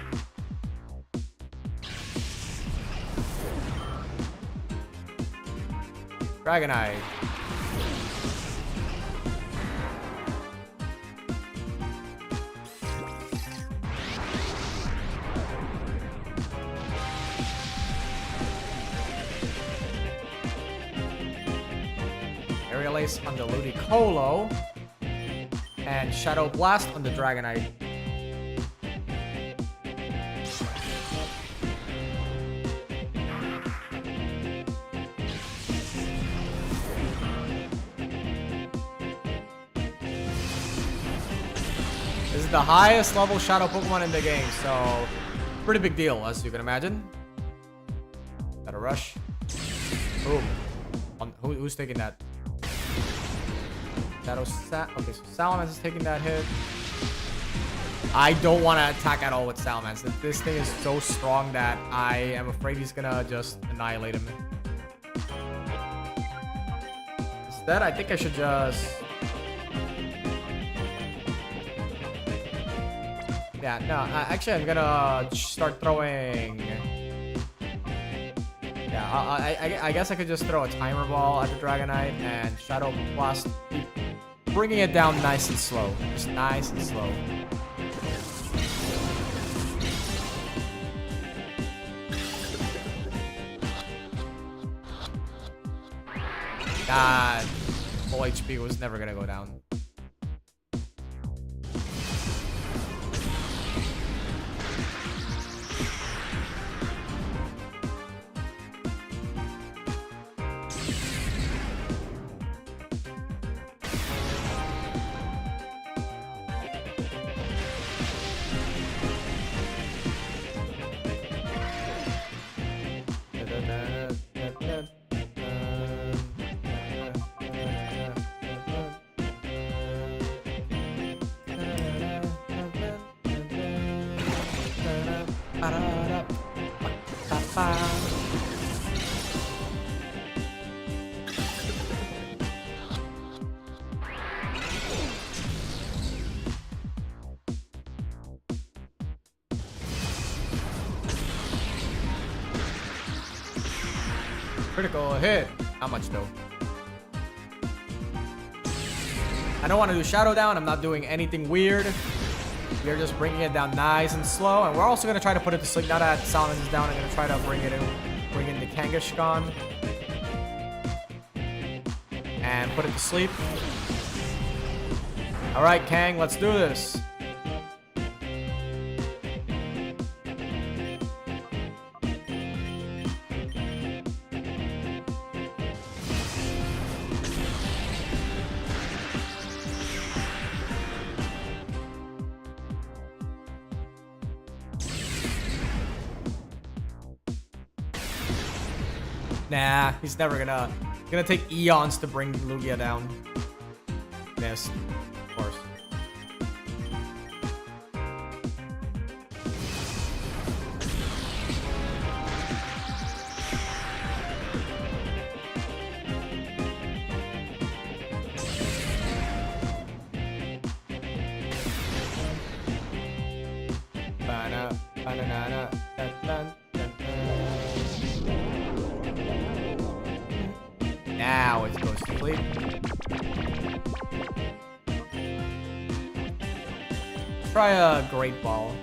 Dragonite. Aerial Ace on the Ludicolo. And Shadow Blast on the Dragonite. This is the highest level Shadow Pokemon in the game, so pretty big deal, as you can imagine. Gotta rush. Boom. Who's taking that? Okay, so Salamence is taking that hit. I don't want to attack at all with Salamence. This thing is so strong that I am afraid he's gonna just annihilate him. Instead, I think I should just... Yeah, no, actually I'm gonna start throwing... Yeah, I guess I could just throw a Timer Ball at the Dragonite and Shadow Blast, bringing it down nice and slow. Just nice and slow. God, full HP was never gonna go down. Critical hit. How much though? I don't want to do Shadow Down. I'm not doing anything weird. We're just bringing it down nice and slow. And we're also going to try to put it to sleep. Now that Salamence is down, I'm going to try to bring in the Kangaskhan. And put it to sleep. Alright, Kang, let's do this. Nah, he's never gonna take eons to bring Lugia down. Missed, of course. Now it goes to sleep. Try a Great Ball.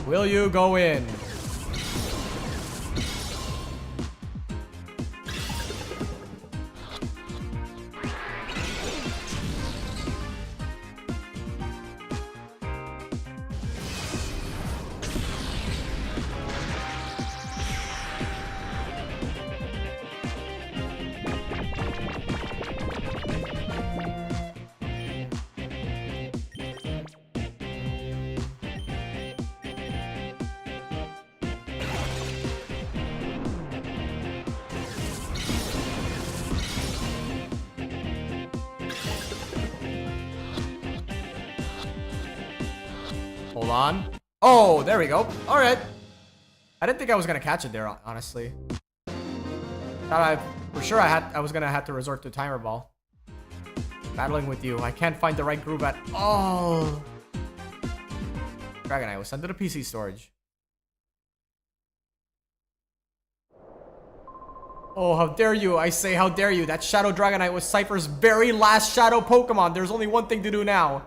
Will you go in? Hold on. Oh, there we go. All right. I didn't think I was gonna catch it there, honestly. For sure I was gonna have to resort to Timer Ball. Battling with you. I can't find the right groove at all. Dragonite was sent to the PC storage. Oh, how dare you. I say how dare you. That Shadow Dragonite was Cypher's very last Shadow Pokemon. There's only one thing to do now.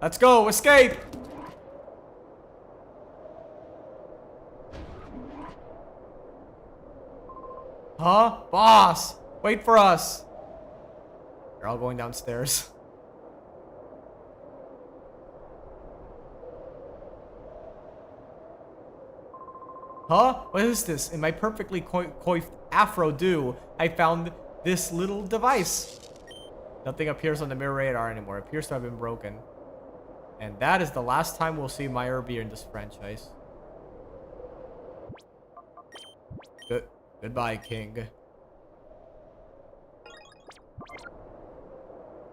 Let's go, escape! Huh? Boss! Wait for us! They're all going downstairs. Huh? What is this? In my perfectly coiffed afro do, I found this little device. Nothing appears on the mirror radar anymore. It appears to have been broken. And that is the last time we'll see Meyerbeer in this franchise. Goodbye, King.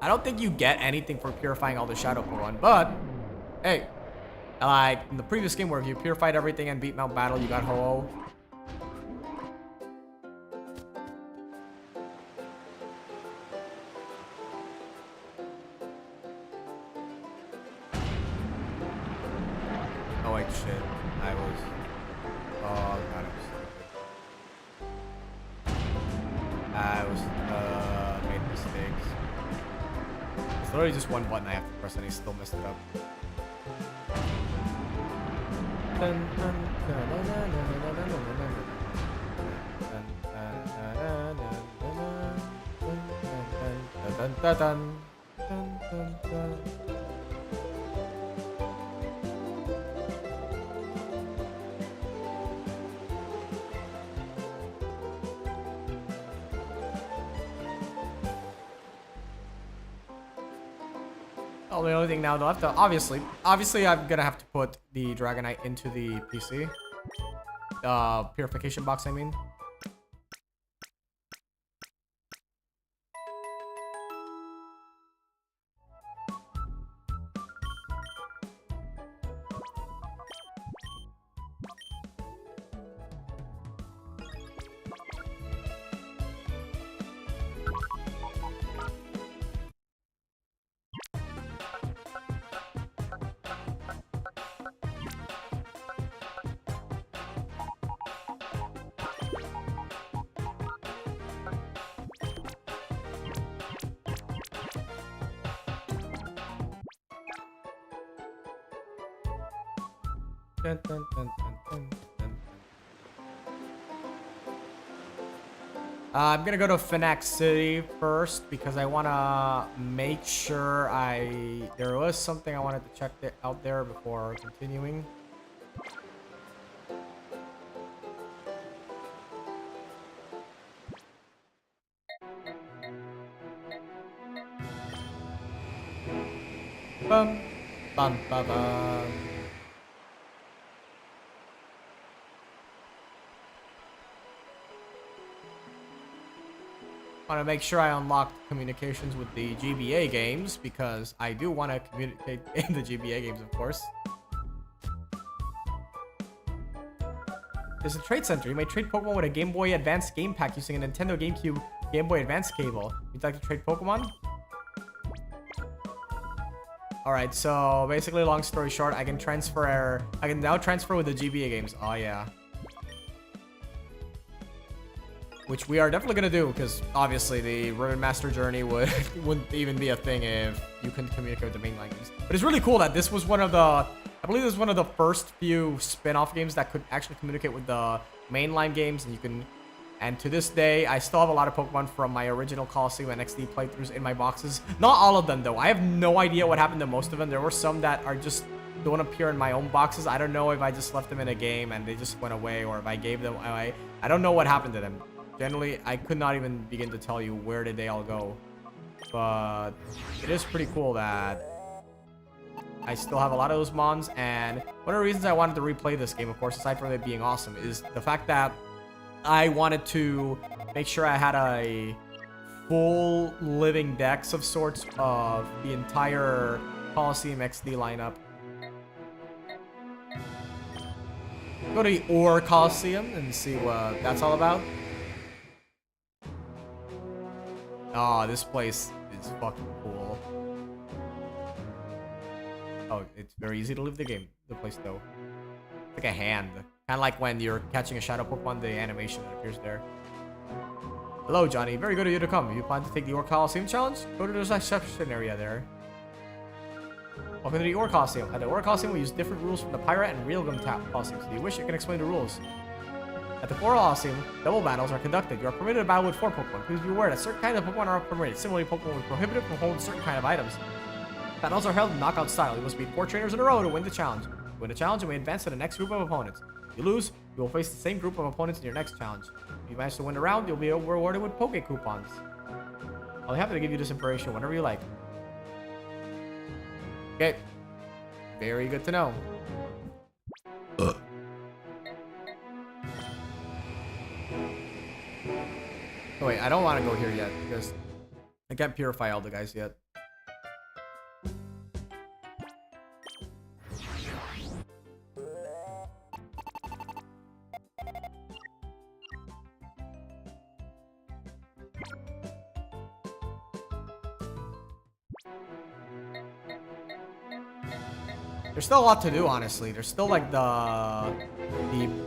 I don't think you get anything for purifying all the Shadow Pokemon, but hey, like in the previous game where if you purified everything and beat Mount Battle, you got Ho-Oh. Oh wait, shit. I was... Oh god, I was made mistakes. It's literally just one button I have to press and he still messed it up. Oh, the only thing now left, obviously I'm gonna have to put the Dragonite into the PC. Purification box, I mean. Dun, dun, dun, dun, dun, dun. I'm gonna go to Phoenix City first because I wanna make sure there was something I wanted to check out there before continuing. Bum, ba, bum. Want to make sure I unlock communications with the GBA games because I do want to communicate in the GBA games, of course. There's a trade center. You may trade Pokemon with a Game Boy Advance game pack using a Nintendo GameCube Game Boy Advance cable. You'd like to trade Pokemon? Alright, so basically, long story short, I can now transfer with the GBA games. Oh, yeah. Which we are definitely gonna do, because obviously the Ribbon Master Journey wouldn't even be a thing if you couldn't communicate with the mainline games. But it's really cool that this was one of the, I believe this was one of the first few spin-off games that could actually communicate with the mainline games, and to this day, I still have a lot of Pokemon from my original Coliseum and XD playthroughs in my boxes. Not all of them, though. I have no idea what happened to most of them. There were some that don't appear in my own boxes. I don't know if I just left them in a game and they just went away, or if I gave them away. I don't know what happened to them. Generally, I could not even begin to tell you where did they all go. But it is pretty cool that I still have a lot of those mons. And one of the reasons I wanted to replay this game, of course, aside from it being awesome, is the fact that I wanted to make sure I had a full living dex of sorts of the entire Coliseum XD lineup. Go to the Ore Coliseum and see what that's all about. Oh, this place is fucking cool. Oh, it's very easy to leave the place though. It's like a hand. Kind of like when you're catching a shadow Pokemon, the animation that appears there. Hello, Johnny. Very good of you to come. You plan to take the Ore Coliseum challenge? Go to the reception area there. Welcome to the Ore Coliseum. At the Ore Coliseum, we use different rules from the Pirate and Realgum Coliseum. So if you wish, you can explain the rules. At the Ore Coliseum, double battles are conducted. You are permitted to battle with 4 Pokemon. Please be aware that certain kinds of Pokemon are permitted. Similarly, Pokemon will be prohibited from holding certain kind of items. Battles are held in knockout style. You must beat 4 trainers in a row to win the challenge. To win the challenge, you may advance to the next group of opponents. If you lose, you will face the same group of opponents in your next challenge. If you manage to win the round, you'll be rewarded with Poke coupons. I'll be happy to give you this information whenever you like. Okay. Very good to know. Oh wait, I don't want to go here yet because I can't purify all the guys yet. There's still a lot to do, honestly. There's still like the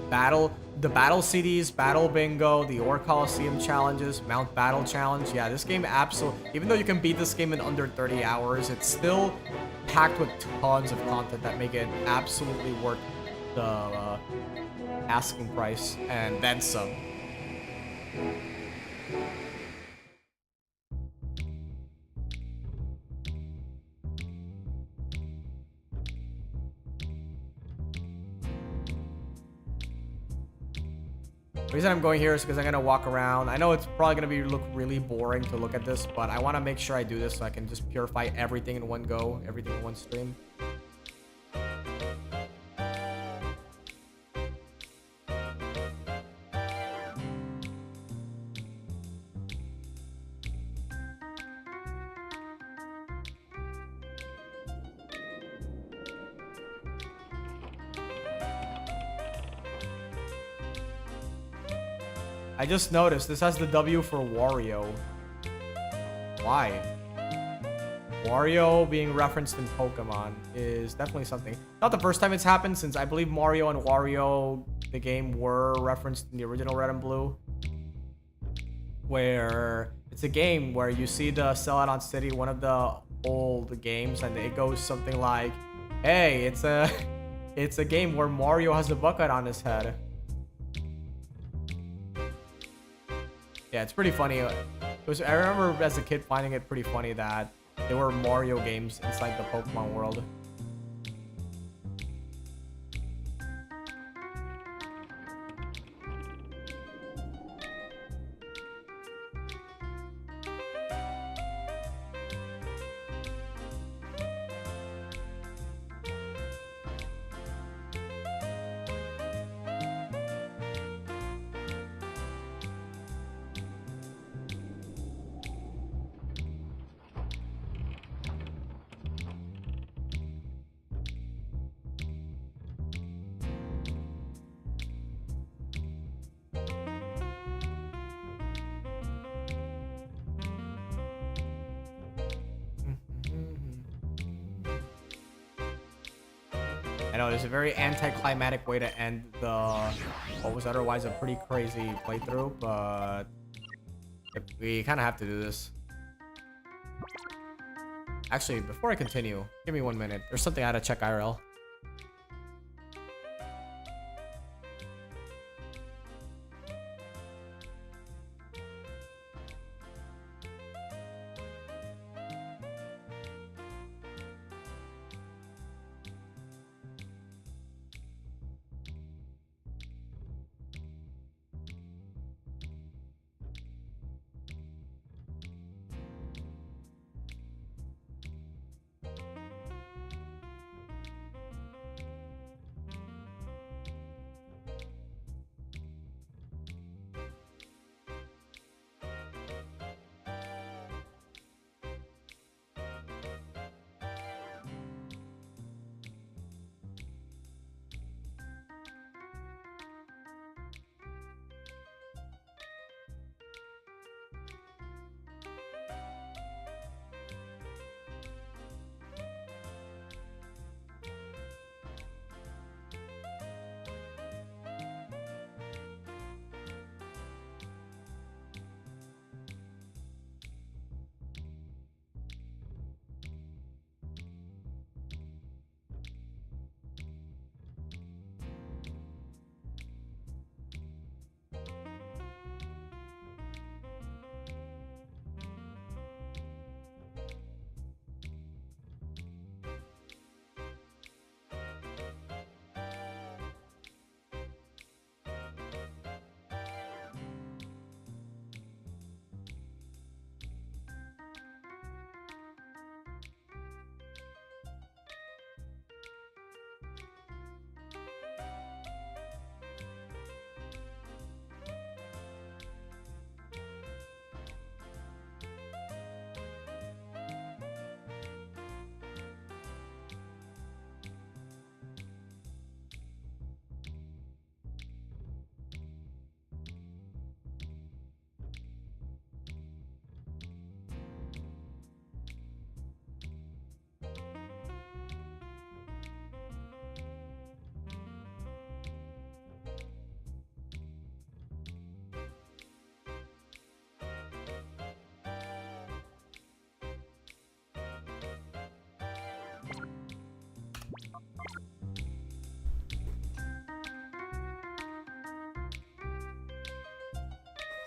battle CDs, battle bingo, the Ore Coliseum challenges, Mount Battle challenge. Yeah, this game absolutely, even though you can beat this game in under 30 hours, it's still packed with tons of content that make it absolutely worth the asking price and then some. The reason I'm going here is because I'm going to walk around. I know it's probably going to look really boring to look at this, but I want to make sure I do this so I can just purify everything in one go, everything in one stream. I just noticed this has the W for Wario. Why? Wario being referenced in Pokemon is definitely something. Not the first time it's happened, since I believe Mario and Wario, the game, were referenced in the original Red and Blue. Where it's a game where you see the Celadon City, one of the old games, and it goes something like, hey, it's a game where Mario has a bucket on his head. Yeah, it's pretty funny. I remember as a kid finding it pretty funny that there were Mario games inside the Pokemon world. I know there's a very anticlimactic way to end the what was otherwise a pretty crazy playthrough, but we kind of have to do this. Actually, before I continue, give me 1 minute. There's something I had to check IRL.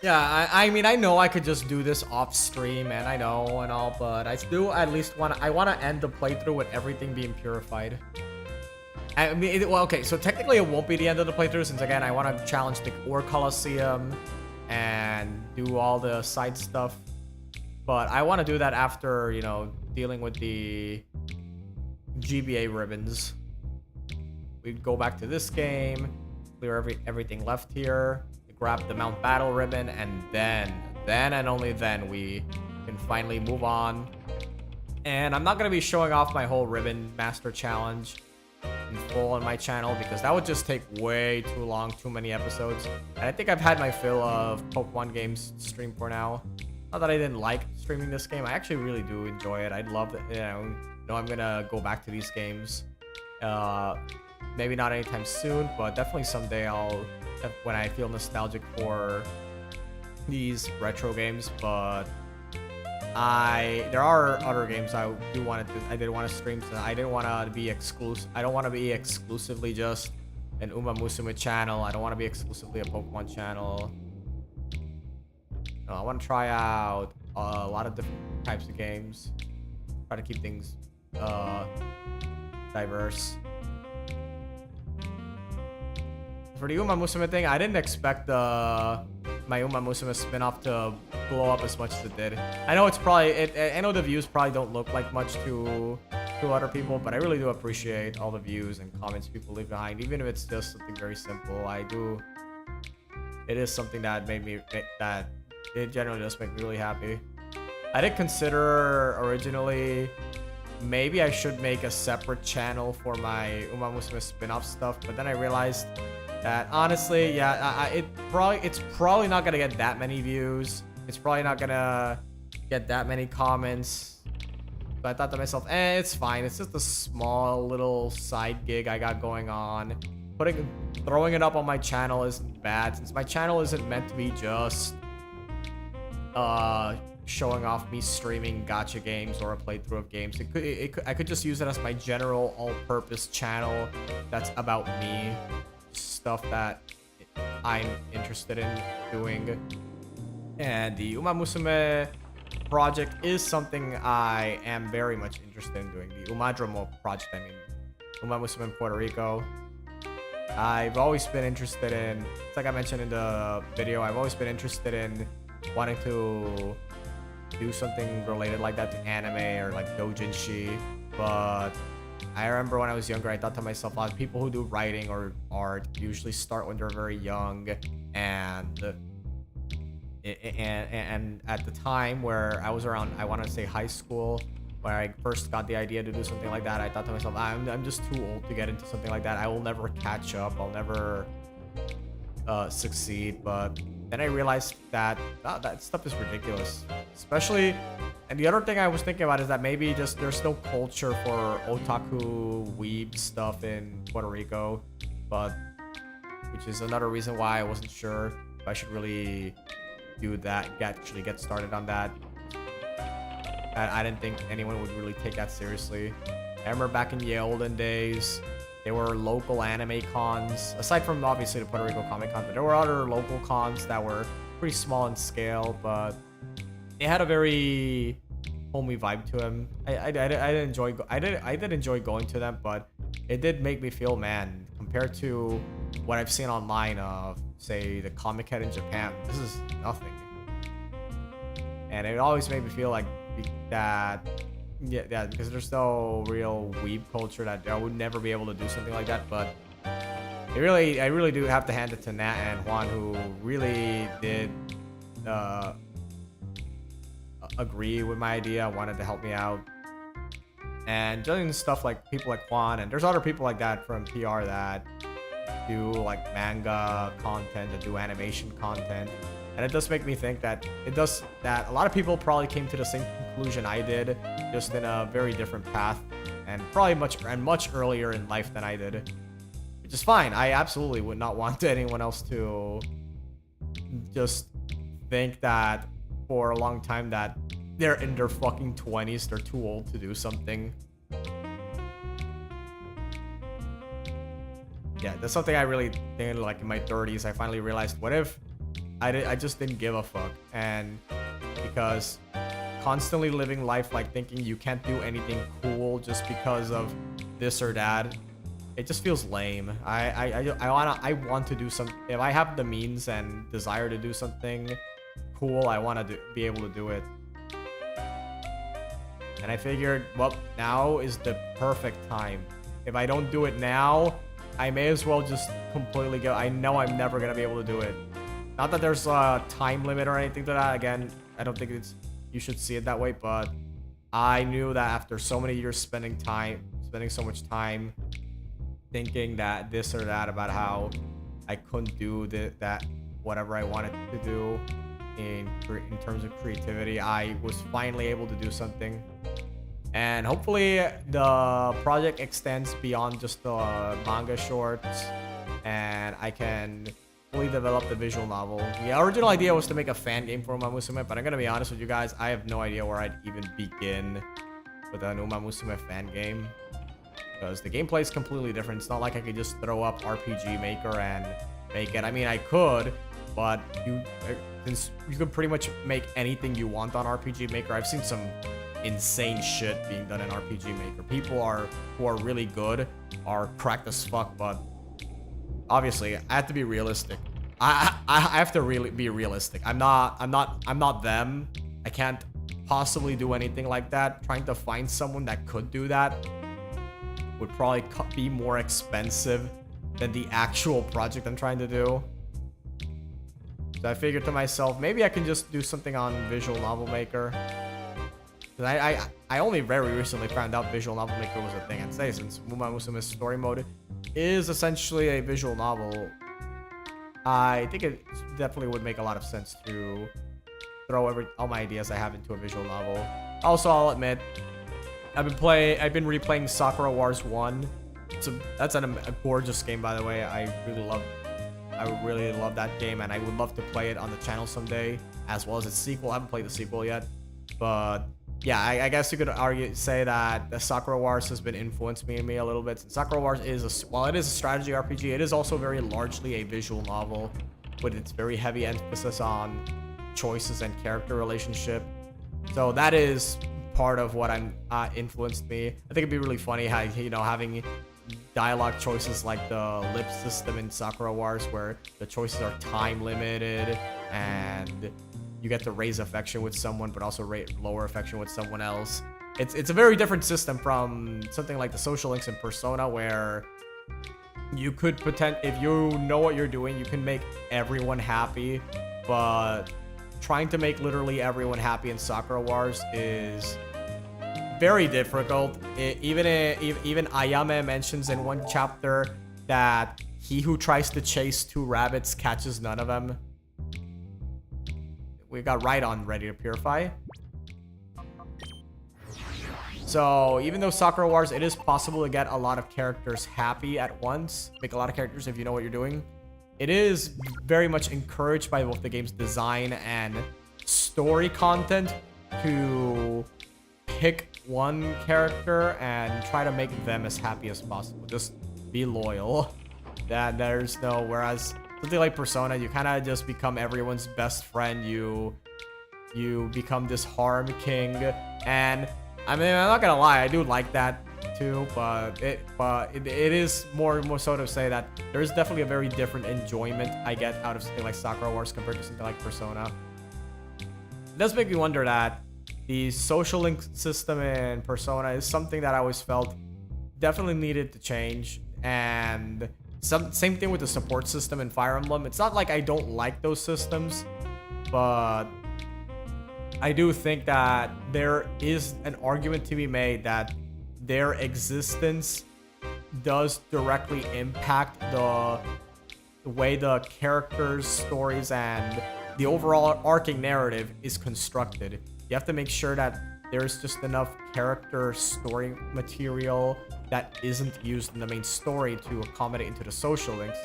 Yeah, I mean, I know I could just do this off stream, and I know and all, but I still at least want to end the playthrough with everything being purified. I mean, well, okay, so technically it won't be the end of the playthrough, since again, I want to challenge the Ore Colosseum and do all the side stuff. But I want to do that after, you know, dealing with the GBA ribbons. We'd go back to this game, clear everything left here, grab the Mount Battle ribbon, and then and only then we can finally move on. And I'm not going to be showing off my whole ribbon master challenge in full on my channel, because that would just take way too long, too many episodes. And I think I've had my fill of Pokemon games streamed for now. Not that I didn't like streaming this game, I actually really do enjoy it. I'd love to, you know I'm gonna go back to these games. Maybe not anytime soon, but definitely someday when I feel nostalgic for these retro games. But there are other games I did want to stream. So I didn't want to be exclusive. I don't want to be exclusively just an Umamusume channel. I don't want to be exclusively a Pokemon channel. No, I want to try out a lot of different types of games. Try to keep things diverse. For the Umamusume thing, I didn't expect my Umamusume spin-off to blow up as much as it did. I know it's probably I know the views probably don't look like much to other people, but I really do appreciate all the views and comments people leave behind, even if it's just something very simple. It is something that it generally does make me really happy. I did consider originally maybe I should make a separate channel for my Umamusume spin-off stuff, but then I realized that honestly, yeah, it's probably not gonna get that many views. It's probably not gonna get that many comments. So I thought to myself, it's fine. It's just a small little side gig I got going on. Throwing it up on my channel isn't bad, since my channel isn't meant to be just showing off me streaming gacha games or a playthrough of games. I could just use it as my general all-purpose channel that's about me, stuff that I'm interested in doing. And the Umamusume project is something I am very much interested in doing. The Umadromo project, I mean, Umamusume in Puerto Rico. I've always been interested in, it's like I mentioned in the video, I've always been interested in wanting to do something related like that to anime or like doujinshi. But I remember when I was younger, I thought to myself, a lot of people who do writing or art usually start when they're very young, and at the time where I was around, I want to say high school, where I first got the idea to do something like that, I thought to myself, I'm just too old to get into something like that. I will never catch up. I'll never succeed. But then I realized that that stuff is ridiculous. Especially, and the other thing I was thinking about is that maybe just there's no culture for otaku weeb stuff in Puerto Rico, but which is another reason why I wasn't sure if I should really do that, actually get started on that. I didn't think anyone would really take that seriously. I remember back in the olden days, there were local anime cons, aside from obviously the Puerto Rico Comic Con, but there were other local cons that were pretty small in scale, but they had a very homey vibe to them. I did enjoy going to them, but it did make me feel, man, compared to what I've seen online of, say, the Comic Head in Japan, this is nothing. And it always made me feel like that, yeah, because there's no real weeb culture, that I would never be able to do something like that. But I really do have to hand it to Nat and Juan, who really did agree with my idea, wanted to help me out. And doing stuff like people like Juan, and there's other people like that from PR that do like manga content, that do animation content. And it does make me think that a lot of people probably came to the same conclusion I did, just in a very different path, and probably much earlier in life than I did, which is fine. I absolutely would not want anyone else to just think that for a long time that they're in their fucking 20s, they're too old to do something. Yeah, that's something I really think, like in my 30s, I finally realized, what if I just didn't give a fuck? And because constantly living life like thinking you can't do anything cool just because of this or that, it just feels lame. I want to do some, if I have the means and desire to do something cool, I want to be able to do it. And I figured, well, now is the perfect time. If I don't do it now, I may as well just completely go. I know I'm never gonna be able to do it. Not that there's a time limit or anything to that. Again, I don't think you should see it that way, but I knew that after so many years spending so much time thinking that this or that about how I couldn't do that whatever I wanted to do in terms of creativity, I was finally able to do something. And hopefully the project extends beyond just the manga shorts, and I can fully develop the visual novel. The original idea was to make a fan game for Umamusume, but I'm gonna be honest with you guys, I have no idea where I'd even begin with an Umamusume fan game, because the gameplay is completely different. It's not like I could just throw up RPG Maker and make it. I mean, I could, but since you could pretty much make anything you want on RPG Maker. I've seen some insane shit being done in RPG Maker. People who are really good are cracked as fuck, but obviously I have to be realistic. I have to really be realistic. I'm not them. I can't possibly do anything like that. Trying to find someone that could do that would probably be more expensive than the actual project I'm trying to do. So I figured to myself, maybe I can just do something on Visual Novel Maker. I only very recently found out Visual Novel Maker was a thing. I'd say, since Umamusume's story mode is essentially a visual novel, I think it definitely would make a lot of sense to throw all my ideas I have into a visual novel. Also, I'll admit, I've been replaying Sakura Wars 1. That's a gorgeous game, by the way. I really love that game, and I would love to play it on the channel someday, as well as its sequel. I haven't played the sequel yet, but yeah, I guess you could say that the Sakura Wars has been influencing me a little bit. Sakura Wars while it is a strategy RPG, it is also very largely a visual novel with its very heavy emphasis on choices and character relationship. So that is part of what influenced me. I think it'd be really funny how, you know, having dialogue choices like the lip system in Sakura Wars, where the choices are time limited and you get to raise affection with someone but also lower affection with someone else. It's a very different system from something like the social links in Persona, where you could if you know what you're doing, you can make everyone happy, but trying to make literally everyone happy in Sakura Wars is very difficult. Even Ayame mentions in one chapter that he who tries to chase 2 rabbits catches none of them. We got right on Ready to Purify. So even though Sakura Wars, it is possible to get a lot of characters happy at once, make a lot of characters if you know what you're doing, it is very much encouraged by both the game's design and story content to pick one character and try to make them as happy as possible. Just be loyal. Whereas something like Persona, you kind of just become everyone's best friend. You become this harem king, and I mean, I'm not gonna lie, I do like that too, but it is more so to say that there is definitely a very different enjoyment I get out of something like Sakura Wars compared to something like Persona. It does make me wonder that the social link system in Persona is something that I always felt definitely needed to change, and same thing with the support system in Fire Emblem. It's not like I don't like those systems, but I do think that there is an argument to be made that their existence does directly impact the way the characters' stories and the overall arcing narrative is constructed. You have to make sure that there's just enough character story material that isn't used in the main story to accommodate into the social links.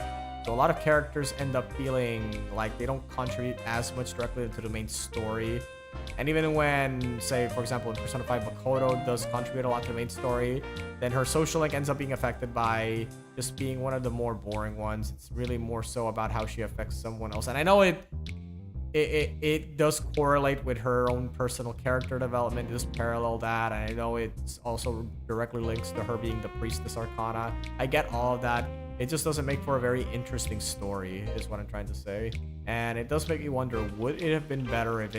So a lot of characters end up feeling like they don't contribute as much directly into the main story. And even when, say, for example, in Persona 5, Makoto does contribute a lot to the main story, then her social link ends up being affected by just being one of the more boring ones. It's really more so about how she affects someone else. And I know it does correlate with her own personal character development, just parallel that. And I know it's also directly links to her being the Priestess Arcana. I get all of that. It just doesn't make for a very interesting story, is what I'm trying to say. And it does make me wonder, would it have been better if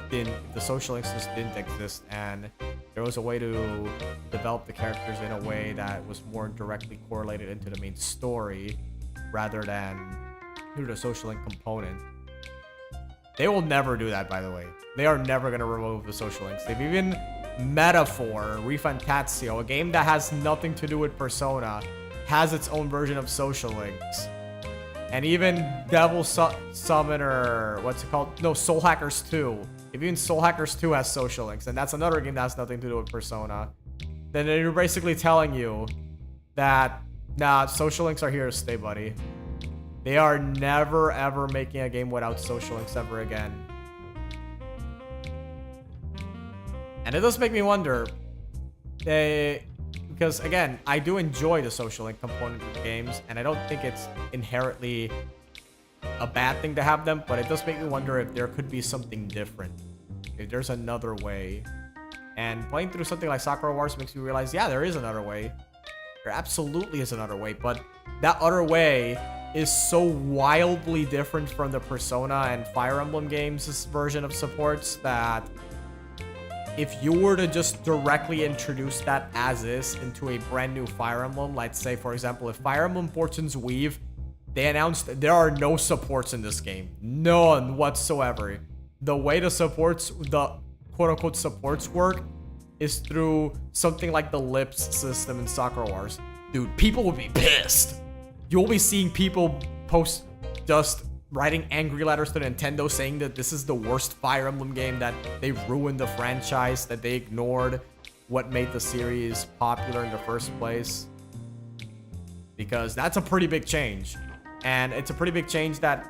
the social links just didn't exist and there was a way to develop the characters in a way that was more directly correlated into the main story rather than through the social link component? They will never do that, by the way. They are never going to remove the social links. They've even Metaphor, Refantatio, a game that has nothing to do with Persona, has its own version of social links. And even Devil Summoner, what's it called? No, Soul Hackers 2. If even Soul Hackers 2 has social links, and that's another game that has nothing to do with Persona, then you're basically telling you that, nah, social links are here to stay, buddy. They are never, ever making a game without social links ever again. And it does make me wonder, because again, I do enjoy the social link component of games, and I don't think it's inherently a bad thing to have them, but it does make me wonder if there could be something different, if there's another way. And playing through something like Sakura Wars makes me realize, yeah, there is another way. There absolutely is another way, but that other way is so wildly different from the Persona and Fire Emblem games' version of supports that if you were to just directly introduce that as is into a brand new Fire Emblem, let's say, for example, if Fire Emblem Fortune's Weave, they announced that there are no supports in this game. None whatsoever. The way the quote-unquote supports work is through something like the lips system in Sakura Wars. Dude, people would be pissed. You'll be seeing people post just writing angry letters to Nintendo saying that this is the worst Fire Emblem game, that they ruined the franchise, that they ignored what made the series popular in the first place. Because that's a pretty big change. And it's a pretty big change that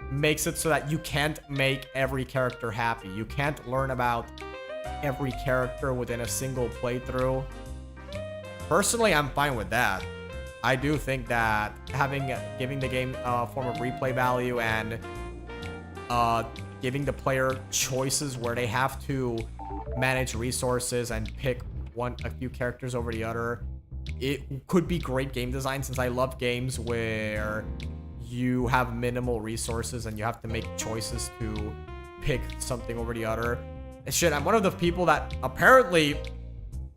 makes it so that you can't make every character happy. You can't learn about every character within a single playthrough. Personally, I'm fine with that. I do think that giving the game a form of replay value and giving the player choices where they have to manage resources and pick a few characters over the other, it could be great game design, since I love games where you have minimal resources and you have to make choices to pick something over the other. And shit, I'm one of the people that apparently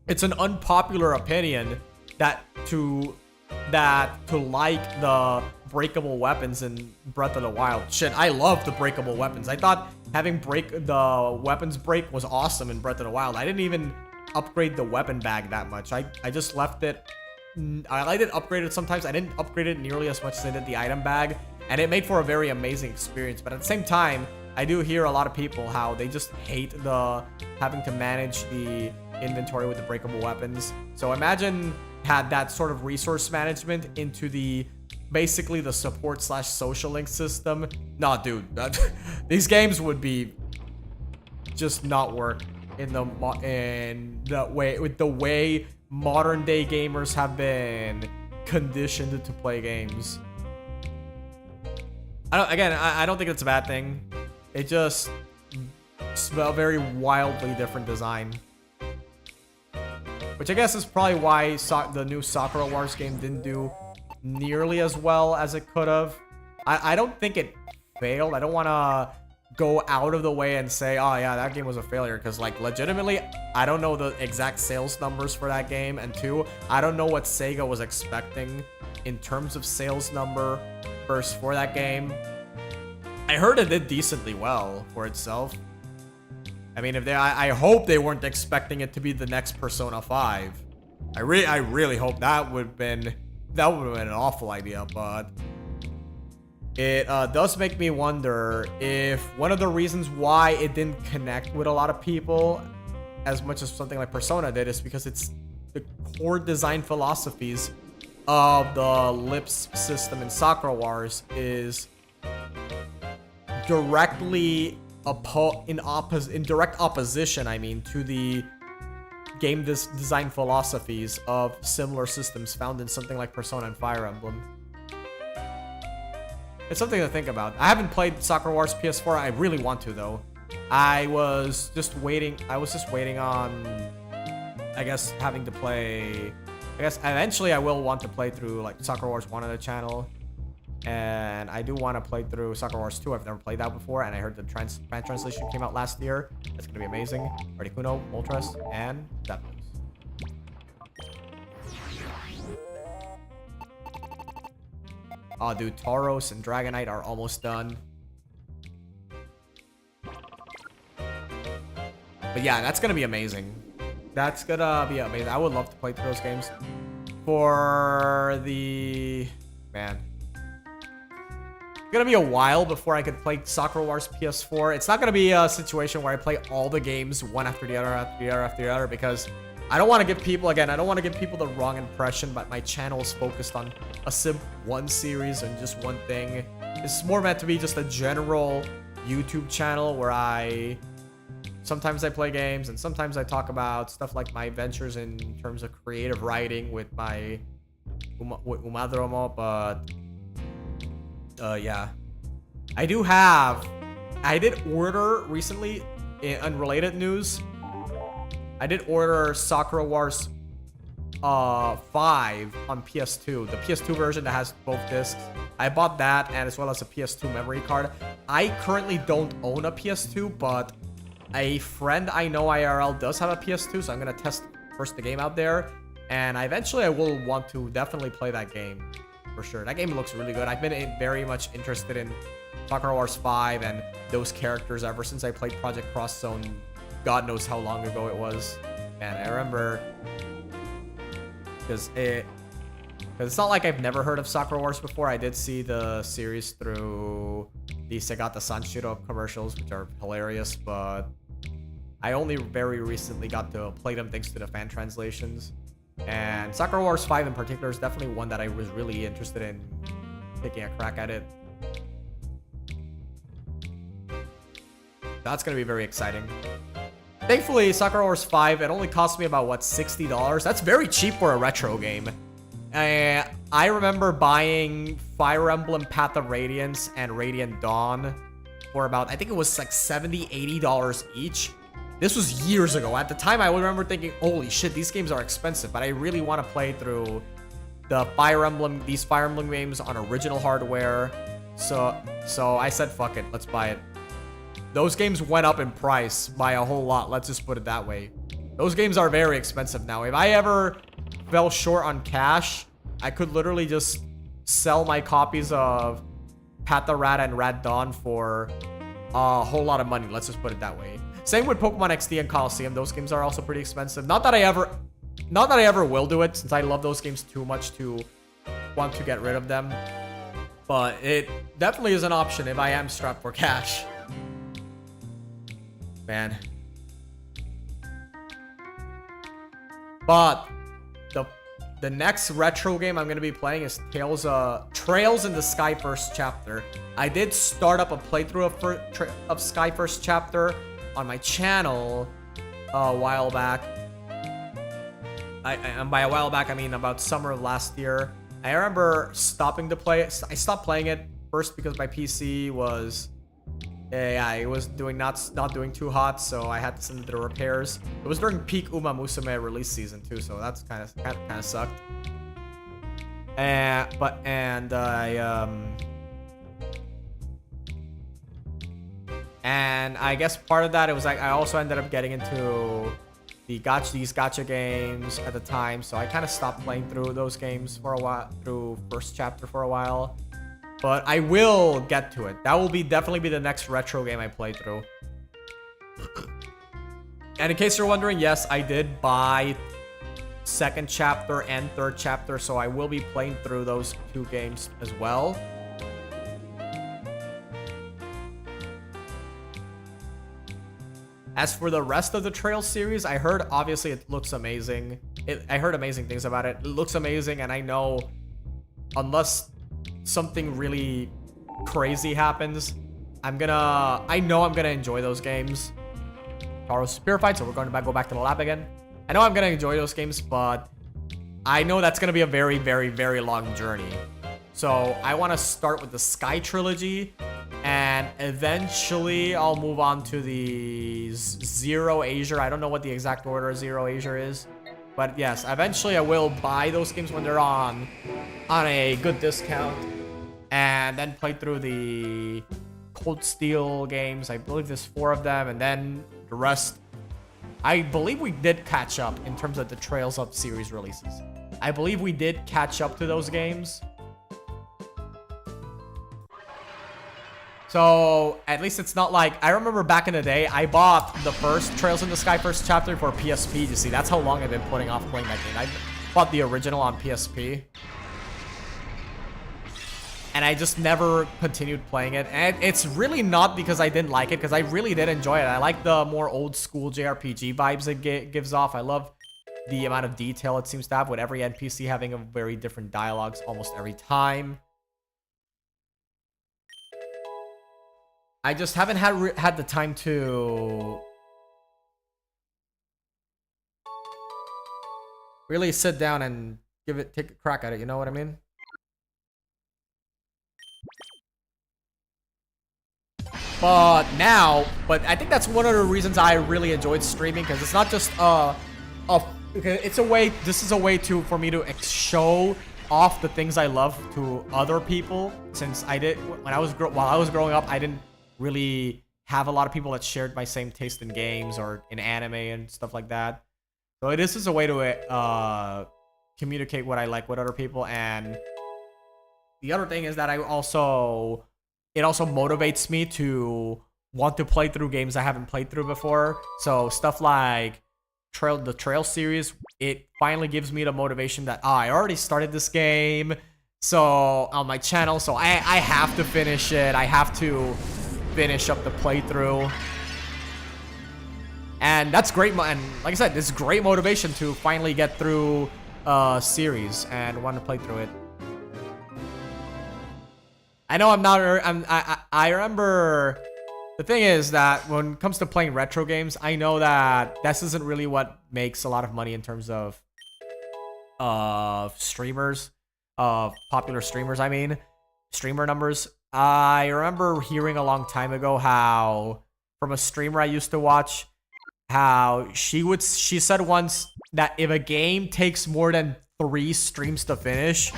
it's an unpopular opinion that to like the breakable weapons in Breath of the Wild. Shit, I love the breakable weapons. I thought having the weapons break was awesome in Breath of the Wild. I didn't even upgrade the weapon bag that much. I just left it. I did upgrade it sometimes. I didn't upgrade it nearly as much as I did the item bag, and it made for a very amazing experience. But at the same time, I do hear a lot of people how they just hate having to manage the inventory with the breakable weapons. So imagine had that sort of resource management into basically the support / social link system. Nah, dude, these games would be just not work in the way modern day gamers have been conditioned to play games. I don't think it's a bad thing. It's a very wildly different design. Which I guess is probably why the new Sakura Wars game didn't do nearly as well as it could have. I don't think it failed. I don't want to go out of the way and say, oh yeah, that game was a failure, because like legitimately I don't know the exact sales numbers for that game, and two, I don't know what Sega was expecting in terms of sales number first for that game. I heard it did decently well for itself. I mean, I hope they weren't expecting it to be the next Persona 5. I really hope that would have been an awful idea, but it does make me wonder if one of the reasons why it didn't connect with a lot of people as much as something like Persona did is because it's the core design philosophies of the Lips system in Sakura Wars is directly in direct opposition, I mean, to the game design philosophies of similar systems found in something like Persona and Fire Emblem. It's something to think about. I haven't played Sakura Wars PS4. I really want to, though. I was just waiting on, I guess, having to play. I guess eventually I will want to play through like Sakura Wars 1 on the channel. And I do want to play through Sakura Wars 2. I've never played that before, and I heard the fan translation came out last year. That's going to be amazing. Articuno, Moltres, and Zapdos. Oh, dude, Tauros and Dragonite are almost done. But yeah, that's going to be amazing. That's going to be amazing. I would love to play through those games. For the... Man. It's gonna be a while before I could play Sakura Wars PS4. It's not gonna be a situation where I play all the games one after the other, because I don't want to give people the wrong impression, but my channel is focused on a one series and just one thing. It's more meant to be just a general YouTube channel where sometimes I play games and sometimes I talk about stuff like my ventures in terms of creative writing with my Umadromo, but yeah. I did order recently, in unrelated news, I did order Sakura Wars 5 on PS2. The PS2 version that has both discs. I bought that, and as well as a PS2 memory card. I currently don't own a PS2, but a friend I know IRL does have a PS2, so I'm going to test first the game out there. And eventually I will want to definitely play that game. For sure. That game looks really good. I've been very much interested in Sakura Wars 5 and those characters ever since I played Project Cross Zone. God knows how long ago it was. And I remember... Because it's not like I've never heard of Sakura Wars before. I did see the series through the Segata Sanshiro commercials, which are hilarious, but... I only very recently got to play them thanks to the fan translations. And Sakura Wars 5 in particular is definitely one that I was really interested in taking a crack at it. That's going to be very exciting. Thankfully, Sakura Wars 5, it only cost me about, what, $60? That's very cheap for a retro game. I remember buying Fire Emblem Path of Radiance and Radiant Dawn for about, I think it was like $70, $80 each. This was years ago. At the time, I remember thinking, holy shit, these games are expensive, but I really want to play through these Fire Emblem games on original hardware. So I said, fuck it, let's buy it. Those games went up in price by a whole lot, let's just put it that way. Those games are very expensive now. If I ever fell short on cash, I could literally just sell my copies of Path of Rad and Rad Dawn for a whole lot of money, let's just put it that way. Same with Pokemon XD and Coliseum. Those games are also pretty expensive. Not that I ever will do it, since I love those games too much to want to get rid of them. But it definitely is an option if I am strapped for cash. Man. But the next retro game I'm going to be playing is Trails in the Sky First Chapter. I did start up a playthrough of Sky First Chapter on my channel a while back. And by a while back, I mean about summer of last year. I remember stopping to play it. I stopped playing it first because my PC was... it was not doing too hot, so I had to send it to repairs. It was during peak Umamusume release season too, so that's kind of sucked. And I guess part of that, it was like I also ended up getting into these gacha games at the time, so I kind of stopped playing through those games for a while, through First Chapter for a while. But I will get to it. That will definitely be the next retro game I play through. And in case you're wondering, yes, I did buy second chapter and third chapter, so I will be playing through those two games as well. As for the rest of the Trail series, I heard obviously it looks amazing. I heard amazing things about it. It looks amazing, and I know unless something really crazy happens, I know I'm gonna enjoy those games. Taro's Spear Fight, so we're going to go back to the lab again. I know I'm gonna enjoy those games, but I know that's gonna be a very, very, very long journey. So I want to start with the Sky Trilogy, and eventually I'll move on to the Zero Azure. I don't know what the exact order of Zero Azure is, but yes, eventually I will buy those games when they're on a good discount, and then play through the Cold Steel games. I believe there's 4 of them, and then the rest. I believe we did catch up in terms of the Trails Up series releases. I believe we did catch up to those games. So at least it's not like, I remember back in the day, I bought the first Trails in the Sky First Chapter for PSP. You see, that's how long I've been putting off playing that game. I bought the original on PSP. And I just never continued playing it. And it's really not because I didn't like it, because I really did enjoy it. I like the more old school JRPG vibes it gives off. I love the amount of detail it seems to have, with every NPC having a very different dialogues almost every time. I just haven't had the time to really sit down and take a crack at it, you know what I mean? But I think that's one of the reasons I really enjoyed streaming, because it's not just this is a way for me to show off the things I love to other people, since while I was growing up, I didn't really have a lot of people that shared my same taste in games or in anime and stuff like that. So this is a way to communicate what I like with other people. And the other thing is that it also motivates me to want to play through games I haven't played through before. So stuff like the Trail series, it finally gives me the motivation that I already started this game on my channel, so I have to finish it. I have to finish up the playthrough. And that's great. And like I said, it's great motivation to finally get through a series and want to play through it. I know I'm not. I remember. The thing is that when it comes to playing retro games, I know that this isn't really what makes a lot of money in terms of streamers, popular streamers. I mean, streamer numbers. I remember hearing a long time ago how from a streamer I used to watch, how she said once that if a game takes more than 3 streams to finish,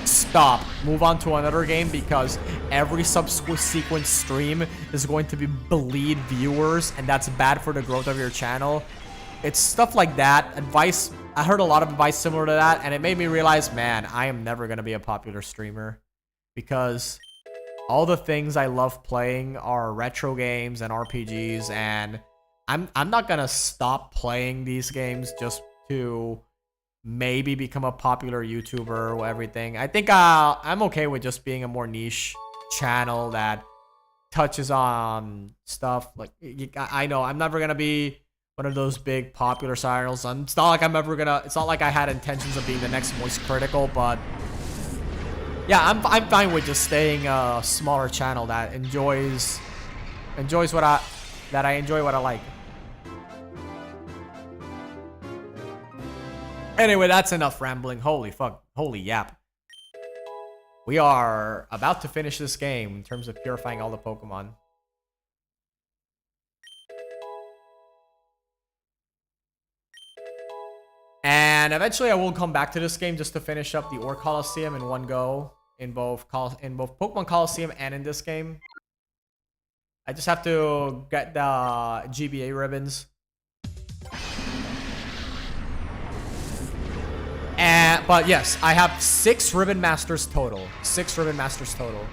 stop, move on to another game, because every subsequent stream is going to be bleed viewers, and that's bad for the growth of your channel. It's stuff like that. Advice, I heard a lot of advice similar to that, and it made me realize, man, I am never going to be a popular streamer, because all the things I love playing are retro games and RPGs, and I'm not going to stop playing these games just to maybe become a popular YouTuber or everything. I think I'm okay with just being a more niche channel that touches on stuff like, I know I'm never gonna be one of those big popular channels. It's not like it's not like I had intentions of being the next Moist Critical, but yeah, I'm fine with just staying a smaller channel that enjoys what I enjoy what I like. Anyway, that's enough rambling. Holy fuck. Holy yap. We are about to finish this game in terms of purifying all the Pokemon. And eventually I will come back to this game just to finish up the Ore Coliseum in one go. In both Pokemon Coliseum and in this game. I just have to get the GBA ribbons. But yes, I have 6 Ribbon Masters total. 6 Ribbon Masters total.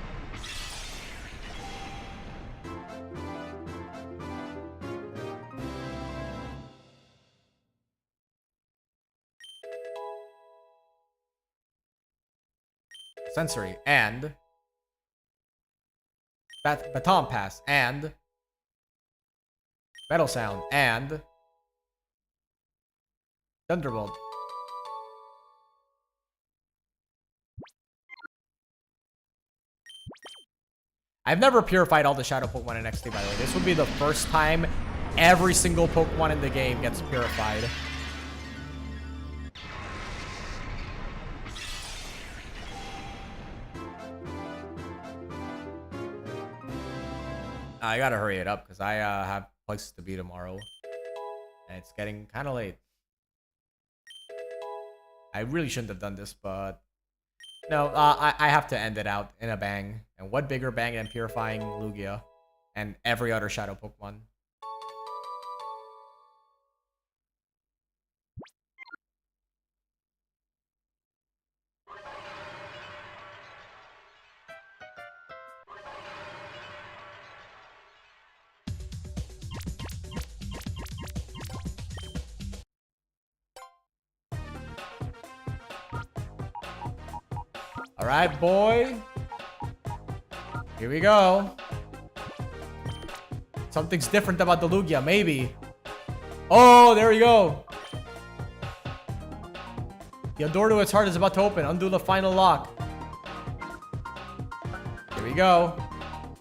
Sensory and Baton Pass and Metal Sound and Thunderbolt. I've never purified all the Shadow Pokemon in XD, by the way. This would be the first time every single Pokemon in the game gets purified. I gotta hurry it up because I have places to be tomorrow. And it's getting kind of late. I really shouldn't have done this, but no, I have to end it out in a bang. And what bigger bang than purifying Lugia and every other Shadow Pokemon? Alright, boy. Here we go. Something's different about the Lugia, maybe. Oh, there we go. The door to its heart is about to open. Undo the final lock. Here we go.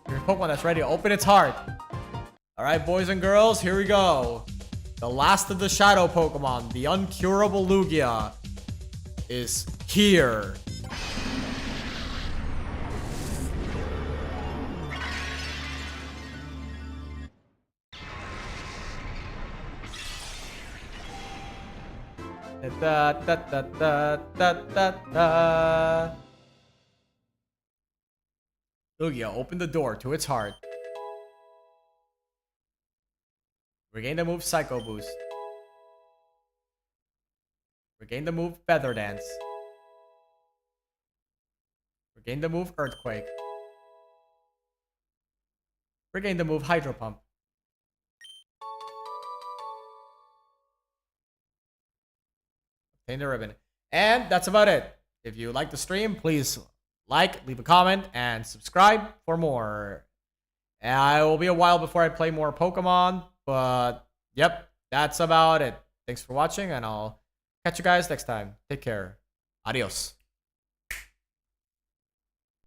Here's a Pokemon that's ready to open its heart. Alright, boys and girls, here we go. The last of the Shadow Pokemon, the uncurable Lugia, is here. Da, da, da, da, da, da, da. Lugia, open the door to its heart. Regain the move Psycho Boost. Regain the move Feather Dance. Regain the move Earthquake. Regain the move Hydro Pump. Obtain the ribbon. And that's about it. If you like the stream, please like, leave a comment, and subscribe for more. It will be a while before I play more Pokemon, but yep, that's about it. Thanks for watching, and I'll catch you guys next time. Take care. Adios.